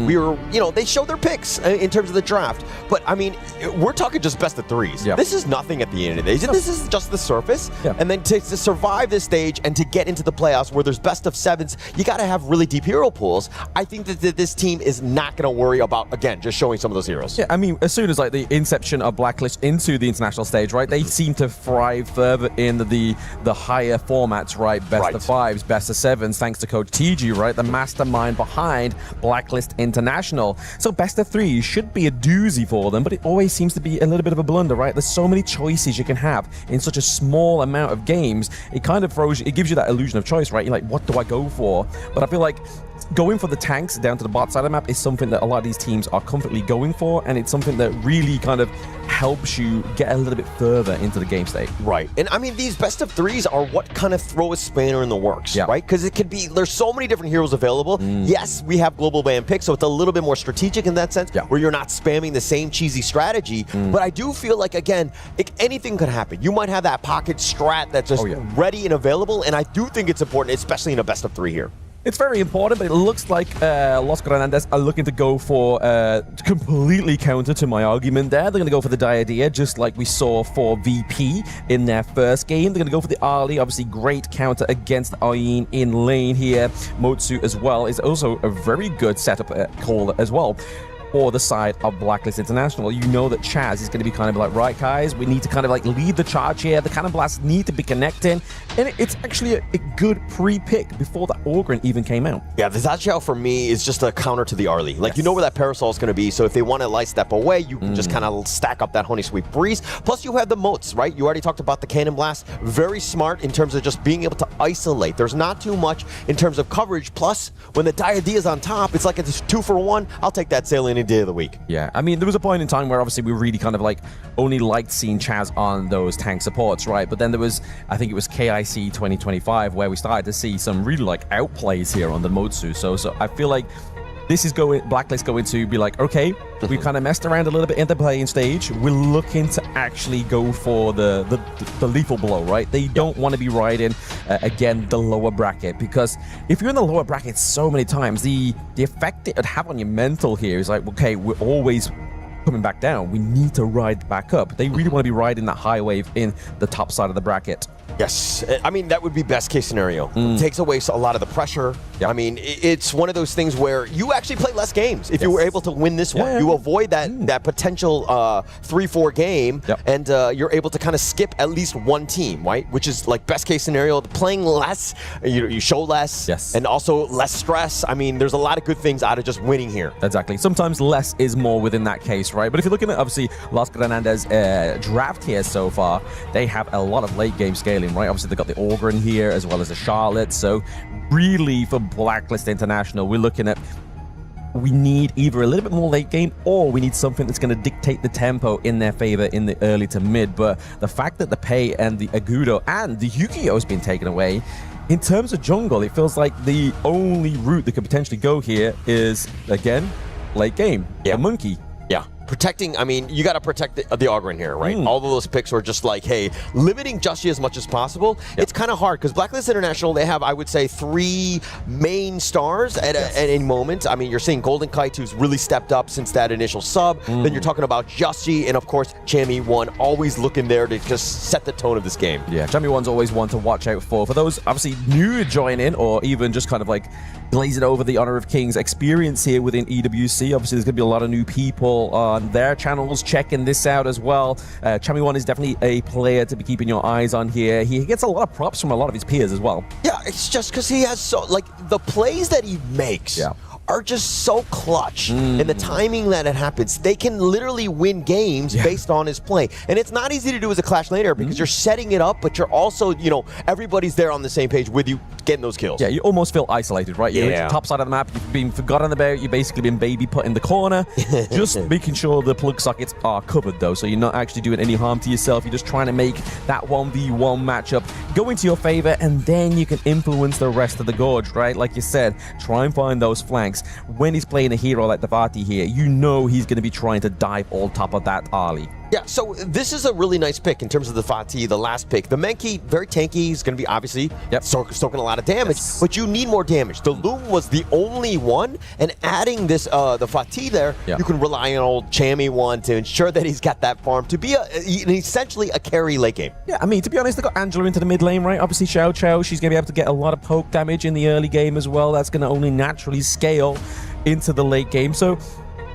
they showed their picks in terms of the draft. But, I mean, we're talking just best of threes. Yeah. This is nothing at the end of the day. This is just the surface. Yeah. And then to survive this stage and to get into the playoffs where there's best of sevens, you got to have really deep hero pools. I think that this team is not going to worry about, again, just showing some of those heroes. Yeah, I mean, as soon as like the inception of Blacklist into the international stage, right, they seem to thrive further in the higher formats, right? Best of fives, best of sevens, thanks to Coach TG, right? The mastermind behind Blacklist International. So best of three should be a doozy for them, but it always seems to be a little bit of a blunder, right? There's so many choices you can have in such a small amount of games. It kind of throws you, it gives you that illusion of choice, right? You're like, what do I go for? But I feel like going for the tanks down to the bot side of the map is something that a lot of these teams are comfortably going for, and it's something that really kind of helps you get a little bit further into the game state. Right. And I mean, these best of threes are what kind of throw a spanner in the works, right? Because it could be, there's so many different heroes available. Yes, we have global ban picks, so it's a little bit more strategic in that sense, where you're not spamming the same cheesy strategy. But I do feel like, again, anything could happen. You might have that pocket strat that's just ready and available, and I do think it's important, especially in a best of three here. It's very important, but it looks like Los Hernandez are looking to go for completely counter to my argument there. They're going to go for the Diadea, just like we saw for VP in their first game. They're going to go for the Ali, obviously great counter against Ayin in lane here. Motsu as well is also a very good setup call as well. For the side of Blacklist International, you know that Chaz is going to be kind of like, right, guys, we need to kind of like lead the charge here. The cannon blasts need to be connecting, and it's actually a good pre-pick before the Orgrin even came out. Yeah, the AG.AL for me is just a counter to the Arlie. Like, you know where that Parasol is going to be, so if they want to light step away, you can just kind of stack up that Honey Sweet Breeze. Plus, you have the moats, right? You already talked about the Cannon Blast. Very smart in terms of just being able to isolate. There's not too much in terms of coverage. Plus, when the Diadea is on top, it's like it's 2-for-1. I'll take that sailing day of the week. Yeah, I mean, there was a point in time where obviously we really kind of like only liked seeing Chaz on those tank supports, right? But then there was, I think it was KIC 2025 where we started to see some really like outplays here on the Motsu. So I feel like this is Blacklist going to be like, okay, we kind of messed around a little bit in the playing stage. We're looking to actually go for the lethal blow, right? They don't want to be riding, again, the lower bracket, because if you're in the lower bracket so many times, the effect it would have on your mental here is like, okay, we're always coming back down. We need to ride back up. They really want to be riding that high wave in the top side of the bracket. Yes, I mean, that would be best case scenario. Takes away a lot of the pressure. I mean, it's one of those things where you actually play less games if you were able to win this one. You avoid that potential 3-4 game, and you're able to kind of skip at least one team, right? Which is like best case scenario. Playing less, you show less, and also less stress. I mean, there's a lot of good things out of just winning here. Exactly. Sometimes less is more within that case, right? But if you're looking at, obviously, Las Granada's draft here so far, they have a lot of late game scaling, right? Obviously, they've got the Orgren here as well as the Charlotte. So really, for Blacklist International, we're looking at we need either a little bit more late game or we need something that's going to dictate the tempo in their favor in the early to mid. But the fact that the Pei and the Agudo and the Yu-Gi-Oh has been taken away, in terms of jungle, it feels like the only route that could potentially go here is, again, late game. The Monkey. Yeah. Protecting, I mean, you got to protect the Ogren here, right? All of those picks were just like, hey, limiting Justy as much as possible. It's kind of hard because Blacklist International, they have, I would say, 3 main stars at any moment. I mean, you're seeing Golden Kite, who's really stepped up since that initial sub. Then you're talking about Justy, and of course, Chammy1, always looking there to just set the tone of this game. Yeah, Chammy1's always one to watch out for. For those, obviously, new to join in, or even just kind of like glazing over the Honor of Kings experience here within EWC. Obviously, there's going to be a lot of new people on their channels checking this out as well. Chammy1 is definitely a player to be keeping your eyes on here. He gets a lot of props from a lot of his peers as well. Yeah, it's just because he has the plays that he makes are just so clutch, and the timing that it happens. They can literally win games based on his play. And it's not easy to do as a Clash laner because you're setting it up, but you're also, everybody's there on the same page with you getting those kills. Yeah, you almost feel isolated, right? You're at the top side of the map, you've been forgotten about, you've basically been baby put in the corner. Just making sure the plug sockets are covered though, so you're not actually doing any harm to yourself. You're just trying to make that 1v1 matchup go into your favor, and then you can influence the rest of the Gorge, right? Like you said, try and find those flanks. When he's playing a hero like the Vati here, you know he's going to be trying to dive on top of that Ali. Yeah, so this is a really nice pick in terms of the Fatih, the last pick. The Menki, very tanky. He's going to be obviously soaking a lot of damage, but you need more damage. The Loom was the only one, and adding this the Fatih there, you can rely on old Chammy1 to ensure that he's got that farm to be essentially a carry late game. Yeah, I mean, to be honest, they got Angela into the mid lane, right? Obviously, Xiao Qiao, she's going to be able to get a lot of poke damage in the early game as well. That's going to only naturally scale into the late game. So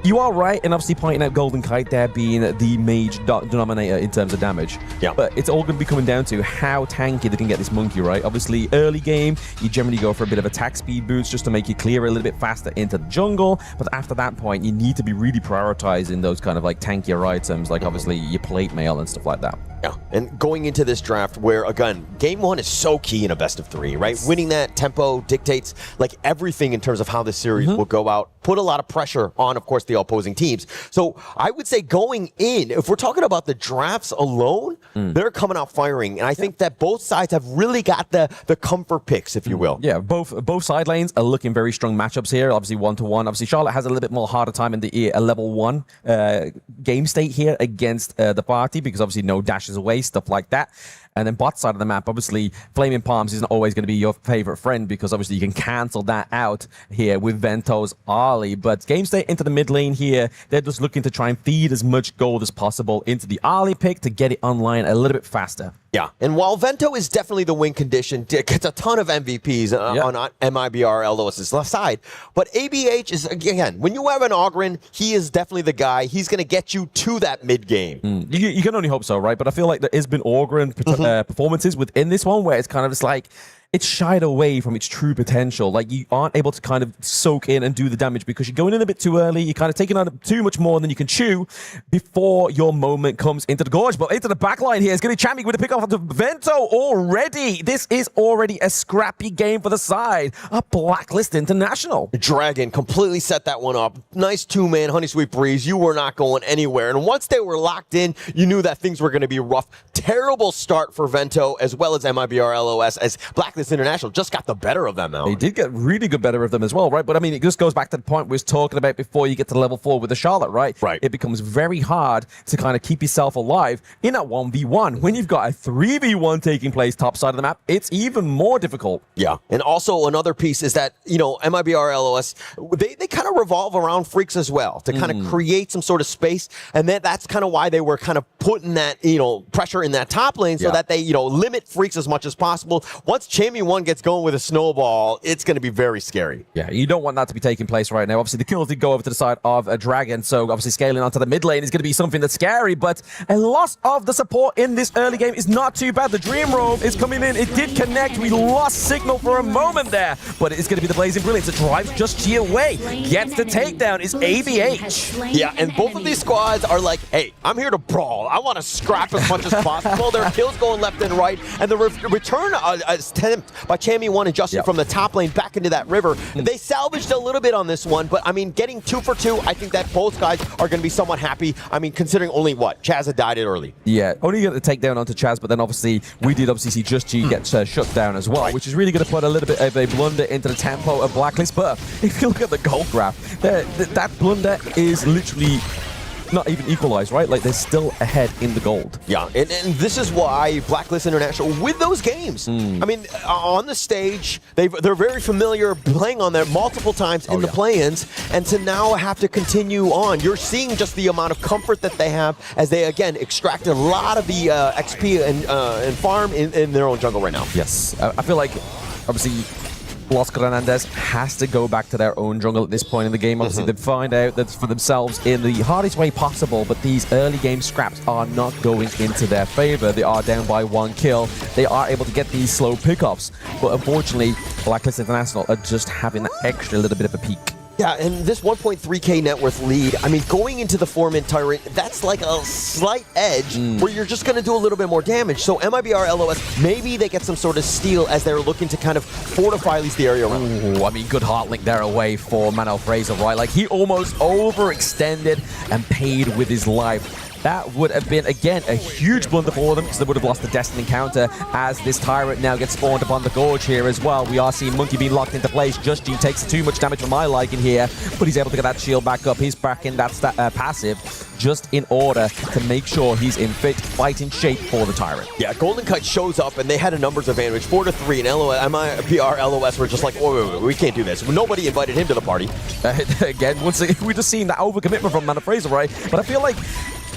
you are right, and obviously pointing out Golden Kite there being the mage denominator in terms of damage. Yeah. But it's all going to be coming down to how tanky they can get this Monkey, right? Obviously, early game, you generally go for a bit of attack speed boost just to make you clear a little bit faster into the jungle. But after that point, you need to be really prioritizing those kind of like tankier items, like obviously your plate mail and stuff like that. Yeah, and going into this draft where, again, game 1 is so key in a best of 3, right? Winning that tempo dictates like everything in terms of how this series will go out. Put a lot of pressure on, of course, the opposing teams. So I would say going in, if we're talking about the drafts alone, they're coming out firing. And I think that both sides have really got the comfort picks, if you will. Yeah, both side lanes are looking very strong matchups here. Obviously, 1-to-1. Obviously, Charlotte has a little bit more harder time in the level 1 game state here against the party because obviously no dashes away, stuff like that. And then bot side of the map, obviously, Flaming Palms isn't always going to be your favorite friend because obviously you can cancel that out here with Vento's Ali. But game state into the mid lane here, they're just looking to try and feed as much gold as possible into the Ali pick to get it online a little bit faster. Yeah, and while Vento is definitely the win condition, gets a ton of MVPs on MIBR LOS's left side, but ABH is, again, when you have an Ogren, he is definitely the guy. He's going to get you to that mid game. You can only hope so, right? But I feel like there has been Ogren performances within this one where it's kind of just like, it's shied away from its true potential. Like, you aren't able to kind of soak in and do the damage because you're going in a bit too early. You're kind of taking on too much more than you can chew before your moment comes into the Gorge. But into the back line here, it's going to be Chammy with a pick off of the Vento already. This is already a scrappy game for the side of Blacklist International. Dragon completely set that one up. Nice two-man Honey Sweet Breeze. You were not going anywhere. And once they were locked in, you knew that things were going to be rough. Terrible start for Vento as well as MIBR LOS as Blacklist Blacklist International just got the better of them now. They did get really good better of them as well, right? But I mean, it just goes back to the point we was talking about before you get to level 4 with the Charlotte, right? Right. It becomes very hard to kind of keep yourself alive in that 1v1. When you've got a 3v1 taking place top side of the map, it's even more difficult. Yeah, and also another piece is that, you know, MIBR LOS, they kind of revolve around Freaks as well to kind of create some sort of space, and that's kind of why they were kind of putting that, you know, pressure in that top lane so that they, you know, limit Freaks as much as possible. Once Champion 1 gets going with a snowball, it's going to be very scary. Yeah, you don't want that to be taking place right now. Obviously, the kills did go over to the side of a Dragon, so obviously scaling onto the mid lane is going to be something that's scary, but a loss of the support in this early game is not too bad. The Dream Roam is coming in. It did connect. We lost signal for a moment there, but it's going to be the Blazing Brilliance that drives Just G away. Gets the takedown is ABH. Yeah, and both of these squads are like, hey, I'm here to brawl. I want to scrap as much as possible. There are kills going left and right, and the return attempt by Champion 1 and Justin from the top lane back into that river. They salvaged a little bit on this one, but I mean, getting 2 for 2, I think that both guys are going to be somewhat happy. I mean, considering only what? Chaz had died it early. Yeah, only got the takedown onto Chaz, but then obviously we did obviously see Just G get shut down as well, which is really going to put a little bit of a blunder into the tempo of Blacklist. But if you look at the gold graph, that blunder is literally not even equalized, right? Like, they're still ahead in the gold. Yeah, and this is why Blacklist International with those games. I mean, on the stage, they're very familiar playing on there multiple times in the play-ins, and to now have to continue on, you're seeing just the amount of comfort that they have as they, again, extract a lot of the XP and farm in their own jungle right now. Yes, I feel like, obviously, Los Granandes has to go back to their own jungle at this point in the game. Obviously, they find out that for themselves in the hardest way possible, but these early game scraps are not going into their favor. They are down by 1 kill. They are able to get these slow pickups, but unfortunately, Blacklist International are just having that extra little bit of a peak. Yeah, and this 1.3k net worth lead, I mean, going into the 4-man Tyrant, that's like a slight edge where you're just going to do a little bit more damage. So MIBR LOS, maybe they get some sort of steal as they're looking to kind of fortify at least the area around. Ooh, I mean, good heart link there away for Manuel Fraser, right? Like, he almost overextended and paid with his life. That would have been, again, a huge blunder for them because they would have lost the Destiny encounter as this Tyrant now gets spawned upon the Gorge here as well. We are seeing Monkey being locked into place. Just G takes too much damage for my liking here, but he's able to get that shield back up. He's back in that passive just in order to make sure he's in fit fighting shape for the Tyrant. Yeah, Golden Kite shows up and they had a numbers advantage, 4-3, and MIBR LOS were just like, oh, wait, we can't do this. Nobody invited him to the party. Again, once again, we're just seeing that overcommitment from Manuel Fraser, right? But I feel like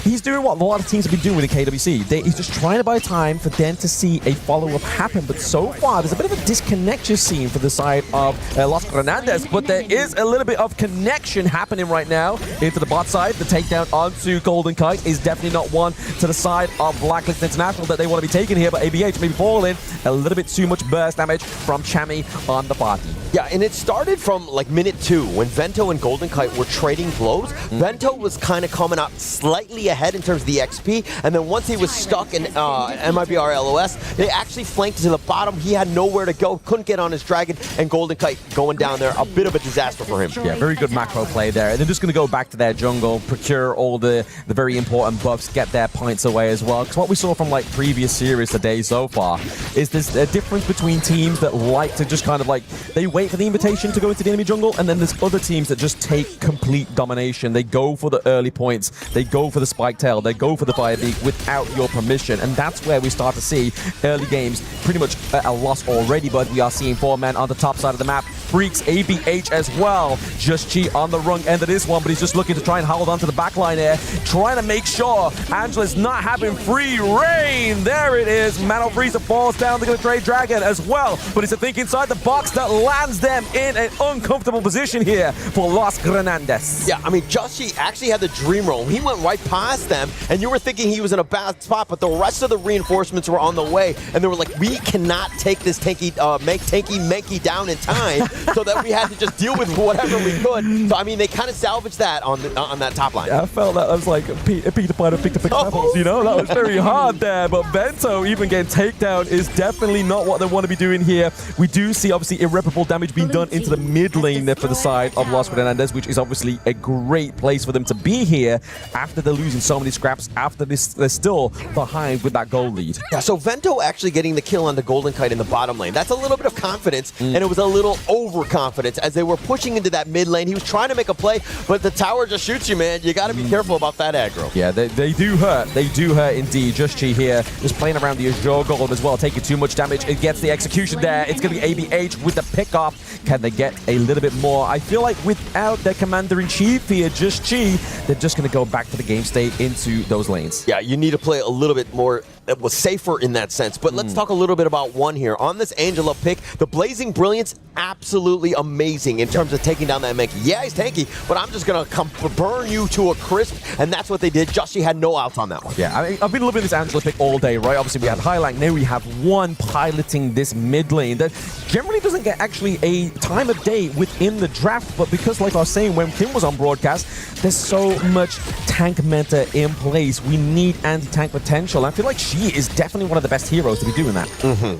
he's doing what a lot of teams have been doing with the KWC. He's just trying to buy time for them to see a follow-up happen. But so far, there's a bit of a disconnect you're seeing for the side of Los Granandes. But there is a little bit of connection happening right now into the bot side. The takedown onto Golden Kite is definitely not one to the side of Blacklist International that they want to be taking here. But ABH maybe falling a little bit too much burst damage from Chami on the party. Yeah, and it started from like minute 2 when Vento and Golden Kite were trading blows. Vento was kind of coming up slightly ahead in terms of the XP, and then once he was stuck in MIBR LOS, they actually flanked to the bottom. He had nowhere to go, couldn't get on his Dragon, and Golden Kite going down there, a bit of a disaster for him. Yeah, very good macro play there. And they're just going to go back to their jungle, procure all the very important buffs, get their points away as well. Because what we saw from like previous series today so far is there's a difference between teams that like to just kind of like, they wait for the invitation to go into the enemy jungle, and then there's other teams that just take complete domination. They go for the early points, they go for the spike tail, they go for the fire beak without your permission, and that's where we start to see early games pretty much a loss already. But we are seeing 4 men on the top side of the map. Freaks, ABH as well. Just Chi on the wrong end of this one, but he's just looking to try and hold on to the back line here, trying to make sure Angela's not having free reign. There it is. Manuel Fraser falls down. They're going to trade Dragon as well, but it's a think inside the box that lands them in an uncomfortable position here for Los Granandes. Yeah, I mean, Joshi actually had the Dream Roam. He went right past them, and you were thinking he was in a bad spot, but the rest of the reinforcements were on the way, and they were like, we cannot take this Manky down in time, so that we had to just deal with whatever we could. So, I mean, they kind of salvaged that on that top line. Yeah, I felt that was like Peter Pan picked up apples, you know? That was very hard there, but Vento even getting takedown is definitely not what they want to be doing here. We do see, obviously, irreparable damage damage being done into the mid lane there for the side of Los Hernandez, which is obviously a great place for them to be here after they're losing so many scraps, after this they're still behind with that gold lead. Yeah, so Vento actually getting the kill on the Golden Kite in the bottom lane. That's a little bit of confidence, and it was a little overconfidence as they were pushing into that mid lane. He was trying to make a play, but the tower just shoots you, man. You got to be careful about that aggro. Yeah, they do hurt. They do hurt indeed. Just Chi here, just playing around the Azure Golem as well, taking too much damage. It gets the execution there. It's going to be ABH with the pickoff. Can they get a little bit more? I feel like without their commander-in-chief here, Just Chi, they're just going to go back to the game state into those lanes. Yeah, you need to play a little bit more safer in that sense. But let's talk a little bit about one here. On this Angela pick, the Blazing Brilliance, absolutely amazing in terms of taking down that Mankey. Yeah, he's tanky, but I'm just going to burn you to a crisp, and that's what they did. Just Chi had no outs on that one. Yeah, I mean, I've been loving this Angela pick all day, right? Obviously, we had Highlight. Now we have one piloting this mid lane that generally doesn't get actually a time of day within the draft, but because, like I was saying, when Kim was on broadcast, there's so much tank meta in place. We need anti-tank potential. I feel like she is definitely one of the best heroes to be doing that.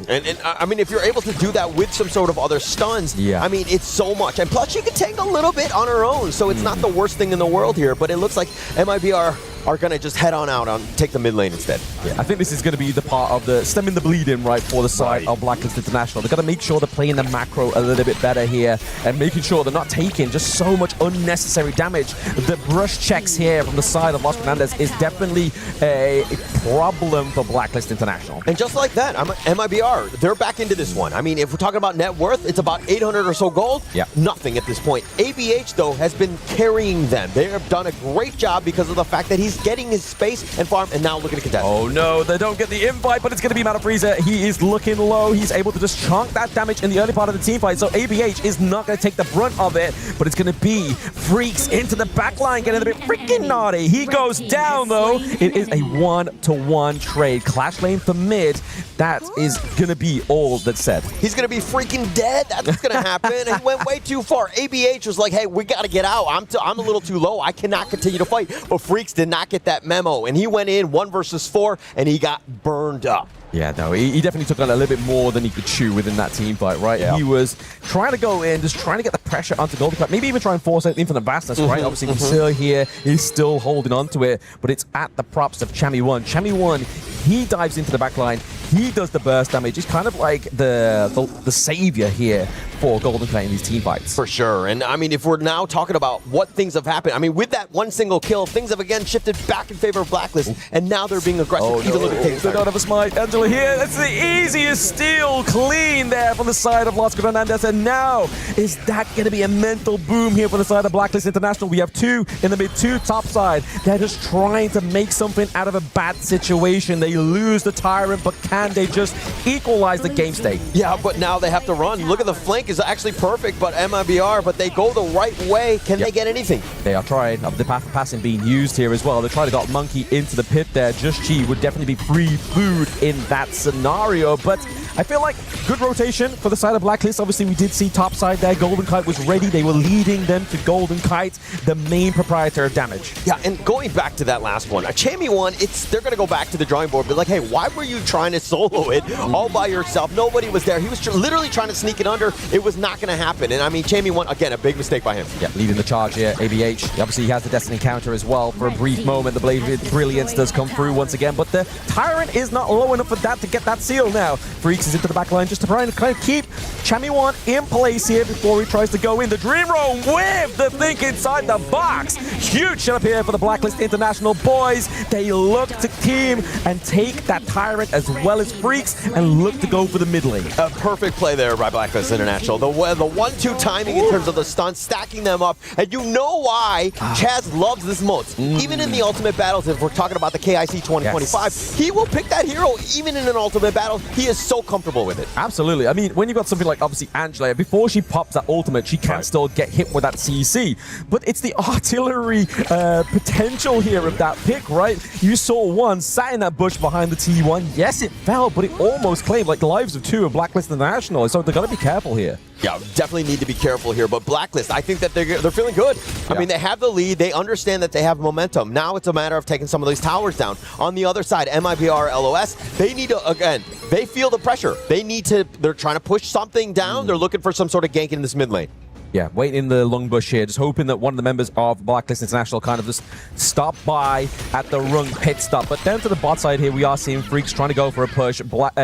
And I mean, if you're able to do that with some sort of other stuns, I mean, it's so much. And plus, she can tank a little bit on her own, so it's not the worst thing in the world here, but it looks like MIBR are going to just head on out and take the mid lane instead. Yeah, I think this is going to be the part of the stemming the bleeding, right, for the side of Blacklist International. They've got to make sure they're playing the macro a little bit better here and making sure they're not taking just so much unnecessary damage. The brush checks here from the side of Los Hernandez is definitely a problem for Blacklist International. And just like that, MIBR, they're back into this one. I mean, if we're talking about net worth, it's about 800 or so gold. Yeah. Nothing at this point. ABH, though, has been carrying them. They have done a great job because of the fact that he's getting his space and farm, and now looking to contest. Oh no, they don't get the invite, but it's going to be Mana Frieza. He is looking low. He's able to just chunk that damage in the early part of the team fight, so ABH is not going to take the brunt of it, but it's going to be Freaks into the backline, getting a bit freaking naughty. He goes down, though. It is a 1-to-1 trade. Clash lane for mid. That is going to be all that's said. He's going to be freaking dead. That's what's going to happen. And he went way too far. ABH was like, hey, we got to get out. I'm a little too low. I cannot continue to fight. But Freaks did not get that memo, and he went in 1 versus 4, and he got burned up. Yeah, no, he definitely took on a little bit more than he could chew within that team fight, right? Yeah. He was trying to go in, just trying to get the pressure onto Golden Kite, maybe even try and force it into the vastness, right? Obviously, Vasir here is still holding on to it, but it's at the props of Chami1. Chami1, he dives into the backline, he does the burst damage. He's kind of like the savior here for Golden Kite in these team fights. For sure. And I mean, if we're now talking about what things have happened, I mean, with that one single kill, things have again shifted back in favor of Blacklist, and now they're being aggressive. They don't have a smite. Angela here, that's the easiest steal, clean there from the side of Los Hernandez, and now is that going to be a mental boom here for the side of Blacklist International? We have 2 in the mid, 2 top side. They're just trying to make something out of a bad situation. They lose the Tyrant, but can they just equalize the game state? Yeah, but now they have to run. Look at the flank is actually perfect, but MIBR, but they go the right way. Can they get anything? They are trying. The path passing being used here as well. They try to got Monkey into the pit there. Just Chi would definitely be free food in that scenario, but I feel like good rotation for the side of Blacklist. Obviously, we did see top side there. Golden Kite was ready. They were leading them to Golden Kite, the main proprietor of damage. Yeah, and going back to that last one, Chami1, they're going to go back to the drawing board, be like, hey, why were you trying to solo it all by yourself? Nobody was there. He was literally trying to sneak it under. It was not going to happen. And I mean, Chami1, again, a big mistake by him. Yeah, leading the charge here, ABH. Obviously, he has the Destiny counter as well. For a brief moment, the Blade Brilliance does come through once again, but the Tyrant is not low enough for that to get that seal now. Freaks is into the backline just to try and kind of keep Chami1 in place here before he tries to go in. The Dream Roam with the think inside the box. Huge setup here for the Blacklist International boys. They look to team and take that Tyrant as well as Freaks and look to go for the mid lane. A perfect play there by Blacklist International. The 1-2 timing in terms of the stunts, stacking them up. And you know why Chaz loves this most. Even in the Ultimate Battles, if we're talking about the KIC 2025, he will pick that hero even in an Ultimate Battle. He is so comfortable with it. Absolutely. I mean, when you've got something like, obviously, Angela, before she pops that ultimate, she can still get hit with that CC. But it's the artillery potential here of that pick, right? You saw one sat in that bush behind the T1. Yes, it fell, but it almost claimed like the lives of 2 of Blacklist International. So they've got to be careful here. Yeah, definitely need to be careful here. But Blacklist, I think that they're feeling good. I mean, they have the lead. They understand that they have momentum. Now it's a matter of taking some of these towers down. On the other side, MIBR, LOS, they need to, again, they feel the pressure. They're trying to push something down. They're looking for some sort of gank in this mid lane. Yeah, waiting in the long bush here, just hoping that one of the members of Blacklist International kind of just stop by at the Rung pit stop. But down to the bot side here, we are seeing Freaks trying to go for a push.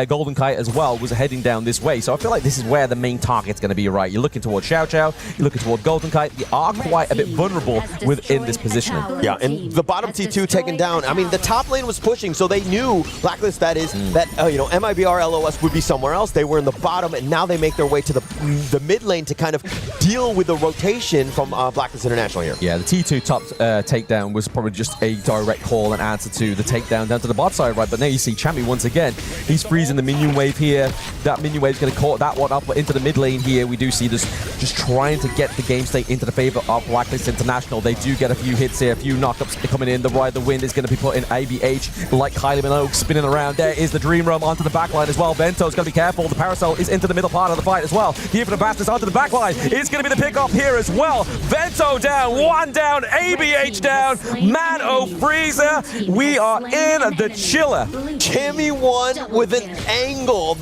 Golden Kite as well was heading down this way. So I feel like this is where the main target's going to be, right? You're looking towards Xiao Xiao, you're looking towards Golden Kite. They are quite a bit vulnerable within this positioning. Yeah, and the bottom T2 taken down. I mean, the top lane was pushing, so they knew, Blacklist that is, that MIBR, LOS would be somewhere else. They were in the bottom, and now they make their way to the mid lane to kind of deal with the rotation from Blacklist International here. Yeah, the T2 top takedown was probably just a direct call and answer to the takedown down to the bot side, right? But now you see Chammy once again. He's freezing the minion wave here. That minion wave is going to caught that one up, but into the mid lane here, we do see this just trying to get the game state into the favor of Blacklist International. They do get a few hits here, a few knockups coming in. The Ride the Wind is going to be put in ABH, like Kylie Minogue spinning around. There is the Dream Realm onto the backline as well. Vento's going to be careful. The Parasol is into the middle part of the fight as well. Here for the Bastards onto the backline. It's going to be the pickoff here as well. Vento down, one down, ABH down, Man-O Freezer. We are in the chiller. Chammy1 with an angle,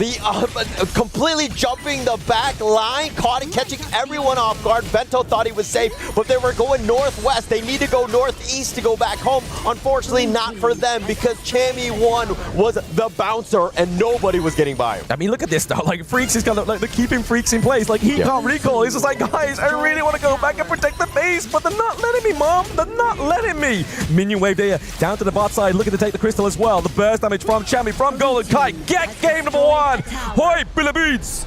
completely jumping the back line, caught and catching everyone off guard. Vento thought he was safe, but they were going northwest. They need to go northeast to go back home. Unfortunately, not for them because Chammy1 was the bouncer and nobody was getting by him. I mean, look at this though. Like Freaks is kind of like they're keeping Freaks in place. Like he can't recall. He's just like, guys, I really want to go back and protect the base, but they're not letting me, Mom. They're not letting me. Minion wave there, down to the bot side, looking to take the crystal as well. The burst damage from Chammy, from Golden Kite. Get game number one. Hoi, Billy Beats.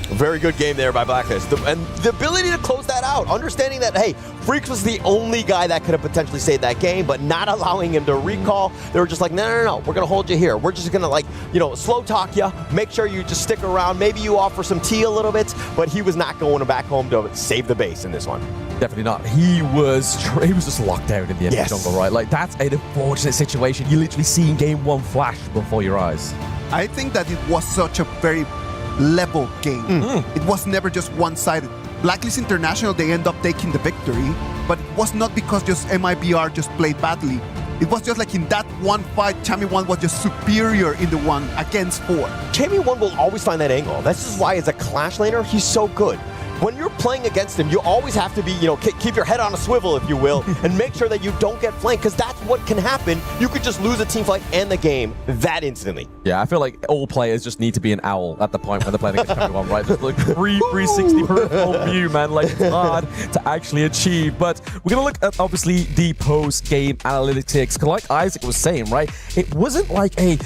Very good game there by Blacklist. And the ability to close that out, understanding that, hey, Freaks was the only guy that could have potentially saved that game, but not allowing him to recall. They were just like, no, we're going to hold you here. We're just going to, slow talk you, make sure you just stick around. Maybe you offer some tea a little bit, but he was not going back home to save the base in this one. Definitely not. He was just locked down in the enemy jungle, right? Like, that's an unfortunate situation. You literally seen game one flash before your eyes. I think that it was such a very level game. It was never just one-sided. Blacklist International, they end up taking the victory, but it was not because just MIBR just played badly. It was just like in that one fight, Chammy1 was just superior in the 1 against 4. Chammy1 will always find that angle. That's just why as a Clash laner, he's so good. When you're playing against him, you always have to be, keep your head on a swivel, if you will, and make sure that you don't get flanked, because that's what can happen. You could just lose a team fight and the game that instantly. Yeah, I feel like all players just need to be an owl at the point when they're playing against Chammy1, right? Just like 360 peripheral view, man. Like, it's hard to actually achieve. But we're going to look at, obviously, the post-game analytics. Like Isaac was saying, right? It wasn't like a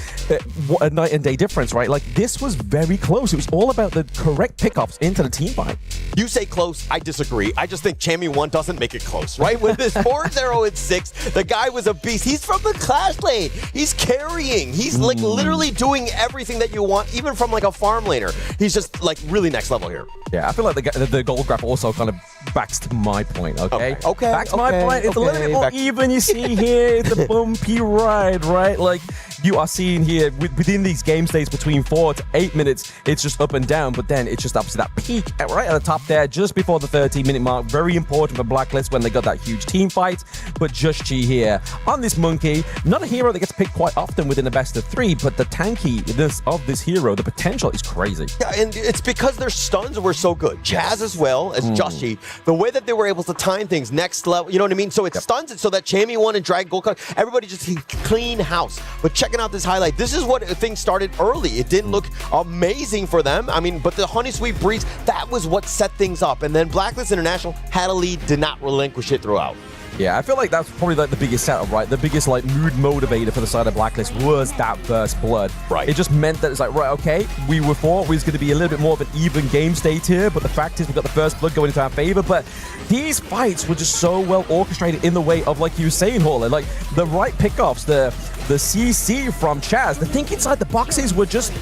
night and day difference, right? Like, this was very close. It was all about the correct pickups into the team fight. You say close, I disagree. I just think Chammy1 doesn't make it close, right? With this 4-0-6, the guy was a beast. He's from the Clash lane. He's carrying. He's like literally doing everything that you want, even from like a farm laner. He's just like really next level here. Yeah, I feel like the gold graph also kind of backs to my point, okay? Backs my point. It's a little bit more even. You see here, it's a bumpy ride, right? Like, you are seeing here, within these game states between 4 to 8 minutes, it's just up and down, but then it's just up to that peak right at the top there, just before the 13-minute mark. Very important for Blacklist when they got that huge team fight. But Just Chi here on this Monkey, not a hero that gets picked quite often within the best of 3, but the tankiness of this hero, the potential is crazy. Yeah, and it's because their stuns were so good. Jazz as well as Just Chi, the way that they were able to time things next level, you know what I mean? So it stuns it so that Chammy1 and Dragon Gold, everybody just clean house. But checking out this highlight, this is what things started early. It didn't look amazing for them. I mean, but the Honey Sweet Breeze, that was what set things up. And then Blacklist International had a lead, did not relinquish it throughout. Yeah, I feel like that's probably like the biggest setup, right? The biggest like mood motivator for the side of Blacklist was that first blood. Right. It just meant that it's like, right, okay, we thought we was going to be a little bit more of an even game state here, but the fact is we got the first blood going into our favor. But these fights were just so well orchestrated in the way of, like you were saying, Hawley, like the right pickoffs, the the CC from Chaz. The think inside the boxes were just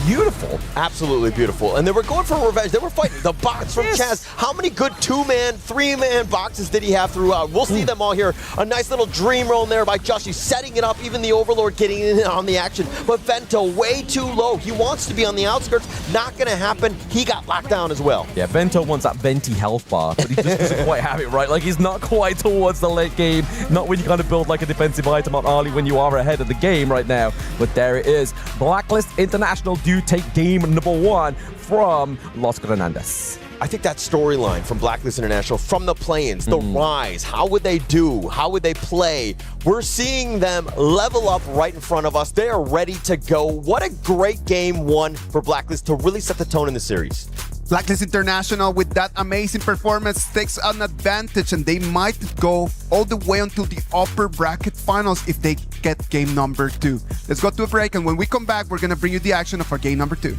beautiful. Absolutely beautiful. And they were going for revenge. They were fighting the box from Chaz. How many good 2-man, 3-man boxes did he have throughout? We'll see them all here. A nice little dream roll there by Joshi, setting it up. Even the Overlord getting in on the action. But Vento way too low. He wants to be on the outskirts. Not going to happen. He got locked down as well. Yeah, Vento wants that venti health bar, but he just doesn't quite have it right. Like, he's not quite towards the late game. Not when you kind of build like a defensive item on early when you are ahead of the game right now. But there it is. Blacklist International do take game number 1 from Los Grandes. I think that storyline from Blacklist International, from the play-ins, the rise, how would they do? How would they play? We're seeing them level up right in front of us. They are ready to go. What a great game 1 for Blacklist to really set the tone in the series. Blacklist International, with that amazing performance, takes an advantage, and they might go all the way until the upper bracket finals if they get game number 2. Let's go to a break, and when we come back, we're going to bring you the action of our game number 2.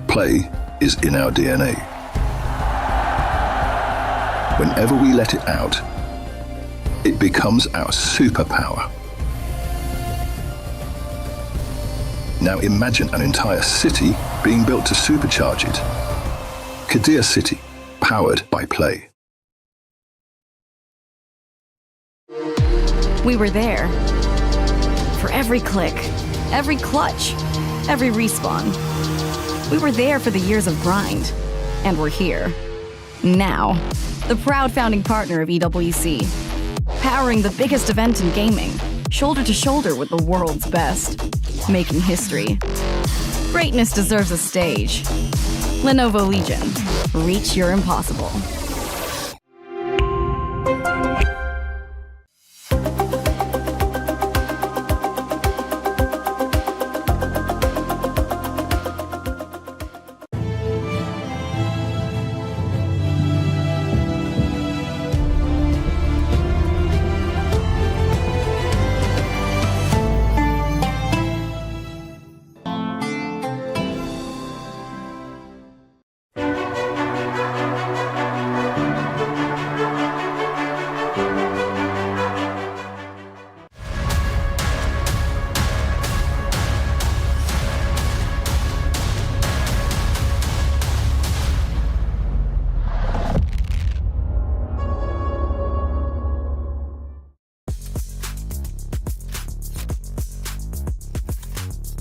Play is in our DNA. Whenever we let it out, it becomes our superpower. Now imagine an entire city being built to supercharge it. Kadir City, powered by play. We were there. For every click, every clutch, every respawn. We were there for the years of grind, and we're here. Now, the proud founding partner of EWC, powering the biggest event in gaming, shoulder to shoulder with the world's best, making history. Greatness deserves a stage. Lenovo Legion, reach your impossible.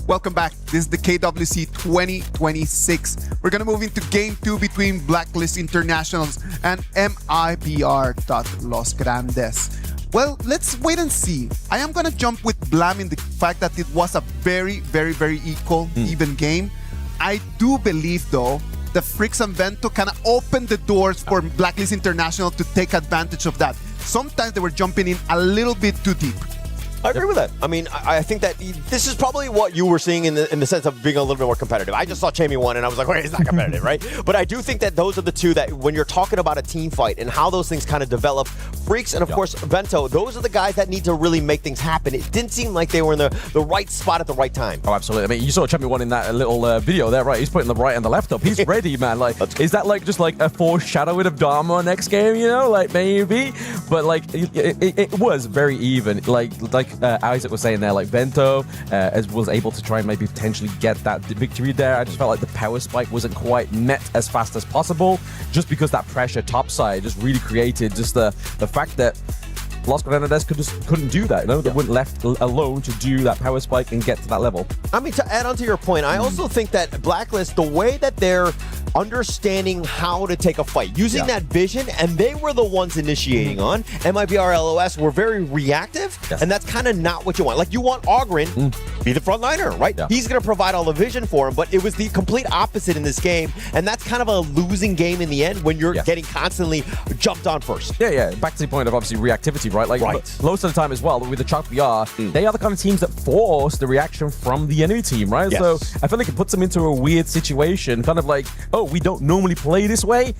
Welcome back. This is the KWC 2026. We're going to move into game 2 between Blacklist Internationals and MIBR Los Grandes. Well, let's wait and see. I am going to jump with Blam in the fact that it was a very, very, very equal, even game. I do believe, though, the Freaks and Vento kind of opened the doors for Blacklist International to take advantage of that. Sometimes they were jumping in a little bit too deep. I agree with that. I mean, I think that this is probably what you were seeing in the sense of being a little bit more competitive. I just saw Chamey won, and I was like, wait, it's not competitive, right? But I do think that those are the two that when you're talking about a team fight and how those things kind of develop, Freaks and, of course, Vento, those are the guys that need to really make things happen. It didn't seem like they were in the right spot at the right time. Oh, absolutely. I mean, you saw Chamey won in that little video there, right? He's putting the right and the left up. He's ready, man. Like, is that like just like a foreshadowing of Dharma next game, you know? Like, maybe. But, like, it was very even. Like Isaac was saying there, like Vento was able to try and maybe potentially get that victory there. I just felt like the power spike wasn't quite met as fast as possible, just because that pressure topside just really created just the fact that Los Grandes couldn't do that. You know, they weren't left alone to do that power spike and get to that level. I mean, to add on to your point, I also think that Blacklist, the way that they're understanding how to take a fight, using that vision, and they were the ones initiating on. MIBR LOS were very reactive, and that's kind of not what you want. Like, you want Ogren be the frontliner, right? He's going to provide all the vision for him, but it was the complete opposite in this game, and that's kind of a losing game in the end when you're getting constantly jumped on first. Yeah. Back to the point of obviously reactivity, right? Like, most of the time as well, with the Chalk VR, they are the kind of teams that force the reaction from the enemy team, right? So I feel like it puts them into a weird situation, kind of like, oh, we don't normally play this way.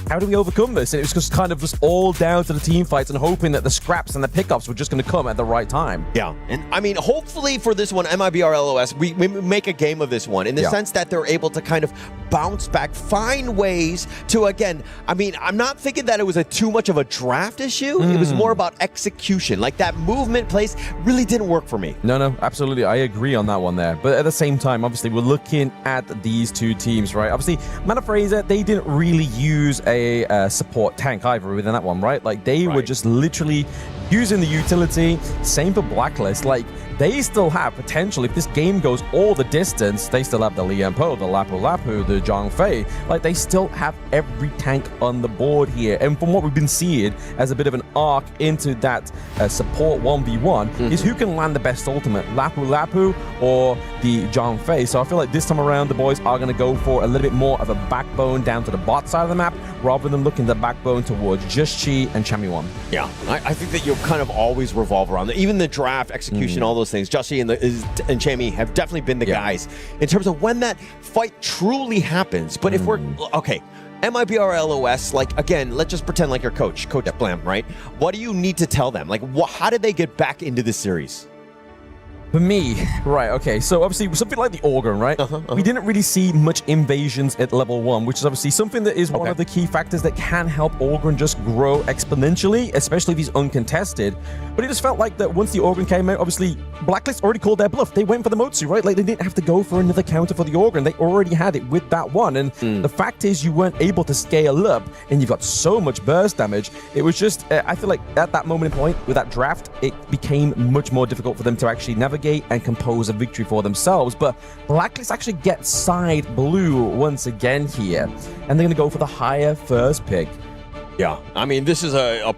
how do we overcome this? And it was just kind of just all down to the team fights and hoping that the scraps and the pickups were just going to come at the right time. Yeah, and I mean, hopefully for this one, MIBR LOS, we make a game of this one in the sense that they're able to kind of bounce back, find ways to, again, I mean, I'm not thinking that it was too much of a draft issue. It was more about execution. Like that movement place really didn't work for me. No, absolutely. I agree on that one there. But at the same time, obviously, we're looking at these two teams, right? Obviously, Mana Fraser, they didn't really use a support tank either within that one, right? Like they were just literally using the utility. Same for Blacklist. Like they still have potential. If this game goes all the distance, they still have the Lian Po, the Lapu Lapu, the Zhang Fei. Like they still have every tank on the board here. And from what we've been seeing as a bit of an arc into that support 1v1 is who can land the best ultimate, Lapu Lapu or the Zhang Fei. So I feel like this time around, the boys are going to go for a little bit more of a backbone down to the bot side of the map rather than looking the backbone towards just Chi and Chami1. Yeah, I think that you'll kind of always revolve around that. Even the draft, execution, all those things. Joshi and Chami have definitely been the guys in terms of when that fight truly happens. But if we're, okay, MIBR LOS, like, again, let's just pretend like your Coach Blam, right? What do you need to tell them? Like, how did they get back into the series? For me, right, okay, so obviously something like the Organ, right? We didn't really see much invasions at level 1, which is obviously something that is one of the key factors that can help Organ just grow exponentially, especially if he's uncontested. But it just felt like that once the Organ came out, obviously Blacklist already called their bluff. They went for the Motsu, right? Like they didn't have to go for another counter for the Organ. They already had it with that one. And the fact is you weren't able to scale up and you've got so much burst damage. It was just, I feel like at that moment in point with that draft, it became much more difficult for them to actually navigate and compose a victory for themselves. But Blacklist actually gets side blue once again here, and they're going to go for the higher first pick. Yeah, I mean, this is a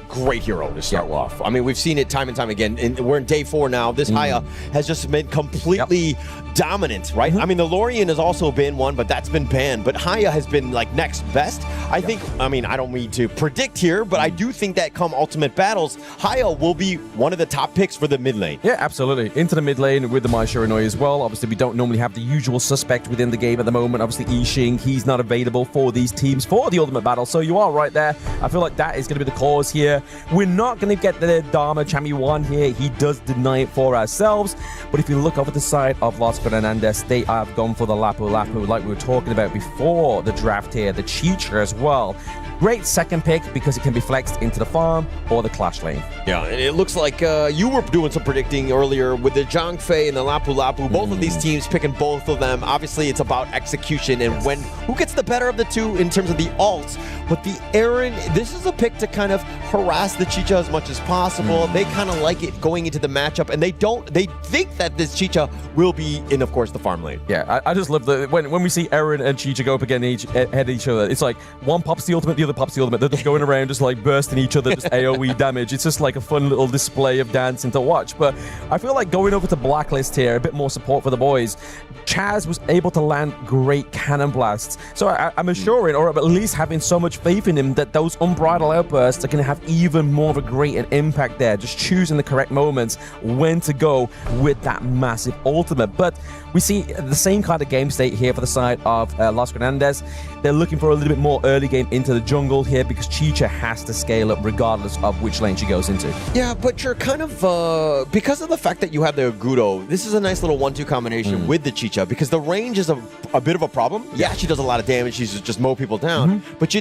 great hero to start off. I mean, we've seen it time and time again. We're in day 4 now. This Haya has just been completely dominant, right? I mean, the Lorien has also been one, but that's been banned. But Haya has been like next best. I think, I mean, I don't mean to predict here, but I do think that come Ultimate Battles, Haya will be one of the top picks for the mid lane. Yeah, absolutely. Into the mid lane with the Mai Shiranui as well. Obviously, we don't normally have the usual suspect within the game at the moment. Obviously, Yixing, he's not available for these teams for the Ultimate Battle. So you are right there. I feel like that is going to be the cause here. We're not going to get the Dharma Chami1 here. He does deny it for ourselves. But if you look over the side of Los Fernandez, they have gone for the Lapu Lapu like we were talking about before the draft here. The Chicha as well. Great second pick because it can be flexed into the farm or the clash lane. Yeah, and it looks like you were doing some predicting earlier with the Zhang Fei and the Lapu Lapu. Both of these teams picking both of them. Obviously, it's about execution and who gets the better of the two in terms of the ults. But the Aaron, this is a pick to kind of harass the Chicha as much as possible. They kind of like it going into the matchup, and they think that this Chicha will be in, of course, the farm lane. Yeah, I just love when we see Aaron and Chicha go up against each other. It's like one pops the ultimate, the other pops the ultimate. They're just going around just like bursting each other, just AoE damage. It's just like a fun little display of dancing to watch. But I feel like going over to Blacklist here, a bit more support for the boys. Chaz was able to land great cannon blasts. So I'm assuring, or at least having so much faith in him, that those unbridled outbursts are going to have even more of a great impact there. Just choosing the correct moments when to go with that massive ultimate. But we see the same kind of game state here for the side of Los Fernandez. They're looking for a little bit more early game into the jungle here because Chicha has to scale up regardless of which lane she goes into. Yeah, but you're kind of, because of the fact that you have the Agudo, this is a nice little 1-2 combination with the Chicha because the range is a bit of a problem. Yeah, she does a lot of damage. She's just mow people down. But you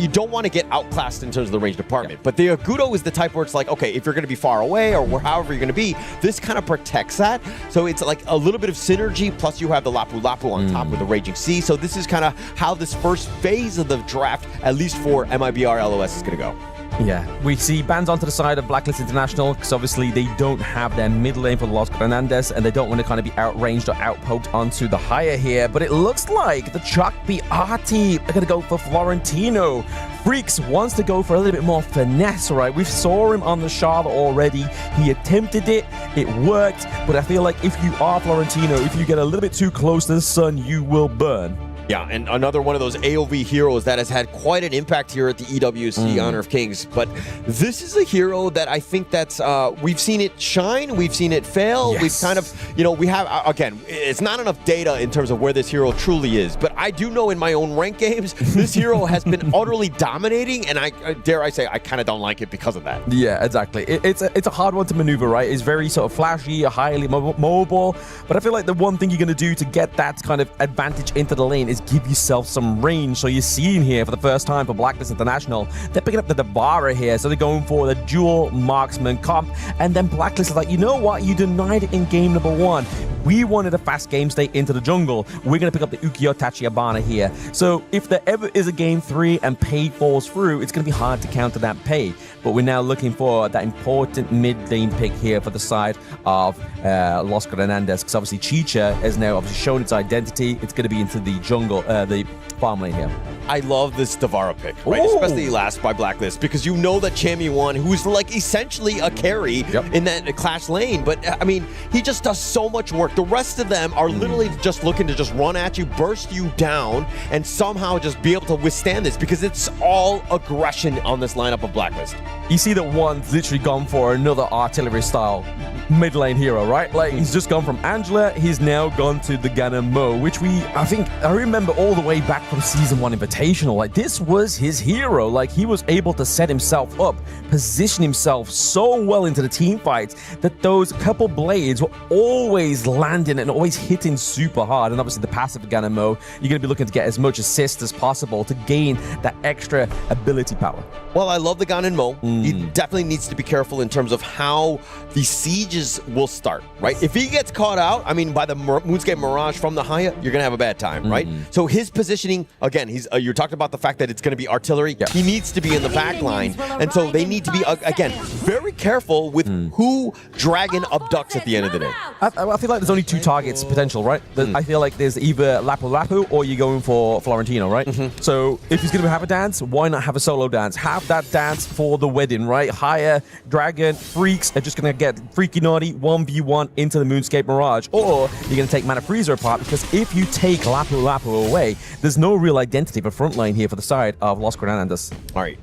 don't want to get outclassed in terms of the range department. But the Agudo is the type where it's like, okay, if you're going to be far away or however you're going to be, this kind of protects that. So it's like a little bit of synergy, plus you have the Lapu Lapu on top with the Raging Sea. So this is kind of how this first phase of the draft, at least for MIBR LOS, is going to go. Yeah, we see bans onto the side of Blacklist International because obviously they don't have their mid lane for the Los Fernandez and they don't want to kind of be outranged or outpoked onto the higher here. But it looks like the Chuck BR team are going to go for Florentino. Freaks wants to go for a little bit more finesse, right? We saw him on the Charlotte already. He attempted it. It worked. But I feel like if you are Florentino, if you get a little bit too close to the sun, you will burn. Yeah, and another one of those AOV heroes that has had quite an impact here at the EWC Honor of Kings. But this is a hero that I think that's, we've seen it shine, we've seen it fail, we've kind of, we have, again, it's not enough data in terms of where this hero truly is. But I do know in my own ranked games, this hero has been utterly dominating, and I dare I say, I kind of don't like it because of that. Yeah, exactly. It's a hard one to maneuver, right? It's very sort of flashy, highly mobile, but I feel like the one thing you're going to do to get that kind of advantage into the lane is give yourself some range. So you're seeing here for the first time for Blacklist International, they're picking up the Devara here, so they're going for the dual marksman comp, and then Blacklist is like, you know what, you denied it in game number 1. We wanted a fast game state into the jungle. We're going to pick up the Ukiyo Tachibana here. So if there ever is a game 3 and pay falls through, it's going to be hard to counter that pay. But we're now looking for that important mid-lane pick here for the side of Los Granandes, because obviously Chicha has now obviously shown its identity. It's going to be into the jungle, the farm lane here. I love this Devara pick, right? Ooh. Especially last by Blacklist, because you know that Chammy1, who's like essentially a carry in that Clash lane, but I mean, he just does so much work. The rest of them are literally just looking to just run at you, burst you down, and somehow just be able to withstand this, because it's all aggression on this lineup of Blacklist. You see that one's literally gone for another artillery style mid lane hero, right? Like he's just gone from Angela, he's now gone to the Ganon Mo, which I remember all the way back from Season 1 Invitational. Like this was his hero. Like he was able to set himself up, position himself so well into the team fights that those couple blades were always landing and always hitting super hard. And obviously the passive of Ganon Mo, you're going to be looking to get as much assist as possible to gain that extra ability power. Well, I love the Ganon Mo. He definitely needs to be careful in terms of how the sieges will start, right? If he gets caught out, I mean, by the Moonscape Mirage from the Haya, you're going to have a bad time, right? So his positioning, again, you're talking about the fact that it's going to be artillery. He needs to be in the back line. And so they need to be, again, very careful with who Dragon abducts at the end of the day. I feel like there's only 2 targets potential, right? I feel like there's either Lapu Lapu or you're going for Florentino, right? So if he's going to have a dance, why not have a solo dance? Have that dance for the wedding, right? Haya, Dragon, Freaks are just going to get Freaky Naughty 1v1 into the Moonscape Mirage, or you're going to take Mana Freezer apart, because if you take Lapu Lapu away, there's no real identity for front line here for the side of Los Granandes. All right,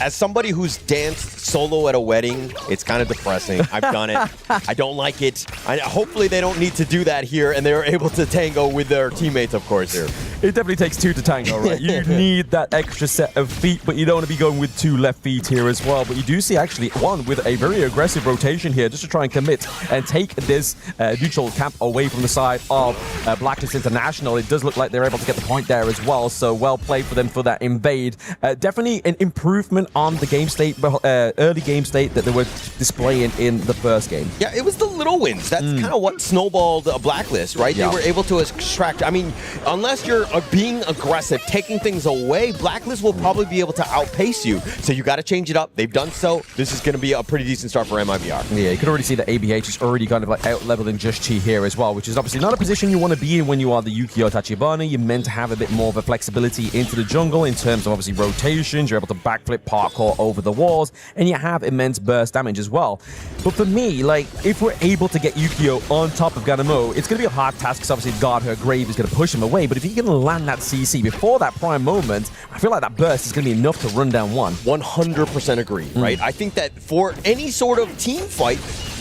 as somebody who's danced solo at a wedding, it's kind of depressing. I've done it. I don't like it. Hopefully they don't need to do that here, and they're able to tango with their teammates, of course, here. It definitely takes 2 to tango, right? You need that extra set of feet, but you don't want to be going with 2 left feet here as well. But you do see actually one with a very aggressive rotation here just to try and commit and take this neutral camp away from the side of Blacklist International. It does look like they're able to get the point there as well, so well played for them for that invade. Definitely an improvement on the game state, early game state that they were displaying in the first game. Yeah, it was the little wins. That's kind of what snowballed a Blacklist, right? They were able to extract, I mean, unless you're being aggressive, taking things away, Blacklist will probably be able to outpace you. So you got to change it up. They've done so. This is going to be a pretty decent start for MIBR. Yeah, you can already see that ABH is already kind of like out-leveling Just Chi here as well, which is obviously not a position you want to be in when you are the Ukiyo Tachibana. You're meant to have a bit more of a flexibility into the jungle in terms of obviously rotations. You're able to backflip, parkour over the walls, and you have immense burst damage as well. But for me, like, if we're able to get Ukiyo on top of Ganamo, it's going to be a hard task because obviously guard her grave is going to push him away. But if you can land that CC before that prime moment, I feel like that burst is going to be enough to run down one. 100% agree, right? I think that for any sort of team fight,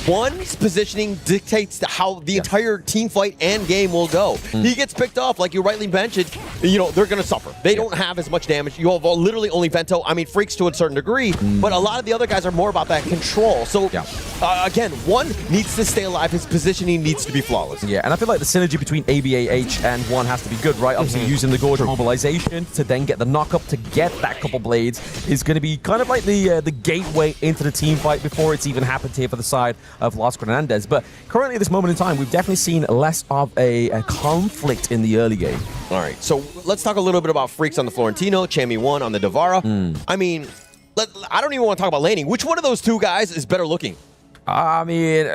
one's positioning dictates how the entire team fight and game will go. He gets picked off, like you rightly mentioned, you know, they're going to suffer. They don't have as much damage. You have literally only Vento. I mean, Freaks to a certain degree, but a lot of the other guys are more about that control. So, again, one needs to stay alive. His positioning needs to be flawless. Yeah, and I feel like the synergy between AG.AL and one has to be good, right? Obviously, using the Gorge mobilization to then get the knock-up to get that couple blades is going to be kind of like the gateway into the team fight before it's even happened here for the side of Los Granandes. But currently at this moment in time, we've definitely seen less of a conflict in the early game. All right, so let's talk a little bit about Freaks on the Florentino, Chammy1 on the Devara. I mean, I don't even want to talk about laning. Which one of those two guys is better looking? I mean,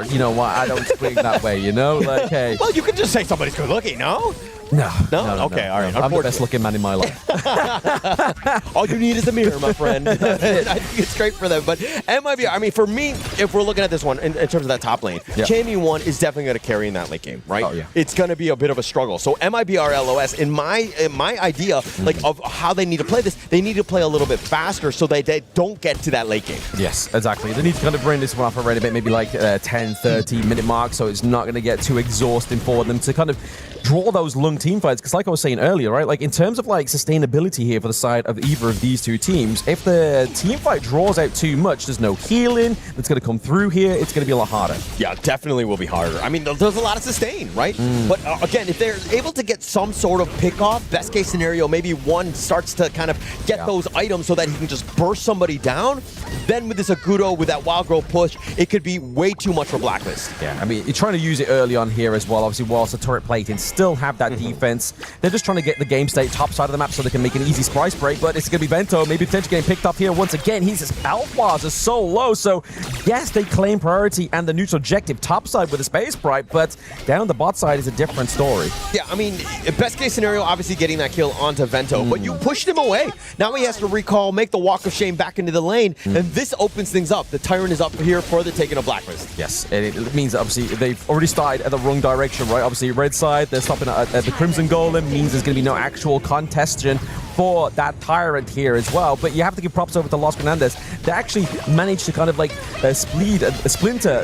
you know what? I don't swing that way, you know? Like, hey. Well, you could just say somebody's good looking, no? No. Okay, all right. I'm the best looking man in my life. All you need is a mirror, my friend. I think it's great for them. But MIBR, I mean, for me, if we're looking at this one in terms of that top lane, Champion 1 is definitely going to carry in that late game, right? Oh, yeah. It's going to be a bit of a struggle. So MIBR LOS, in my idea, like of how they need to play this, they need to play a little bit faster so they don't get to that late game. Yes, exactly. They need to kind of bring this one off already a bit, maybe like 10, 30 minute mark, so it's not going to get too exhausting for them to kind of draw those long team fights. Because like I was saying earlier, right, like in terms of like sustainability here for the side of either of these two teams, if the team fight draws out too much, there's no healing that's going to come through here, it's going to be a lot harder. Yeah, definitely will be harder. I mean, there's a lot of sustain, right? But again, if they're able to get some sort of pick off, best case scenario, maybe one starts to kind of get those items so that he can just burst somebody down, then with this Agudo, with that Wild Growth push, it could be way too much for Blacklist. Yeah, I mean, you're trying to use it early on here as well, obviously, whilst the turret plating still have that defense. They're just trying to get the game state top side of the map so they can make an easy splice break, but it's going to be Vento, maybe potentially getting picked up here once again. His health bars are so low, so yes, they claim priority and the neutral objective top side with the Space Sprite, but down the bot side is a different story. Yeah, I mean, best case scenario, obviously getting that kill onto Vento, but you pushed him away. Now he has to recall, make the walk of shame back into the lane, and this opens things up. The Tyrant is up here for the taking of Blacklist. Yes, and it means obviously they've already started at the wrong direction, right? Obviously, red side, they're stopping at the Crimson Golem, means there's going to be no actual contestation for that Tyrant here as well. But you have to give props over to Los Grandes. They actually managed to kind of like splinter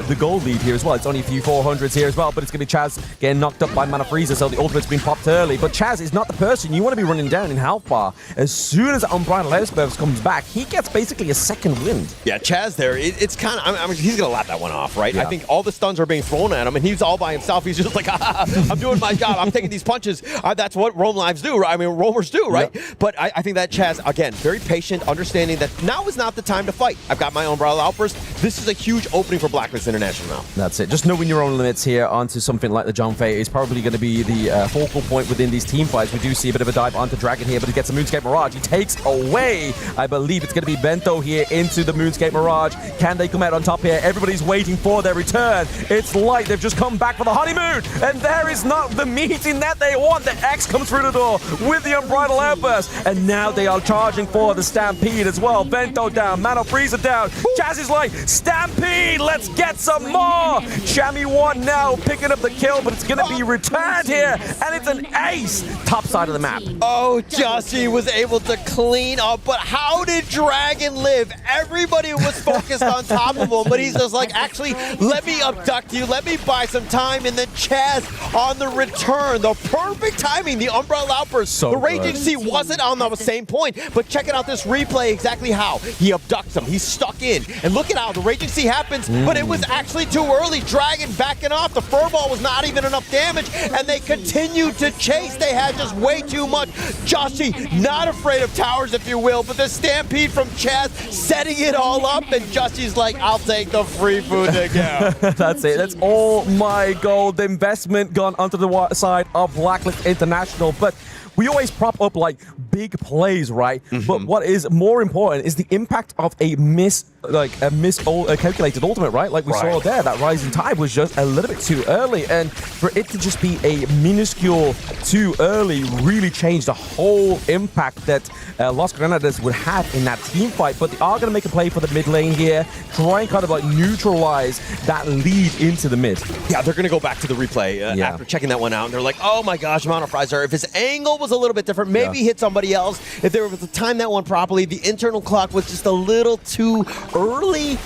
the gold lead here as well. It's only a few 400s here as well, but it's going to be Chaz getting knocked up by Mana Freezer, so the ultimate's been popped early. But Chaz is not the person you want to be running down in health bar. As soon as Unbridled Outburst comes back, he gets basically a second wind. Yeah, Chaz there, it's kind of, I mean, he's going to lap that one off, right? Yeah. I think all the stuns are being thrown at him, and he's all by himself. He's just like, I'm doing my job. I'm taking these punches. That's what Roam Lives do, right? I mean, roamers do, right? Yeah. But I think that Chaz, again, very patient, understanding that now is not the time to fight. I've got my own Unbridled Outburst. This is a huge opening for Blacklist International now. That's it. Just knowing your own limits here onto something like the John Fay is probably going to be the focal point within these team fights. We do see a bit of a dive onto Dragon here, but he gets a Moonscape Mirage. He takes away, I believe it's going to be Bento here into the Moonscape Mirage. Can they come out on top here? Everybody's waiting for their return. It's like they've just come back for the honeymoon, and there is not the meeting that they want. The X comes through the door with the Unbridled Outburst, and now they are charging for the Stampede as well. Bento down, Mana Freezer down. Chaz is like, Stampede, let's get some more. Chami 1 now picking up the kill, but it's going to be returned here, and it's an ace top side of the map. Oh, Jussie was able to clean up, but how did Dragon live? Everybody was focused on top of him, but he's just like, actually, let me abduct you, let me buy some time, and then Chaz on the return. The perfect timing, the Unbridled Outburst. So the Raging Sea wasn't on the same point, but checking out this replay exactly how. He abducts him, he's stuck in, and look at how the Raging Sea happens, but it was actually too early. Dragon backing off, the Furball was not even enough damage, and they continued to chase. They had just way too much. Jussie, not afraid of towers, if you will, but the Stampede from Chaz setting it all up, and Jussie's like, I'll take the free food to go. That's it. That's all my gold. The investment gone onto the side of Blacklist International, but we always prop up like big plays, right? But what is more important is the impact of a calculated ultimate, right? Like we saw there, that Rising Tide was just a little bit too early, and for it to just be a minuscule too early really changed the whole impact that Los Granades would have in that team fight. But they are going to make a play for the mid lane here, try and kind of like neutralize that lead into the mid. Yeah, they're going to go back to the replay after checking that one out, and they're like, oh my gosh, Mana Freezer, if his angle was a little bit different, maybe hit somebody else. If they were able to time that one properly, the internal clock was just a little too early.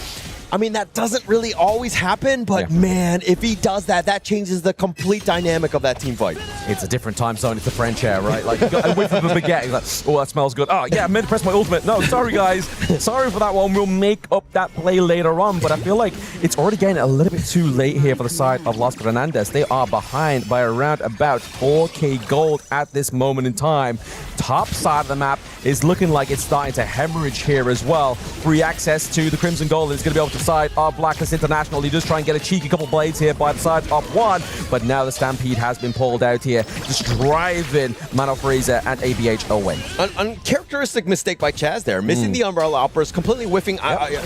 I mean, that doesn't really always happen, but man, if he does that, that changes the complete dynamic of that team fight. It's a different time zone. It's the French air, right? Like, you got a whiff of a baguette. You're like, oh, that smells good. Oh, yeah, I meant to press my ultimate. No, sorry, guys. Sorry for that one. We'll make up that play later on, but I feel like it's already getting a little bit too late here for the side of Los Grandes. They are behind by around about 4K gold at this moment in time. top side of the map is looking like it's starting to hemorrhage here as well. Free access to the Crimson Gold is going to be able to side of Blacklist International. He does try and get a cheeky couple blades here by the side of one, but now the Stampede has been pulled out here, just driving Mano Fraser and ABH away. An uncharacteristic mistake by Chaz there, missing the Umbrella Outburst, completely whiffing.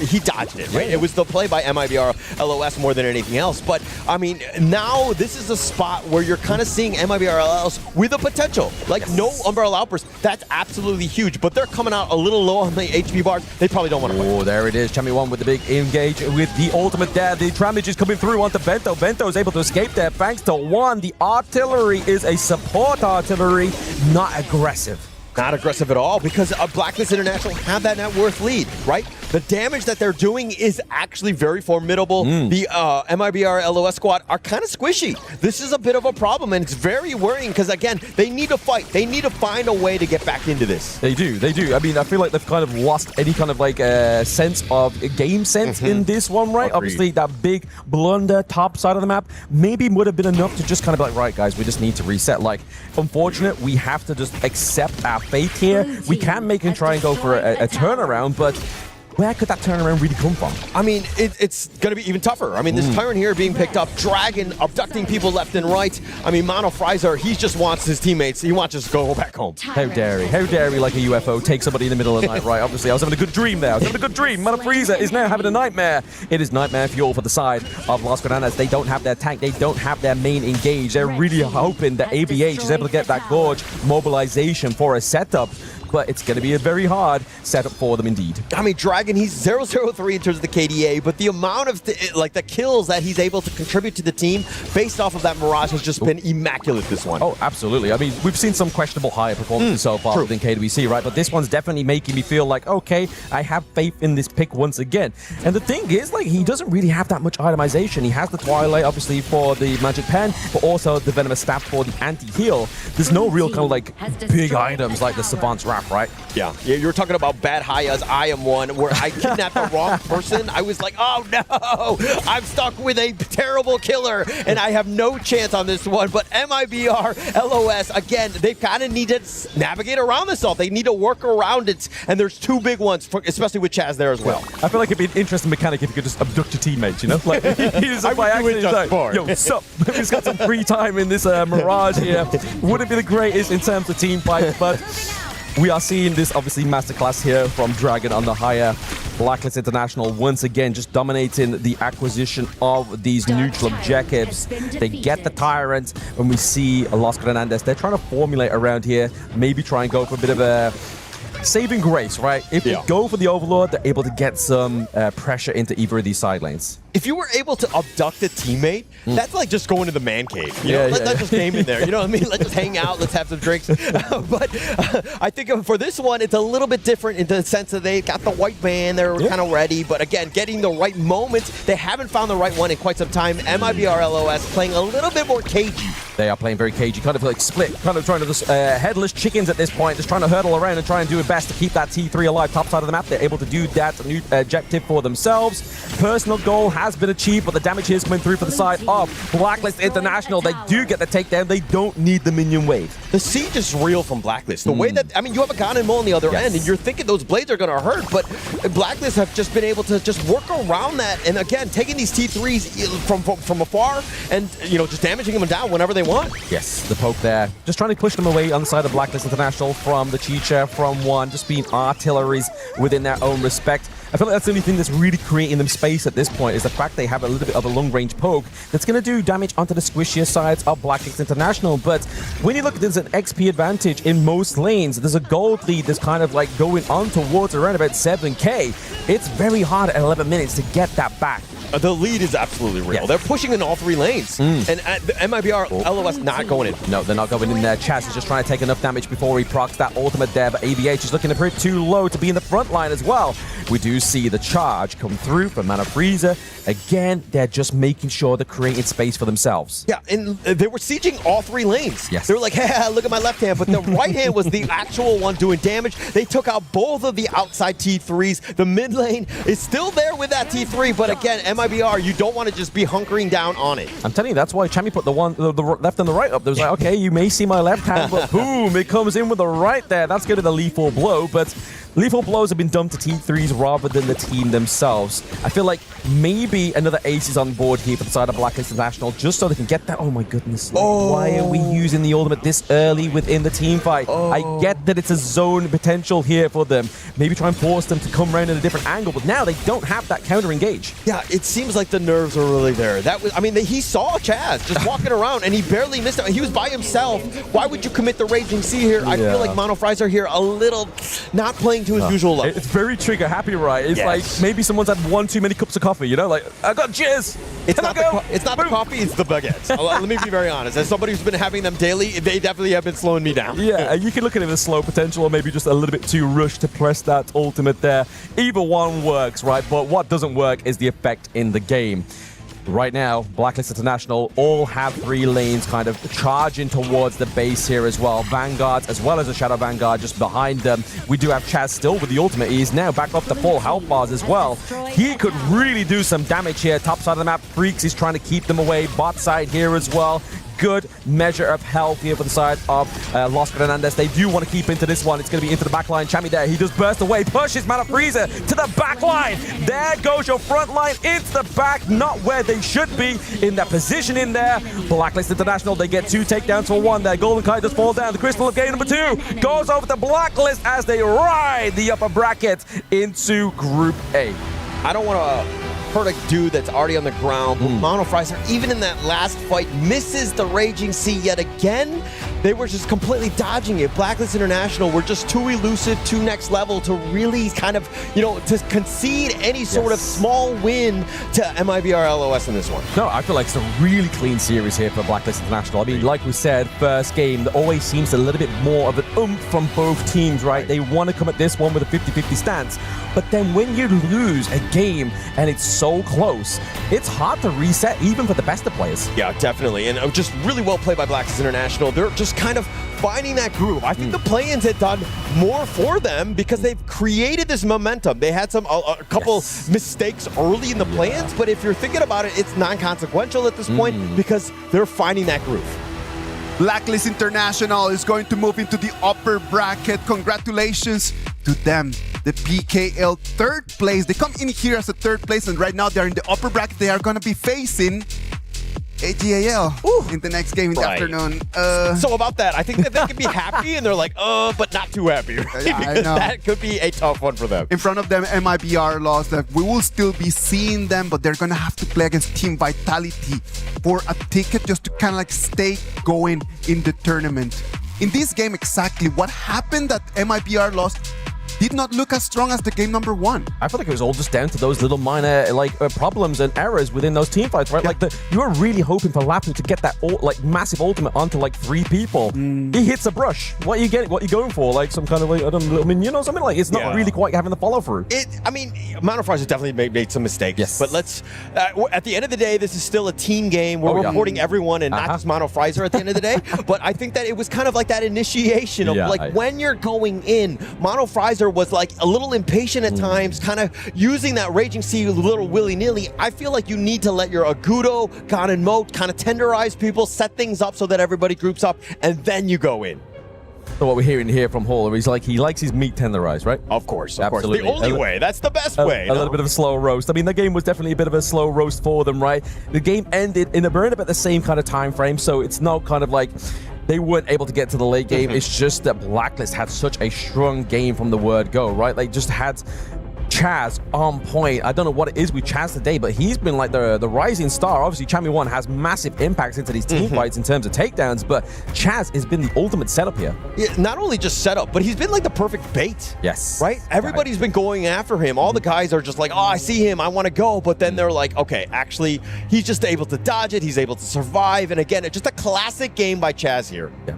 He dodged it, right? It was the play by MIBR LOS more than anything else. But I mean, now this is a spot where you're kind of seeing MIBR LOS with a potential. Like no Umbrella Outburst, that's absolutely huge. But they're coming out a little low on the HP bars. They probably don't want to. Oh, there it is. Champion 1 with the big engage with the ultimate there. The damage is coming through onto Bento. Bento is able to escape there thanks to one. The artillery is a support artillery, not aggressive. Not aggressive at all, because Blacklist International have that net worth lead, right? The damage that they're doing is actually very formidable. The MIBR LOS squad are kind of squishy. This is a bit of a problem, and it's very worrying because, again, they need to fight. They need to find a way to get back into this. They do. I mean, I feel like they've kind of lost any kind of like sense of game sense in this one, right? Agreed. Obviously, that big blunder top side of the map maybe would have been enough to just kind of be like, right, guys, we just need to reset. Like, unfortunate, we have to just accept our fate here. We can make him try and go for a turnaround, but where could that turnaround really come from? I mean, it's going to be even tougher. I mean, this Tyrant here being picked up, Dragon abducting people left and right. I mean, Mano Fraser, he just wants his teammates. He wants to just go back home. How dare he? How dare he, like a UFO, take somebody in the middle of the night, right? Obviously, I was having a good dream there. I was having a good dream. Mano Fraser is now having a nightmare. It is nightmare fuel for the side of Las Granadas. They don't have their tank. They don't have their main engage. They're really hoping that ABH is able to get that Gorge mobilization for a setup. But it's going to be a very hard setup for them indeed. I mean, Dragon, he's 0-0-3 in terms of the KDA, but the amount of the kills that he's able to contribute to the team based off of that Mirage has just been immaculate this one. Oh, absolutely. I mean, we've seen some questionable higher performances so far within KWC, right? But this one's definitely making me feel like, okay, I have faith in this pick once again. And the thing is, like, he doesn't really have that much itemization. He has the Twilight, obviously, for the Magic Pen, but also the Venomous Staff for the anti-heal. There's no real kind of, like, big items like the Savant's Wrap, right? Yeah, you were talking about bad Hayas. I am one where I kidnapped the wrong person. I was like, oh no, I'm stuck with a terrible killer and I have no chance on this one. But MIBR, LOS, again, they kind of need to navigate around this all. They need to work around it. And there's two big ones, especially with Chaz there as well. I feel like it'd be an interesting mechanic if you could just abduct your teammates, you know? Like, he's just by accident, like, yo, sup? He's got some free time in this Mirage here. Wouldn't be the greatest in terms of team fights, but we are seeing this, obviously, masterclass here from Dragon on the higher. Blacklist International once again just dominating the acquisition of these neutral objectives. They get the Tyrant. When we see Los Granades, they're trying to formulate around here, maybe try and go for a bit of a saving grace, right? If they go for the Overlord, they're able to get some pressure into either of these side lanes. If you were able to abduct a teammate, that's like just going to the man cave. You know, let's just game in there. You know what I mean? Let's just hang out. Let's have some drinks. But I think for this one, it's a little bit different in the sense that they got the white band. They're kind of ready. But again, getting the right moment. They haven't found the right one in quite some time. MIBR LOS playing a little bit more cagey. They are playing very cagey, kind of like split, kind of trying to just headless chickens at this point, just trying to hurdle around and try and do it best to keep that T3 alive top side of the map. They're able to do that new objective for themselves. Personal goal has been achieved, but the damage here is coming through for the side of Blacklist International. They do get the takedown. They don't need the minion wave. The siege is real from Blacklist. The way that, I mean, you have a Cannonball on the other end, and you're thinking those blades are going to hurt, but Blacklist have just been able to just work around that. And again, taking these T3s from afar and, you know, just damaging them down whenever they want. Yes, the poke there. Just trying to push them away on the side of Blacklist International from the Chicha, from one, just being artilleries within their own respect. I feel like that's the only thing that's really creating them space at this point is the fact they have a little bit of a long-range poke that's going to do damage onto the squishier sides of Blacklist International. But when you look, there's an XP advantage in most lanes. There's a gold lead that's kind of like going on towards around about 7k. It's very hard at 11 minutes to get that back. The lead is absolutely real. Yes. They're pushing in all three lanes. And the MIBR LOS not going in. No, they're not going in there. Chaz is just trying to take enough damage before he procs that ultimate there, but ABH is looking a bit too low to be in the front line as well. We do see the charge come through from Mana Freezer. Again, they're just making sure they're creating space for themselves. Yeah, and they were sieging all 3 lanes. Yes. They were like, hey, look at my left hand, but the right hand was the actual one doing damage. They took out both of the outside T3s. The mid lane is still there with that T3, but again, MIBR, you don't want to just be hunkering down on it. I'm telling you, that's why Chami put the left and the right up. There was like, okay, you may see my left hand, but boom, it comes in with the right there. That's going to be the lethal blow, but lethal blows have been done to T3s rather than the team themselves. I feel like maybe another ace is on board here for the side of Blacklist International, just so they can get that. Oh my goodness. Why are we using the ultimate this early within the team fight? I get that it's a zone potential here for them. Maybe try and force them to come around in a different angle, but now they don't have that counter engage. Yeah, it seems like the nerves are really there. That was, I mean, he saw Chaz just walking around and he barely missed it. He was by himself. Why would you commit the Raging Sea here? I feel like Mono Fries are here a little not playing to his usual level. It's very trigger happy, right? It's like maybe someone's had 1 too many cups of coffee, you know? Like, I got jizz. It's not the coffee, it's the baguettes. Let me be very honest. As somebody who's been having them daily, they definitely have been slowing me down. Yeah, you can look at it as slow potential or maybe just a little bit too rushed to press that ultimate there. Either one works, right? But what doesn't work is the effect in the game. Right now, Blacklist International all have 3 lanes kind of charging towards the base here as well. Vanguards, as well as a Shadow Vanguard just behind them. We do have Chaz still with the ultimate. He's now back up to full health bars as well. He could really do some damage here. Top side of the map, Freaks is trying to keep them away. Bot side here as well. Good measure of health here for the side of Los Fernandez. They do want to keep into this one. It's going to be into the back line. Chami there. He just burst away. Pushes Mana Freezer to the back line. There goes your front line into the back. Not where they should be in that position in there. Blacklist International, they get 2 takedowns for 1 there. Golden Kite just falls down. The Crystal of Game number 2 goes over to Blacklist as they ride the upper bracket into Group A. I don't want to hurt a dude that's already on the ground. Mono Fries, even in that last fight, misses the Raging Sea yet again. They were just completely dodging it. Blacklist International were just too elusive, too next level to really kind of, to concede any sort of small win to MIBR LOS in this one. No, I feel like it's a really clean series here for Blacklist International. I mean, like we said, first game, there always seems a little bit more of an oomph from both teams, right? They want to come at this one with a 50-50 stance. But then when you lose a game and it's so close, it's hard to reset even for the best of players. Yeah, definitely. And just really well played by Blacklist International. They're just kind of finding that groove. I think the play-ins had done more for them because they've created this momentum. They had a couple mistakes early in the play-ins, but if you're thinking about it, it's non-consequential at this point because they're finding that groove. Blacklist International is going to move into the upper bracket. Congratulations to them. The BKL 3rd place. They come in here as a 3rd place, and right now they're in the upper bracket. They are going to be facing AG.AL in the next game in the afternoon. So about that, I think that they can be happy, and they're like, but not too happy. Right? Yeah, I know. That could be a tough one for them. In front of them, MIBR lost. We will still be seeing them, but they're going to have to play against Team Vitality for a ticket just to kind of like stay going in the tournament. In this game, exactly what happened that MIBR lost did not look as strong as the game number 1. I feel like it was all just down to those little minor problems and errors within those team fights, right? Like you were really hoping for Lapu to get that massive ultimate onto 3 people. He hits a brush. What are you getting? What are you going for? Like some kind of little minion or something? Like it's not really quite having the follow through. I mean, Mono Fries has definitely made some mistakes. Yes. But let's at the end of the day, this is still a team game. We're reporting everyone and not just Mono Fries at the end of the day. But I think that it was kind of like that initiation of when you're going in, Mono Fries was like a little impatient at times, kind of using that Raging Sea a little willy-nilly. I feel like you need to let your Agudo, God and Moat kind of tenderize people, set things up so that everybody groups up, and then you go in. So what we're hearing here from Hauler is he likes his meat tenderized, right? Of course. Absolutely. The only way. That's the best way. A little bit of a slow roast. I mean, the game was definitely a bit of a slow roast for them, right? The game ended in around about the same kind of time frame, so it's not kind of like they weren't able to get to the late game. It's just that Blacklist had such a strong game from the word go, right? They just had Chaz on point. I don't know what it is with Chaz today, but he's been like the rising star. Obviously, Chami 1 has massive impacts into these team fights in terms of takedowns, but Chaz has been the ultimate setup here. Yeah, not only just setup, but he's been like the perfect bait. Yes. Right? Everybody's been going after him. All the guys are just like, oh, I see him, I want to go. But then they're like, okay, actually, he's just able to dodge it. He's able to survive. And again, it's just a classic game by Chaz here. Yeah.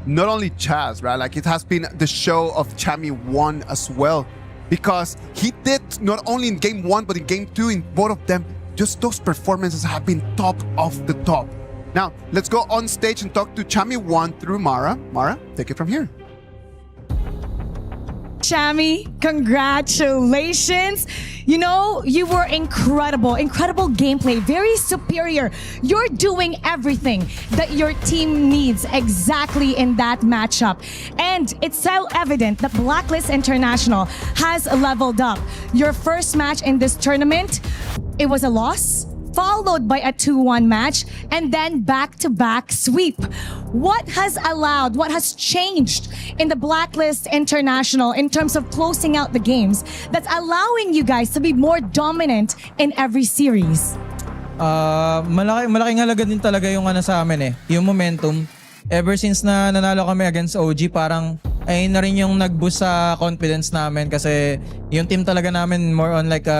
Not only Chaz, right? Like it has been the show of Chami 1 as well. because he did not only in game 1 but in game 2, in both of them, just those performances have been top of the top. Now, let's go on stage and talk to Chami 1 through Mara. Mara, take it from here. Chami, congratulations. You know, you were incredible gameplay, very superior. You're doing everything that your team needs exactly in that matchup. And it's so evident that Blacklist International has leveled up. Your first match in this tournament, it was a loss, followed by a 2-1 match, and then back-to-back sweep. What has changed in the Blacklist International in terms of closing out the games that's allowing you guys to be more dominant in every series? Malaking halaga din talaga yung sa amin yung momentum. Ever since na nanalo kami against OG, parang ayun na rin yung nag-boost sa confidence namin kasi yung team talaga namin more on like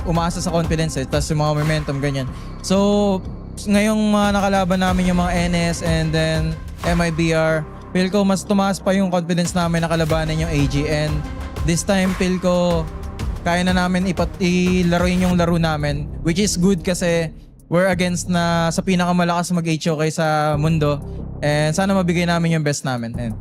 umaasa sa confidence tas yung mga momentum ganyan. So ngayong mga nakalaban namin yung mga NS and then MIBR, feel ko mas tumaas pa yung confidence namin na kalabanan yung AG, and this time feel ko kaya na namin ilaruin yung laro namin, which is good kasi we're against na sa pinakamalakas mag-HOK sa mundo, and sana mabigay namin yung best namin. And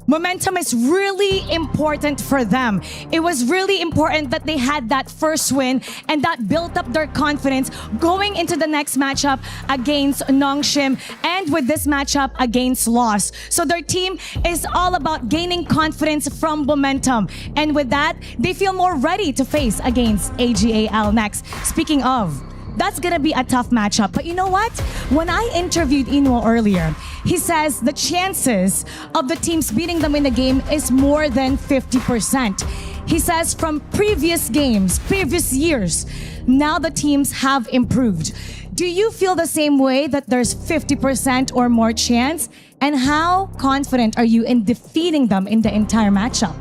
momentum is really important for them. It was really important that they had that first win and that built up their confidence going into the next matchup against Nongshim and with this matchup against Lost. So their team is all about gaining confidence from momentum. And with that, they feel more ready to face against AG.AL next. Speaking of, that's gonna be a tough matchup. But you know what? When I interviewed Inuo earlier, he says the chances of the teams beating them in the game is more than 50%. He says from previous games, previous years, now the teams have improved. Do you feel the same way, that there's 50% or more chance? And how confident are you in defeating them in the entire matchup?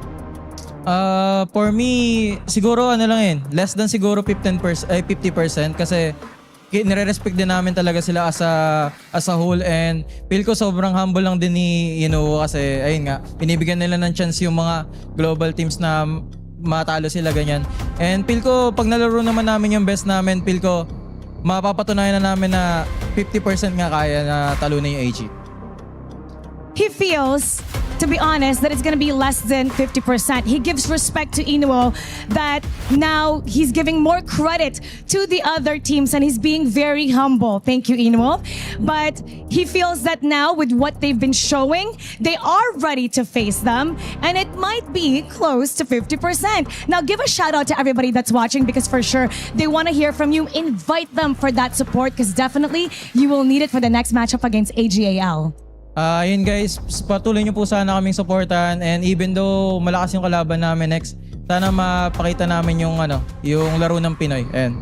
For me, siguro less than siguro 50% kasi nire-respect din namin talaga sila as a whole, and feel ko sobrang humble lang din ni kasi ayun nga, binibigyan nila ng chance yung mga global teams na matalo sila ganyan. And feel ko pag nalaro naman namin yung best namin, feel ko mapapatunayan na namin na 50% nga kaya na talunin yung AG. He feels, to be honest, that it's going to be less than 50%. He gives respect to Inuo that now he's giving more credit to the other teams and he's being very humble. Thank you, Inuo. But he feels that now with what they've been showing, they are ready to face them, and it might be close to 50%. Now give a shout out to everybody that's watching, because for sure they want to hear from you. Invite them for that support, because definitely you will need it for the next matchup against AG.AL. Yun guys, patuloy nyo po sana kaming supportan, and even though malakas yung kalaban namin next, sana mapakita namin yung laro ng Pinoy. And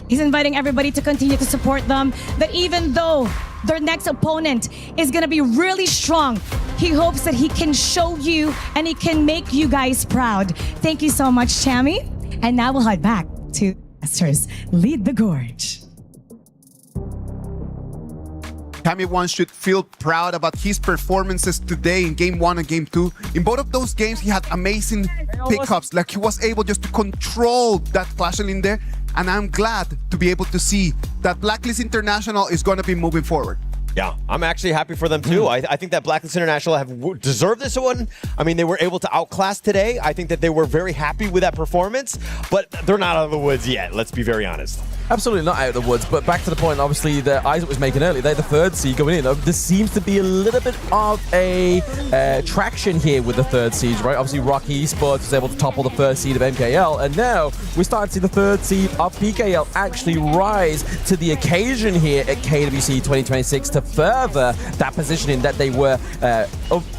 he's inviting everybody to continue to support them, that even though their next opponent is going to be really strong, he hopes that he can show you and he can make you guys proud. Thank you so much, Chami. And now we'll head back to Masters Lead the Gorge. Chami 1 should feel proud about his performances today in Game 1 and Game 2. In both of those games, he had amazing pickups. Like, he was able just to control that flash in there. And I'm glad to be able to see that Blacklist International is going to be moving forward. Yeah, I'm actually happy for them too. I think that Blacklist International have deserved this one. I mean, they were able to outclass today. I think that they were very happy with that performance, but they're not out of the woods yet. Let's be very honest. Absolutely not out of the woods, but back to the point, obviously, that Isaac was making earlier. They're the third seed going in. There seems to be a little bit of a traction here with the third seed, right? Obviously, Rocky Esports was able to topple the first seed of MKL, and now we're starting to see the third seed of PKL actually rise to the occasion here at KWC 2026 to further that positioning that they were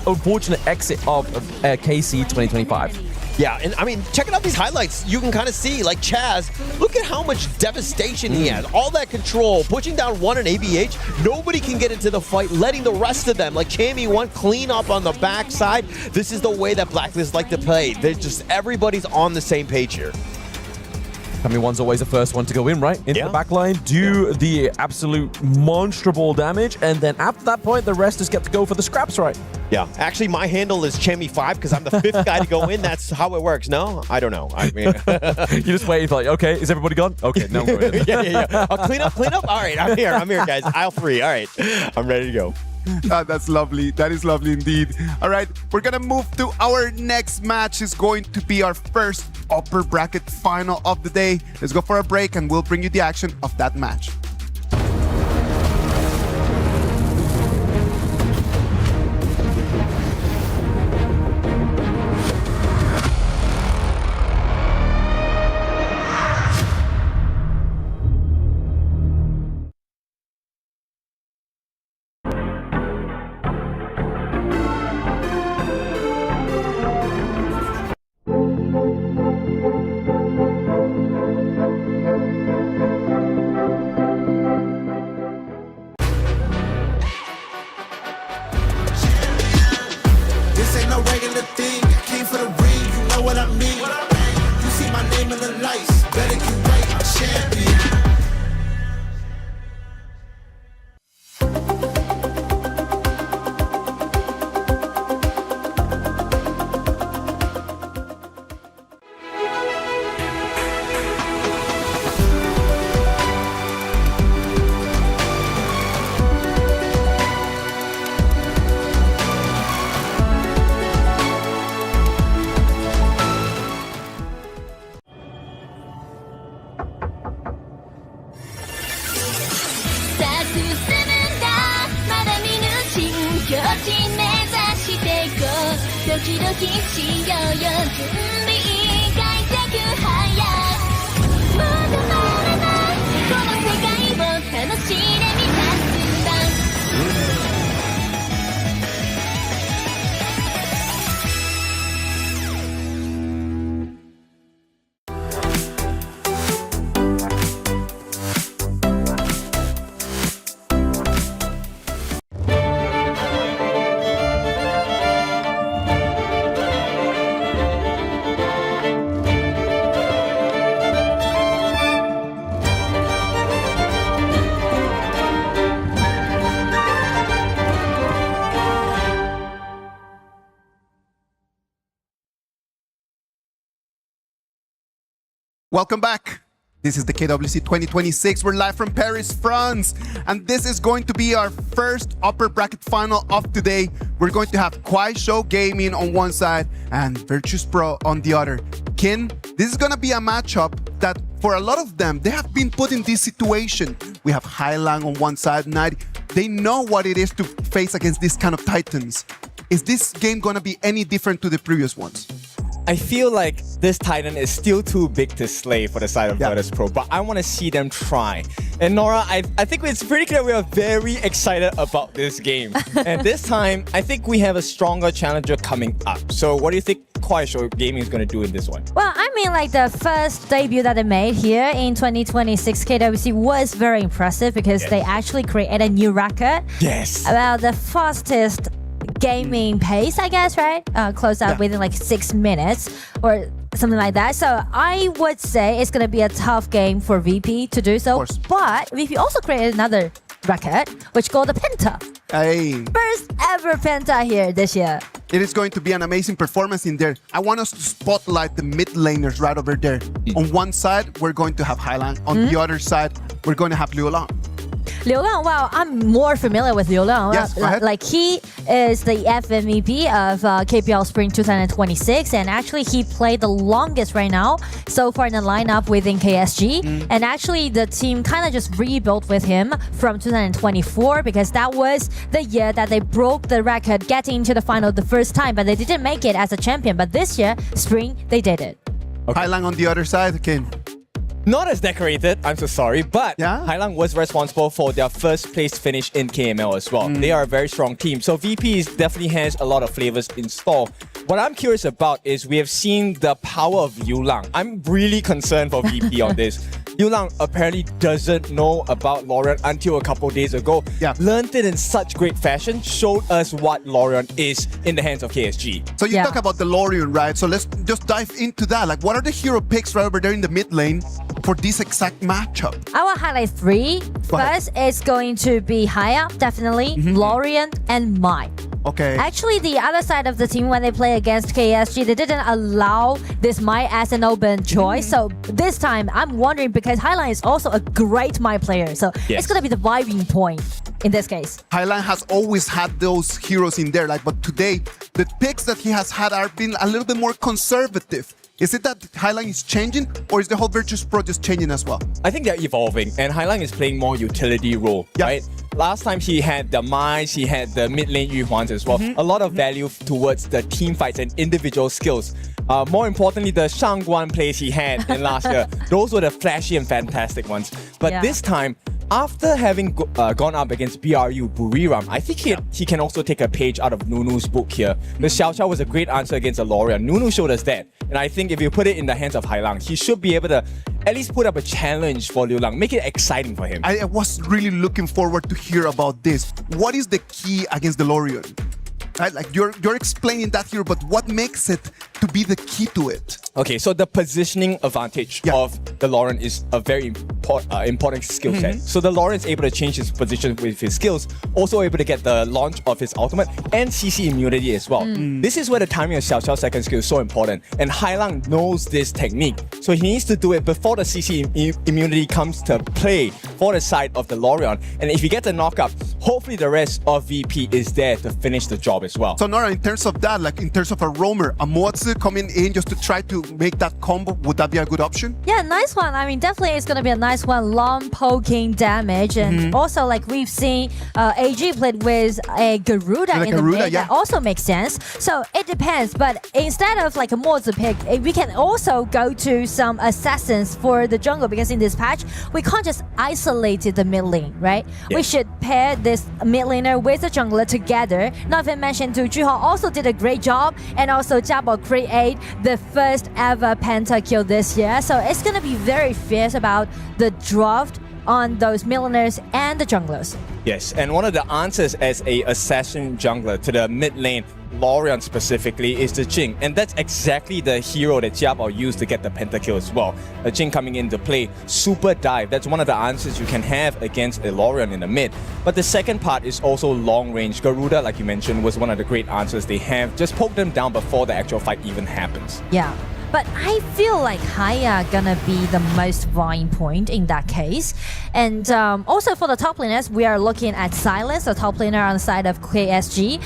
unfortunate exit of KC 2025. Yeah, and I mean, checking out these highlights, you can kind of see, like Chaz, look at how much devastation he has. All that control, pushing down one in ABH, nobody can get into the fight, letting the rest of them, like Chami 1, clean up on the backside. This is the way that Blacklist like to play. They're just, everybody's on the same page here. Chami 1's always the first one to go in, right? Into the back line, do the absolute monster ball damage, and then after that point, the rest just get to go for the scraps, right? Yeah, actually, my handle is Chemi5 because I'm the 5th guy to go in. That's how it works. No, I don't know. I mean, you just wait. Like, okay, is everybody gone? Okay, no. yeah. I'll clean up. All right, I'm here, guys. Aisle 3. All right, I'm ready to go. That's lovely. That is lovely indeed. All right, we're gonna move to our next match. It's going to be our first upper bracket final of the day. Let's go for a break, and we'll bring you the action of that match. Welcome back. This is the KWC 2026. We're live from Paris, France. And this is going to be our first upper bracket final of today. We're going to have Kwai Show Gaming on one side and Virtus Pro on the other. Kin, this is going to be a matchup that for a lot of them, they have been put in this situation. We have Highlang on one side, Night. They know what it is to face against this kind of titans. Is this game going to be any different to the previous ones? I feel like this Titan is still too big to slay for the side of Virtus Pro, but I want to see them try. And Nora, I think it's pretty clear we are very excited about this game. And this time, I think we have a stronger challenger coming up. So what do you think Kwai Show Gaming is going to do in this one? Well, I mean, like the first debut that they made here in 2026 KWC was very impressive because they actually created a new record. Yes. About the fastest gaming pace, I guess, right? Closed out within like 6 minutes or something like that. So I would say it's going to be a tough game for VP to do so. But VP also created another record, which called the Penta. Hey. First ever Penta here this year. It is going to be an amazing performance in there. I want us to spotlight the mid laners right over there. On one side, we're going to have Highland. On the other side, we're going to have Liu Lang. Liu Lang, wow, I'm more familiar with Liu Lang. Yes, go ahead. Like he is the FMVP of KPL Spring 2026, and actually he played the longest right now so far in the lineup within KSG. And actually the team kind of just rebuilt with him from 2024 because that was the year that they broke the record getting into the final the first time, but they didn't make it as a champion. But this year, Spring, they did it. Highlang on the other side, Ken. Not as decorated, I'm so sorry, but Highlang was responsible for their first place finish in KML as well. They are a very strong team, so VP definitely has a lot of flavors in store. What I'm curious about is we have seen the power of Liu Lang. I'm really concerned for VP on this. Liu Lang apparently doesn't know about Lorian until a couple days ago. Learned it in such great fashion, showed us what Lorian is in the hands of KSG. So you talk about the Lorian, right? So let's just dive into that. Like, what are the hero picks right over there in the mid lane for this exact matchup? I will highlight three. First, it's going to be Haya, definitely, Lorian, and Mai. Okay. Actually, the other side of the team, when they play against KSG, they didn't allow this Mai as an open choice. So this time, I'm wondering because Highline is also a great Mai player. So it's going to be the vibing point in this case. Highline has always had those heroes in there, but today, the picks that he has had are been a little bit more conservative. Is it that Highline is changing, or is the whole Virtus Pro just changing as well? I think they're evolving, and Highline is playing more utility role, right? Last time he had the Mai, he had the mid lane Yuhuans as well. A lot of value towards the team fights and individual skills. More importantly, the Shangguan plays he had in last year, those were the flashy and fantastic ones. But this time, after having gone up against BRU Buriram, I think he can also take a page out of Nunu's book here. The Xiao Xiao was a great answer against Aloria. Nunu showed us that. And I think if you put it in the hands of Hailang, he should be able to at least put up a challenge for Liu Lang, make it exciting for him. I was really looking forward to hear about this. What is the key against the Lorion? Right? Like you're explaining that here, but what makes it to be the key to it? Okay, so the positioning advantage of the Lauren is a very important skill set. So the Lauren is able to change his position with his skills, also able to get the launch of his ultimate and CC immunity as well. This is where the timing of Xiao Xiao's second skill is so important, and Hailang knows this technique. So he needs to do it before the CC immunity comes to play for the side of the Lorion. And if he gets a knockup, hopefully the rest of VP is there to finish the job as well. So Nora, in terms of that, like in terms of a roamer, a Moatsu coming in just to try to make that combo, would that be a good option? Yeah, nice one. I mean, definitely it's going to be a nice one. Long poking damage. And also, like we've seen AG played with a Garuda in the mid. That also makes sense. So it depends. But instead of like a Mozi pick, we can also go to some assassins for the jungle, because in this patch, we can't just isolate the mid lane, right? We should pair this mid laner with the jungler together. Not even mention to Juho also did a great job, and also Jabo create the first ever pentakill this year. So it's going to be very fierce about the draft on those milliners and the junglers. Yes, and one of the answers as a assassin jungler to the mid lane, Lorion specifically, is the Jing. And that's exactly the hero that Jiabao used to get the pentakill as well. The Jing coming into play, super dive. That's one of the answers you can have against a Lorion in the mid. But the second part is also long range. Garuda, like you mentioned, was one of the great answers they have. Just poke them down before the actual fight even happens. Yeah. But I feel like Haya gonna be the most vying point in that case. And also for the top laners, we are looking at Silence, the top laner on the side of KSG.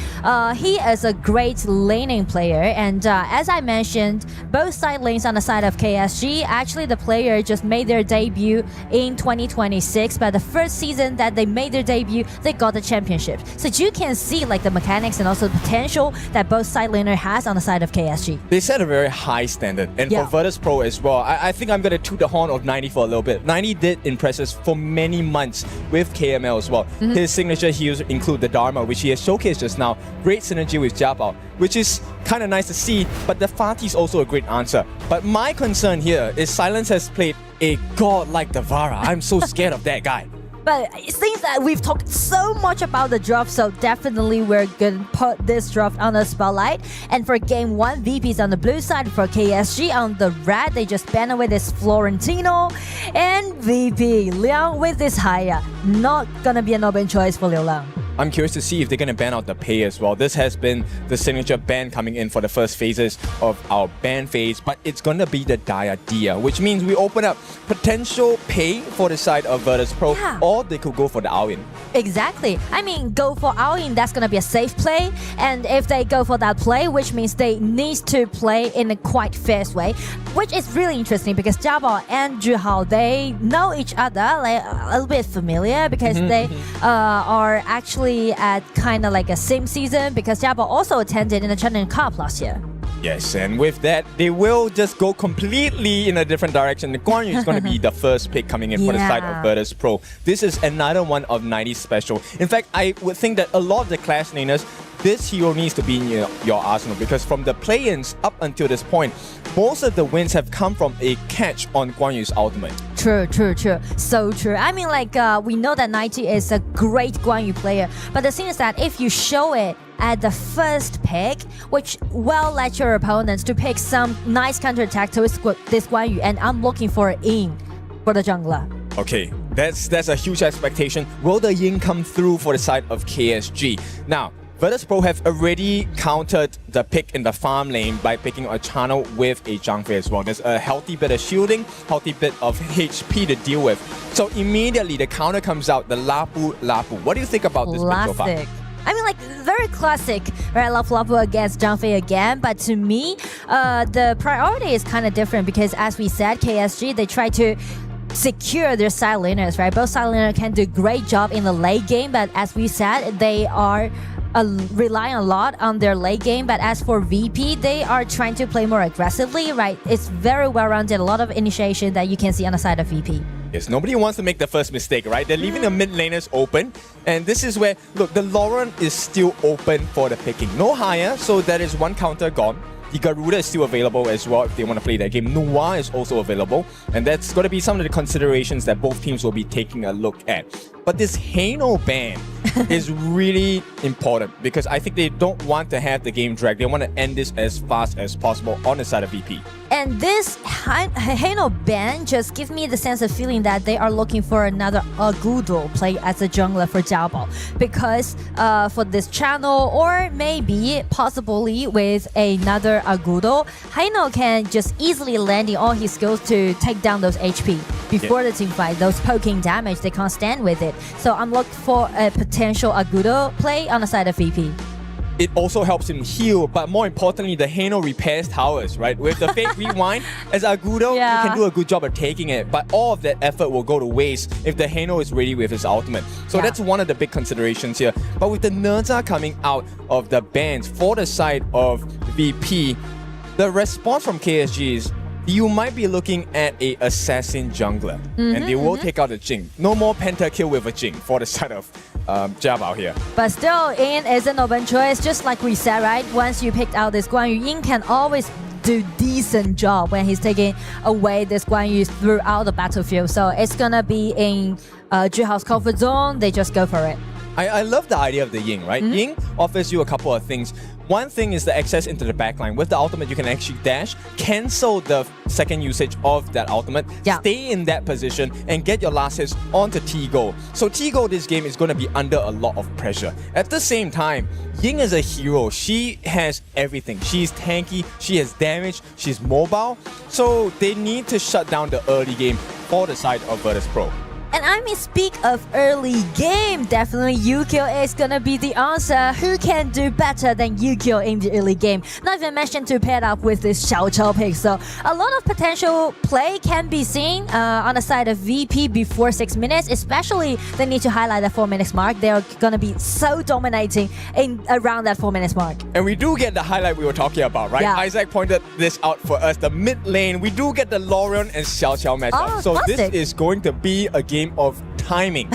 He is a great laning player, and as I mentioned, both side lanes on the side of KSG, actually the player just made their debut in 2026, but the first season that they made their debut, they got the championship. So you can see like the mechanics and also the potential that both side laner has on the side of KSG. They set a very high standard. And for Virtus Pro as well, I think I'm going to toot the horn of 90 for a little bit. 90 did impress us for many months with KML as well. His signature heals include the Dharma, which he has showcased just now. Great synergy with Jiabao, which is kind of nice to see, but the Fatih is also a great answer. But my concern here is Silence has played a god like the Vara. I'm so scared of that guy. But it seems that we've talked so much about the draft, so definitely we're going to put this draft on the spotlight. And for game 1, VP's on the blue side. For KSG on the red, they just banned away this Florentino. And VP, Liang with this Haya. Not going to be an open choice for Liu Lang. I'm curious to see if they're going to ban out the pay as well. This has been the signature ban coming in for the first phases of our ban phase, but it's going to be the Diadia, which means we open up potential pay for the side of Virtus Pro, or they could go for the All-In. Exactly. I mean, go for All-In, that's going to be a safe play. And if they go for that play, which means they need to play in a quite fierce way, which is really interesting because Jiabao and Zhuhao, they know each other, like a little bit familiar, because they are actually at kind of like a same season, because Jiabao also attended in the Challenger Cup last year. Yes, and with that, they will just go completely in a different direction. The Guan Yu is going to be the first pick coming in for the side of Virtus Pro. This is another one of 90 special. In fact, I would think that a lot of the class laners, this hero needs to be in your arsenal, because from the play-ins up until this point, most of the wins have come from a catch on Guan Yu's ultimate. True. So true. I mean, like, we know that 90 is a great Guan Yu player, but the thing is that if you show it at the first pick, which will let your opponents to pick some nice counterattack to this Guan Yu, and I'm looking for an in for the jungler. Okay, that's a huge expectation. Will the Yin come through for the side of KSG? Now, Virtus Pro have already countered the pick in the farm lane by picking a channel with a Zhangfei as well. There's a healthy bit of shielding, healthy bit of HP to deal with. So immediately the counter comes out, the Lapu Lapu. What do you think about this pick so far? Classic. I mean, like, very classic, right? Lapu against Zhangfei again. But to me, the priority is kind of different because, as we said, KSG, they try to secure their side laners, right? Both side laners can do a great job in the late game, but as we said, they are relying a lot on their late game. But as for VP, they are trying to play more aggressively, right? It's very well-rounded, a lot of initiation that you can see on the side of VP. Yes, nobody wants to make the first mistake, right? They're leaving the mid laners open. And this is where, look, the Lauren is still open for the picking. No higher, so there is one counter gone. The Garuda is still available as well if they want to play that game. Noir is also available. And that's going to be some of the considerations that both teams will be taking a look at. But this Hano ban is really important because I think they don't want to have the game drag. They want to end this as fast as possible on the side of VP. And this Hano ban just gives me the sense of feeling that they are looking for another Agudo play as a jungler for AG.AL. Because for this channel, or maybe possibly with another Agudo, Hano can just easily land in all his skills to take down those HP before the team fight. Those poking damage, they can't stand with it. So I'm looking for a potential Agudo play on the side of VP. It also helps him heal, but more importantly, the Hano repairs towers, right? With the fake rewind, as Agudo, he can do a good job of taking it, but all of that effort will go to waste if the Hano is ready with his ultimate. So that's one of the big considerations here. But with the Nerza coming out of the bans for the side of VP, the response from KSG is you might be looking at a assassin jungler, and they will take out a Jing. No more pentakill with a Jing for the side of AG.AL here. But still, Yin is an open choice, just like we said, right? Once you picked out this Guan Yu, Yin can always do decent job when he's taking away this Guan Yu throughout the battlefield. So it's gonna be in Zhihao's comfort zone. They just go for it. I love the idea of the Ying, right? Ying offers you a couple of things. One thing is the access into the backline. With the ultimate, you can actually dash, cancel the second usage of that ultimate, stay in that position, and get your last hits onto T-Go. So T-Go this game is going to be under a lot of pressure. At the same time, Ying is a hero. She has everything. She's tanky, she has damage, she's mobile. So they need to shut down the early game for the side of Virtus Pro. And I mean, speak of early game, definitely Yukio is gonna be the answer. Who can do better than Yukio in the early game? Not even mentioned to pair up with this Xiao Chao pick. So a lot of potential play can be seen on the side of VP before 6 minutes, especially they need to highlight the 4 minutes mark. They are gonna be so dominating in around that 4 minutes mark. And we do get the highlight we were talking about, right? Yeah. Isaac pointed this out for us. The mid lane, we do get the Lorion and Xiao Chao matchup. So classic. this is going to be a game of timing.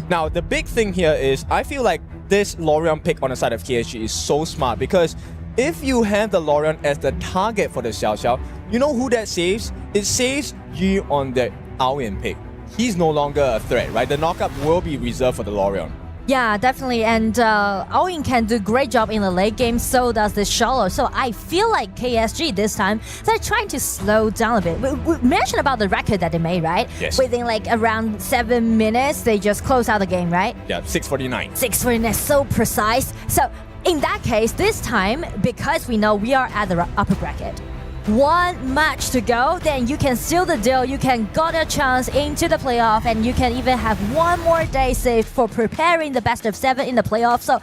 Now, the big thing here is I feel like this Lorion pick on the side of KSG is so smart because if you have the Lorion as the target for the Xiao Xiao, you know who that saves? It saves you on the Aoyan pick. He's no longer a threat, right? The knockup will be reserved for the Lorion. Yeah, definitely. And Owen can do a great job in the late game, so does the Shallow. So I feel like KSG this time, they're trying to slow down a bit. We mentioned about the record that they made, right? Yes. Within like around 7 minutes, they just closed out the game, right? Yeah, 6:49. 6:49, so precise. So in that case, this time, because we know we are at the upper bracket, one match to go, then you can seal the deal, you can got a chance into the playoff, and you can even have one more day saved for preparing the best of 7 in the playoff. So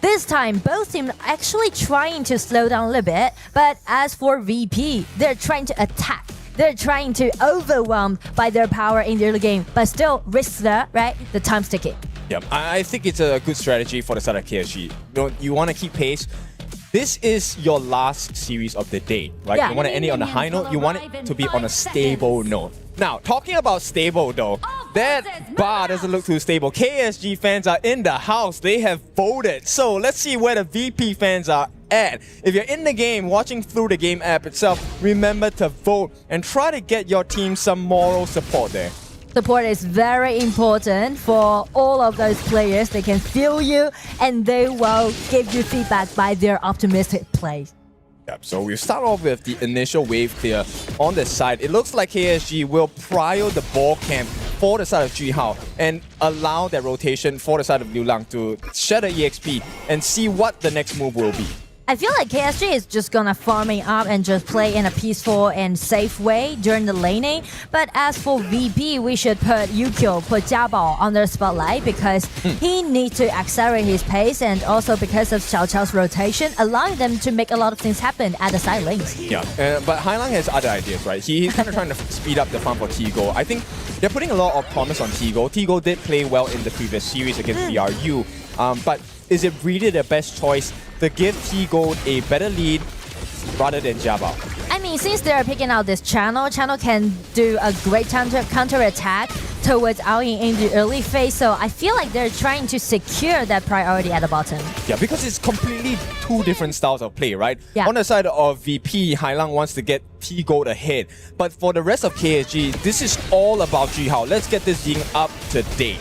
this time, both teams actually trying to slow down a little bit, but as for VP, they're trying to attack. They're trying to overwhelm by their power in the early game, but still risks there, right? The time's ticking. Yeah, I think it's a good strategy for the side of KSG. You want to keep pace. This is your last series of the day, right? Yeah. You want to end it on a high note. You want it to be on a stable note. Now, talking about stable though, that bar doesn't look too stable. KSG fans are in the house. They have voted. So let's see where the VP fans are at. If you're in the game, watching through the game app itself, remember to vote and try to get your team some moral support there. Support is very important for all of those players. They can feel you and they will give you feedback by their optimistic play. Yep, so we'll start off with the initial wave clear on the side. It looks like KSG will prio the ball camp for the side of Ji-Hao and allow that rotation for the side of Liu Lang to shed an EXP and see what the next move will be. I feel like KSG is just gonna farming up and just play in a peaceful and safe way during the laning. But as for VP, we should put Yukio, put Jiabao on the spotlight because he needs to accelerate his pace, and also because of Xiao Chao's rotation, allowing them to make a lot of things happen at the side lanes. Yeah, but Hailang has other ideas, right? He's kind of trying to speed up the farm for Tigo. I think they're putting a lot of promise on Tigo. Tigo did play well in the previous series against BRU, but is it really the best choice to give Tigo a better lead rather than Jiabao? I mean, since they're picking out this channel can do a great counter attack towards Aoyin in the early phase, so I feel like they're trying to secure that priority at the bottom. Yeah, because it's completely two different styles of play, right? Yeah. On the side of VP, Hailang wants to get T-Gold ahead, but for the rest of KSG, this is all about Ji-Hao. Let's get this Ying up to date.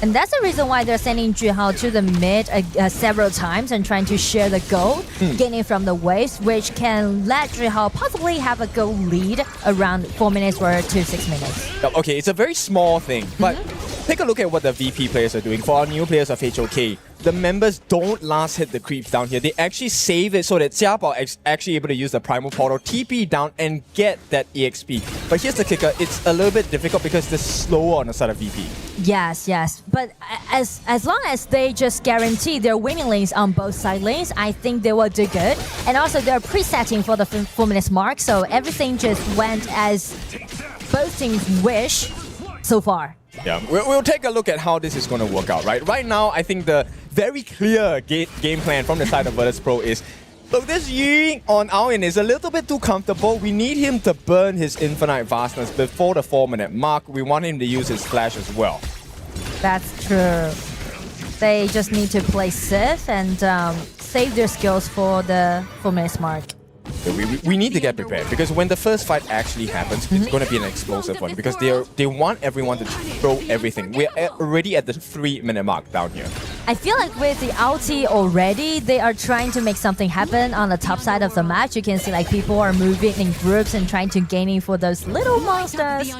And that's the reason why they're sending Ji-Hao to the mid several times and trying to share the gold, gaining from the waves, which can let Ji-Hao possibly have a gold lead around 4 minutes or to 6 minutes. Okay, it's a very small thing, but take a look at what the VP players are doing. For our new players of HOK, the members don't last hit the creeps down here. They actually save it so that Xiaobao is actually able to use the Primal Portal, TP down, and get that EXP. But here's the kicker, it's a little bit difficult because they're slower on the side of VP. Yes. But as long as they just guarantee their winning lanes on both side lanes, I think they will do good. And also they're presetting for the 4 minutes mark, so everything just went as both teams wish so far. Yeah, we'll take a look at how this is going to work out, right? Right now, I think the very clear game plan from the side of Virtus Pro is, look, this Yi on Aoyin is a little bit too comfortable. We need him to burn his infinite vastness before the 4 minute mark. We want him to use his flash as well. That's true. They just need to play safe and save their skills for the 4 minutes mark. We need to get prepared because when the first fight actually happens, it's going to be an explosive one because they want everyone to throw everything. We're already at the 3 minute mark down here. I feel like with the ulti already, they are trying to make something happen on the top side of the match. You can see like people are moving in groups and trying to gaining for those little monsters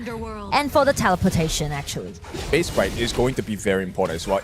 and for the teleportation actually. Base fight is going to be very important as well.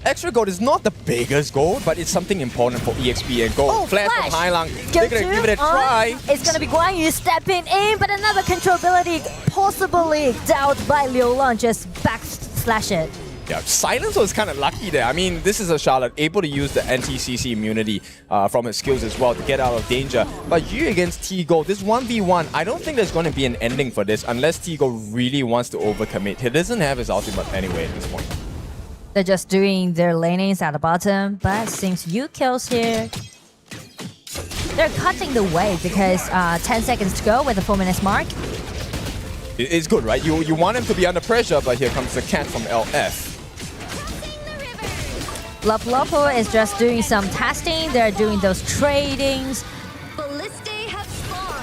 Extra gold is not the biggest gold, but it's something important for EXP and gold. Oh, Flash from Hailang. They're going to give it a try. It's going to be Guan Yu stepping in, but another control ability possibly dealt by Liu Lang, just backslash it. Yeah, Silence was kind of lucky there. I mean, this is a Charlotte able to use the anti-CC immunity from his skills as well to get out of danger. But you against T-Gold, this 1v1, I don't think there's going to be an ending for this unless T-Gold really wants to overcommit. He doesn't have his ultimate anyway at this point. They're just doing their lanings at the bottom, but since you kills here, they're cutting the wave because 10 seconds to go with the 4 minutes mark. It's good, right? You want him to be under pressure, but here comes the cat from LF. Lopo is just doing some testing. They're doing those tradings.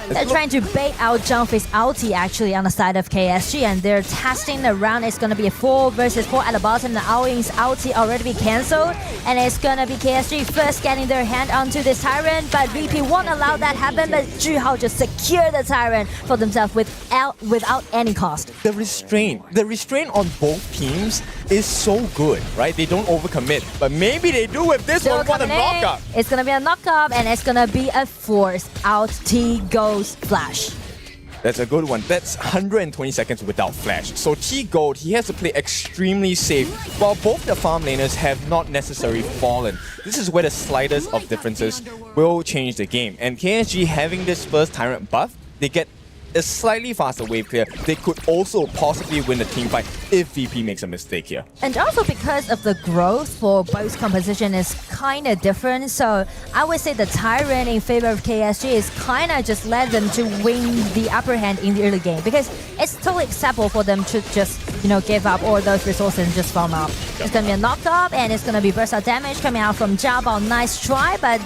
They're trying to bait out Zhangfei's ulti actually on the side of KSG, and they're testing the round. It's gonna be a 4 versus 4 at the bottom. The Aoyin's ulti already be cancelled, and it's gonna be KSG first getting their hand onto this Tyrant, but VP won't allow that happen, but Ji-Hao just secure the Tyrant for themselves without any cost. The restraint on both teams is so good, right? They don't overcommit, but maybe they do with this one. What a knockup! It's gonna be a knockup, and it's gonna be a force out T-Gold flash. That's a good one. That's 120 seconds without flash. So T-Gold, he has to play extremely safe, while both the farm laners have not necessarily fallen. This is where the slightest of differences will change the game. And KSG having this first Tyrant buff, they get a slightly faster wave clear. They could also possibly win the team fight if VP makes a mistake here. And also because of the growth for both composition is kind of different, so I would say the Tyrant in favor of KSG is kind of just led them to win the upper hand in the early game, because it's totally acceptable for them to just, give up all those resources and just farm up. It's going to be a knock-up, and it's going to be burst out damage coming out from Jiabao. Nice try, but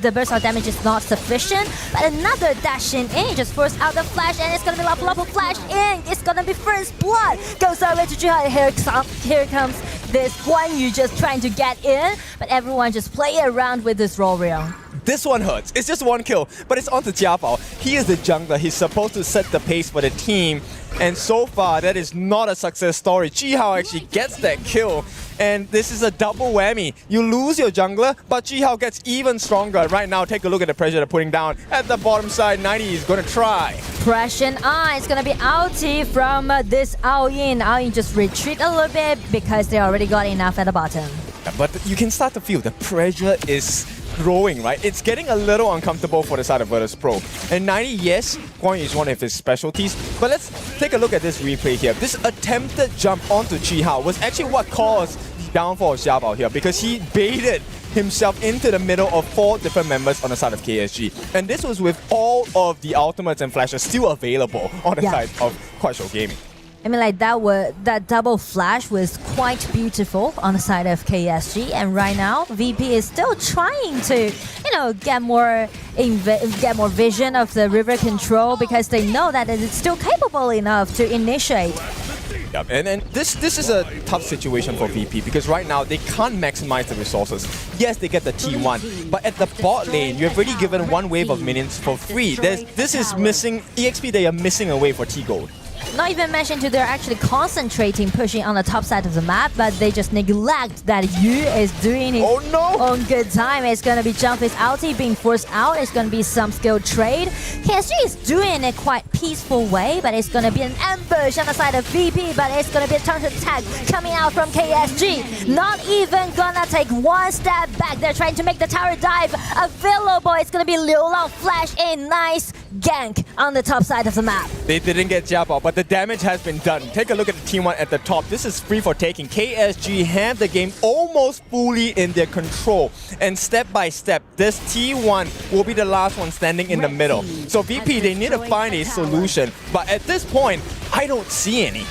the burst out damage is not sufficient. But another dashing in just forced out the flash, and it's going to be Lapu flash in. It's going to be first blood. Goes all the way to Ji-Hao. Here comes this Guan Yu just trying to get in, but everyone just play around with this roll reel. This one hurts. It's just one kill, but it's on to Jiabao. He is the jungler. He's supposed to set the pace for the team. And so far, that is not a success story. Ji-Hao actually gets that kill. And this is a double whammy. You lose your jungler, but Ji-Hao gets even stronger. Right now, take a look at the pressure they're putting down. At the bottom side, 90 is going to try. Pressure is going to be outie from this Ao-Yin. Ao-Yin just retreat a little bit because they already got enough at the bottom. But you can start to feel the pressure is growing, right? It's getting a little uncomfortable for the side of Virtus Pro. And 90, yes, Guan Yu is one of his specialties. But let's take a look at this replay here. This attempted jump onto Ji-Hao was actually what caused the downfall of Xiaobao here, because he baited himself into the middle of 4 different members on the side of KSG. And this was with all of the ultimates and flashes still available on the side of Kuaishou Gaming. I mean, like that double flash was quite beautiful on the side of KSG, and right now VP is still trying to, get more vision of the river control because they know that it's still capable enough to initiate. Yep. And this is a tough situation for VP because right now they can't maximize the resources. Yes, they get the T1, but at the bot lane, you've already given 1 wave of minions for free. This is missing EXP. They are missing away for T-Gold. Not even mentioned they're actually concentrating, pushing on the top side of the map, but they just neglect that Yu is doing his own good time. It's going to be jump his ulti being forced out. It's going to be some skill trade. KSG is doing it quite peaceful way, but it's going to be an ambush on the side of VP, but it's going to be a counter attack coming out from KSG. Not even gonna take 1 step back. They're trying to make the tower dive available. It's going to be Liu Lang flash a nice gank on the top side of the map. They didn't get Jiabao, but the damage has been done. Take a look at the T1 at the top. This is free for taking. KSG have the game almost fully in their control. And step by step, this T1 will be the last one standing in the middle. So VP, they need to find a solution. But at this point, I don't see any.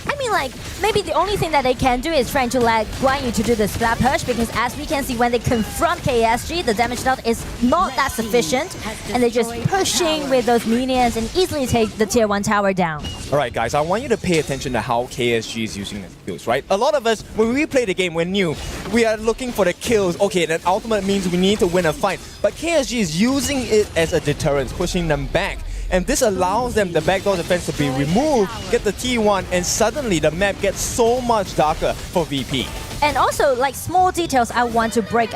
I mean, like, maybe the only thing that they can do is trying to let Guan Yu to do the splat push, because as we can see, when they confront KSG, the damage dealt is not that sufficient, and they're just pushing with those minions and easily take the tier 1 tower down. Alright guys, I want you to pay attention to how KSG is using their skills, right? A lot of us, when we play the game, we're new. We are looking for the kills. Okay, that ultimate means we need to win a fight. But KSG is using it as a deterrent, pushing them back. And this allows them the backdoor defense to be removed, get the T1, and suddenly the map gets so much darker for VP. And also, like, small details I want to break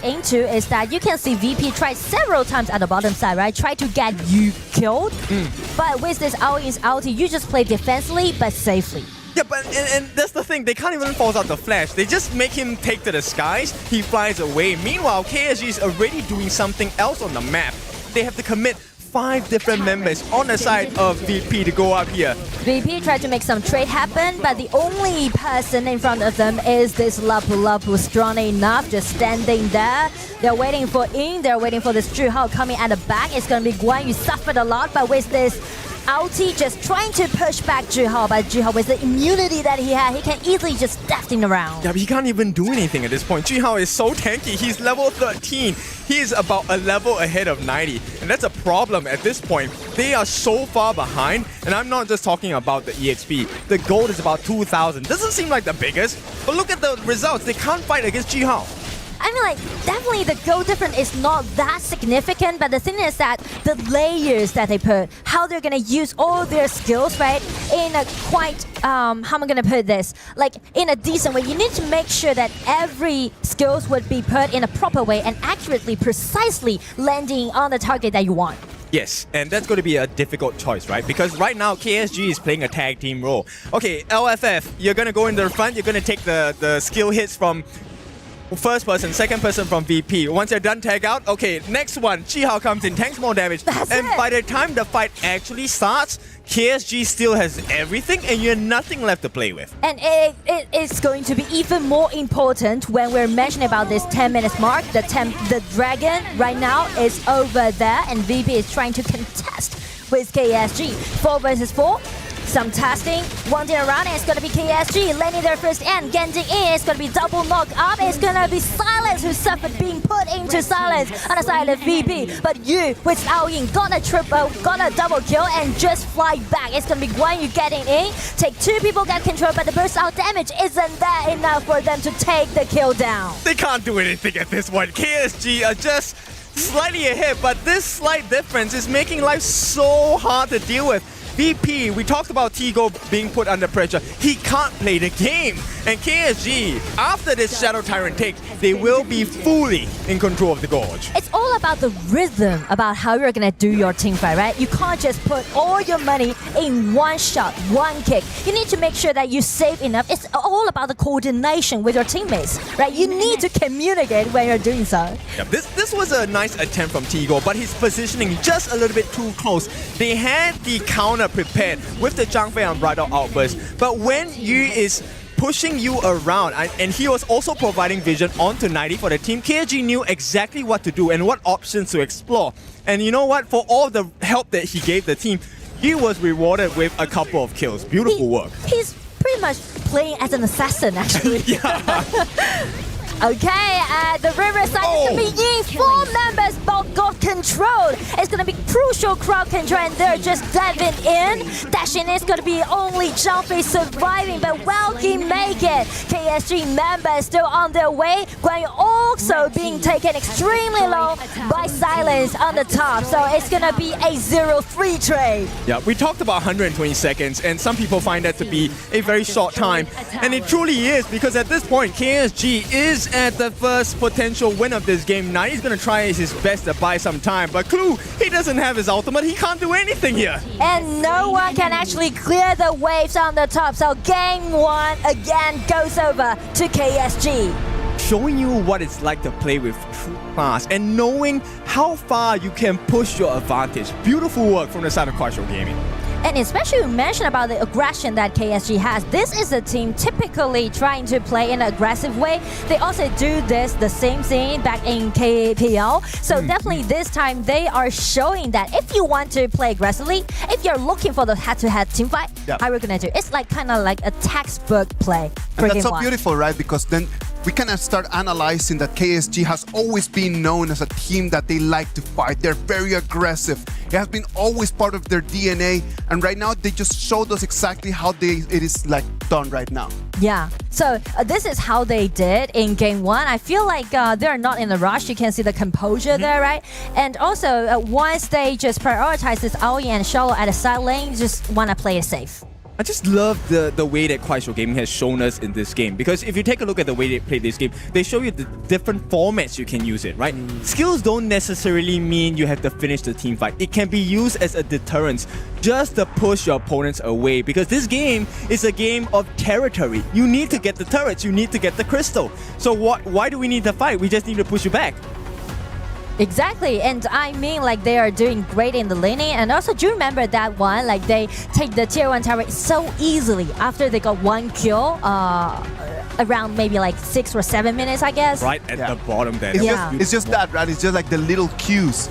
into is that you can see VP try several times at the bottom side, right? Try to get you killed. But with this Ao-Yin's ulti, you just play defensively but safely. Yeah, but and that's the thing, they can't even force out the flash. They just make him take to the skies, he flies away. Meanwhile, KSG is already doing something else on the map. They have to commit 5 different members on the side of VP to go up here. VP tried to make some trade happen, but the only person in front of them is this Lapu Lapu, strong enough, just standing there. They're waiting for In, they're waiting for this Zhi-Hao coming at the back. It's gonna be Guan Yu suffered a lot, but with this ulti just trying to push back Zhi-Hao, but Zhi-Hao with the immunity that he had, he can easily just daft him around. Yeah, but he can't even do anything at this point. Zhi-Hao is so tanky, he's level 13. He is about a level ahead of 90, and that's a problem at this point. They are so far behind, and I'm not just talking about the EXP. The gold is about 2,000. Doesn't seem like the biggest, but look at the results. They can't fight against Zhi-Hao. I mean, like, definitely the goal difference is not that significant, but the thing is that the layers that they put, how they're gonna use all their skills, right, in a quite, how am I gonna put this? Like, in a decent way. You need to make sure that every skills would be put in a proper way and accurately, precisely landing on the target that you want. Yes, and that's going to be a difficult choice, right? Because right now, KSG is playing a tag team role. Okay, LFF, you're going to go in the front, you're going to take the skill hits from first person, second person from VP. Once you're done tag out, okay, next one, Zhi-Hao comes in, tanks more damage. And by the time the fight actually starts, KSG still has everything and you have nothing left to play with. And it's going to be even more important when we're mentioning about this 10 minutes mark. The dragon right now is over there and VP is trying to contest with KSG. 4 versus 4. Some testing, one day around, it's gonna be KSG landing their first end, getting in, it's gonna be double knock up, it's gonna be Silence who suffered being put into silence on the side of VP, but you with Ao-Yin got a double kill and just fly back. It's gonna be Guan Yu getting in, take 2 people, get control, but the burst out damage isn't that enough for them to take the kill down. They can't do anything at this one. KSG are just slightly ahead, but this slight difference is making life so hard to deal with. VP, we talked about Tigo being put under pressure. He can't play the game. And KSG, after this Shadow Tyrant take, they will be fully in control of the Gorge. It's all about the rhythm, about how you're gonna do your team fight, right? You can't just put all your money in one shot, one kick. You need to make sure that you save enough. It's all about the coordination with your teammates, right? You need to communicate when you're doing so. Yeah, this was a nice attempt from Tigo, but his positioning just a little bit too close. They had the counter prepared with the Zhang Fei Unbridled Outburst, but when Yu is pushing you around, and he was also providing vision onto 90 for the team, KSG knew exactly what to do and what options to explore. And you know what? For all the help that he gave the team, he was rewarded with a couple of kills. Beautiful work. He's pretty much playing as an assassin, actually. Okay, the Riverside is going to be Ying. 4 members both got controlled. It's going to be crucial crowd control, and they're just diving in. Dashing is going to be only Jumpy surviving, but will he make it? KSG members still on their way. Guan also being taken extremely low by Silence on the top. So it's going to be a 0-3 trade. Yeah, we talked about 120 seconds, and some people find that to be a very short time. And it truly is, because at this point, KSG is at the first potential win of this game. Now he's going to try his best to buy some time, but Clue, he doesn't have his ultimate. He can't do anything here. And no one can actually clear the waves on the top. So game 1 again goes over to KSG. Showing you what it's like to play with true class and knowing how far you can push your advantage. Beautiful work from the side of Quattro Gaming. And especially you mentioned about the aggression that KSG has. This is a team typically trying to play in an aggressive way. They also do the same thing back in KPL. So definitely this time they are showing that if you want to play aggressively, if you're looking for the head-to-head team fight, how we're gonna do it. It's like kind of like a textbook play. And that's so beautiful, right? Because then we kind of start analyzing that KSG has always been known as a team that they like to fight. They're very aggressive. It has been always part of their DNA. And right now, they just showed us exactly how it is like done right now. Yeah, so this is how they did in game 1. I feel like they're not in a rush. You can see the composure there, right? And also, once they just prioritize this Aoi and Shallow at a side lane, you just want to play it safe. I just love the way that Quattro Gaming has shown us in this game, because if you take a look at the way they play this game, they show you the different formats you can use it, right? Skills don't necessarily mean you have to finish the team fight. It can be used as a deterrence just to push your opponents away, because this game is a game of territory. You need to get the turrets, you need to get the crystal. So why do we need to fight? We just need to push you back. Exactly, and I mean like they are doing great in the laning, and also do you remember that one, like they take the tier 1 tower so easily after they got 1 kill around maybe like 6 or 7 minutes, I guess. Right at the bottom there. It's just that, right? It's just like the little cues.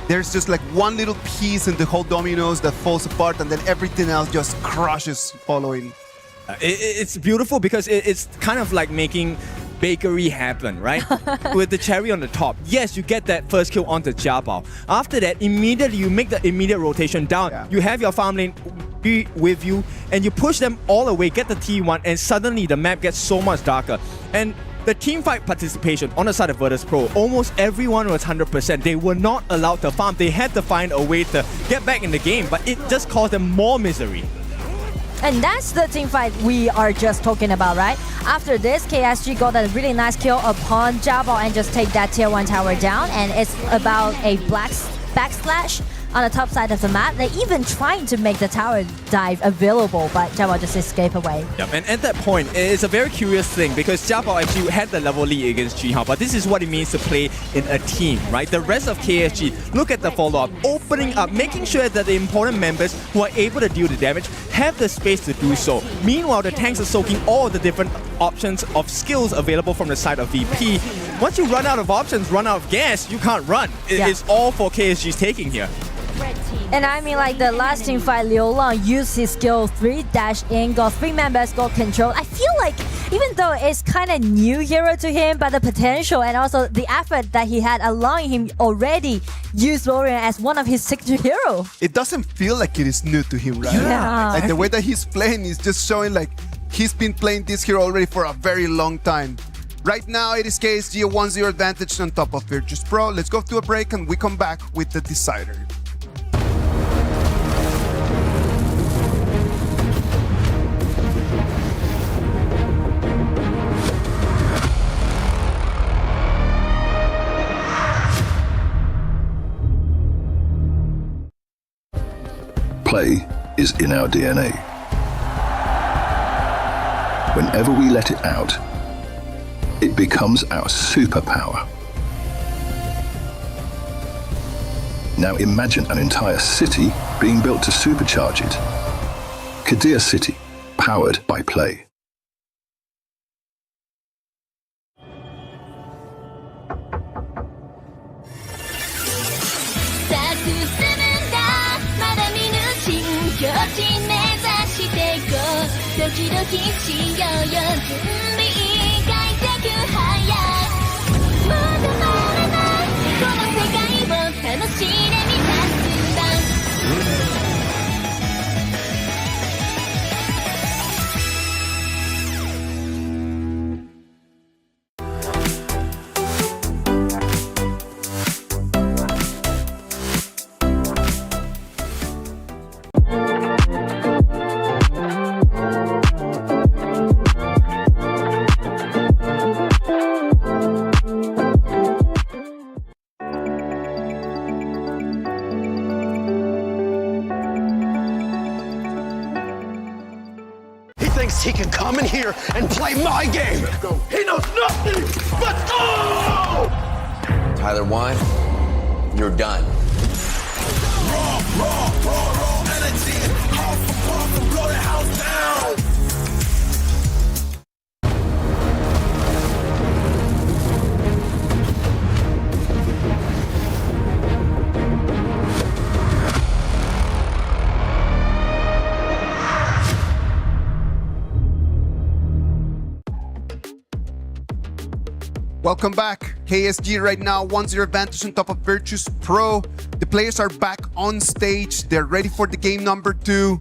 There's just like one little piece in the whole dominoes that falls apart, and then everything else just crushes following. It's beautiful because it's kind of like making bakery happen, right? With the cherry on the top. Yes, you get that first kill onto AG.AL. After that, immediately you make the immediate rotation down. You have your farm lane be with you, and you push them all away, get the T1, and suddenly the map gets so much darker. And the teamfight participation on the side of Virtus Pro, almost everyone was 100%. They were not allowed to farm. They had to find a way to get back in the game, but it just caused them more misery. And that's the team fight we are just talking about, right? After this, KSG got a really nice kill upon AG.AL and just take that tier 1 tower down. And it's about a backslash on the top side of the map. They're even trying to make the tower dive available, but AG.AL just escape away. Yep, and at that point, it's a very curious thing because AG.AL actually had the level lead against Jihan, but this is what it means to play in a team, right? The rest of KSG, look at the follow-up, opening up, making sure that the important members who are able to deal the damage have the space to do so. Meanwhile, the tanks are soaking all the different options of skills available from the side of VP. Once you run out of options, run out of gas, you can't run. It's all for KSG's taking here. And I mean, like the last team fight, Liu Lang used his skill 3, dash in, got 3 members, got control. I feel like even though it's kind of new hero to him, but the potential and also the effort that he had allowing him already use Valor as one of his signature heroes. It doesn't feel like it is new to him, right? Yeah. Like the way that he's playing is just showing like he's been playing this hero already for a very long time. Right now, it is KSG a 1-0 advantage on top of Virtus Pro. Let's go to a break and we come back with the decider. play is in our DNA. Whenever we let it out, it becomes our superpower. Now imagine an entire city being built to supercharge it. Kadir City, powered by play. He can come in here and play my game. He knows nothing but go! Tyler, why? You're done. Raw energy. Off and blow the house down. Welcome back. KSG right now 1-0 advantage on top of Virtus Pro. The players are back on stage. They're ready for the game number 2.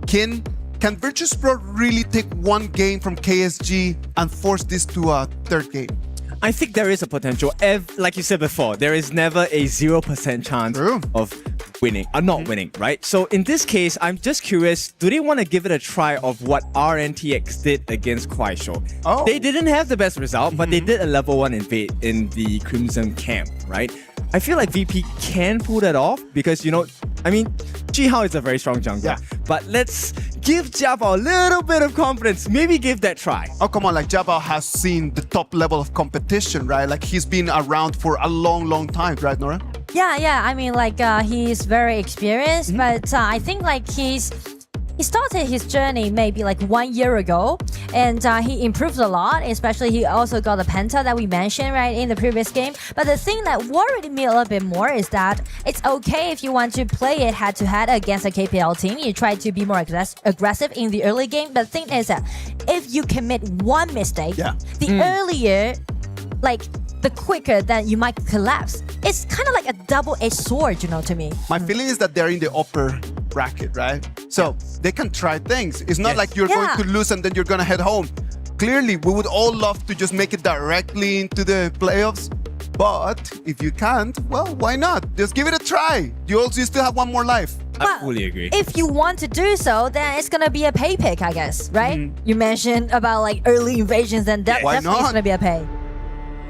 Can Virtus Pro really take one game from KSG and force this to a third game? I think there is a potential. Like you said before, there is never a 0% chance of winning, not winning, right? So in this case, I'm just curious, do they want to give it a try of what RNTX did against Kuaishou? Oh. They didn't have the best result, but they did a level 1 invade in the Crimson camp, right? I feel like VP can pull that off because, you know, I mean, Ji-Hao is a very strong jungler, but let's give Jabao a little bit of confidence. Maybe give that try. Oh, come on, like Jabao has seen the top level of competition, right? Like he's been around for a long time, right, Nora? Yeah. I mean, like he's very experienced, but I think like he started his journey maybe like 1 year ago, and he improved a lot. Especially he also got a penta that we mentioned right in the previous game. But the thing that worried me a little bit more is that it's okay if you want to play it head-to-head against a KPL team. You try to be more aggressive in the early game. But the thing is that if you commit one mistake, the earlier, like the quicker that you might collapse. It's kind of like a double-edged sword, you know, to me. My feeling is that they're in the upper bracket, right? So they can try things. It's not like you're going to lose and then you're going to head home. Clearly, we would all love to just make it directly into the playoffs. But if you can't, well, why not? Just give it a try. You still have one more life. I fully agree. If you want to do so, then it's gonna be a pay pick, I guess, right? You mentioned about like early invasions, and that definitely is gonna be a pay.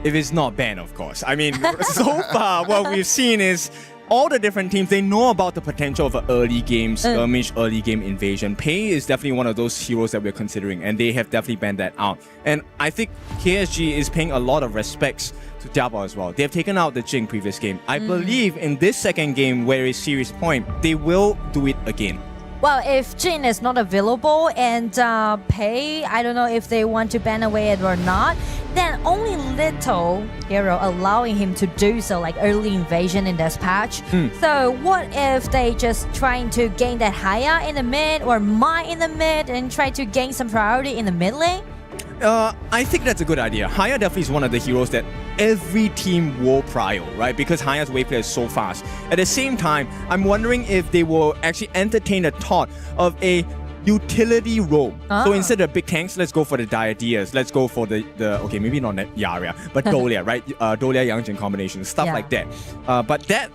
If it's not banned, of course. I mean, so far, what we've seen is all the different teams, they know about the potential of an early game skirmish, early game invasion. Pei is definitely one of those heroes that we're considering, and they have definitely banned that out. And I think KSG is paying a lot of respects to Jabao as well. They have taken out the Jing previous game. I believe in this second game, where it's series point, they will do it again. Well, if Jin is not available and Pei, I don't know if they want to ban away it or not, then only little hero allowing him to do so, like early invasion in this patch. So what if they just trying to gain that Haya in the mid or Mai in the mid and try to gain some priority in the mid lane? I think that's a good idea. Haya definitely is one of the heroes that every team will prio, right? Because Haya's wave play is so fast. At the same time, I'm wondering if they will actually entertain the thought of a utility role. So instead of big tanks, let's go for the Diadeas. Let's go for the okay, maybe not Yaria, but Dolia, right? Dolia Yangjin combination, stuff like that. But that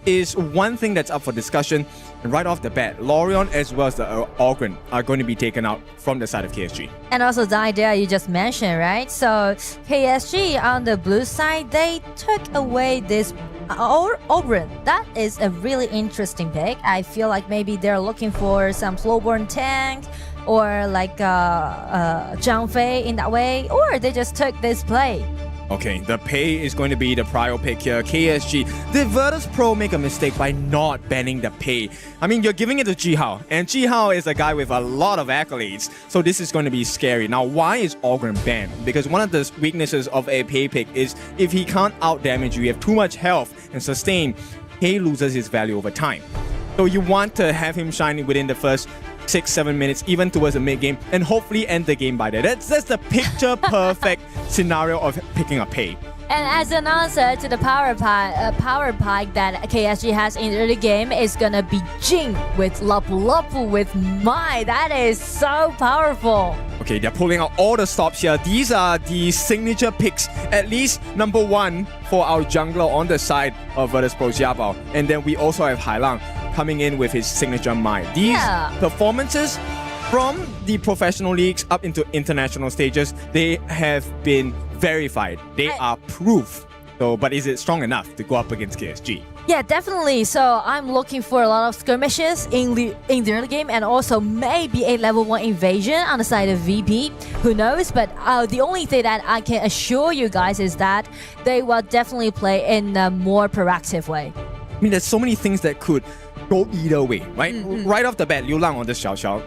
is one thing that's up for discussion. And right off the bat, Lorion as well as the Ogren are going to be taken out from the side of KSG. And also the idea you just mentioned, right? So KSG on the blue side, they took away this Ogren. That is a really interesting pick. I feel like maybe they're looking for some slowborn tank or like Zhang Fei in that way, or they just took this play. Okay, the pay is going to be the prior pick here. KSG. Did Virtus Pro make a mistake by not banning the pay? I mean, you're giving it to Ji-Hao, and Ji-Hao is a guy with a lot of accolades, so this is going to be scary. Now, why is Ogren banned? Because one of the weaknesses of a pay pick is if he can't out-damage you have too much health and sustain, pay loses his value over time. So you want to have him shining within the first 6-7 minutes, even towards the mid game, and hopefully end the game by that. That's the picture perfect scenario of picking a pay. And as an answer to the power pike that KSG has in the early game is gonna be Jing with Lapu Lapu with Mai. That is so powerful. Okay, they're pulling out all the stops here. These are the signature picks, at least number one for our jungler on the side of Virtus Pro Xiaobao. And then we also have Hailang coming in with his signature Mai. These performances from the professional leagues up into international stages, they have been verified. They are proof. So, but is it strong enough to go up against KSG? Yeah, definitely. So I'm looking for a lot of skirmishes in the early game, and also maybe a level 1 invasion on the side of VP. Who knows? But the only thing that I can assure you guys is that they will definitely play in a more proactive way. I mean, there's so many things that could go either way, right? Right off the bat, Liu Lang on this Xiao Xiao.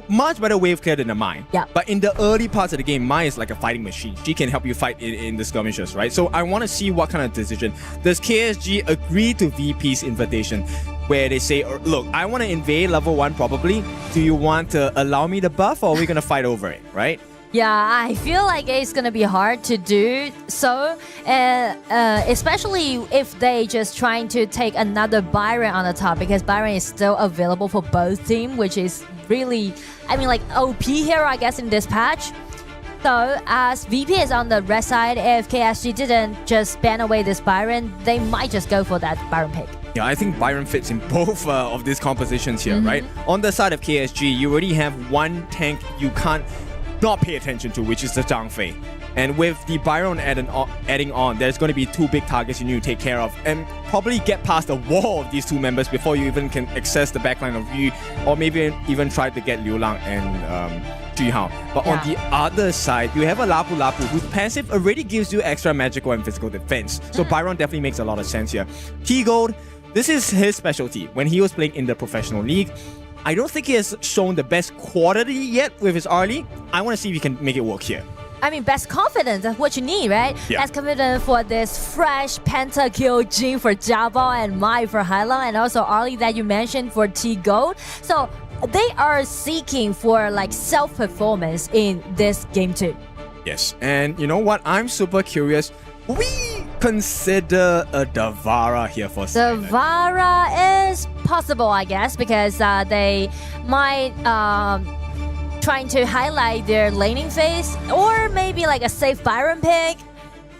Much better wave clear than the Mai. Yeah. But in the early parts of the game, Mai is like a fighting machine. She can help you fight in the skirmishes, right? So I want to see what kind of decision. Does KSG agree to VP's invitation where they say, look, I want to invade level 1 probably. Do you want to allow me the buff, or are we going to fight over it, right? Yeah, I feel like it's gonna be hard to do so, especially if they just trying to take another Byron on the top, because Byron is still available for both teams, which is really, I mean, like OP hero, I guess, in this patch. So as VP is on the red side, if KSG didn't just ban away this Byron, they might just go for that Byron pick. Yeah, I think Byron fits in both of these compositions here, right? On the side of KSG, you already have one tank you can't not pay attention to, which is the Zhang Fei. And with the Byron adding on, there's going to be 2 big targets you need to take care of, and probably get past the wall of these 2 members before you even can access the backline of Yu, or maybe even try to get Liu Lang and Ji-Hao. But on the other side, you have a Lapu Lapu whose passive already gives you extra magical and physical defense. So Byron definitely makes a lot of sense here. T-Gold, this is his specialty. When he was playing in the professional league, I don't think he has shown the best quality yet with his early. I want to see if he can make it work here. I mean, best confidence, that's what you need, right? Yeah. Best confidence for this fresh pentakill Jin for Xiaobao and Mai for Hailang, and also Arlie that you mentioned for T-Gold. So they are seeking for like self-performance in this game too. Yes, and you know what? I'm super curious. We consider a Davara here for Silent. Davara is possible, I guess, because they might trying to highlight their laning phase, or maybe like a safe Byron pick.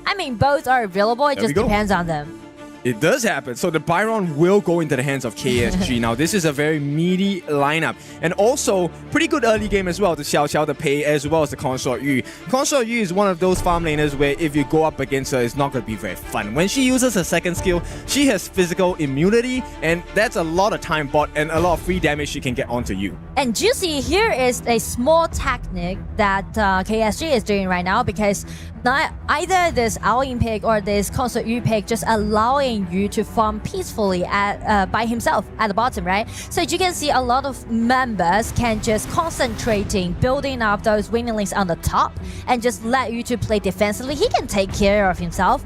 I mean, both are available. It just depends on them. It does happen. So the Byron will go into the hands of KSG. Now, this is a very meaty lineup. And also, pretty good early game as well. The Xiao Xiao, the Pei, as well as the Consort Yu. Consort Yu is one of those farm laners where if you go up against her, it's not going to be very fun. When she uses her second skill, she has physical immunity, and that's a lot of time bought and a lot of free damage she can get onto you. And Juicy, here is a small technique that KSG is doing right now, because not either this Aoyin pick or this Consort Yu pick just allowing you to farm peacefully by himself at the bottom, right? So you can see a lot of members can just concentrating building up those winning links on the top and just let you to play defensively. He can take care of himself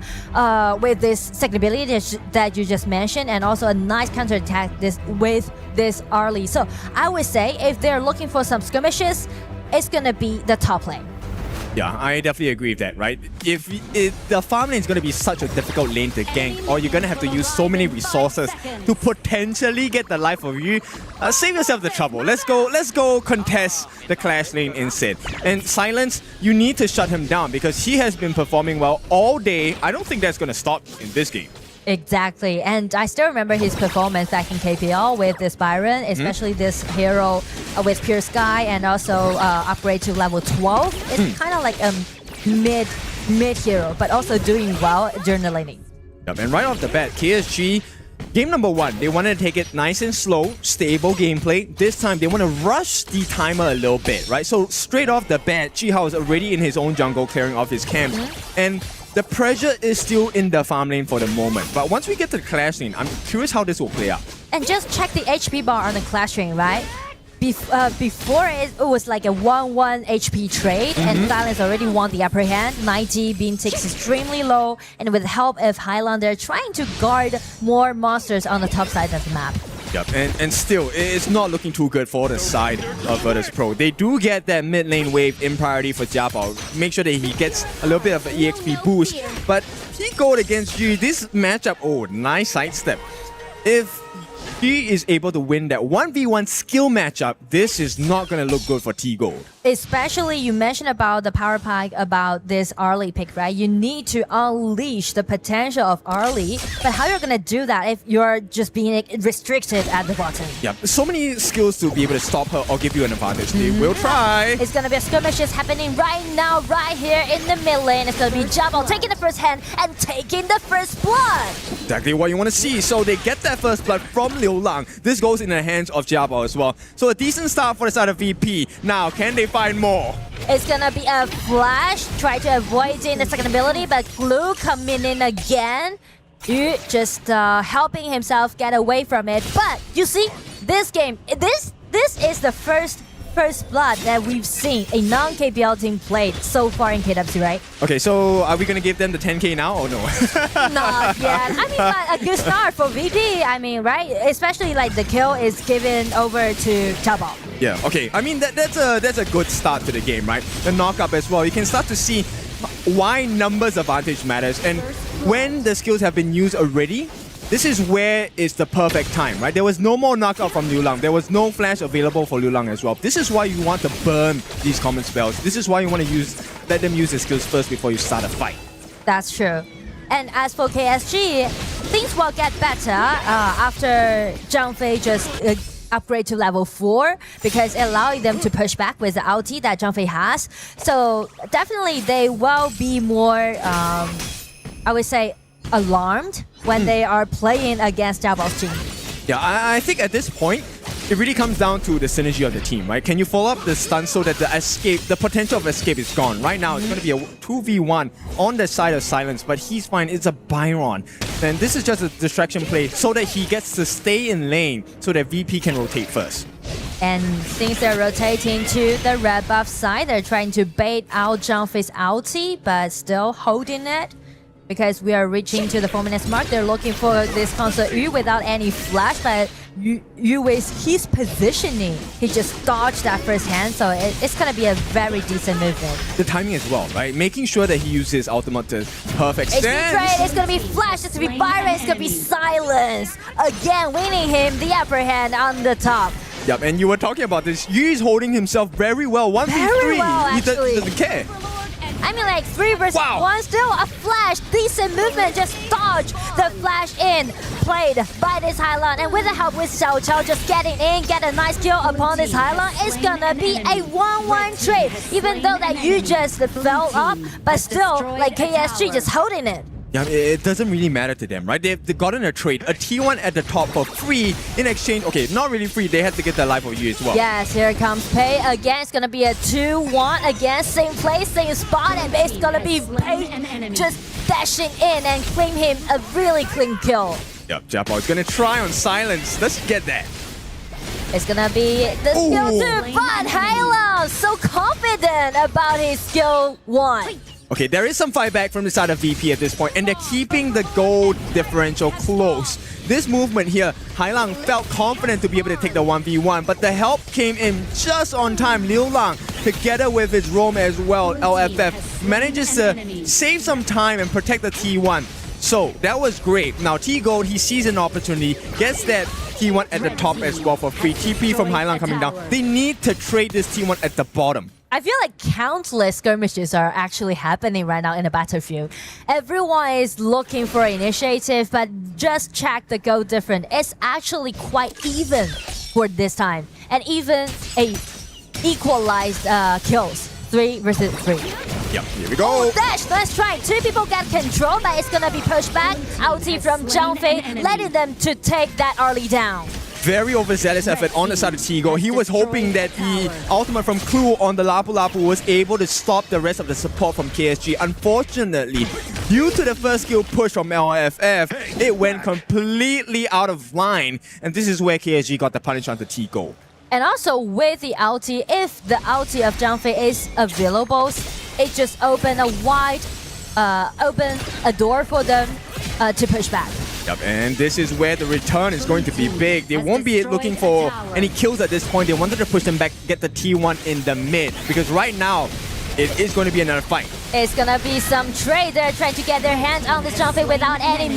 with this second ability that you just mentioned, and also a nice counter attack with this early. So I would say if they're looking for some skirmishes, it's gonna be the top lane. Yeah, I definitely agree with that, right? If the farm lane is going to be such a difficult lane to gank, or you're going to have to use so many resources to potentially get the life of you, save yourself the trouble. Let's go contest the clash lane instead. And Silence, you need to shut him down because he has been performing well all day. I don't think that's going to stop in this game. Exactly, and I still remember his performance back in KPL with this Byron, especially this hero with Pure Sky, and also upgrade to level 12. It's kind of like a mid hero, but also doing well during the laning. Yep, and right off the bat, KSG, game number 1, they wanted to take it nice and slow, stable gameplay. This time, they want to rush the timer a little bit, right? So straight off the bat, Jihao is already in his own jungle, clearing off his camps, and the pressure is still in the farm lane for the moment. But once we get to the clash lane, I'm curious how this will play out. And just check the HP bar on the clash lane, right? Before it was like a 1-1 HP trade, and Silence already won the upper hand. 90 being takes extremely low, and with the help of Highlander trying to guard more monsters on the top side of the map. Yep, and still, it's not looking too good for the side of Virtus Pro. They do get that mid lane wave in priority for Jiabao. Make sure that he gets a little bit of an EXP boost. But he goes against Yu. This matchup, oh, nice sidestep. If he is able to win that 1v1 skill matchup, this is not going to look good for T-Gold. Especially, you mentioned about the power pack, about this early pick, right? You need to unleash the potential of early, but how you're going to do that if you're just being restricted at the bottom? Yeah, so many skills to be able to stop her or give you an advantage. They will try. It's going to be a skirmish just happening right now, right here in the mid lane. It's going to be Jiabao taking the first hand and taking the first blood. Exactly what you want to see. So they get that first blood from Liu Lang. This goes in the hands of Jiabao as well. So a decent start for the side of VP. Now, can they find more? It's gonna be a flash, try to avoid the second ability, but Glue coming in again. Yu just helping himself get away from it. But you see, this game, this is the first blood that we've seen a non-KPL team played so far in KWC, right? Okay, so are we gonna give them the 10k now or no? Not yet. I mean, but a good start for VP. I mean, right? Especially like the kill is given over to Jiabao. Yeah. Okay. I mean that's a good start to the game, right? The knock-up as well. You can start to see why numbers advantage matters, and when the skills have been used already, this is where it's the perfect time, right? There was no more knockout from Liu Lang. There was no flash available for Liu Lang as well. This is why you want to burn these common spells. This is why you want to let them use the skills first before you start a fight. That's true. And as for KSG, things will get better after Zhang Fei just upgrade to level 4, because it allowing them to push back with the ulti that Zhang Fei has. So definitely they will be more, I would say, alarmed when they are playing against Jiabao's team. Yeah, I think at this point, it really comes down to the synergy of the team, right? Can you follow up the stun so that the potential of escape is gone? Right now, it's going to be a 2v1 on the side of Silence, but he's fine. It's a Byron. And this is just a distraction play so that he gets to stay in lane so that VP can rotate first. And since they're rotating to the red buff side, they're trying to bait out Zhang Fei's ulti, but still holding it. Because we are reaching to the 4 minutes mark, they're looking for this console Yu without any flash, but Yu with his positioning, he just dodged that first hand, so it's gonna be a very decent movement. The timing as well, right? Making sure that he uses his ultimate to perfect it's stance. It's gonna be flash, it's gonna be Byron, it's gonna be Silence. Again, winning him the upper hand on the top. Yep, and you were talking about this. Yu is holding himself very well. 1v3. Very well, actually. He doesn't care. I mean, like 3 versus 1, still a flash, decent movement, just dodge the flash in, played by this Hylon, and with the help with Xiao Chao just getting in, get a nice kill upon this Hylon, it's gonna be a 1-1 trade, even though that you just fell up, but still, like KSG just holding it. Yeah, it doesn't really matter to them, right? They've gotten a trade, a T1 at the top for free in exchange. Okay, not really free, they had to get their life of you as well. Yes, here comes Pei again. It's gonna be a 2-1 again, same place, same spot, and it's gonna be Pei just dashing in and claim him a really clean kill. Yep, Jiabao is gonna try on Silence. Let's get that. It's gonna be the skill 2, but Halo so confident about his skill 1. Okay, there is some fight back from the side of VP at this point, and they're keeping the gold differential close. This movement here, Hailang felt confident to be able to take the 1v1, but the help came in just on time. Liu Lang, together with his roam as well, LFF, manages to save some time and protect the T1. So, that was great. Now, T-Gold, he sees an opportunity, gets that T1 at the top as well for free. TP from Hailang coming down. They need to trade this T1 at the bottom. I feel like countless skirmishes are actually happening right now in the battlefield. Everyone is looking for initiative, but just check the goal difference. It's actually quite even for this time. And even a equalized kills. 3 versus 3. Yep, here we go. Oh, dash, let's try. 2 people get control, but it's gonna be pushed back. Ulti from Zhang Fei, letting them to take that early down. Very overzealous effort on the side of Tigo. He was hoping that the ultimate from Clue on the Lapu Lapu was able to stop the rest of the support from KSG. Unfortunately, due to the first skill push from LFF, it went completely out of line. And this is where KSG got the punish onto Tigo. And also with the ulti, if the ulti of Zhang Fei is available, it just open a door for them to push back. Yep, and this is where the return is going to be big. They won't be looking for any kills at this point. They wanted to push them back, get the T1 in the mid. Because right now, it is going to be another fight. It's gonna be some trader trying to get their hands on this Zhang Fei without any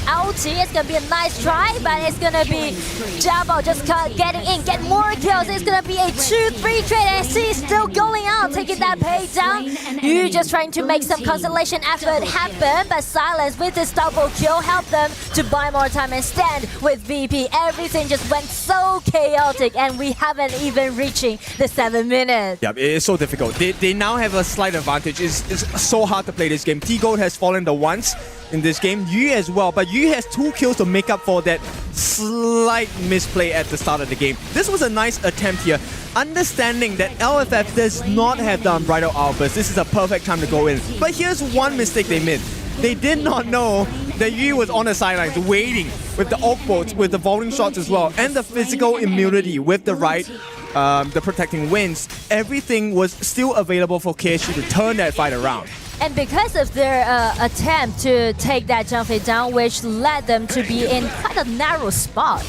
ulti. It's gonna be a nice try, but it's gonna be Jabo just getting in, get more kills. It's gonna be a 2-3 trade, and he's still going out, taking that pay down. You just trying to make some consolation effort happen, but Silence with this double kill helped them to buy more time and stand with VP. Everything just went so chaotic, and we haven't even reaching the 7 minutes. Yep, it is so difficult. They now have a slight advantage. It's so hard to play this game. T-Gold has fallen the once in this game. Yu as well, but Yu has 2 kills to make up for that slight misplay at the start of the game. This was a nice attempt here. Understanding that LFF does not have the Unbridled Outburst, this is a perfect time to go in. But here's one mistake they made. They did not know that Yu was on the sidelines waiting with the ult bolts, with the volleying shots as well, and the physical immunity with the right the protecting wins. Everything was still available for KSG to turn that fight around. And because of their attempt to take that Zhang Fei down, which led them to be in quite a narrow spot,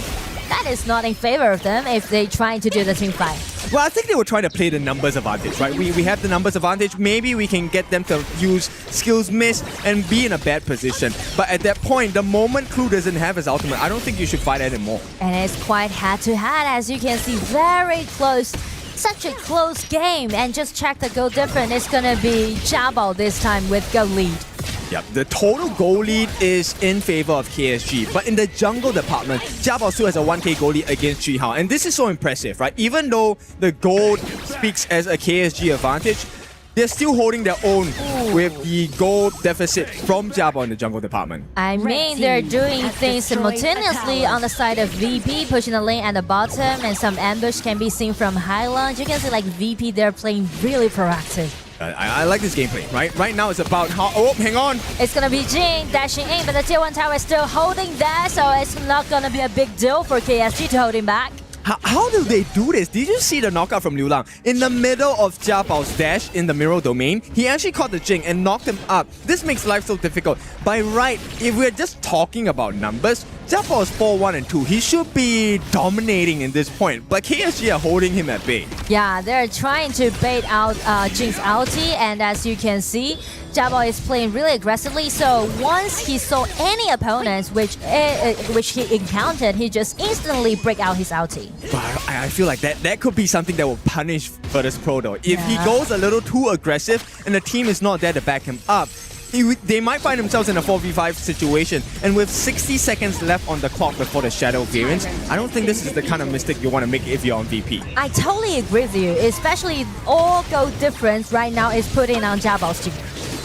that is not in favor of them if they try to do the team fight. Well, I think they were trying to play the numbers advantage, right? We have the numbers advantage. Maybe we can get them to use skills miss and be in a bad position. But at that point, the moment Clue doesn't have his ultimate, I don't think you should fight anymore. And it's quite head-to-head, as you can see, very close. Such a close game. And just check the goal difference. It's gonna be Jabo this time with goal lead. Yep, the total goal lead is in favor of KSG, but in the jungle department, Jiabao still has a 1k goal lead against Jihao, and this is so impressive, right? Even though the gold speaks as a KSG advantage, they're still holding their own with the gold deficit from Jiabao in the jungle department. I mean, they're doing things simultaneously on the side of VP, pushing the lane at the bottom, and some ambush can be seen from Highland. You can see like VP, they're playing really proactive. I like this gameplay, right? Right now it's about how... Oh, hang on. It's gonna be Jing dashing in, but the tier 1 tower is still holding that, so it's not gonna be a big deal for KSG to hold him back. How do they do this? Did you see the knockout from Liu Lang? In the middle of Jiabao's dash in the mirror domain, he actually caught the Jing and knocked him up. This makes life so difficult. By right, if we're just talking about numbers, Jiabao is 4-1 and 2. He should be dominating in this point, but KSG are holding him at bay. Yeah, they're trying to bait out Jing's ulti, and as you can see, Jiabao is playing really aggressively, so once he saw any opponents which he encountered, he just instantly break out his ulti. But I feel like that could be something that will punish Virtus Pro though. If he goes a little too aggressive and the team is not there to back him up, they might find themselves in a 4v5 situation, and with 60 seconds left on the clock before the Shadow variants, I don't think this is the kind of mistake you want to make if you're on VP. I totally agree with you, especially all goal difference right now is putting on Jiabao's team.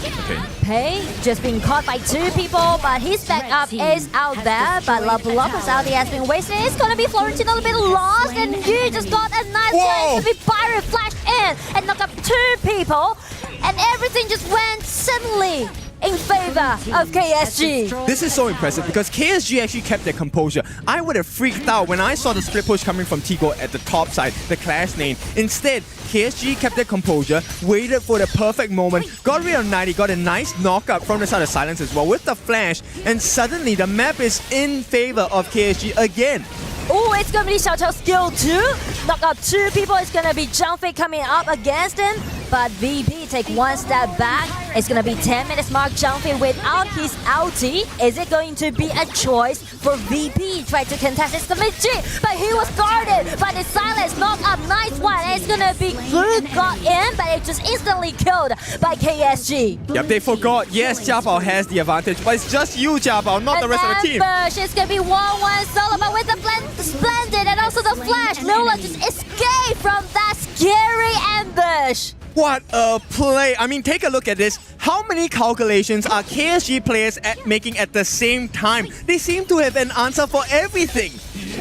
Okay. Pei just being caught by 2 people, but his backup is out there, but Lapu Lapu's ulti has been wasted. It's gonna be Florentino a little bit lost, and Yu just got a nice chance to be Byron flash in and knock up 2 people, and everything just went suddenly in favor of KSG. This is so impressive because KSG actually kept their composure. I would have freaked out when I saw the split push coming from Tigo at the top side, the Clash lane. Instead, KSG kept their composure, waited for the perfect moment, got rid of 90, got a nice knockup from the side of Silence as well with the flash, and suddenly the map is in favor of KSG again. Oh, it's gonna be Xiao Qiao skill 2. Knock out 2 people. It's gonna be Zhang Fei coming up against him. but VP take one step back. It's gonna be 10 minutes mark jumping without his ulti. Is it going to be a choice for VP? Try to contest his G, but he was guarded by the silence. Knock up, nice one. And it's gonna be good, got in, but it just instantly killed by KSG. Yep, they forgot. Yes, Jiabao has the advantage, but it's just you, Jiabao, not the rest of the team. Ambush, it's gonna be 1-1 solo, but with the Splendid and also the flash, Lola just escaped from that scary ambush. What a play. I mean, take a look at this. How many calculations are KSG players making at the same time? They seem to have an answer for everything.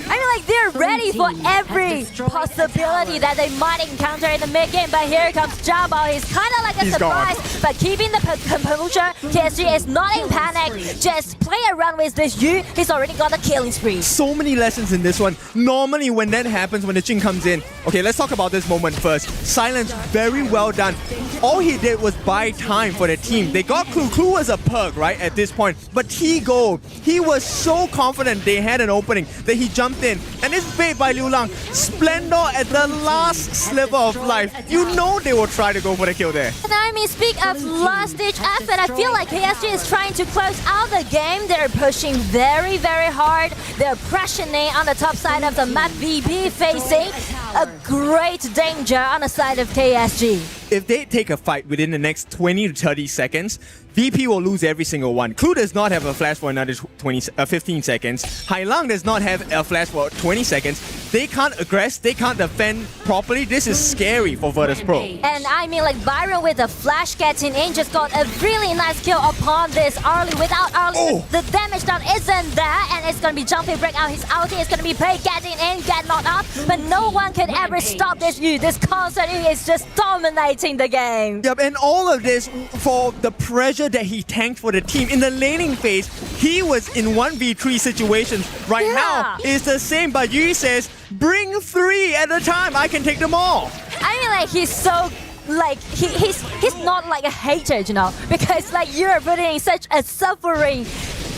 I mean, like, they're ready for every possibility that they might encounter in the mid-game, but here comes Jiabao. He's kind of like a surprise, but keeping the composure. KSG is not in panic. Just play around with this Yu. He's already got a killing spree. So many lessons in this one. Normally, when that happens, when the Jin comes in. Okay, let's talk about this moment first. Silence, very well done. All he did was buy time for the team. They got Clue. Clue was a perk, right, at this point. But T-Go, he was so confident they had an opening that he jumped in. And it's bait by Liu Lang. Splendor at the last sliver of life. You know they will try to go for the kill there. And I mean, speak of last-ditch effort, I feel like KSG is trying to close out the game. They're pushing very, very hard. They're pressuring on the top side of the map. VP facing a great danger on the side of KSG. If they take a fight within the next 20 to 30 seconds, VP will lose every single one. Clue does not have a flash for another 15 seconds. Hailang does not have a flash for 20 seconds. They can't aggress, they can't defend properly. This is scary for Virtus Pro. And I mean, like, Byron with the flash getting in just got a really nice kill upon this early. Without early, the damage down isn't there, and it's gonna be jumping, break out his ulti. It's gonna be Pei getting in, get knocked up, but no one can ever stop this Yu. This concert is just dominating the game. Yep, and all of this for the pressure that he tanked for the team. In the laning phase, he was in 1v3 situations. Right now, it's the same, but Yu says, bring 3 at a time, I can take them all. I mean, like, he's so, like, he's not like a hater, you know, because like you're putting in such a suffering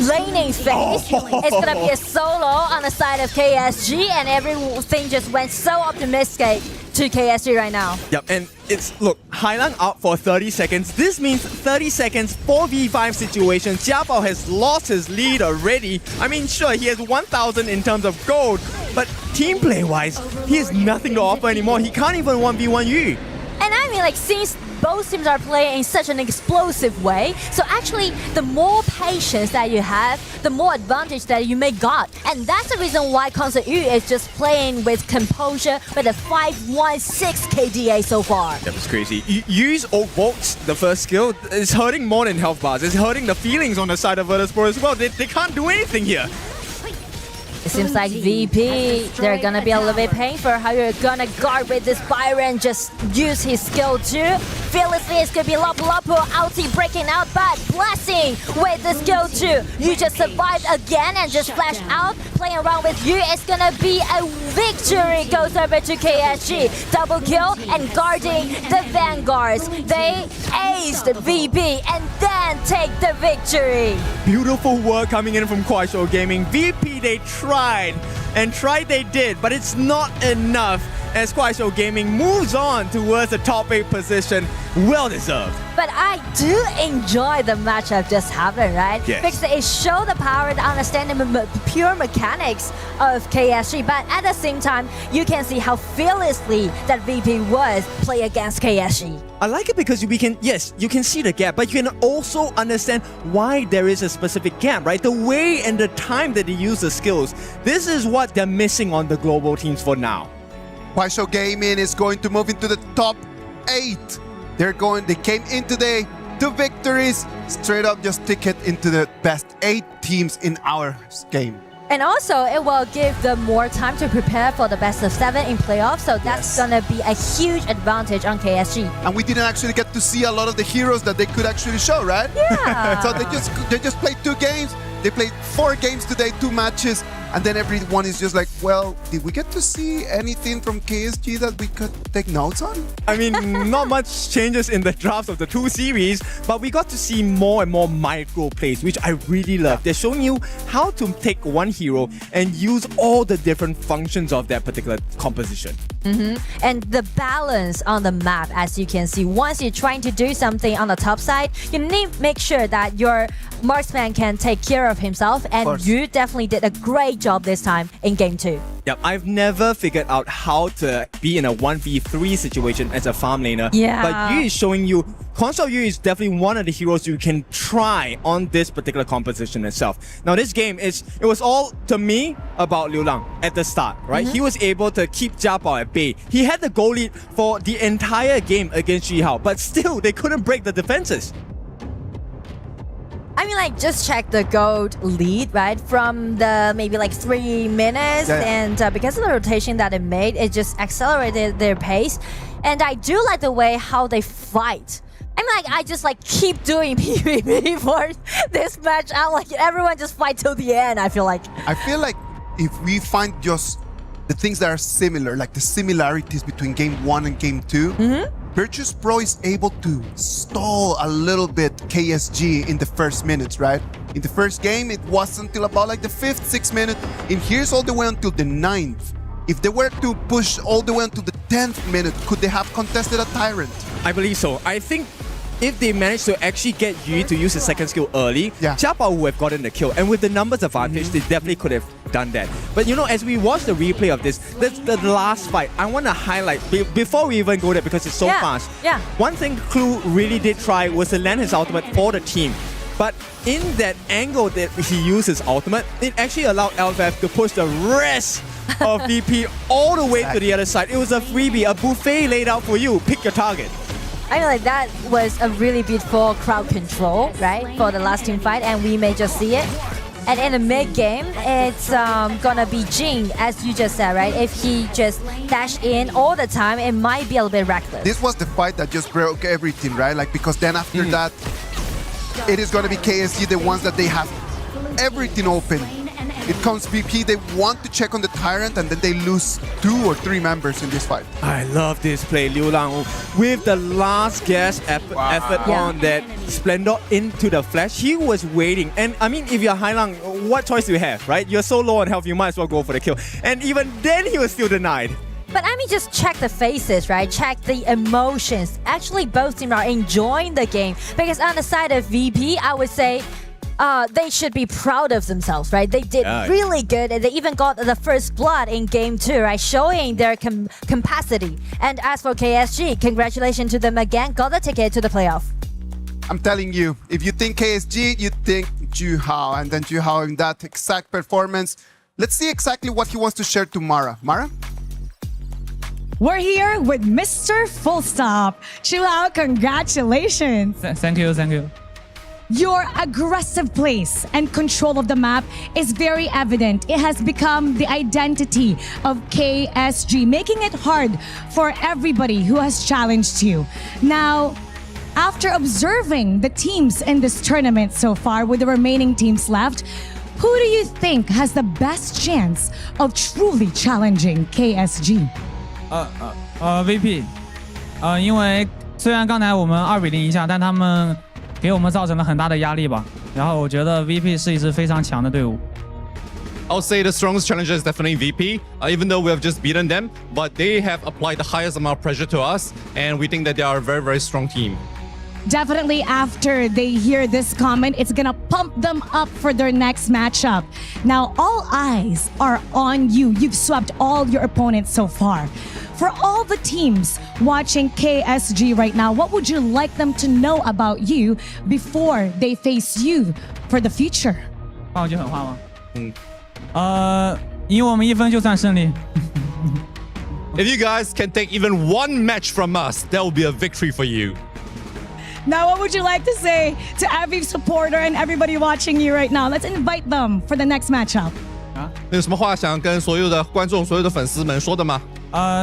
laning phase. It's gonna be a solo on the side of KSG, and everything just went so optimistic to KSG right now. Yep, and it's, look, Hailang out for 30 seconds. This means 30 seconds, 4v5 situation. Jiabao has lost his lead already. I mean, sure, he has 1,000 in terms of gold, but team play-wise, he has nothing to offer anymore. He can't even 1v1 Yu. And I mean, like, since both teams are playing in such an explosive way, so actually, the more patience that you have, the more advantage that you may got. And that's the reason why Concert Yu is just playing with composure with a 5-1-6 KDA so far. That was crazy. Yu's ult-bolts, the first skill, is hurting more than health bars. It's hurting the feelings on the side of Virtus Pro as well. They can't do anything here. It seems like VP, they're gonna be a little bit painful how you're gonna guard with this Byron, just use his skill too. Fearlessly, it's gonna be Lapu Lapu, ulti breaking out, but Blessing with the skill too. You just survived again and just flash out, playing around with you. It's gonna be a victory, goes over to KSG. Double kill and guarding the Vanguards. They aced VP and then take the victory. Beautiful work coming in from Kuaishou Gaming. VP, they tried they did, but it's not enough as Kuaishou Gaming moves on towards the top 8 position. Well deserved. But I do enjoy the matchup just happened, right? Yes. Because it showed the power, the understanding the pure mechanics of KSG, but at the same time, you can see how fearlessly that VP was play against KSG. I like it because you can see the gap, but you can also understand why there is a specific gap, right? The way and the time that they use the skills. This is what they're missing on the global teams for now. Kuaishou Gaming is going to move into the top 8. They came in today, 2 victories, straight up just ticket into the best 8 teams in our game. And also, it will give them more time to prepare for the best of 7 in playoffs, so that's gonna be a huge advantage on KSG. And we didn't actually get to see a lot of the heroes that they could actually show, right? Yeah. So they just played 2 games. They played 4 games today, 2 matches, and then everyone is just like, well, did we get to see anything from KSG that we could take notes on? I mean, not much changes in the drafts of the 2 series, but we got to see more and more micro plays, which I really love. They're showing you how to take one hero and use all the different functions of that particular composition. And the balance on the map, as you can see, once you're trying to do something on the top side, you need to make sure that your marksman can take care of himself, and you definitely did a great job this time in game 2. Yep, I've never figured out how to be in a 1v3 situation as a farm laner. Yeah. But Yu is showing you, Console Yu is definitely one of the heroes you can try on this particular composition itself. Now this game, it was all, to me, about Liu Lang at the start, right? He was able to keep Jiabao at bay. He had the goal lead for the entire game against Zhihao, but still, they couldn't break the defenses. I mean, like, just check the gold lead, right? From the maybe like 3 minutes. And because of the rotation that it made, it just accelerated their pace. And I do like the way how they fight. I mean, like, I just like keep doing PvP for this match. I like everyone just fight till the end, I feel like. I feel like if we find just the things that are similar, like the similarities between game 1 and game 2, Virtus Pro is able to stall a little bit KSG in the first minutes, right? In the first game, it was until about like the 5th, 6th minute. And here's all the way until the 9th. If they were to push all the way until the 10th minute, could they have contested a Tyrant? I believe so. I think if they managed to actually get Yu to use his second skill early, Jiabao would have gotten the kill. And with the numbers advantage, they definitely could have done that. But you know, as we watch the replay of this, the last fight, I want to highlight, before we even go there, because it's so fast, one thing Clue really did try was to land his ultimate for the team. But in that angle that he used his ultimate, it actually allowed LFF to push the rest of VP all the way to the other side. It was a freebie, a buffet laid out for you. Pick your target. I feel like that was a really beautiful crowd control, right, for the last team fight, and we may just see it. And in the mid-game, it's gonna be Jing, as you just said, right? If he just dash in all the time, it might be a little bit reckless. This was the fight that just broke everything, right? Like, because then after that, it is gonna be KSG, the ones that they have everything open. It comes VP, they want to check on the Tyrant, and then they lose 2 or 3 members in this fight. I love this play, Liu Lang, with the last gasp effort on that Splendor into the flash. He was waiting. And I mean, if you're Hailang, what choice do you have, right? You're so low on health, you might as well go for the kill. And even then, he was still denied. But I mean, just check the faces, right? Check the emotions. Actually, both teams are enjoying the game. Because on the side of VP, I would say, they should be proud of themselves, right? They did really good, and they even got the first blood in game 2, right? Showing their capacity. And as for KSG, congratulations to them again, got the ticket to the playoff. I'm telling you, if you think KSG, you think Zhihao, and then Zhihao in that exact performance. Let's see exactly what he wants to share to Mara. Mara? We're here with Mr. Full Stop. Zhihao, congratulations. Thank you. Your aggressive place and control of the map is very evident. It has become the identity of KSG, making it hard for everybody who has challenged you. Now, after observing the teams in this tournament so far, with the remaining teams left, who do you think has the best chance of truly challenging KSG? VP，因为虽然刚才我们2比0赢下，但他们给我们造成了很大的压力吧。然后我觉得 VP 是一支非常强的队伍。I'll say the strongest challenger is definitely VP, even though we have just beaten them, but they have applied the highest amount of pressure to us, and we think that they are a very, very strong team. Definitely after they hear this comment, it's gonna pump them up for their next matchup. Now, all eyes are on you. You've swept all your opponents so far. For all the teams watching KSG right now, what would you like them to know about you before they face you for the future? 换我句狠话吗？赢我们1分就算胜利。If you guys can take even one match from us, that will be a victory for you. Now, what would you like to say to every supporter and everybody watching you right now? Let's invite them for the next matchup. 有什么话想跟所有的观众、所有的粉丝们说的吗？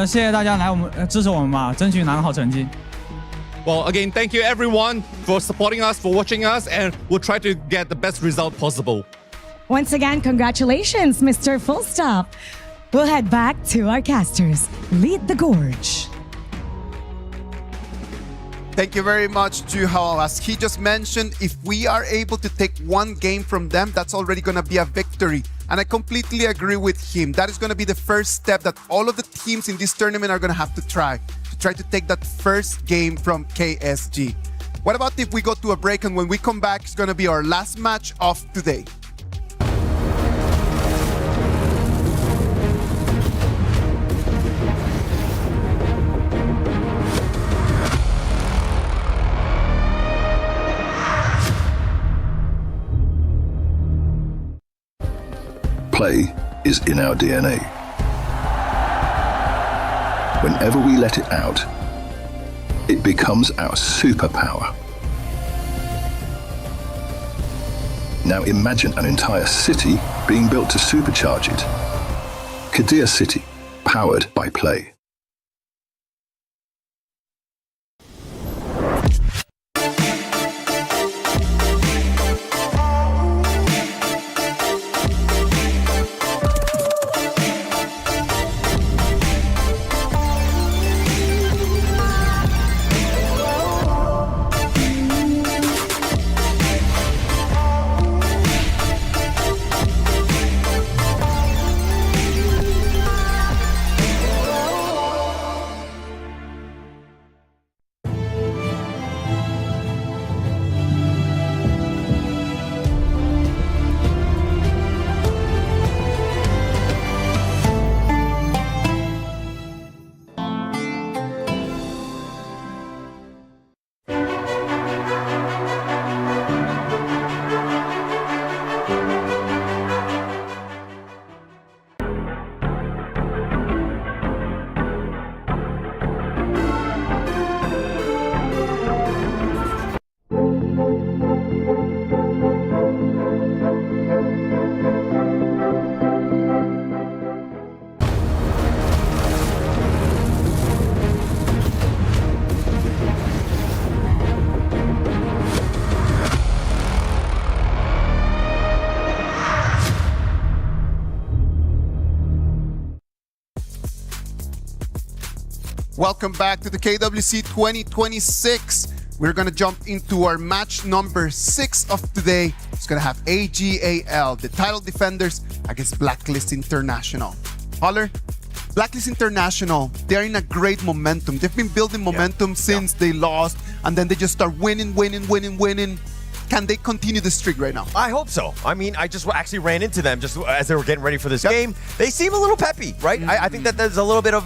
谢谢大家来支持我们吧，争取拿个好成绩。Well, again, thank you everyone for supporting us, for watching us, and we'll try to get the best result possible. Once again, congratulations, Mr. Full Stop. We'll head back to our casters. Lead the Gorge. Thank you very much, Zhihao. As he just mentioned, if we are able to take one game from them, that's already going to be a victory And I completely agree with him. That is going to be the first step that all of the teams in this tournament are going to have to try to take that first game from KSG. What about if we go to a break, and when we come back, it's going to be our last match of today. Play is in our DNA. Whenever we let it out, it becomes our superpower. Now imagine an entire city being built to supercharge it. Kadir City, powered by play. Welcome back to the KWC 2026. We're going to jump into our match number 6 of today. It's going to have AG.AL, the title defenders, against Blacklist International. Holler, Blacklist International, they're in a great momentum. They've been building momentum since they lost, and then they just start winning. Can they continue the streak right now? I hope so. I mean, I just actually ran into them just as they were getting ready for this game. They seem a little peppy, right? I think that there's a little bit of,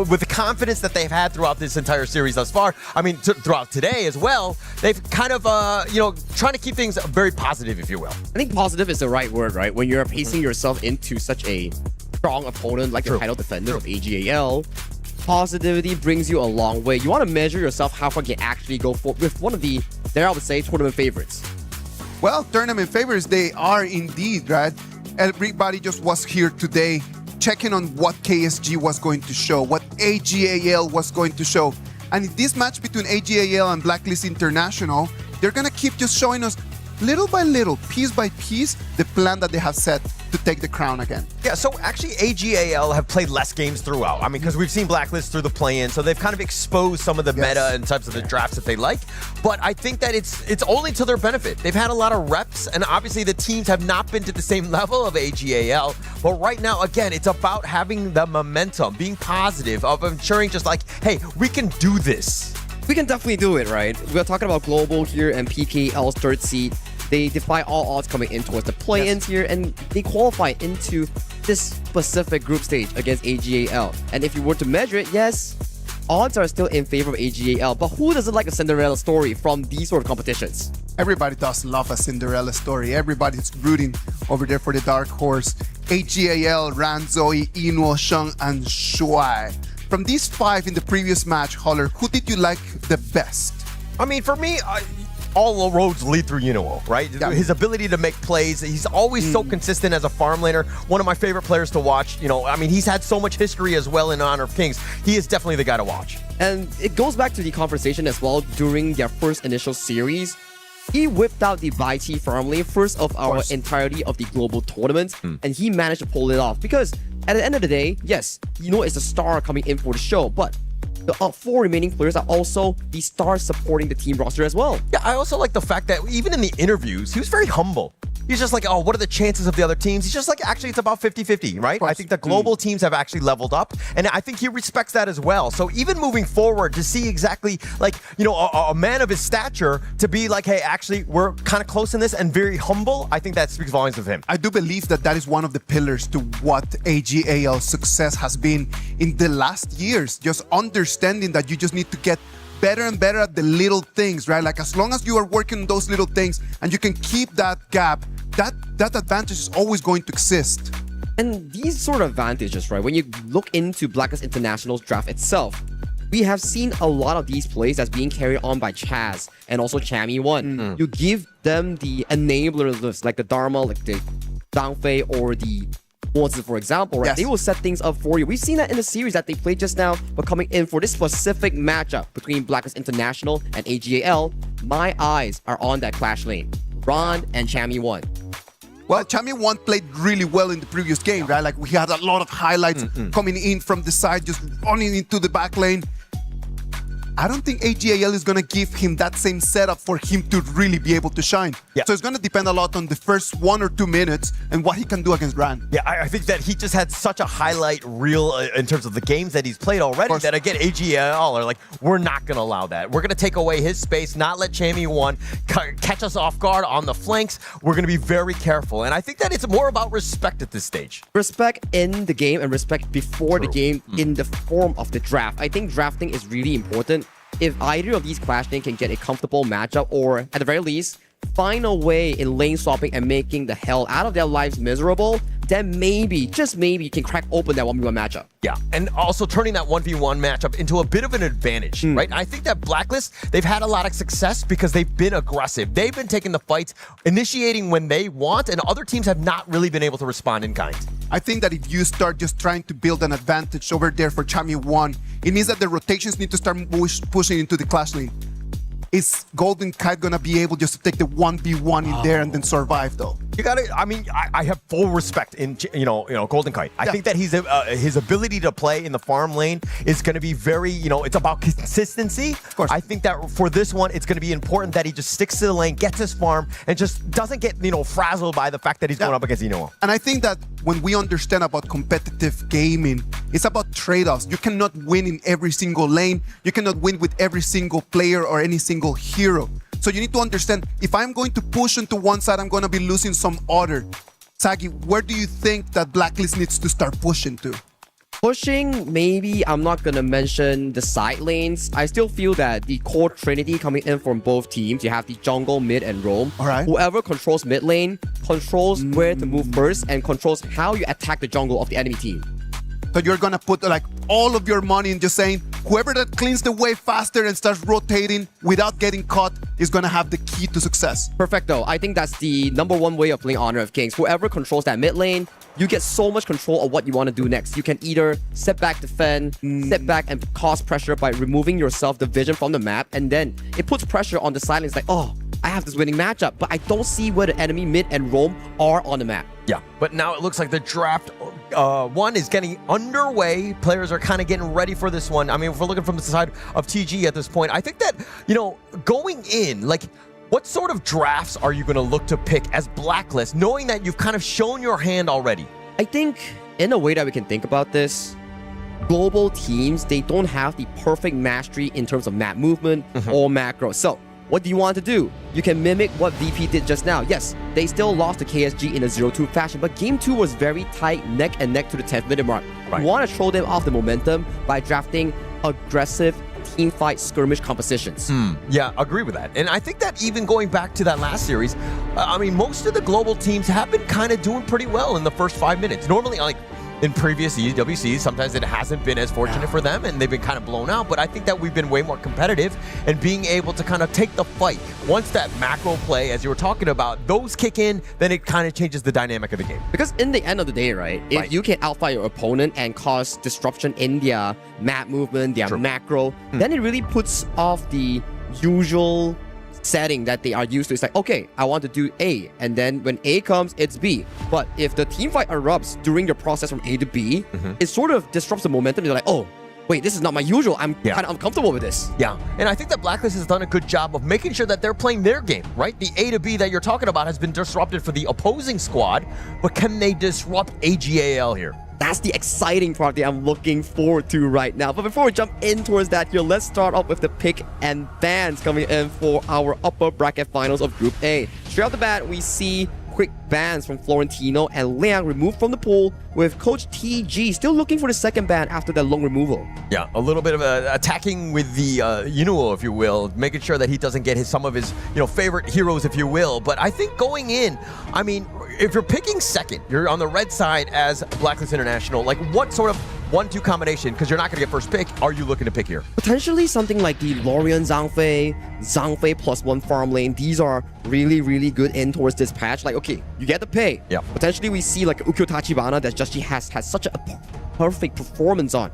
with the confidence that they've had throughout this entire series thus far. I mean, throughout today as well, they've kind of, trying to keep things very positive, if you will. I think positive is the right word, right? When you're pacing yourself into such a strong opponent like the title defender of AG.AL, positivity brings you a long way. You want to measure yourself how far you can actually go for with one of the, I would say, tournament favorites. Well, tournament favorites, they are indeed, right? Everybody just was here today checking on what KSG was going to show, what AG.AL was going to show. And in this match between AG.AL and Blacklist International, they're going to keep just showing us little by little, piece by piece, the plan that they have set to take the crown again. Yeah, so actually AG.AL have played less games throughout. I mean, because we've seen Blacklist through the play-in, so they've kind of exposed some of the meta and types of the drafts that they like. But I think that it's only to their benefit. They've had a lot of reps, and obviously the teams have not been to the same level of AG.AL. But right now, again, it's about having the momentum, being positive, of ensuring just like, hey, we can do this. We can definitely do it, right? We're talking about Global here and PKL's third seed. They defy all odds coming in towards the play-ins here, and they qualify into this specific group stage against AG.AL. And if you were to measure it, yes, odds are still in favor of AG.AL, but who doesn't like a Cinderella story from these sort of competitions? Everybody does love a Cinderella story. Everybody's rooting over there for the dark horse. AG.AL, Ranzoi, Inuo, Sheng, and Shuai. From these 5 in the previous match, Holler, who did you like the best? I mean, for me, all roads lead through Inuo, right? Yeah. His ability to make plays, he's always so consistent as a farm laner. One of my favorite players to watch. I mean, he's had so much history as well in Honor of Kings. He is definitely the guy to watch. And it goes back to the conversation as well during their first initial series. He whipped out the Viti farm lane, first of our entirety of the global tournament, and he managed to pull it off because at the end of the day, yes, it's the star coming in for the show, but the 4 remaining players are also the stars supporting the team roster as well. Yeah, I also like the fact that even in the interviews, he was very humble. he's just like, oh, what are the chances of the other teams? He's just like, actually, it's about 50-50, right? I think the global teams have actually leveled up, and I think he respects that as well. So even moving forward, to see exactly like, you know, a man of his stature to be like, hey, actually, we're kind of close in this and very humble, I think that speaks volumes of him. I do believe that that is one of the pillars to what AG.AL success has been in the last years. Just understanding that you just need to get better and better at the little things, right? Like as long as you are working on those little things and you can keep that gap, that advantage is always going to exist. And these sort of advantages, right, when you look into Blacklist International's draft itself, we have seen a lot of these plays that's being carried on by Chaz and also Chammy1. You give them the enabler list, like the Dharma, like the Zhangfei or the Mozi, for example, right? Yes. They will set things up for you. We've seen that in the series that they played just now, but coming in for this specific matchup between Blacklist International and AG.AL, my eyes are on that clash lane. Ron and Chammy1. Well, Chammy1 played really well in the previous game, right? Like we had a lot of highlights coming in from the side, just running into the back lane. I don't think AG.AL is going to give him that same setup for him to really be able to shine. So it's going to depend a lot on the first 1 or 2 minutes and what he can do against Ran. Yeah, I think that he just had such a highlight reel in terms of the games that he's played already that, again, AG.AL are like, we're not going to allow that. We're going to take away his space, not let Chammy1 catch us off guard on the flanks. We're going to be very careful. And I think that it's more about respect at this stage. Respect in the game and respect before the game in the form of the draft. I think drafting is really important. If either of these clash lanes can get a comfortable matchup, or at the very least, find a way in lane swapping and making the hell out of their lives miserable, then maybe, just maybe, you can crack open that 1v1 matchup. Yeah, and also turning that 1v1 matchup into a bit of an advantage, right? I think that Blacklist, they've had a lot of success because they've been aggressive. They've been taking the fights, initiating when they want, and other teams have not really been able to respond in kind. I think that if you start just trying to build an advantage over there for Chammy1, it means that the rotations need to start pushing into the clash lane. Is Golden Kite gonna be able just to take the 1v1 in there and then survive though? You gotta, I mean, I have full respect in, you know, Golden Kite. I think that his ability to play in the farm lane is gonna be very, you know, it's about consistency. Of course. I think that for this one, it's gonna be important that he just sticks to the lane, gets his farm, and just doesn't get, you know, frazzled by the fact that he's going up against Inoa. And I think that when we understand about competitive gaming, it's about trade-offs. You cannot win in every single lane. You cannot win with every single player or any single hero. So you need to understand, if I'm going to push into one side, I'm going to be losing some other. Sagi, where do you think that Blacklist needs to start pushing to? Pushing, maybe I'm not going to mention the side lanes. I still feel that the core trinity coming in from both teams, you have the jungle, mid, and roam. All right. Whoever controls mid lane controls where to move first and controls how you attack the jungle of the enemy team. So you're going to put like all of your money in just saying, whoever that cleans the way faster and starts rotating without getting caught is going to have the key to success. Perfecto. I think that's the #1 way of playing Honor of Kings. Whoever controls that mid lane, you get so much control of what you want to do next. You can either step back, defend, step back and cause pressure by removing yourself the vision from the map, and then it puts pressure on the side lane. It's like, oh, I have this winning matchup, but I don't see where the enemy mid and roam are on the map. Yeah, but now it looks like the draft one is getting underway. Players are kind of getting ready for this one. I mean, if we're looking from the side of TG at this point, I think that, you know, going in, like, what sort of drafts are you going to look to pick as Blacklist, knowing that you've kind of shown your hand already? I think, in a way that we can think about this, global teams, they don't have the perfect mastery in terms of map movement or macro. So, what do you want to do? You can mimic what VP did just now. Yes, they still lost to KSG in a 0-2 fashion, but Game 2 was very tight, neck and neck to the 10th minute mark. Right. You want to throw them off the momentum by drafting aggressive team fight skirmish compositions. Yeah, agree with that. And I think that even going back to that last series, I mean, most of the global teams have been kind of doing pretty well in the first 5 minutes. Normally, like, in previous EWCs, sometimes it hasn't been as fortunate for them and they've been kind of blown out, but I think that we've been way more competitive and being able to kind of take the fight. Once that macro play, as you were talking about, those kick in, then it kind of changes the dynamic of the game. Because in the end of the day, right, if you can outfight your opponent and cause disruption in their map movement, their macro, then it really puts off the usual setting that they are used to. It's like, okay, I want to do A, and then when A comes, it's B. But if the team fight erupts during the process from A to B, it sort of disrupts the momentum. You're like, oh, wait, this is not my usual. I'm kind of uncomfortable with this. Yeah, and I think that Blacklist has done a good job of making sure that they're playing their game, right? The A to B that you're talking about has been disrupted for the opposing squad, but can they disrupt AG.AL here? That's the exciting part that I'm looking forward to right now. But before we jump in towards that here, let's start off with the pick and bans coming in for our upper bracket finals of Group A. Straight off the bat, we see quick bans from Florentino and Liang removed from the pool, with Coach TG still looking for the second ban after that long removal. Yeah, a little bit of attacking with the Yunuo, if you will, making sure that he doesn't get some of his favorite heroes, if you will. But I think going in, I mean, if you're picking second, you're on the red side as Blacklist International, like what sort of 1-2 combination, because you're not going to get first pick, are you looking to pick here? Potentially something like the Lorian Zhangfei +1 farm lane. These are really, really good in towards this patch. Like, okay, you get the pay. Yeah. Potentially we see like Ukyo Tachibana that Just has such a perfect performance on.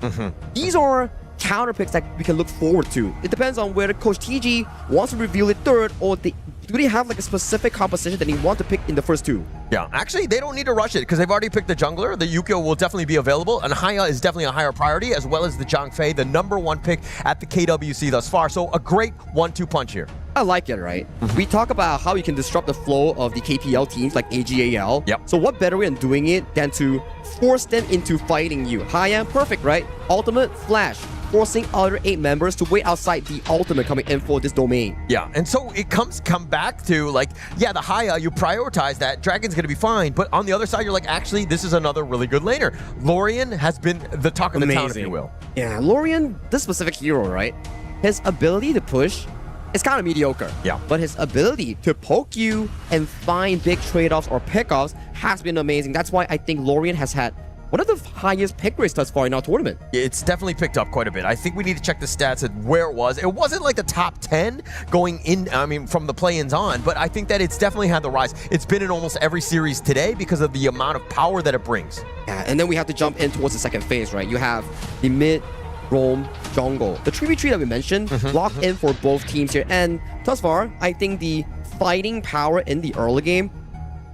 These are counter picks that we can look forward to. It depends on whether Coach TG wants to reveal it third, or do they have like a specific composition that they want to pick in the first two? Yeah, actually, they don't need to rush it because they've already picked the jungler. The Yukio will definitely be available, and Haya is definitely a higher priority, as well as the Zhangfei, the #1 pick at the KWC thus far. So a great 1-2 punch here. I like it, right? We talk about how you can disrupt the flow of the KPL teams like AG.AL. Yep. So what better way than doing it than to force them into fighting you? Haya, perfect, right? Ultimate, flash. Forcing other 8 members to wait outside the ultimate coming in for this domain. Yeah, and so it come back to like, yeah, the Haya, you prioritize that, Dragon's gonna be fine, but on the other side, you're like, actually, this is another really good laner. Lorian has been the talk of the town, if you will. Yeah, Lorian, this specific hero, right? His ability to push is kind of mediocre. Yeah. But his ability to poke you and find big trade-offs or pickoffs has been amazing. That's why I think Lorian has had one of the highest pick rates thus far in our tournament. It's definitely picked up quite a bit. I think we need to check the stats at where it was. It wasn't like the top 10 going in, I mean, from the play-ins on, but I think that it's definitely had the rise. It's been in almost every series today because of the amount of power that it brings. Yeah, and then we have to jump in towards the second phase, right? You have the mid, roam, jungle. The 3v3 that we mentioned, locked in for both teams here. And thus far, I think the fighting power in the early game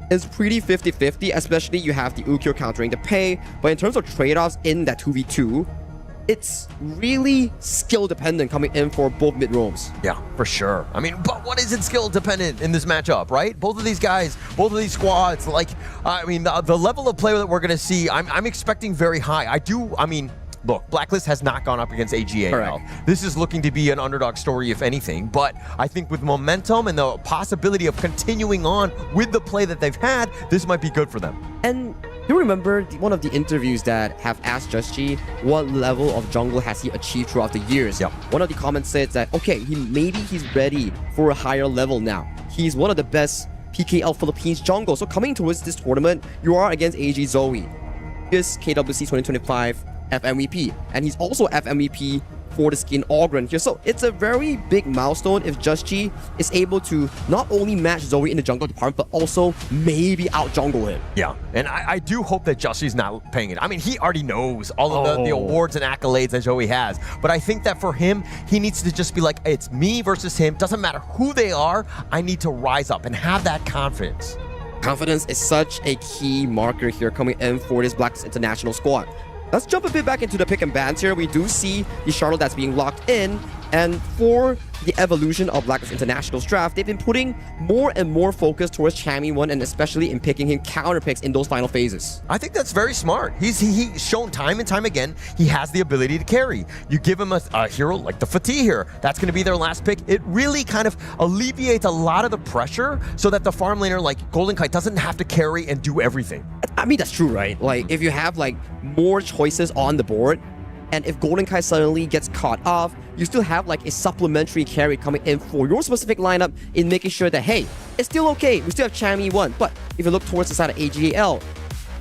is pretty 50-50, especially you have the Ukyo countering the pay, but in terms of trade-offs in that 2v2, it's really skill dependent coming in for both mid roams. Yeah, for sure. I mean, but what isn't skill dependent in this matchup, right? Both of these guys, both of these squads, like, I mean, the level of play that we're gonna see, I'm expecting very high. Look, Blacklist has not gone up against AG.AL. Correct. This is looking to be an underdog story, if anything. But I think with momentum and the possibility of continuing on with the play that they've had, this might be good for them. And you remember one of the interviews that have asked Just what level of jungle has he achieved throughout the years? Yep. One of the comments said that, okay, maybe he's ready for a higher level now. He's one of the best PKL Philippines jungle. So coming towards this tournament, you are against AG Zoe. Here's KWC 2025 FMVP, and he's also FMVP for the skin Ogren here. So it's a very big milestone if Just is able to not only match Zoe in the jungle department, but also maybe out jungle him. Yeah, and I do hope that Justy's not paying it. I mean, he already knows all of the awards and accolades that Zoe has, but I think that for him, he needs to just be like, it's me versus him. Doesn't matter who they are, I need to rise up and have that confidence. Confidence is such a key marker here coming in for this Blacklist International squad. Let's jump a bit back into the pick and bans here. We do see the Charlotte that's being locked in, and for the evolution of Blacklist International's draft, they've been putting more and more focus towards Chammy1, and especially in picking him counter picks in those final phases. I think that's very smart. He's shown time and time again he has the ability to carry. You give him a hero like the Fatih here, that's going to be their last pick. It really kind of alleviates a lot of the pressure so that the farm laner like Golden Kite doesn't have to carry and do everything. I mean, that's true, right? Like, if you have like more choices on the board, and if Golden Kai suddenly gets caught off, you still have like a supplementary carry coming in for your specific lineup in making sure that, hey, it's still okay. We still have Chammy1. But if you look towards the side of AG.AL,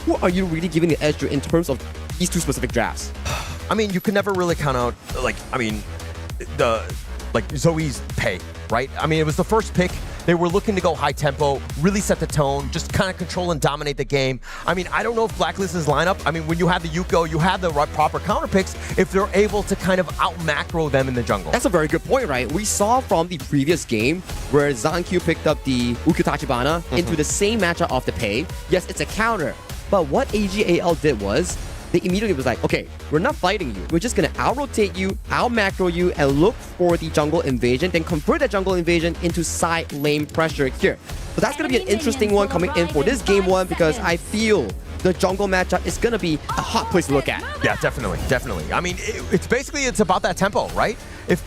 who are you really giving the edge to in terms of these two specific drafts? I mean, you can never really count out, Zoe's pay, right? I mean, it was the first pick. They were looking to go high tempo, really set the tone, just kind of control and dominate the game. I mean, I don't know if Blacklist's lineup, I mean, when you have the Yuko, you have the proper counter picks, if they're able to kind of out-macro them in the jungle. That's a very good point, right? We saw from the previous game where Zankyu picked up the Ukyo Tachibana into the same matchup of the pay. Yes, it's a counter, but what AG.AL did was they immediately was like, okay, we're not fighting you. We're just gonna out-rotate you, out-macro you, and look for the jungle invasion, then convert that jungle invasion into side lane pressure here. So that's gonna be an interesting one coming in for this game one, because I feel the jungle matchup is gonna be a hot place to look at. Yeah, definitely. I mean, it's about that tempo, right? If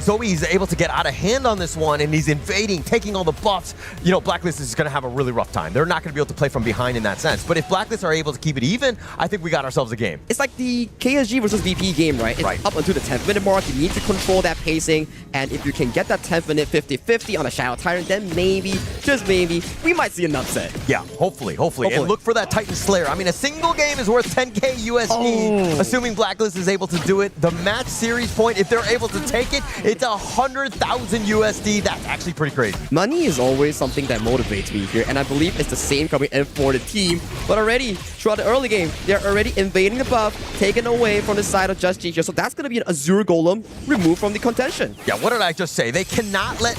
Zoe is able to get out of hand on this one and he's invading, taking all the buffs, you know, Blacklist is going to have a really rough time. They're not going to be able to play from behind in that sense. But if Blacklist are able to keep it even, I think we got ourselves a game. It's like the KSG versus VP game, right? It's up until the 10th minute mark. You need to control that pacing. And if you can get that 10th minute 50-50 on a Shadow Tyrant, then maybe, just maybe, we might see an upset. Yeah, hopefully. And look for that Titan Slayer. I mean, a single game is worth 10K USD, assuming Blacklist is able to do it. The match series point, if they're able to take it, it's 100,000 USD. That's actually pretty crazy. Money is always something that motivates me here, and I believe it's the same coming in for the team. But already, throughout the early game, they're already invading the buff, taken away from the side of Just G here. So that's going to be an Azure Golem removed from the contention. Yeah, what did I just say? They cannot let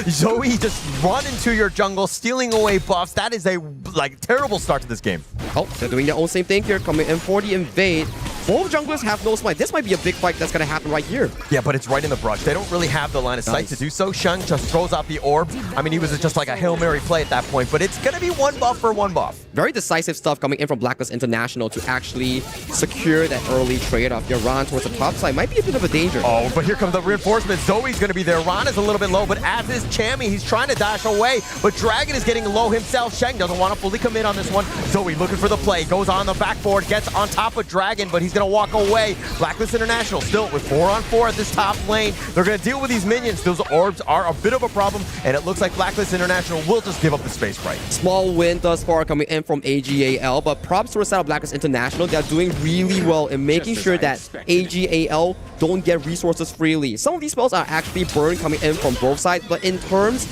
Zoe just run into your jungle, stealing away buffs. That is a terrible start to this game. Oh, they're doing their own same thing here, coming in for the invade. Both junglers have no smite. This might be a big fight that's going to happen right here. Yeah, but it's right in the brush. They don't really have the line of sight to do so. Sheng just throws out the orb. I mean, he was just like a Hail Mary play at that point, but it's going to be one buff for one buff. Very decisive stuff coming in from Blacklist International to actually secure that early trade-off. Your Ron towards the top side might be a bit of a danger. Oh, but here comes the reinforcement. Zoe's going to be there. Ron is a little bit low, but as is Chammy, he's trying to dash away, but Dragon is getting low himself. Sheng doesn't want to fully commit on this one. Zoe looking for the play, goes on the backboard, gets on top of Dragon, but he's going to walk away. Blacklist International still with 4-on-4 at this top lane. They're going to deal with these minions. Those orbs are a bit of a problem, and it looks like Blacklist International will just give up the space right. Small win thus far coming in from AG.AL, but props to the side of Blacklist International. They're doing really well in making sure that AG.AL don't get resources freely. Some of these spells are actually burned coming in from both sides, but in terms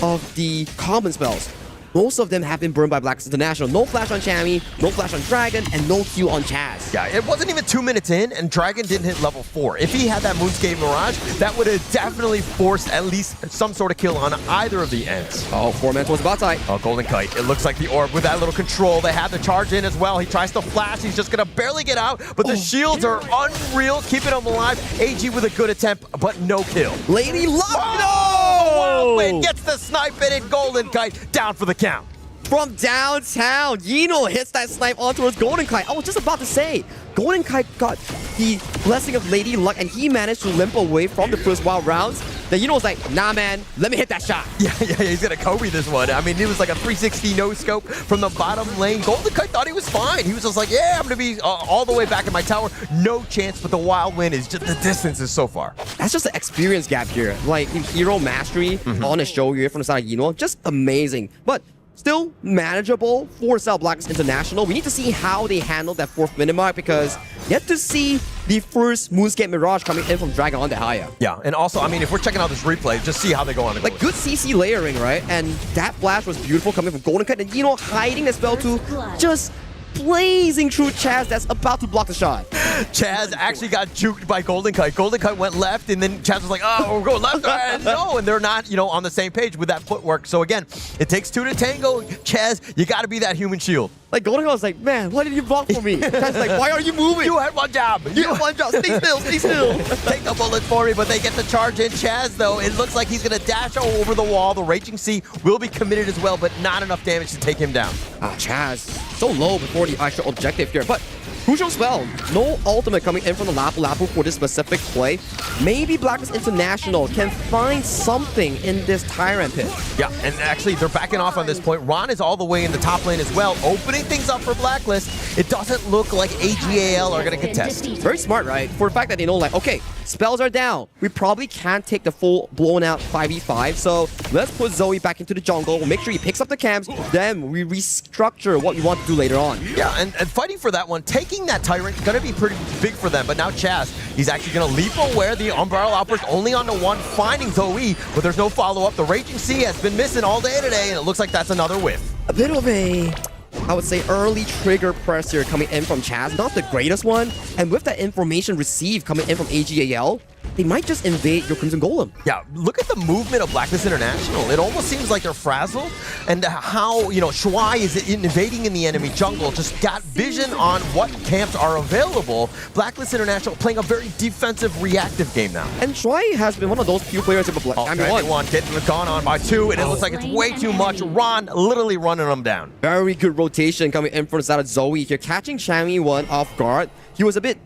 of the common spells, most of them have been burned by Blacklist International. No flash on Chammy, no flash on Dragon, and no Q on Chaz. Yeah, it wasn't even 2 minutes in, and Dragon didn't hit level 4. If he had that Moonscape Mirage, that would have definitely forced at least some sort of kill on either of the ends. Oh, 4-man towards the bot side. Oh, Golden Kite. It looks like the orb with that little control. They have the charge in as well. He tries to flash. He's just going to barely get out, but the shields are unreal, keeping him alive. AG with a good attempt, but no kill. Lady Luck! Oh! Wildwin gets the snipe in, and Golden Kite down for the count. From downtown, Yino hits that snipe onto his Golden Kite. I was just about to say, Golden Kite got the blessing of Lady Luck, and he managed to limp away from the first wild rounds. Then Yino was like, nah, man, let me hit that shot. Yeah, he's gonna Kobe this one. I mean, it was like a 360 no-scope from the bottom lane. Golden Kite thought he was fine. He was just like, yeah, I'm gonna be all the way back in my tower. No chance, but the wild win is just, the distance is so far. That's just the experience gap here. Like, hero mastery on a show here from the side of Yino, just amazing. But still manageable for South Blacklist International. We need to see how they handle that 4th minute mark, because yet to see the first Moonscape Mirage coming in from Dragon on the higher. Yeah, and also, I mean, if we're checking out this replay, just see how they go on. Like, good CC layering, right? And that flash was beautiful coming from Golden Kite, and Yino hiding the spell too, just blazing through Chaz that's about to block the shot. Chaz actually got juked by Golden Kite. Golden Kite went left, and then Chaz was like, oh, we're going left. No, and they're not, on the same page with that footwork. So again, it takes 2 to tango. Chaz, you got to be that human shield. Like, Golden Kite was like, man, why did you block for me? Chaz like, why are you moving? You had one job. You had one job. Stay still, stay still. Take the bullet for me, but they get the charge in. Chaz, though, it looks like he's going to dash over the wall. The Raging Sea will be committed as well, but not enough damage to take him down. Chaz, so low before the actual objective here, but crucial spell. No ultimate coming in from the Lapu Lapu for this specific play. Maybe Blacklist International can find something in this Tyrant pit. Yeah, and actually they're backing off on this point. Ron is all the way in the top lane as well, opening things up for Blacklist. It doesn't look like AG.AL are going to contest. Very smart, right? For the fact that they know, like, okay, spells are down. We probably can't take the full blown out 5v5, so let's put Zoe back into the jungle. We'll make sure he picks up the camps, then we restructure what we want to do later on. Yeah, and fighting for that one, taking that Tyrant is going to be pretty big for them, but now Chaz, he's actually going to leap aware. The Unbridled Outburst only onto one, finding Zoe, but there's no follow-up. The Raging Sea has been missing all day today, and it looks like that's another whiff. A bit of a, I would say, early trigger pressure coming in from Chaz. Not the greatest one, and with that information received coming in from AG.AL, they might just invade your Crimson Golem. Yeah, look at the movement of Blacklist International. It almost seems like they're frazzled, and how, you know, Shuai is invading in the enemy jungle, just got vision on what camps are available. Blacklist International playing a very defensive, reactive game now. And Shuai has been one of those few players of a one getting gone on by 2, and it looks like it's way too much. Ron literally running them down. Very good rotation coming in from the side of Zoe here, catching Chami1 off guard. He was a bit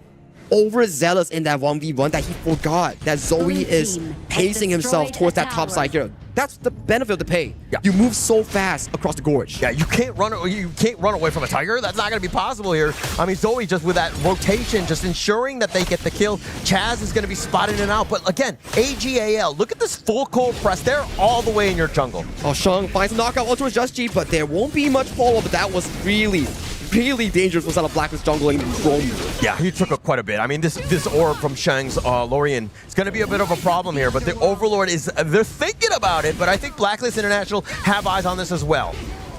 overzealous in that 1v1 that he forgot that Zoe is pacing himself towards that top side here. That's the benefit of the pay. Yeah. You move so fast across the gorge. Yeah, you can't run away from a tiger. That's not going to be possible here. I mean, Zoe just with that rotation, just ensuring that they get the kill. Chaz is going to be spotted in and out. But again, AG.AL, look at this full cold press. They're all the way in your jungle. Oh, Shang finds a knockout onto his Just G, but there won't be much follow-up. But that was really dangerous inside of Blacklist jungling Chrome. Yeah, he took quite a bit. I mean, this orb from Shang's Lorien is going to be a bit of a problem here, but the Overlord they're thinking about it, but I think Blacklist International have eyes on this as well.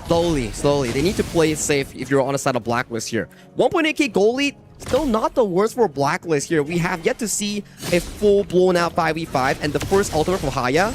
Slowly. They need to play it safe if you're on the side of Blacklist here. 1.8k goal lead, still not the worst for Blacklist here. We have yet to see a full blown out 5v5, and the first ultimate from Haya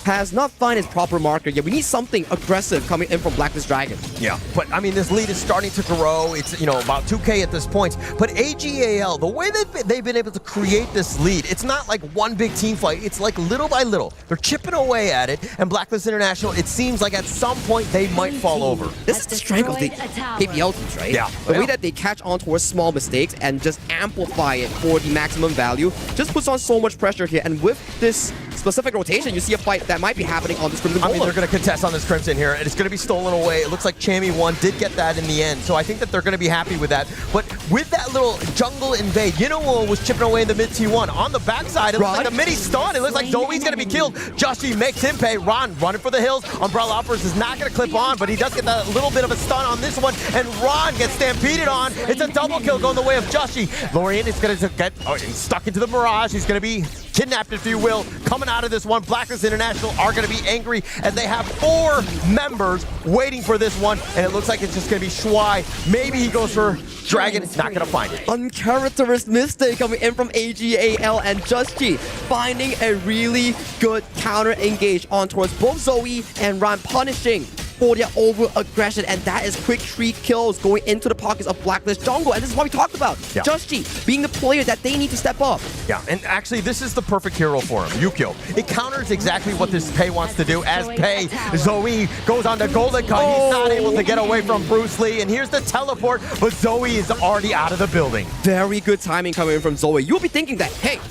has not found its proper marker yet. We need something aggressive coming in from Blacklist Dragon. Yeah, but I mean, this lead is starting to grow. It's, you know, about 2k at this point. But AG.AL, the way they've been able to create this lead, it's not like one big team fight. It's like little by little. They're chipping away at it. And Blacklist International, it seems like at some point they might fall over. This is the strength of the KPL teams, right? Yeah. The way that they catch on towards small mistakes and just amplify it for the maximum value just puts on so much pressure here. And with this specific rotation, you see a fight that might be happening on this Crimson Golem. I mean, they're going to contest on this Crimson here, and it's going to be stolen away. It looks like Chami1 did get that in the end, so I think that they're going to be happy with that. But with that little jungle invade, Yinowol was chipping away in the mid T1. On the backside, it looks like a mini stun. It looks like Zoe's going to be killed. Justy makes him pay. Ron running for the hills. Umbrella Uppers is not going to clip on, but he does get that little bit of a stun on this one, and Ron gets stampeded on. It's a double kill going the way of Justy. Lorien is going to get stuck into the Mirage. He's going to be kidnapped, if you will, coming out of this one. Blacklist International are going to be angry as they have 4 members waiting for this one, and it looks like it's just going to be Shuai. Maybe he goes for Dragon. It's not going to find it. Uncharacteristic mistake coming in from AG.AL and Justy, finding a really good counter engage on towards both Zoe and Ron, punishing for their over-aggression, and that is quick 3 kills going into the pockets of Blacklist jungle, and this is what we talked about. Yeah. Justy being the player that they need to step up. Yeah, and actually this is the perfect hero for him, Yukio. It counters exactly what this Pei wants to do. As Pei, Zoe goes on the golden cut. He's not able to get away from Bruce Lee, and here's the teleport, but Zoe is already out of the building. Very good timing coming in from Zoe. You'll be thinking that, hey,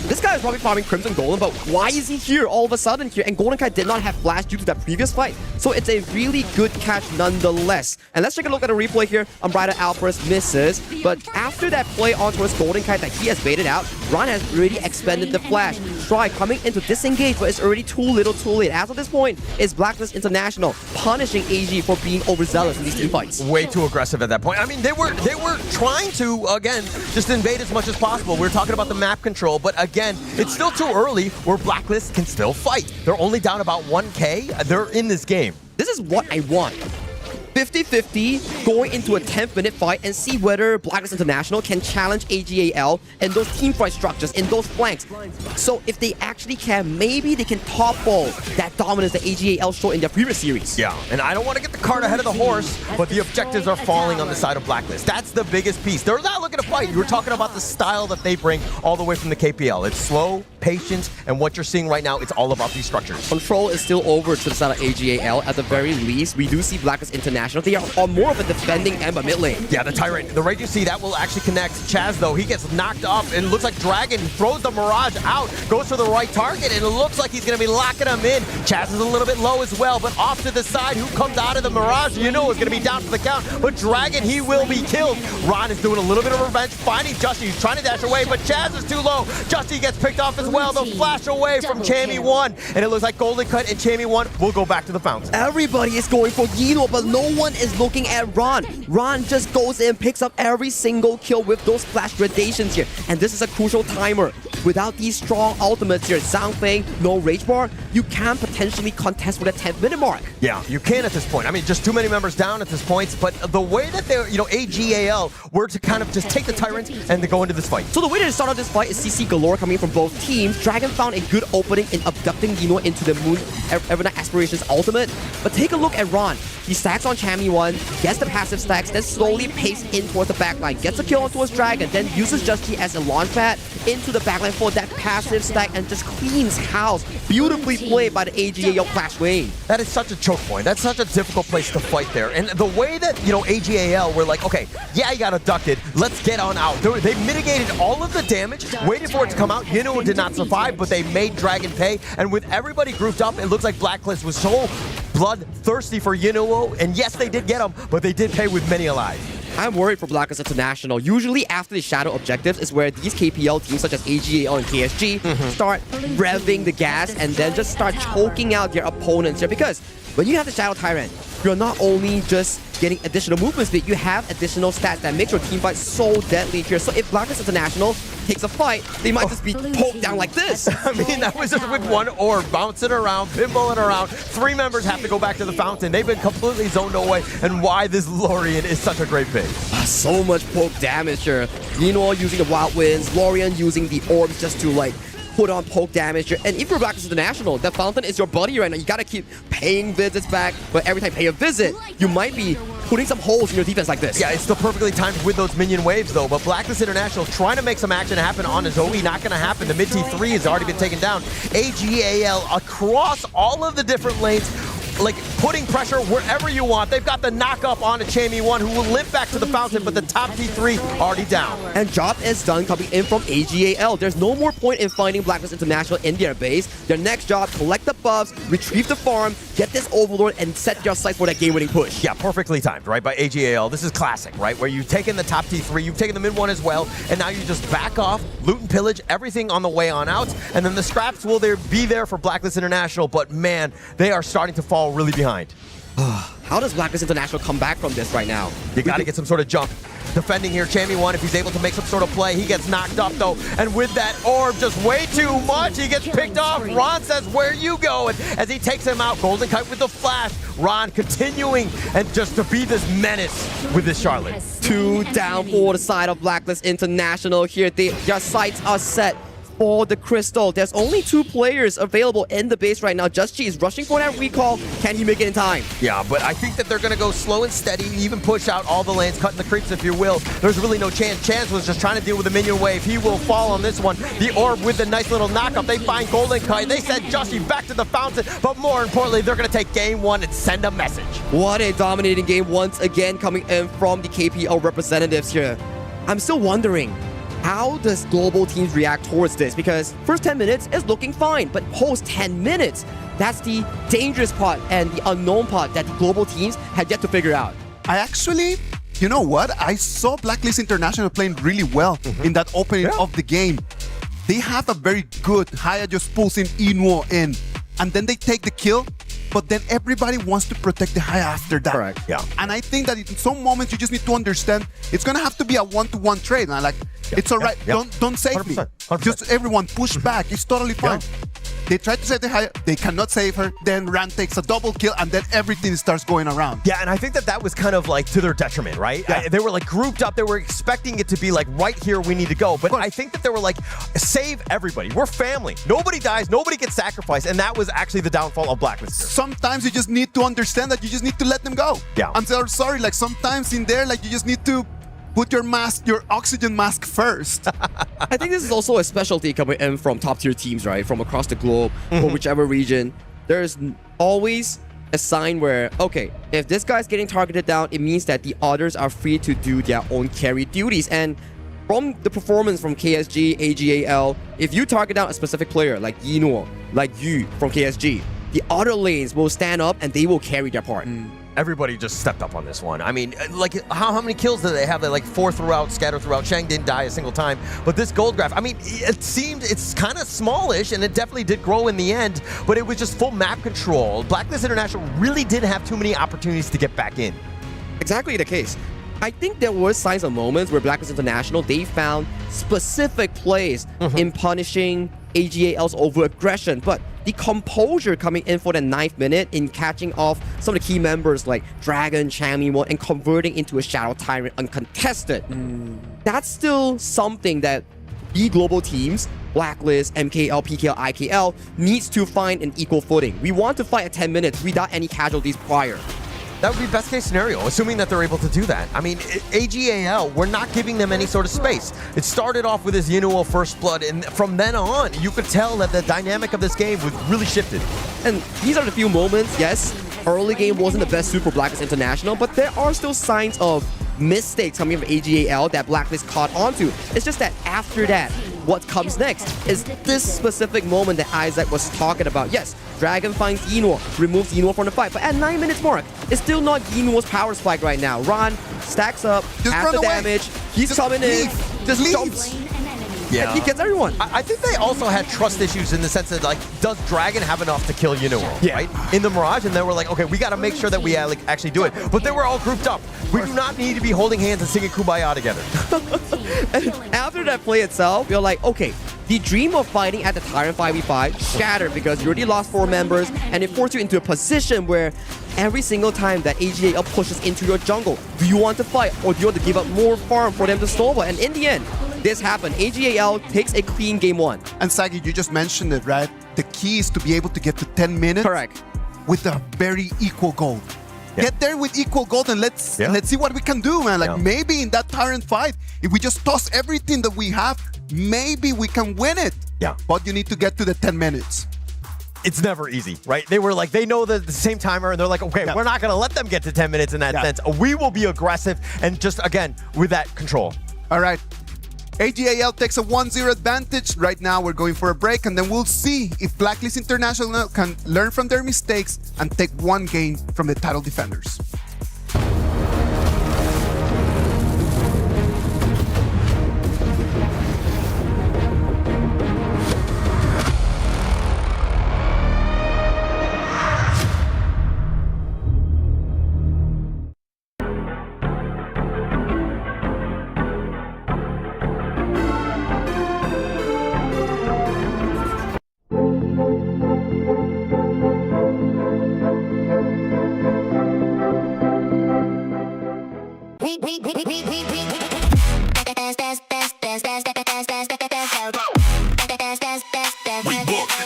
this guy is probably farming Crimson Golem, but why is he here all of a sudden here? And Golden Kai did not have flash due to that previous fight. So it's a really good catch nonetheless. And let's take a look at the replay here. Umbrella Outburst misses, but after that play on towards Golden Kai that he has baited out, Ron has already expended the flash. Try coming into disengage, but it's already too little too late. As of this point, it's Blacklist International punishing AG for being overzealous in these team fights. Way too aggressive at that point. I mean, they were trying to, again, just invade as much as possible. We're talking about the map control, but again, it's still too early where Blacklist can still fight. They're only down about 1k. They're in this game. This is what I want. 50-50 going into a 10th-minute fight and see whether Blacklist International can challenge AG.AL and those team fight structures in those flanks. So if they actually can, maybe they can topple that dominance that AG.AL showed in their previous series. Yeah, and I don't want to get the cart ahead of the horse, but the objectives are falling on the side of Blacklist. That's the biggest piece. They're not looking to fight. You were talking about the style that they bring all the way from the KPL. It's slow, patience, and what you're seeing right now, it's all about these structures. Control is still over to the side of AG.AL. At the very least, we do see Blacklist International. They are on more of a defending end by mid lane. Yeah, the Tyrant. The rate you see, that will actually connect. Chaz, though, he gets knocked up, and it looks like Dragon throws the Mirage out, goes for the right target, and it looks like he's going to be locking him in. Chaz is a little bit low as well, but off to the side, who comes out of the Mirage, you know is going to be down for the count, but Dragon, he will be killed. Ron is doing a little bit of revenge, finding Justy. He's trying to dash away, but Chaz is too low. Justy gets picked off as well. The flash away from Chami1, and it looks like Golden Cut and Chami1 will go back to the fountain. Everybody is going for Yino, but no one is looking at Ron. Ron just goes in, picks up every single kill with those flash gradations here. And this is a crucial timer. Without these strong ultimates here, Zhang Feng, no rage bar, you can potentially contest for the 10th minute mark. Yeah, you can at this point. I mean, just too many members down at this point. But the way that they're, AG.AL were to kind of just take the Tyrant and they go into this fight. So the way to start off this fight is CC galore coming from both teams. Dragon found a good opening in abducting Yino into the Moon Evernight Aspirations ultimate. But take a look at Ron. He stacks on Chammy 1, gets the passive stacks, then slowly paced in towards the backline, gets a kill onto his Dragon, then uses Justy as a launchpad into the backline for that passive stack and just cleans house. Beautifully played by the AG.AL Clash Wayne. That is such a choke point. That's such a difficult place to fight there. And the way that, you know, AG.AL were like, okay, yeah, you got abducted. Let's get on out. They mitigated all of the damage, waited for it to come out. Yino did not survive, but they made Dragon pay. And with everybody grouped up, it looks like Blacklist was so bloodthirsty for Yino. And yes, they did get him, but they did pay with many alive. I'm worried for Blacklist International. Usually after the shadow objectives is where these KPL teams such as AG.AL and KSG start revving the gas and then just start choking out their opponents here. Because when you have the Shadow Tyrant, you're not only just getting additional movement speed, you have additional stats that makes your team fight so deadly here. So if Blacklist International takes a fight, they might just be poked down like this. I mean, that was just with one orb bouncing around, pinballing around. 3 members have to go back to the fountain. They've been completely zoned away, and why this Lorien is such a great pick. So much poke damage here. Yino using the Wild Winds, Lorien using the orbs just to like put on poke damage here. And if you're Blacklist International, that fountain is your buddy right now. You gotta keep paying visits back, but every time you pay a visit, you might be putting some holes in your defense like this. Yeah, it's still perfectly timed with those minion waves though, but Blacklist International trying to make some action happen on Zoe, not gonna happen. The mid T3 has already been taken down. AG.AL across all of the different lanes, like putting pressure wherever you want. They've got the knock up on a Chammy 1 who will limp back to the fountain, but the top T3 already down. And job is done coming in from AG.AL. There's no more point in finding Blacklist International in their base. Their next job, collect the buffs, retrieve the farm, get this Overlord, and set your sights for that game-winning push. Yeah, perfectly timed, right, by AG.AL. This is classic, right, where you've taken the top T3, you've taken the mid 1 as well, and now you just back off, loot and pillage, everything on the way on out, and then the scraps will be there for Blacklist International, but man, they are starting to fall really behind. How does Blacklist International come back from this right now? You got to get some sort of jump. Defending here, Chammy 1, if he's able to make some sort of play, he gets knocked up though, and with that orb just way too much, he gets picked off. Ron says, where you going? As he takes him out, Golden Kite with the flash. Ron continuing and just to be this menace with this Charlotte. 2 down for the side of Blacklist International here. Their sights are set for the crystal. There's only 2 players available in the base right now. Justy is rushing for that recall. Can he make it in time? Yeah, but I think that they're going to go slow and steady, even push out all the lanes, cutting the creeps if you will. There's really no chance. Chance was just trying to deal with the minion wave. He will fall on this one. The orb with the nice little knockup. They find Golden Kite. They send Justy back to the fountain, but more importantly, they're going to take game 1 and send a message. What a dominating game once again coming in from the KPL representatives here. I'm still wondering, how does global teams react towards this? Because first 10 minutes is looking fine, but post 10 minutes, that's the dangerous part and the unknown part that the global teams had yet to figure out. I actually, you know what? I saw Blacklist International playing really well in that opening of the game. They have a very good high just pulsing Inuo in, and then they take the kill, but then everybody wants to protect the high after that. Correct. Yeah. And I think that in some moments you just need to understand it's gonna have to be a one-to-one trade. And like, it's all right. Don't save me. 100%. Just everyone push back. It's totally fine. They try to save the high, they cannot save her. Then Ran takes a double kill, and then everything starts going around. Yeah, and I think that was kind of like to their detriment, right? Yeah. They were like grouped up. They were expecting it to be like right here we need to go. But I think that they were like, save everybody. We're family. Nobody dies. Nobody gets sacrificed. And that was actually the downfall of Blacklist. Sometimes you just need to understand that you just need to let them go. Yeah. I'm so sorry. Like sometimes in there, like you just need to put your mask, your oxygen mask first. I think this is also a specialty coming in from top tier teams, right? From across the globe or whichever region. There's always a sign where, okay, if this guy's getting targeted down, it means that the others are free to do their own carry duties. And from the performance from KSG, AG.AL, if you target down a specific player like Yino, like you from KSG, the other lanes will stand up and they will carry their part. Everybody just stepped up on this one. I mean, like, how many kills did they have? They like 4 throughout, scattered throughout. Shang didn't die a single time. But this gold graph, I mean, it seemed it's kind of smallish, and it definitely did grow in the end, but it was just full map control. Blacklist International really didn't have too many opportunities to get back in. Exactly the case. I think there were signs of moments where Blacklist International, they found specific plays in punishing AG.AL's over-aggression, but the composure coming in for the 9th minute in catching off some of the key members like Dragon, Changmin, and converting into a Shadow Tyrant uncontested. That's still something that the global teams, Blacklist, MKL, PKL, IKL, needs to find an equal footing. We want to fight at 10 minutes without any casualties prior. That would be best case scenario, assuming that they're able to do that. I mean, AG.AL, we're not giving them any sort of space. It started off with his Yinuo first blood, and from then on, you could tell that the dynamic of this game was really shifted. And these are the few moments, yes, early game wasn't the best suit for Blacklist International, but there are still signs of mistakes coming from AG.AL that Blacklist caught onto. It's just that after that, what comes next is this specific moment that Isaac was talking about. Yes, Dragon finds Yinuo, removes Yinuo from the fight, but at 9 minutes mark, it's still not Yinuo's power spike right now. Ron stacks up, half the damage, he's coming in, just jumps. Yeah. And he gets everyone. I think they also had trust issues in the sense that, like, does Dragon have enough to kill Yinuo, right? In the Mirage, and they were like, okay, we got to make sure that we actually do it. But they were all grouped up. We do not need to be holding hands and singing Kumbaya together. And after that play itself, you're like, okay, the dream of fighting at the Tyrant 5v5 shattered because you already lost 4 members, and it forced you into a position where every single time that AG.AL pushes into your jungle, do you want to fight or do you want to give up more farm for them to snowball? And in the end, this happened. AG.AL takes a clean game 1. And Sagi, you just mentioned it, right? The key is to be able to get to 10 minutes. Correct. With a very equal goal. Get there with equal gold and let's see what we can do, man. Like maybe in that Tyrant fight, if we just toss everything that we have, maybe we can win it. Yeah. But you need to get to the 10 minutes. It's never easy, right? They were like, they know the same timer and they're like, okay, we're not going to let them get to 10 minutes in that sense. We will be aggressive and just, again, with that control. All right. AG.AL takes a 1-0 advantage. Right now, we're going for a break, and then we'll see if Blacklist International can learn from their mistakes and take one game from the title defenders.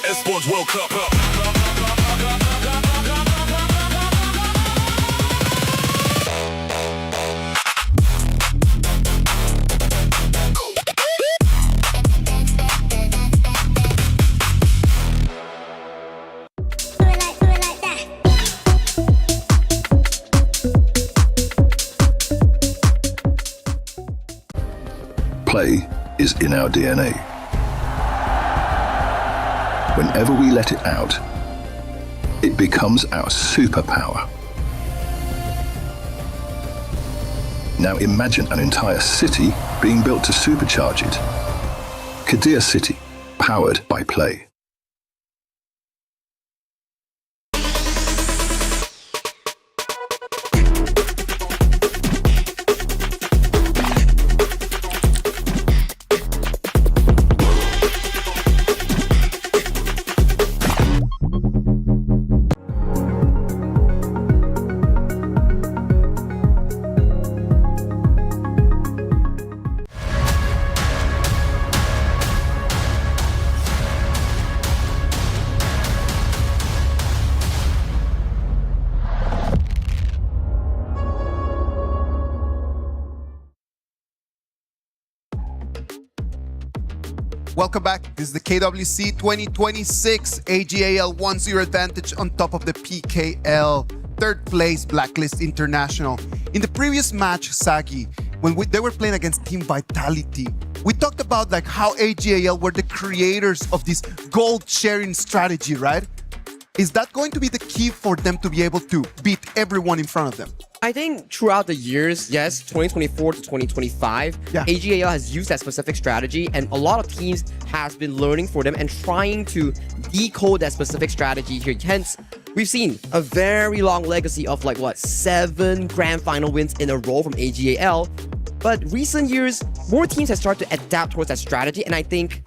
Esports World Cup. Play is in our DNA. Whenever we let it out, it becomes our superpower. Now imagine an entire city being built to supercharge it. Kadir City, powered by play. Welcome back. This is the KWC 2026 AG.AL 1-0 advantage on top of the PKL. Third place Blacklist International. In the previous match, Sagi, when they were playing against Team Vitality, we talked about like how AG.AL were the creators of this gold sharing strategy, right? Is that going to be the key for them to be able to beat everyone in front of them? I think throughout the years, yes, 2024 to 2025, AG.AL has used that specific strategy, and a lot of teams has been learning for them and trying to decode that specific strategy here. Hence, we've seen a very long legacy of like, 7 grand final wins in a row from AG.AL. But recent years, more teams have started to adapt towards that strategy, and I think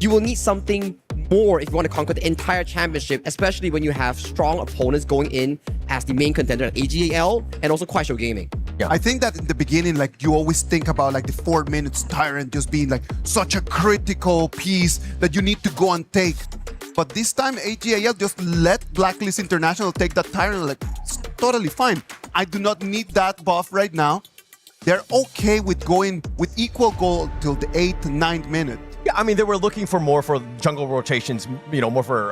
you will need something more if you want to conquer the entire championship, especially when you have strong opponents going in as the main contender at AG.AL and also Kuaishou Gaming. Yeah. I think that in the beginning, like you always think about like the 4 minutes Tyrant just being like such a critical piece that you need to go and take. But this time AG.AL just let Blacklist International take that Tyrant, like it's totally fine. I do not need that buff right now. They're okay with going with equal goal till the 8th, 9th minute. Yeah, I mean, they were looking for more for jungle rotations, you know, more for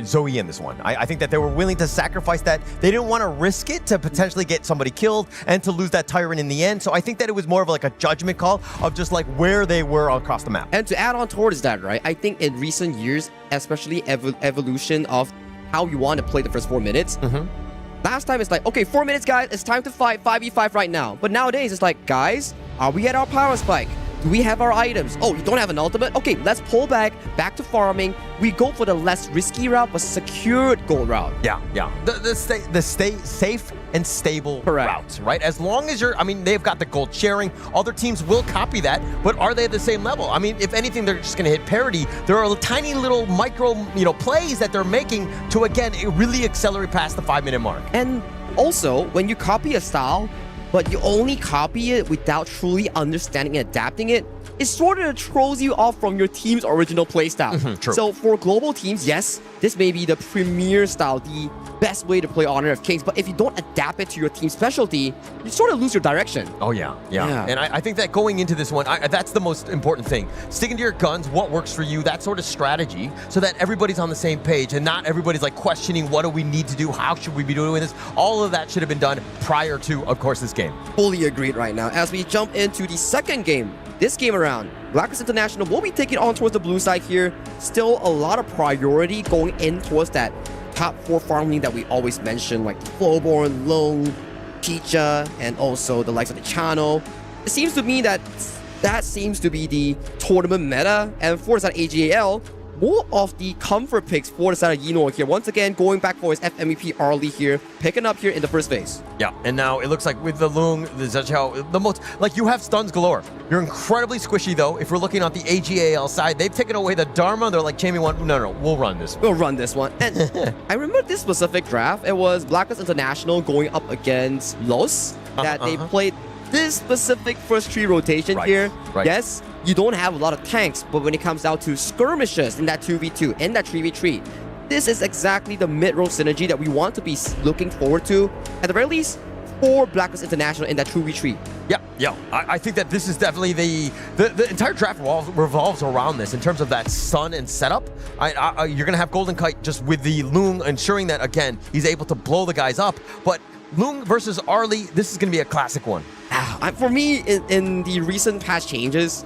Zoe in this one. I think that they were willing to sacrifice that. They didn't want to risk it to potentially get somebody killed and to lose that Tyrant in the end. So I think that it was more of like a judgment call of just like where they were across the map. And to add on towards that, right, I think in recent years, especially evolution of how you want to play the first 4 minutes, last time it's like, okay, 4 minutes, guys, it's time to fight 5v5 right now. But nowadays, it's like, guys, are we at our power spike? Do we have our items? Oh, you don't have an ultimate? Okay, let's pull back to farming. We go for the less risky route, but secured gold route. Yeah. The stay safe and stable route, right? As long as you're, I mean, they've got the gold sharing. Other teams will copy that, but are they at the same level? I mean, if anything, they're just going to hit parity. There are tiny little micro, plays that they're making to, again, really accelerate past the 5 minute mark. And also, when you copy a style, but you only copy it without truly understanding and adapting it, it sort of throws you off from your team's original playstyle. True. So for global teams, yes, this may be the premier style, the best way to play Honor of Kings, but if you don't adapt it to your team's specialty, you sort of lose your direction. Oh, yeah. And I think that going into this one, that's the most important thing. Sticking to your guns, what works for you, that sort of strategy, so that everybody's on the same page and not everybody's like questioning what do we need to do, how should we be doing this. All of that should have been done prior to, of course, this game. Fully agreed right now. As we jump into the second game, this game around, Blacklist International will be taking on towards the blue side here. Still a lot of priority going in towards that top 4 farm lane that we always mention, like Flowborn, Lung, Picha, and also the likes of the Channel. It seems to me that seems to be the tournament meta, and for that AG.AL, more of the comfort picks for the side of Yino here. Once again, going back for his FMVP early here, picking up here in the first phase. Yeah, and now it looks like with the Lung, the Zhao, the most, like you have stuns galore. You're incredibly squishy though. If we're looking at the AG.AL side, they've taken away the Dharma. They're like, Chamie one, no, we'll run this one. We'll run this one. And I remember this specific draft. It was Blacklist International going up against Los that they played this specific first 3 rotation here. Yes, you don't have a lot of tanks, but when it comes down to skirmishes in that 2v2 and that 3v3, this is exactly the mid-row synergy that we want to be looking forward to, at the very least, for Blacklist International in that 2v3. Yeah. I think that this is definitely the entire draft revolves around this in terms of that stun and setup. You're going to have Golden Kite just with the Lung ensuring that, again, he's able to blow the guys up, but Lung versus Arlie, this is going to be a classic one. For me, in the recent patch changes,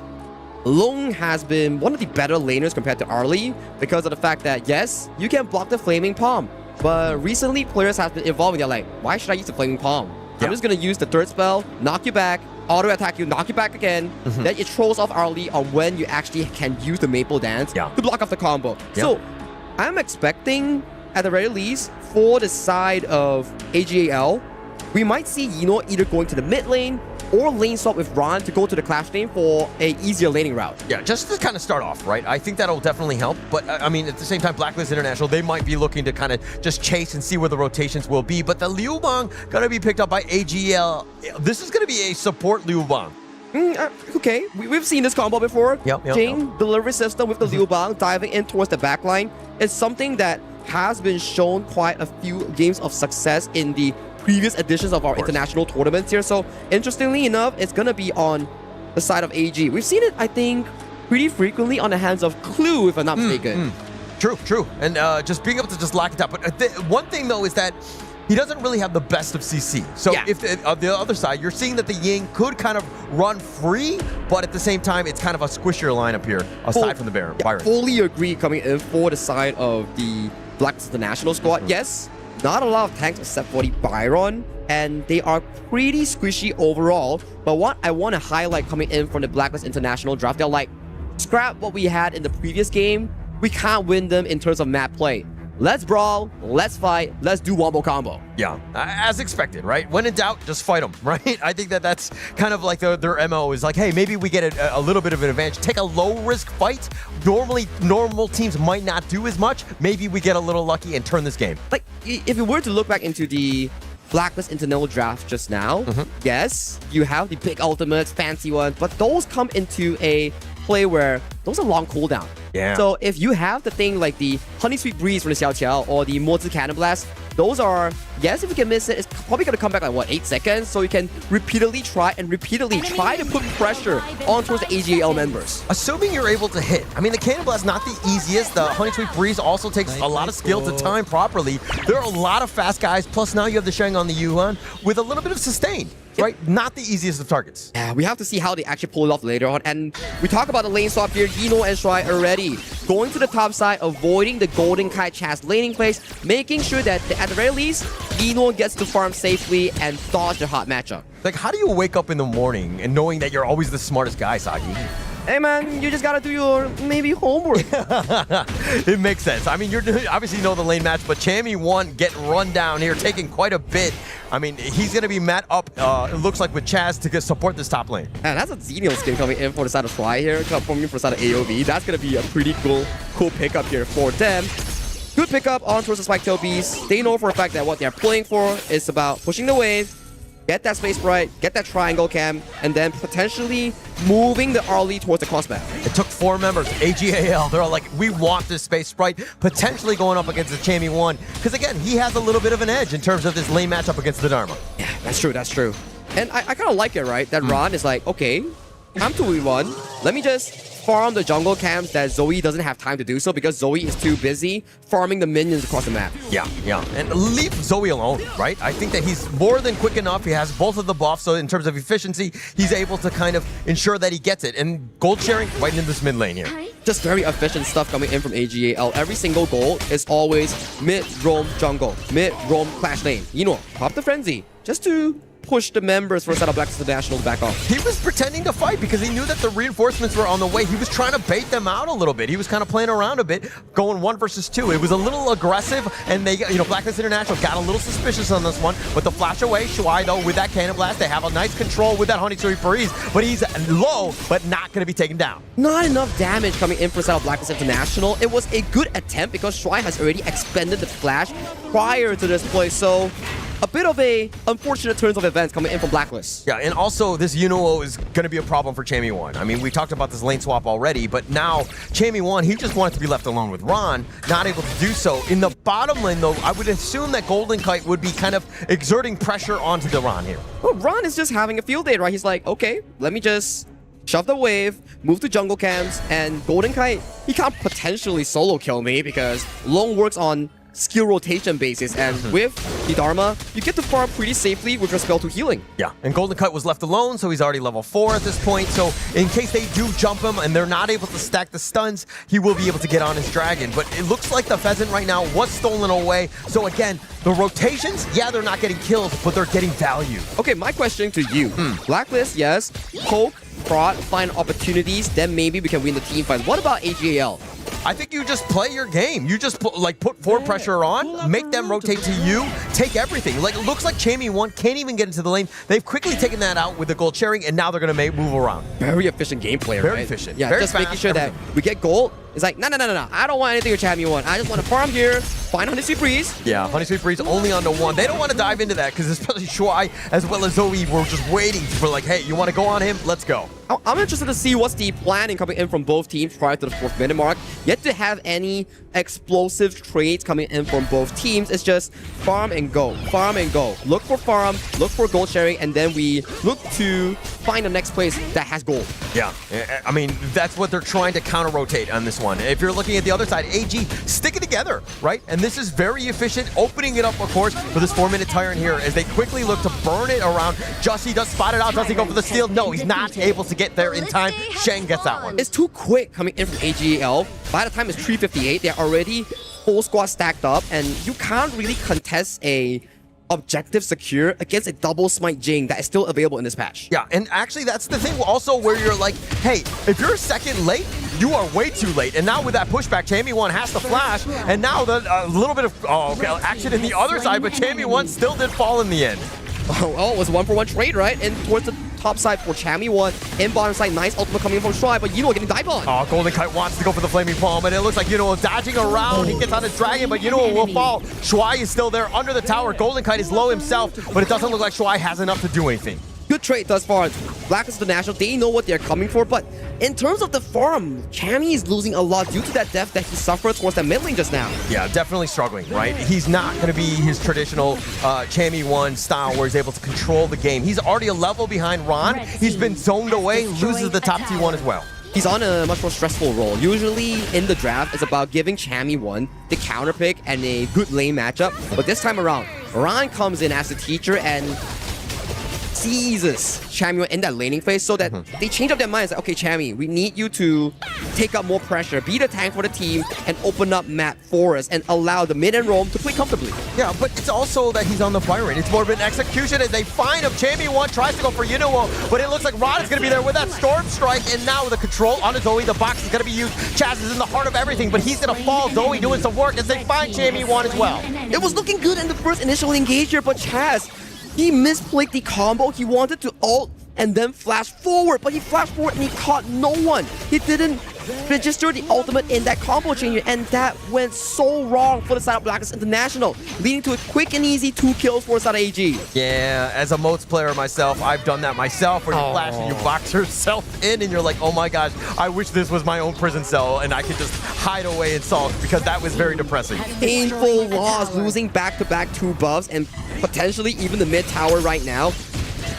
Lung has been one of the better laners compared to Arlie because of the fact that, yes, you can block the Flaming Palm, but recently players have been evolving. They're like, why should I use the Flaming Palm? I'm just going to use the third spell, knock you back, auto attack you, knock you back again. Then it throws off Arlie on when you actually can use the Maple Dance to block off the combo. So I'm expecting, at the very least, for the side of AG.AL, we might see Yino either going to the mid lane or lane swap with Ron to go to the Clash lane for a easier laning route. Yeah, just to kind of start off, right? I think that'll definitely help. But I mean, at the same time, Blacklist International, they might be looking to kind of just chase and see where the rotations will be. But the Liu Bang gonna be picked up by AG.AL. This is gonna be a support Liu Bang. Okay, we've seen this combo before. Jing delivery system with the Liu Bang diving in towards the backline is something that has been shown quite a few games of success in the previous editions of our international tournaments here. So interestingly enough, it's gonna be on the side of AG. We've seen it, I think, pretty frequently on the hands of Clue, if I'm not mistaken. True. And just being able to just lock it up. But one thing though is that he doesn't really have the best of CC. So if on the other side, you're seeing that the Ying could kind of run free, but at the same time, it's kind of a squishier lineup here, aside from the Baron. Fully agree coming in for the side of the Blacklist International squad. Yes, not a lot of tanks except for the Byron, and they are pretty squishy overall. But what I want to highlight coming in from the Blacklist International draft, they're like, scrap what we had in the previous game. We can't win them in terms of map play. let's brawl, let's fight, let's do wombo combo. Yeah, as expected, right? When in doubt, just fight them, right? I think that's kind of like their MO is like, hey, maybe we get a little bit of an advantage. Take a low-risk fight. Normally, normal teams might not do as much. Maybe we get a little lucky and turn this game. Like, if you were to look back into the Blacklist International draft just now, yes, you have the big ultimates, fancy ones, but those come into a play where those are long cooldown. Yeah. So if you have the thing like the Honey Sweet Breeze from the Xiao or the Mozi Cannon Blast, those are, yes, if you can miss it, it's probably going to come back like, what, 8 seconds? So you can repeatedly try to put pressure on towards the AG.AL members. Assuming you're able to hit. I mean, the Cannon Blast not the easiest. The Honey Sweet Breeze also takes a lot of skill to time properly. There are a lot of fast guys, plus now you have the Sheng on the Yuan with a little bit of sustain. Right? Not the easiest of targets. Yeah, we have to see how they actually pull it off later on. And we talk about the lane swap here. Yino and Shuai already going to the top side, avoiding the Golden Kite Chaz laning place, making sure that at the very least, Yino gets to farm safely and dodge the hot matchup. Like, how do you wake up in the morning and knowing that you're always the smartest guy, Sagi? Hey man, you just gotta do your maybe homework. It makes sense. I mean, you're obviously know the lane match, but Chammy 1 getting run down here, taking quite a bit. I mean, he's gonna be met up, it looks like, with Chaz to support this top lane. And that's a Xenial skin coming in for the side of Fly here, coming for the side of AOV. That's gonna be a pretty cool pickup here for them. Good pickup on towards the Spike-tailed Beast. They know for a fact that what they're playing for is about pushing the wave, get that space right, get that triangle cam, and then potentially moving the early towards the cross map. It took 4 members, AG.AL. They're all like, we want this space sprite, potentially going up against the Chammy 1. Because again, he has a little bit of an edge in terms of this lane matchup against the Dharma. Yeah, that's true. And I kind of like it, right? That Ron is like, okay, I'm 2v1. Let me just farm the jungle camps that Zoe doesn't have time to do so because Zoe is too busy farming the minions across the map. Yeah. And leave Zoe alone, right? I think that he's more than quick enough. He has both of the buffs, so in terms of efficiency, he's able to kind of ensure that he gets it. And gold sharing right in this mid lane here. Just very efficient stuff coming in from AG.AL. Every single goal is always mid, roam, jungle, mid, roam, clash lane. You know, pop the frenzy just to push the members for a set of Blacklist International to back off. He was pretending to fight because he knew that the reinforcements were on the way. He was trying to bait them out a little bit. He was kind of playing around a bit, going 1 versus 2. It was a little aggressive, and they, Blacklist International got a little suspicious on this one. But the flash away, Shuai though, with that Cannon Blast, they have a nice control with that Honey Sweet Breeze, but he's low, but not going to be taken down. Not enough damage coming in for set of Blacklist International. It was a good attempt because Shuai has already expended the flash prior to this play, so a bit of a unfortunate turns of events coming in from Blacklist. Yeah, and also this Yuno is going to be a problem for Chammy 1. I mean, we talked about this lane swap already, but now Chammy 1, he just wanted to be left alone with Ron, not able to do so. In the bottom lane, though, I would assume that Golden Kite would be kind of exerting pressure onto the Ron here. Well, Ron is just having a field day, right? He's like, okay, let me just shove the wave, move to jungle camps, and Golden Kite, he can't potentially solo kill me because Long works on skill rotation basis, and with the Dharma, you get to farm pretty safely with your spell to healing. Yeah, and Golden Kite was left alone, so he's already level 4 at this point, so in case they do jump him and they're not able to stack the stuns, he will be able to get on his dragon. But it looks like the Pheasant right now was stolen away, so again, the rotations, yeah, they're not getting kills, but they're getting value. Okay, my question to you. Blacklist, yes. Poke, prod, find opportunities, then maybe we can win the team fight. What about AG.AL? I think you just play your game. You just put forward pressure on, make them rotate to you, take everything. Like, it looks like Chammy 1 can't even get into the lane. They've quickly taken that out with the gold sharing, and now they're going to move around. Very efficient gameplay, right? Very efficient. Yeah, very just fast, making sure everything. that we get gold. It's like, no. I don't want anything with Chammy 1. I just want to farm here, find Honey Sweet Breeze. Yeah, Honey Sweet Breeze only onto 1. They don't want to dive into that because especially Shuai as well as Zoe were just waiting for like, hey, you want to go on him? Let's go. I'm interested to see what's the planning coming in from both teams prior to the 4th minute mark. Yet to have any explosive trades coming in from both teams. It's just farm and go, farm and go. Look for farm, look for gold sharing, and then we look to find the next place that has gold. Yeah, I mean, that's what they're trying to counter-rotate on this one. If you're looking at the other side, AG, stick it together, right? And this is very efficient, opening it up, of course, for this 4-minute tyrant here as they quickly look to burn it around. Jussie does spot it out. Does he go for the steal? No, he's not able to get there in time. Sheng gets that one. It's too quick coming in from AG.AL. By the time it's 3:58, they're already full squad stacked up, and you can't really contest a objective secure against a double smite Jing that is still available in this patch. Yeah, and actually that's the thing also where you're like, hey, if you're a second late, you are way too late. And now with that pushback, Chammy1 has to flash. And now a little bit of action in the other side, but Chammy1 still did fall in the end. Oh, well, it was 1-for-1 trade, right? And towards the top side for Chammy1. In bottom side, nice ultimate coming in from Shry, but Yuno getting dive on. Oh, Golden Kite wants to go for the Flaming Palm, and it looks like Yuno dodging around. He gets on his Dragon, but Yuno will fall. Shry is still there under the tower. Golden Kite is low himself, but it doesn't look like Shry has enough to do anything. Good trade thus far. Blacklist International, they know what they're coming for, but in terms of the farm, Chammy is losing a lot due to that death that he suffered towards that mid lane just now. Yeah, definitely struggling, right? He's not going to be his traditional Chammy1 style where he's able to control the game. He's already a level behind Ron. He's been zoned away, loses the top T1 as well. He's on a much more stressful role. Usually in the draft, it's about giving Chammy1 the counter pick and a good lane matchup, but this time around, Ron comes in as the teacher and seizes Chammy in that laning phase so that they change up their minds. Like, okay, Chammy, we need you to take up more pressure, be the tank for the team, and open up map for us and allow the mid and roam to play comfortably. Yeah, but it's also that he's on the fire rate. It's more of an execution as they find him. Chammy1 tries to go for Yuno, but it looks like Rod is going to be there with that Storm Strike, and now with the control on Zoe, the box is going to be used. Chaz is in the heart of everything, but he's going to fall. Zoe doing some work as they find Chammy1 as well. It was looking good in the first initial engage here, but Chaz, he misplayed the combo. He wanted to ult and then flash forward, but he flashed forward and he caught no one. He didn't register the ultimate in that combo changer, and that went so wrong for the side of Blacklist International, leading to a quick and easy 2 kills for the side of AG. Yeah, as a Moats player myself, I've done that myself, where you flash and you box yourself in and you're like, oh my gosh, I wish this was my own prison cell and I could just hide away and sulk, because that was very depressing. Painful loss, losing back-to-back 2 buffs and potentially even the mid tower right now.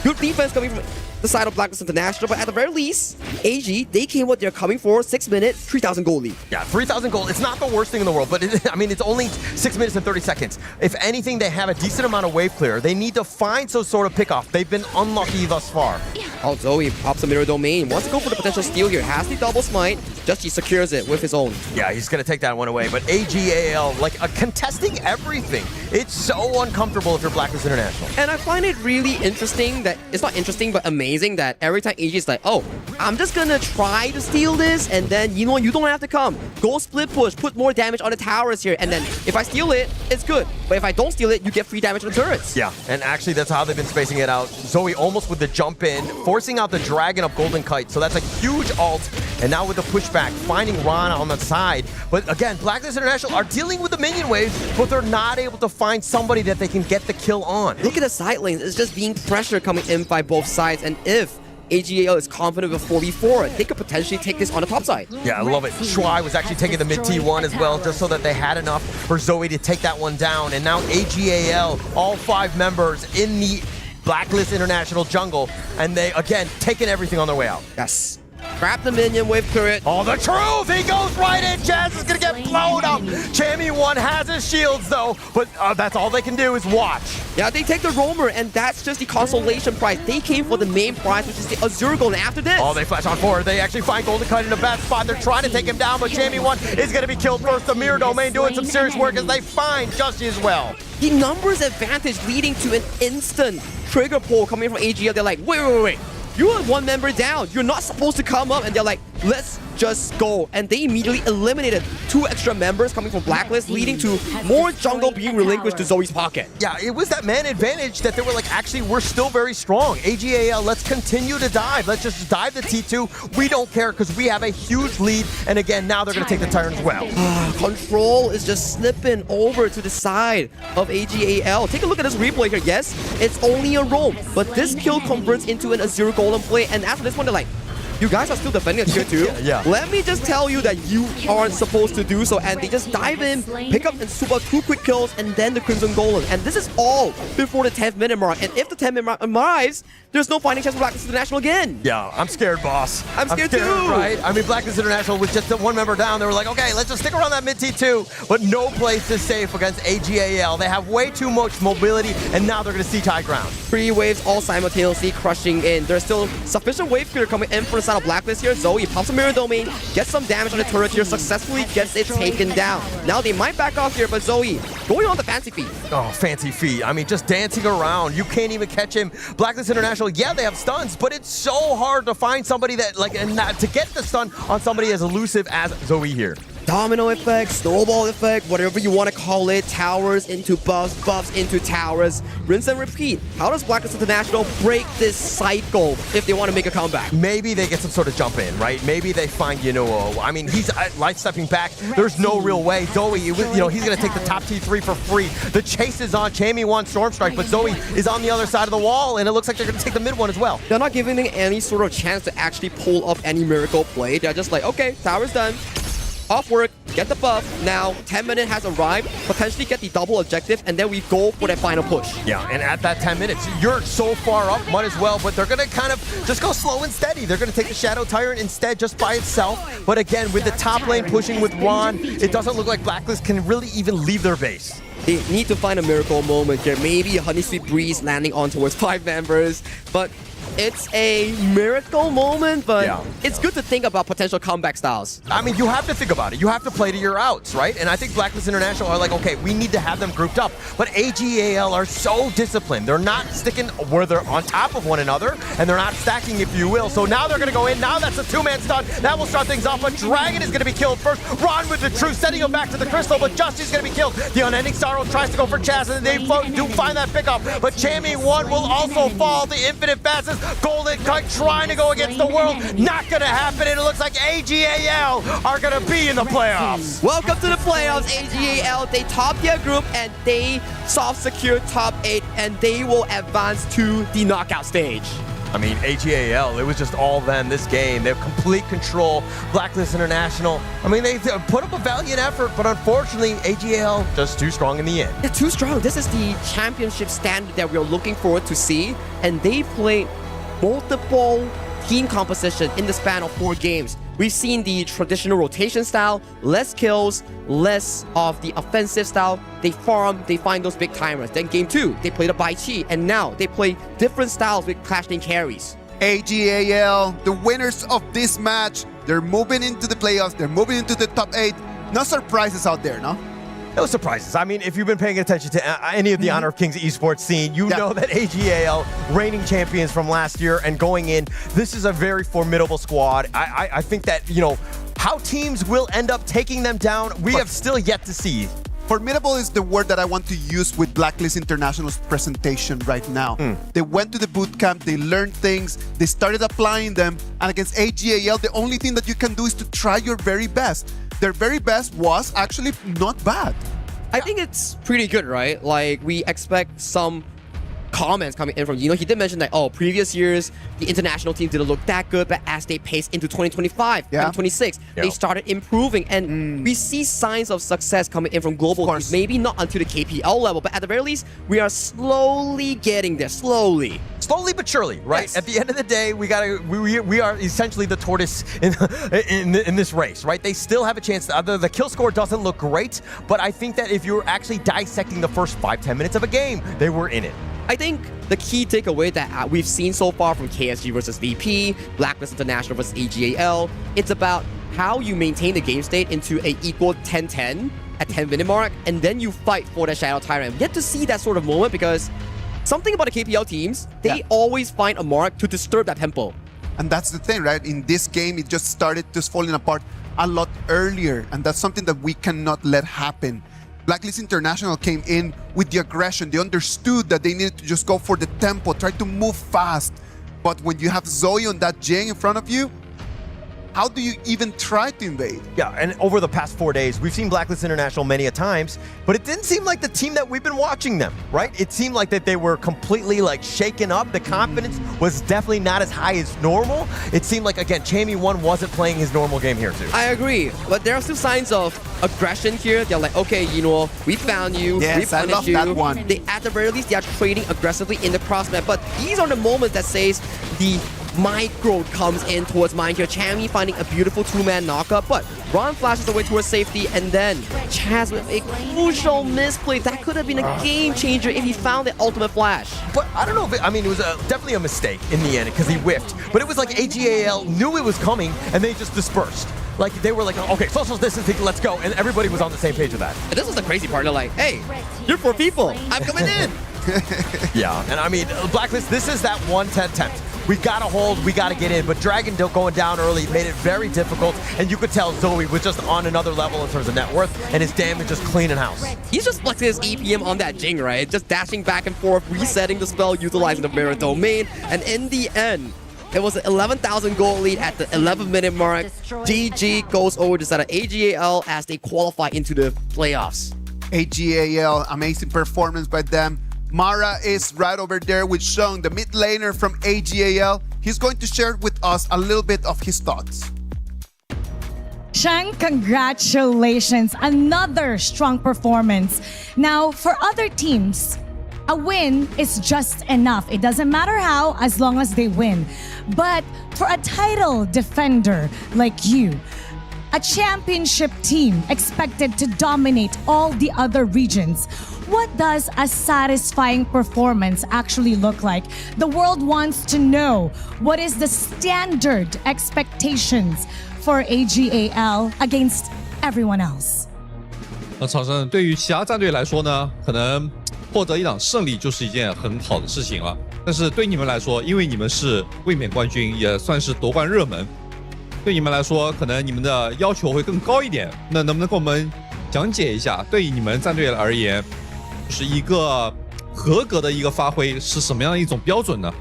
Good defense coming from the side of Blacklist International, but at the very least, AG, they came what they're coming for. 6 minutes, 3,000 gold lead. Yeah, 3,000 gold. It's not the worst thing in the world, but I mean, it's only 6 minutes and 30 seconds. If anything, they have a decent amount of wave clear. They need to find some sort of pickoff. They've been unlucky thus far. Oh, Zoe pops a mirror domain. Wants to go for the potential steal here. Has the double smite. Just he secures it with his own. Yeah, he's going to take that one away. But AG.AL, like, contesting everything. It's so uncomfortable if you're Blacklist International. And I find it really interesting that, it's not interesting, but amazing that every time AG is like, oh, I'm just going to try to steal this, and then, you know, you don't have to come. Go split push, put more damage on the towers here, and then if I steal it, it's good. But if I don't steal it, you get free damage on the turrets. Yeah, and actually that's how they've been spacing it out. Zoe almost with the jump in, forcing out the Dragon of Golden Kite. So that's a huge ult. And now with the pushback, finding Ron on the side. But again, Blacklist International are dealing with the minion waves, but they're not able to find somebody that they can get the kill on. Look at the side lanes. It's just being pressure coming in by both sides. And if AG.AL is confident with 4v4, they could potentially take this on the top side. Yeah, I love it. Shry was actually taking the mid T1 as well, just so that they had enough for Zoe to take that one down. And now AG.AL, all 5 members in the Blacklist International jungle, and they, again, taking everything on their way out. Yes. Grab the minion wave turret. Oh, the truth! He goes right in. Jazz is going to get blown up. Chammy1 has his shields, though, but that's all they can do is watch. Yeah, they take the roamer, and that's just the consolation prize. They came for the main prize, which is the Azure Gold. And after this... Oh, they flash on forward. They actually find Golden Kite in a bad spot. They're trying to take him down, but Chammy1 is going to be killed first. The Mirror Domain doing some serious work as they find Justy as well. The numbers advantage leading to an instant trigger pull coming from AG.AL. They're like, wait. You are 1 member down. You're not supposed to come up. And they're like, let's just go. And they immediately eliminated 2 extra members coming from Blacklist, leading to more jungle being relinquished to Zoe's pocket. Yeah, it was that man advantage that they were like, actually, we're still very strong. AG.AL, let's continue to dive. Let's just dive the T2. We don't care because we have a huge lead. And again, now they're going to take the turn as well. Control is just slipping over to the side of AG.AL. Take a look at this replay here. Yes, it's only a roam, but this kill converts into an Azure Golem play. And after this one, they're like, you guys are still defending a tier 2. Yeah. Let me just tell you that you aren't supposed to do so. And they just dive in, pick up and swoop out 2 quick kills, and then the Crimson Golem. And this is all before the 10th minute mark. And if the 10th minute mark arrives, there's no fighting chance for Blacklist International again. Yeah, I'm scared, boss. I'm scared too. Right? I mean, Blacklist International with just 1 member down, they were like, okay, let's just stick around that mid T2. But no place is safe against AG.AL. They have way too much mobility, and now they're going to see high ground. 3 waves all simultaneously crushing in. There's still sufficient wave clear coming in for the side of Blacklist here. Zoe pops a mirror domain, gets some damage on the turret here, successfully gets it taken down. Now they might back off here, but Zoe going on the fancy feet. Oh, fancy feet. I mean, just dancing around. You can't even catch him. Blacklist International, yeah, they have stuns, but it's so hard to find somebody that, like, and not to get the stun on somebody as elusive as Zoe here. Domino effect, snowball effect, whatever you want to call it, towers into buffs, buffs into towers, rinse and repeat. How does Blacklist International break this cycle if they want to make a comeback? Maybe they get some sort of jump in, right? Maybe they find, I mean, he's light stepping back. There's no real way. Zoe, he's going to take the top T3 for free. The chase is on. Chammy won Storm Strike, but Zoe is on the other side of the wall, and it looks like they're going to take the mid one as well. They're not giving them any sort of chance to actually pull off any miracle play. They're just like, okay, tower's done. Off work, get the buff. Now, 10 minutes has arrived, potentially get the double objective, and then we go for that final push. Yeah, and at that 10 minutes, you're so far up, might as well, but they're going to kind of just go slow and steady. They're going to take the Shadow Tyrant instead just by itself. But again, with the top lane pushing with Ron, it doesn't look like Blacklist can really even leave their base. They need to find a miracle moment here. Maybe a Honey Sweet Breeze landing on towards 5 members, but it's a miracle moment, but it's good to think about potential comeback styles. I mean, you have to think about it. You have to play to your outs, right? And I think Blacklist International are like, okay, we need to have them grouped up. But AG.AL are so disciplined. They're not sticking where they're on top of one another, and they're not stacking, if you will. So now they're going to go in. Now that's a two-man stun. That will start things off. But Dragon is going to be killed first. Ron with the truth, sending him back to the crystal, but Justy's going to be killed. The Unending Sorrow tries to go for Chaz, and they do find that pickup. But Chammy 1 will also fall. The Infinite Fastest. Golden Kite trying to go against the world. Not going to happen. And it looks like AG.AL are going to be in the playoffs. Welcome to the playoffs, AG.AL. They top their group and they soft secure top 8 and they will advance to the knockout stage. I mean, AG.AL, it was just all them this game. They have complete control. Blacklist International, I mean, they put up a valiant effort, but unfortunately, AG.AL just too strong in the end. They're too strong. This is the championship standard that we're looking forward to see, and they played multiple team composition in the span of 4 games. We've seen the traditional rotation style, less kills, less of the offensive style. They farm, they find those big timers. Then game 2, they play the Bai Chi, and now they play different styles with Clash Lane carries. AG.AL, the winners of this match, they're moving into the playoffs, they're moving into the top 8. No surprises out there, no? No surprises. I mean, if you've been paying attention to any of the Honor of Kings esports scene, you know that AG.AL, reigning champions from last year and going in, this is a very formidable squad. I think that, how teams will end up taking them down, we have still yet to see. Formidable is the word that I want to use with Blacklist International's presentation right now. They went to the boot camp, they learned things, they started applying them, and against AG.AL, the only thing that you can do is to try your very best. Their very best was actually not bad. I think it's pretty good, right? Like, we expect some comments coming in from, he did mention that, previous years, the international team didn't look that good, but as they paced into 2025, 2026, they started improving, and we see signs of success coming in from global teams. Maybe not until the KPL level, but at the very least, we are slowly getting there, slowly but surely, right? Yes. At the end of the day, we are essentially the tortoise in this race, right? They still have a chance. The kill score doesn't look great, but I think that if you're actually dissecting the first 5-10 minutes of a game, they were in it. I think the key takeaway that we've seen so far from KSG versus VP, Blacklist International versus AG.AL, it's about how you maintain the game state into a equal 10-10 at 10-minute mark, and then you fight for the Shadow Tyrant. We get to see that sort of moment because something about the KPL teams, they always find a mark to disturb that tempo. And that's the thing, right? In this game, it just started just falling apart a lot earlier, and that's something that we cannot let happen. Blacklist International came in with the aggression. They understood that they needed to just go for the tempo, try to move fast. But when you have Zoe on that Jing in front of you, how do you even try to invade? Yeah, and over the past 4 days, we've seen Blacklist International many a times, but it didn't seem like the team that we've been watching them, right? It seemed like that they were completely shaken up. The confidence was definitely not as high as normal. It seemed like, again, Chammy 1 wasn't playing his normal game here too. I agree, but there are still signs of aggression here. They're like, okay, we found you, we punished you. That one. At the very least, they are trading aggressively in the crossmap, but these are the moments that says the micro comes in towards mine here. Chammy finding a beautiful 2-man knockup, but Ron flashes away towards safety, and then Chaz with a crucial misplay. That could have been a game changer if he found the ultimate flash. But I don't know if it was definitely a mistake in the end because he whiffed. But it was like AG.AL knew it was coming and they just dispersed. like they were like, okay, social distancing, let's go, and everybody was on the same page with that. And this was the crazy part. They're like, hey, you're 4 people. I'm coming in. Yeah, and I mean, Blacklist, this is that 110 attempt. We gotta hold, we gotta get in, but Dragon going down early made it very difficult, and you could tell Zoe was just on another level in terms of net worth, and his damage just clean in house. He's just flexing his EPM on that Jing, right? Just dashing back and forth, resetting the spell, utilizing the mirror domain, and in the end, it was an 11,000 gold lead at the 11-minute mark. GG goes over to side of AG.AL as they qualify into the playoffs. AG.AL, amazing performance by them. Mara is right over there with Sean, the mid laner from AG.AL. He's going to share with us a little bit of his thoughts. Shang, congratulations. Another strong performance. Now, for other teams, a win is just enough. It doesn't matter how, as long as they win. But for a title defender like you, a championship team expected to dominate all the other regions, what does a satisfying performance actually look like? The world wants to know what is the standard expectations for AG.AL against everyone else. 那草生对于其他战队来说呢，可能获得一场胜利就是一件很好的事情了。但是对你们来说，因为你们是卫冕冠军，也算是夺冠热门，对你们来说，可能你们的要求会更高一点。那能不能跟我们讲解一下，对于你们战队而言，就是一个合格的一个发挥是什么样的一种标准呢？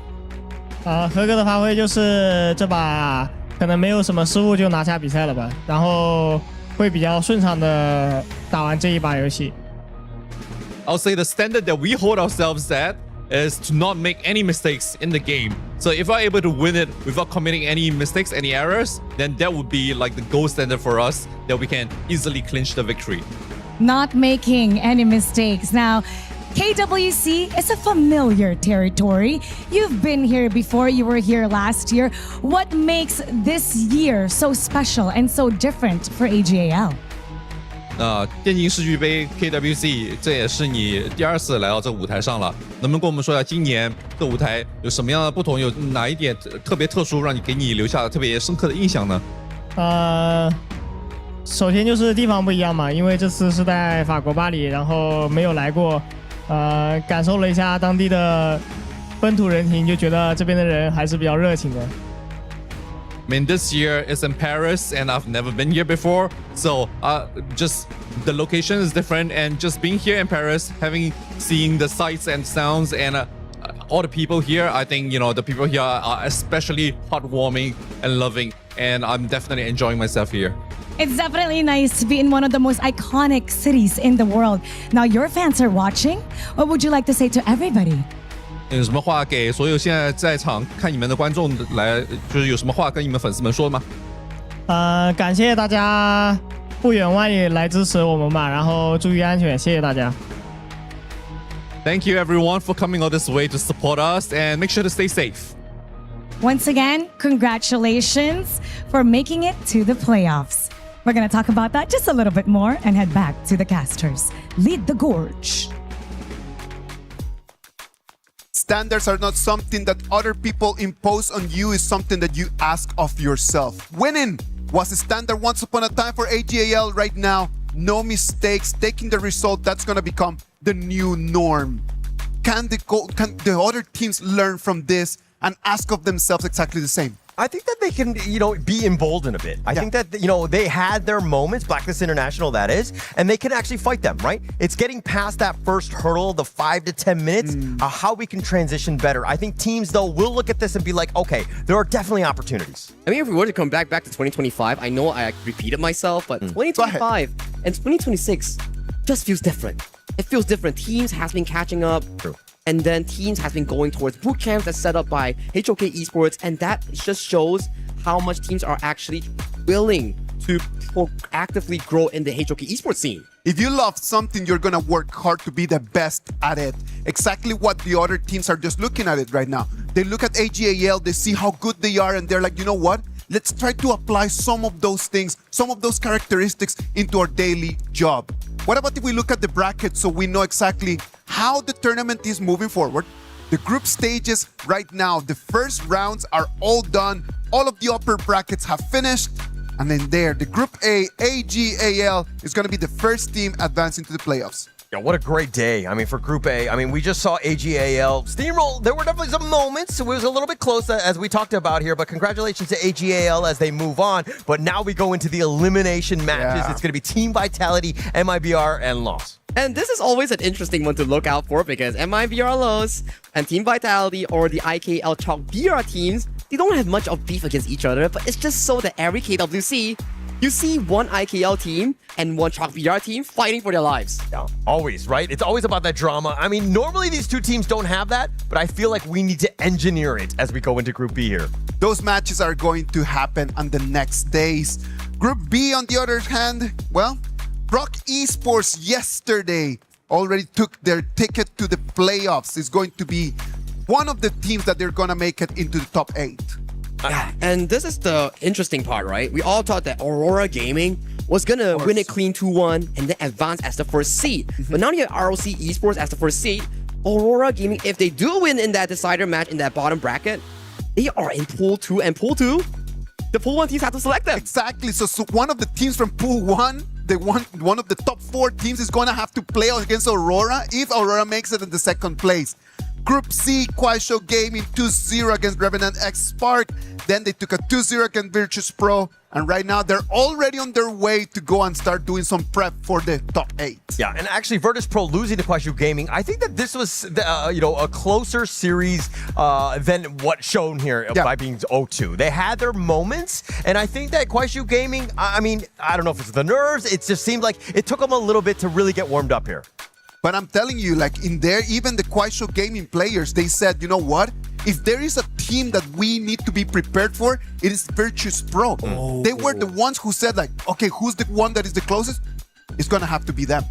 合格的发挥就是这把可能没有什么失误就拿下比赛了吧，然后会比较顺畅的打完这一把游戏。I'll say the standard that we hold ourselves at is to not make any mistakes in the game. So if we're able to win it without committing any mistakes, any errors, then that would be like the gold standard for us that we can easily clinch the victory. Not making any mistakes. Now, KWC is a familiar territory. You've been here before, you were here last year. What makes this year so special and so different for AG.AL? 那电竞世俱杯 KWC 这也是你第2次来到这个舞台上了，能不能跟我们说一下今年这舞台有什么样的不同，有哪一点特别特殊，让你给你留下特别深刻的印象呢？首先就是地方不一样嘛，因为这次是在法国巴黎，然后没有来过，感受了一下当地的风土人情，就觉得这边的人还是比较热情的。I mean, this year is in Paris, and I've never been here before, so just the location is different, and just being here in Paris, seeing the sights and sounds, and all the people here, I think the people here are especially heartwarming and loving, and I'm definitely enjoying myself here. It's definitely nice to be in one of the most iconic cities in the world. Now, your fans are watching. What would you like to say to everybody? 有什么话给所有现在在场看你们的观众来，就是有什么话跟你们粉丝们说吗？感谢大家不远万里来支持我们吧，然后注意安全，谢谢大家。Thank you everyone for coming all this way to support us, and make sure to stay safe. Once again, congratulations for making it to the playoffs. We're going to talk about that just a little bit more and head back to the casters. Lead the gorge. Standards are not something that other people impose on you, it's something that you ask of yourself. Winning was a standard once upon a time for AG.AL. Right now, no mistakes, taking the result, that's going to become the new norm. Can the other teams learn from this and ask of themselves exactly the same? I think that they can, be emboldened a bit. I think that, they had their moments, Blacklist International that is, and they can actually fight them, right? It's getting past that first hurdle, the 5 to 10 minutes, how we can transition better. I think teams, though, will look at this and be like, okay, there are definitely opportunities. I mean, if we were to come back to 2025, I know I repeated myself, but 2025 and 2026 just feels different. It feels different. Teams has been catching up. True. And then teams has been going towards boot camps that's set up by HOK Esports, and that just shows how much teams are actually willing to actively grow in the HOK Esports scene. If you love something, you're gonna work hard to be the best at it. Exactly what the other teams are just looking at it right now. They look at AG.AL, they see how good they are, and they're like, you know what? Let's try to apply some of those things, some of those characteristics into our daily job. What about if we look at the bracket so we know exactly how the tournament is moving forward? The group stages right now, the first rounds are all done. All of the upper brackets have finished. And then there, the Group A, AG.AL is going to be the first team advancing to the playoffs. Yeah, what a great day. I mean, for Group A, I mean, we just saw AG.AL steamroll. There were definitely some moments. It was a little bit close, as we talked about here, but congratulations to AG.AL as they move on. But now we go into the elimination matches. Yeah. It's going to be Team Vitality, MIBR, and Loss. And this is always an interesting one to look out for because MIBR Loss and Team Vitality or the IKL Chalk BR teams, they don't have much of beef against each other, but it's just so that every KWC, you see one IKL team and one Chalk BR team fighting for their lives. Yeah, always, right? It's always about that drama. I mean, normally these two teams don't have that, but I feel like we need to engineer it as we go into Group B here. Those matches are going to happen on the next days. Group B, on the other hand, well, Rock Esports yesterday already took their ticket to the playoffs. It's going to be one of the teams that they're going to make it into the top 8. Yeah, and this is the interesting part, right? We all thought that Aurora Gaming was gonna win it clean 2-1 and then advance as the first seed. But now you have ROC Esports as the first seed. Aurora Gaming, if they do win in that decider match in that bottom bracket, they are in Pool 2, and Pool 2, the Pool 1 teams have to select them. Exactly. So one of the teams from Pool 1, one of the top 4 teams is going to have to play against Aurora if Aurora makes it in the second place. Group C, Kuaishou Gaming 2-0 against Revenant X Spark. Then they took a 2-0 against Virtus Pro. And right now, they're already on their way to go and start doing some prep for the top 8. Yeah, and actually, Virtus Pro losing to Kuaishou Gaming, I think that this was, a closer series than what shown here by being 0-2. They had their moments, and I think that Kuaishou Gaming, I mean, I don't know if it's the nerves, it just seemed like it took them a little bit to really get warmed up here. But I'm telling you, like in there, even the Kuaishou Gaming players, they said, you know what? If there is a team that we need to be prepared for, it is Virtus Pro. They were the ones who said like, okay, who's the one that is the closest? It's gonna have to be them.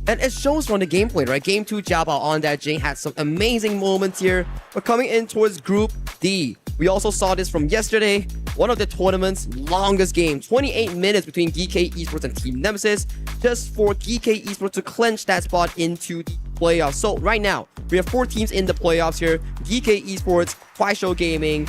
And it shows from the gameplay, right? Game 2, Jiabao on that Jing had some amazing moments here. But coming in towards Group D, we also saw this from yesterday. One of the tournament's longest games, 28 minutes between DK Esports and Team Nemesis, just for DK Esports to clinch that spot into the playoffs. So right now, we have 4 teams in the playoffs here. DK Esports, Kuaishou Gaming,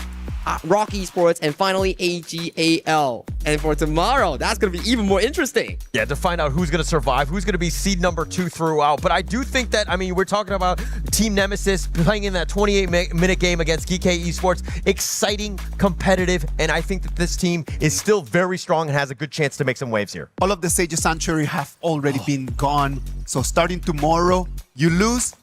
Rock Esports, and finally AG.AL. And for tomorrow, that's going to be even more interesting. Yeah, to find out who's going to survive, who's going to be seed number 2 throughout. But I do think that, I mean, we're talking about Team Nemesis playing in that 28-minute game against DK Esports. Exciting, competitive, and I think that this team is still very strong and has a good chance to make some waves here. All of the Sages Sanctuary have already been gone. So starting tomorrow, you lose,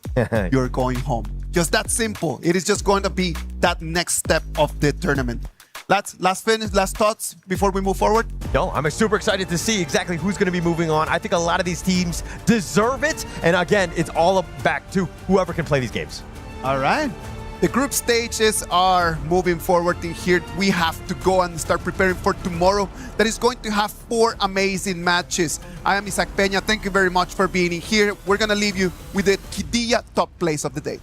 you're going home. Just that simple. It is just going to be that next step of the tournament. Last thoughts before we move forward? No, I'm super excited to see exactly who's going to be moving on. I think a lot of these teams deserve it. And again, it's all back to whoever can play these games. All right. The group stages are moving forward in here. We have to go and start preparing for tomorrow. That is going to have 4 amazing matches. I am Isaac Peña. Thank you very much for being here. We're going to leave you with the Qiddiya top plays of the day.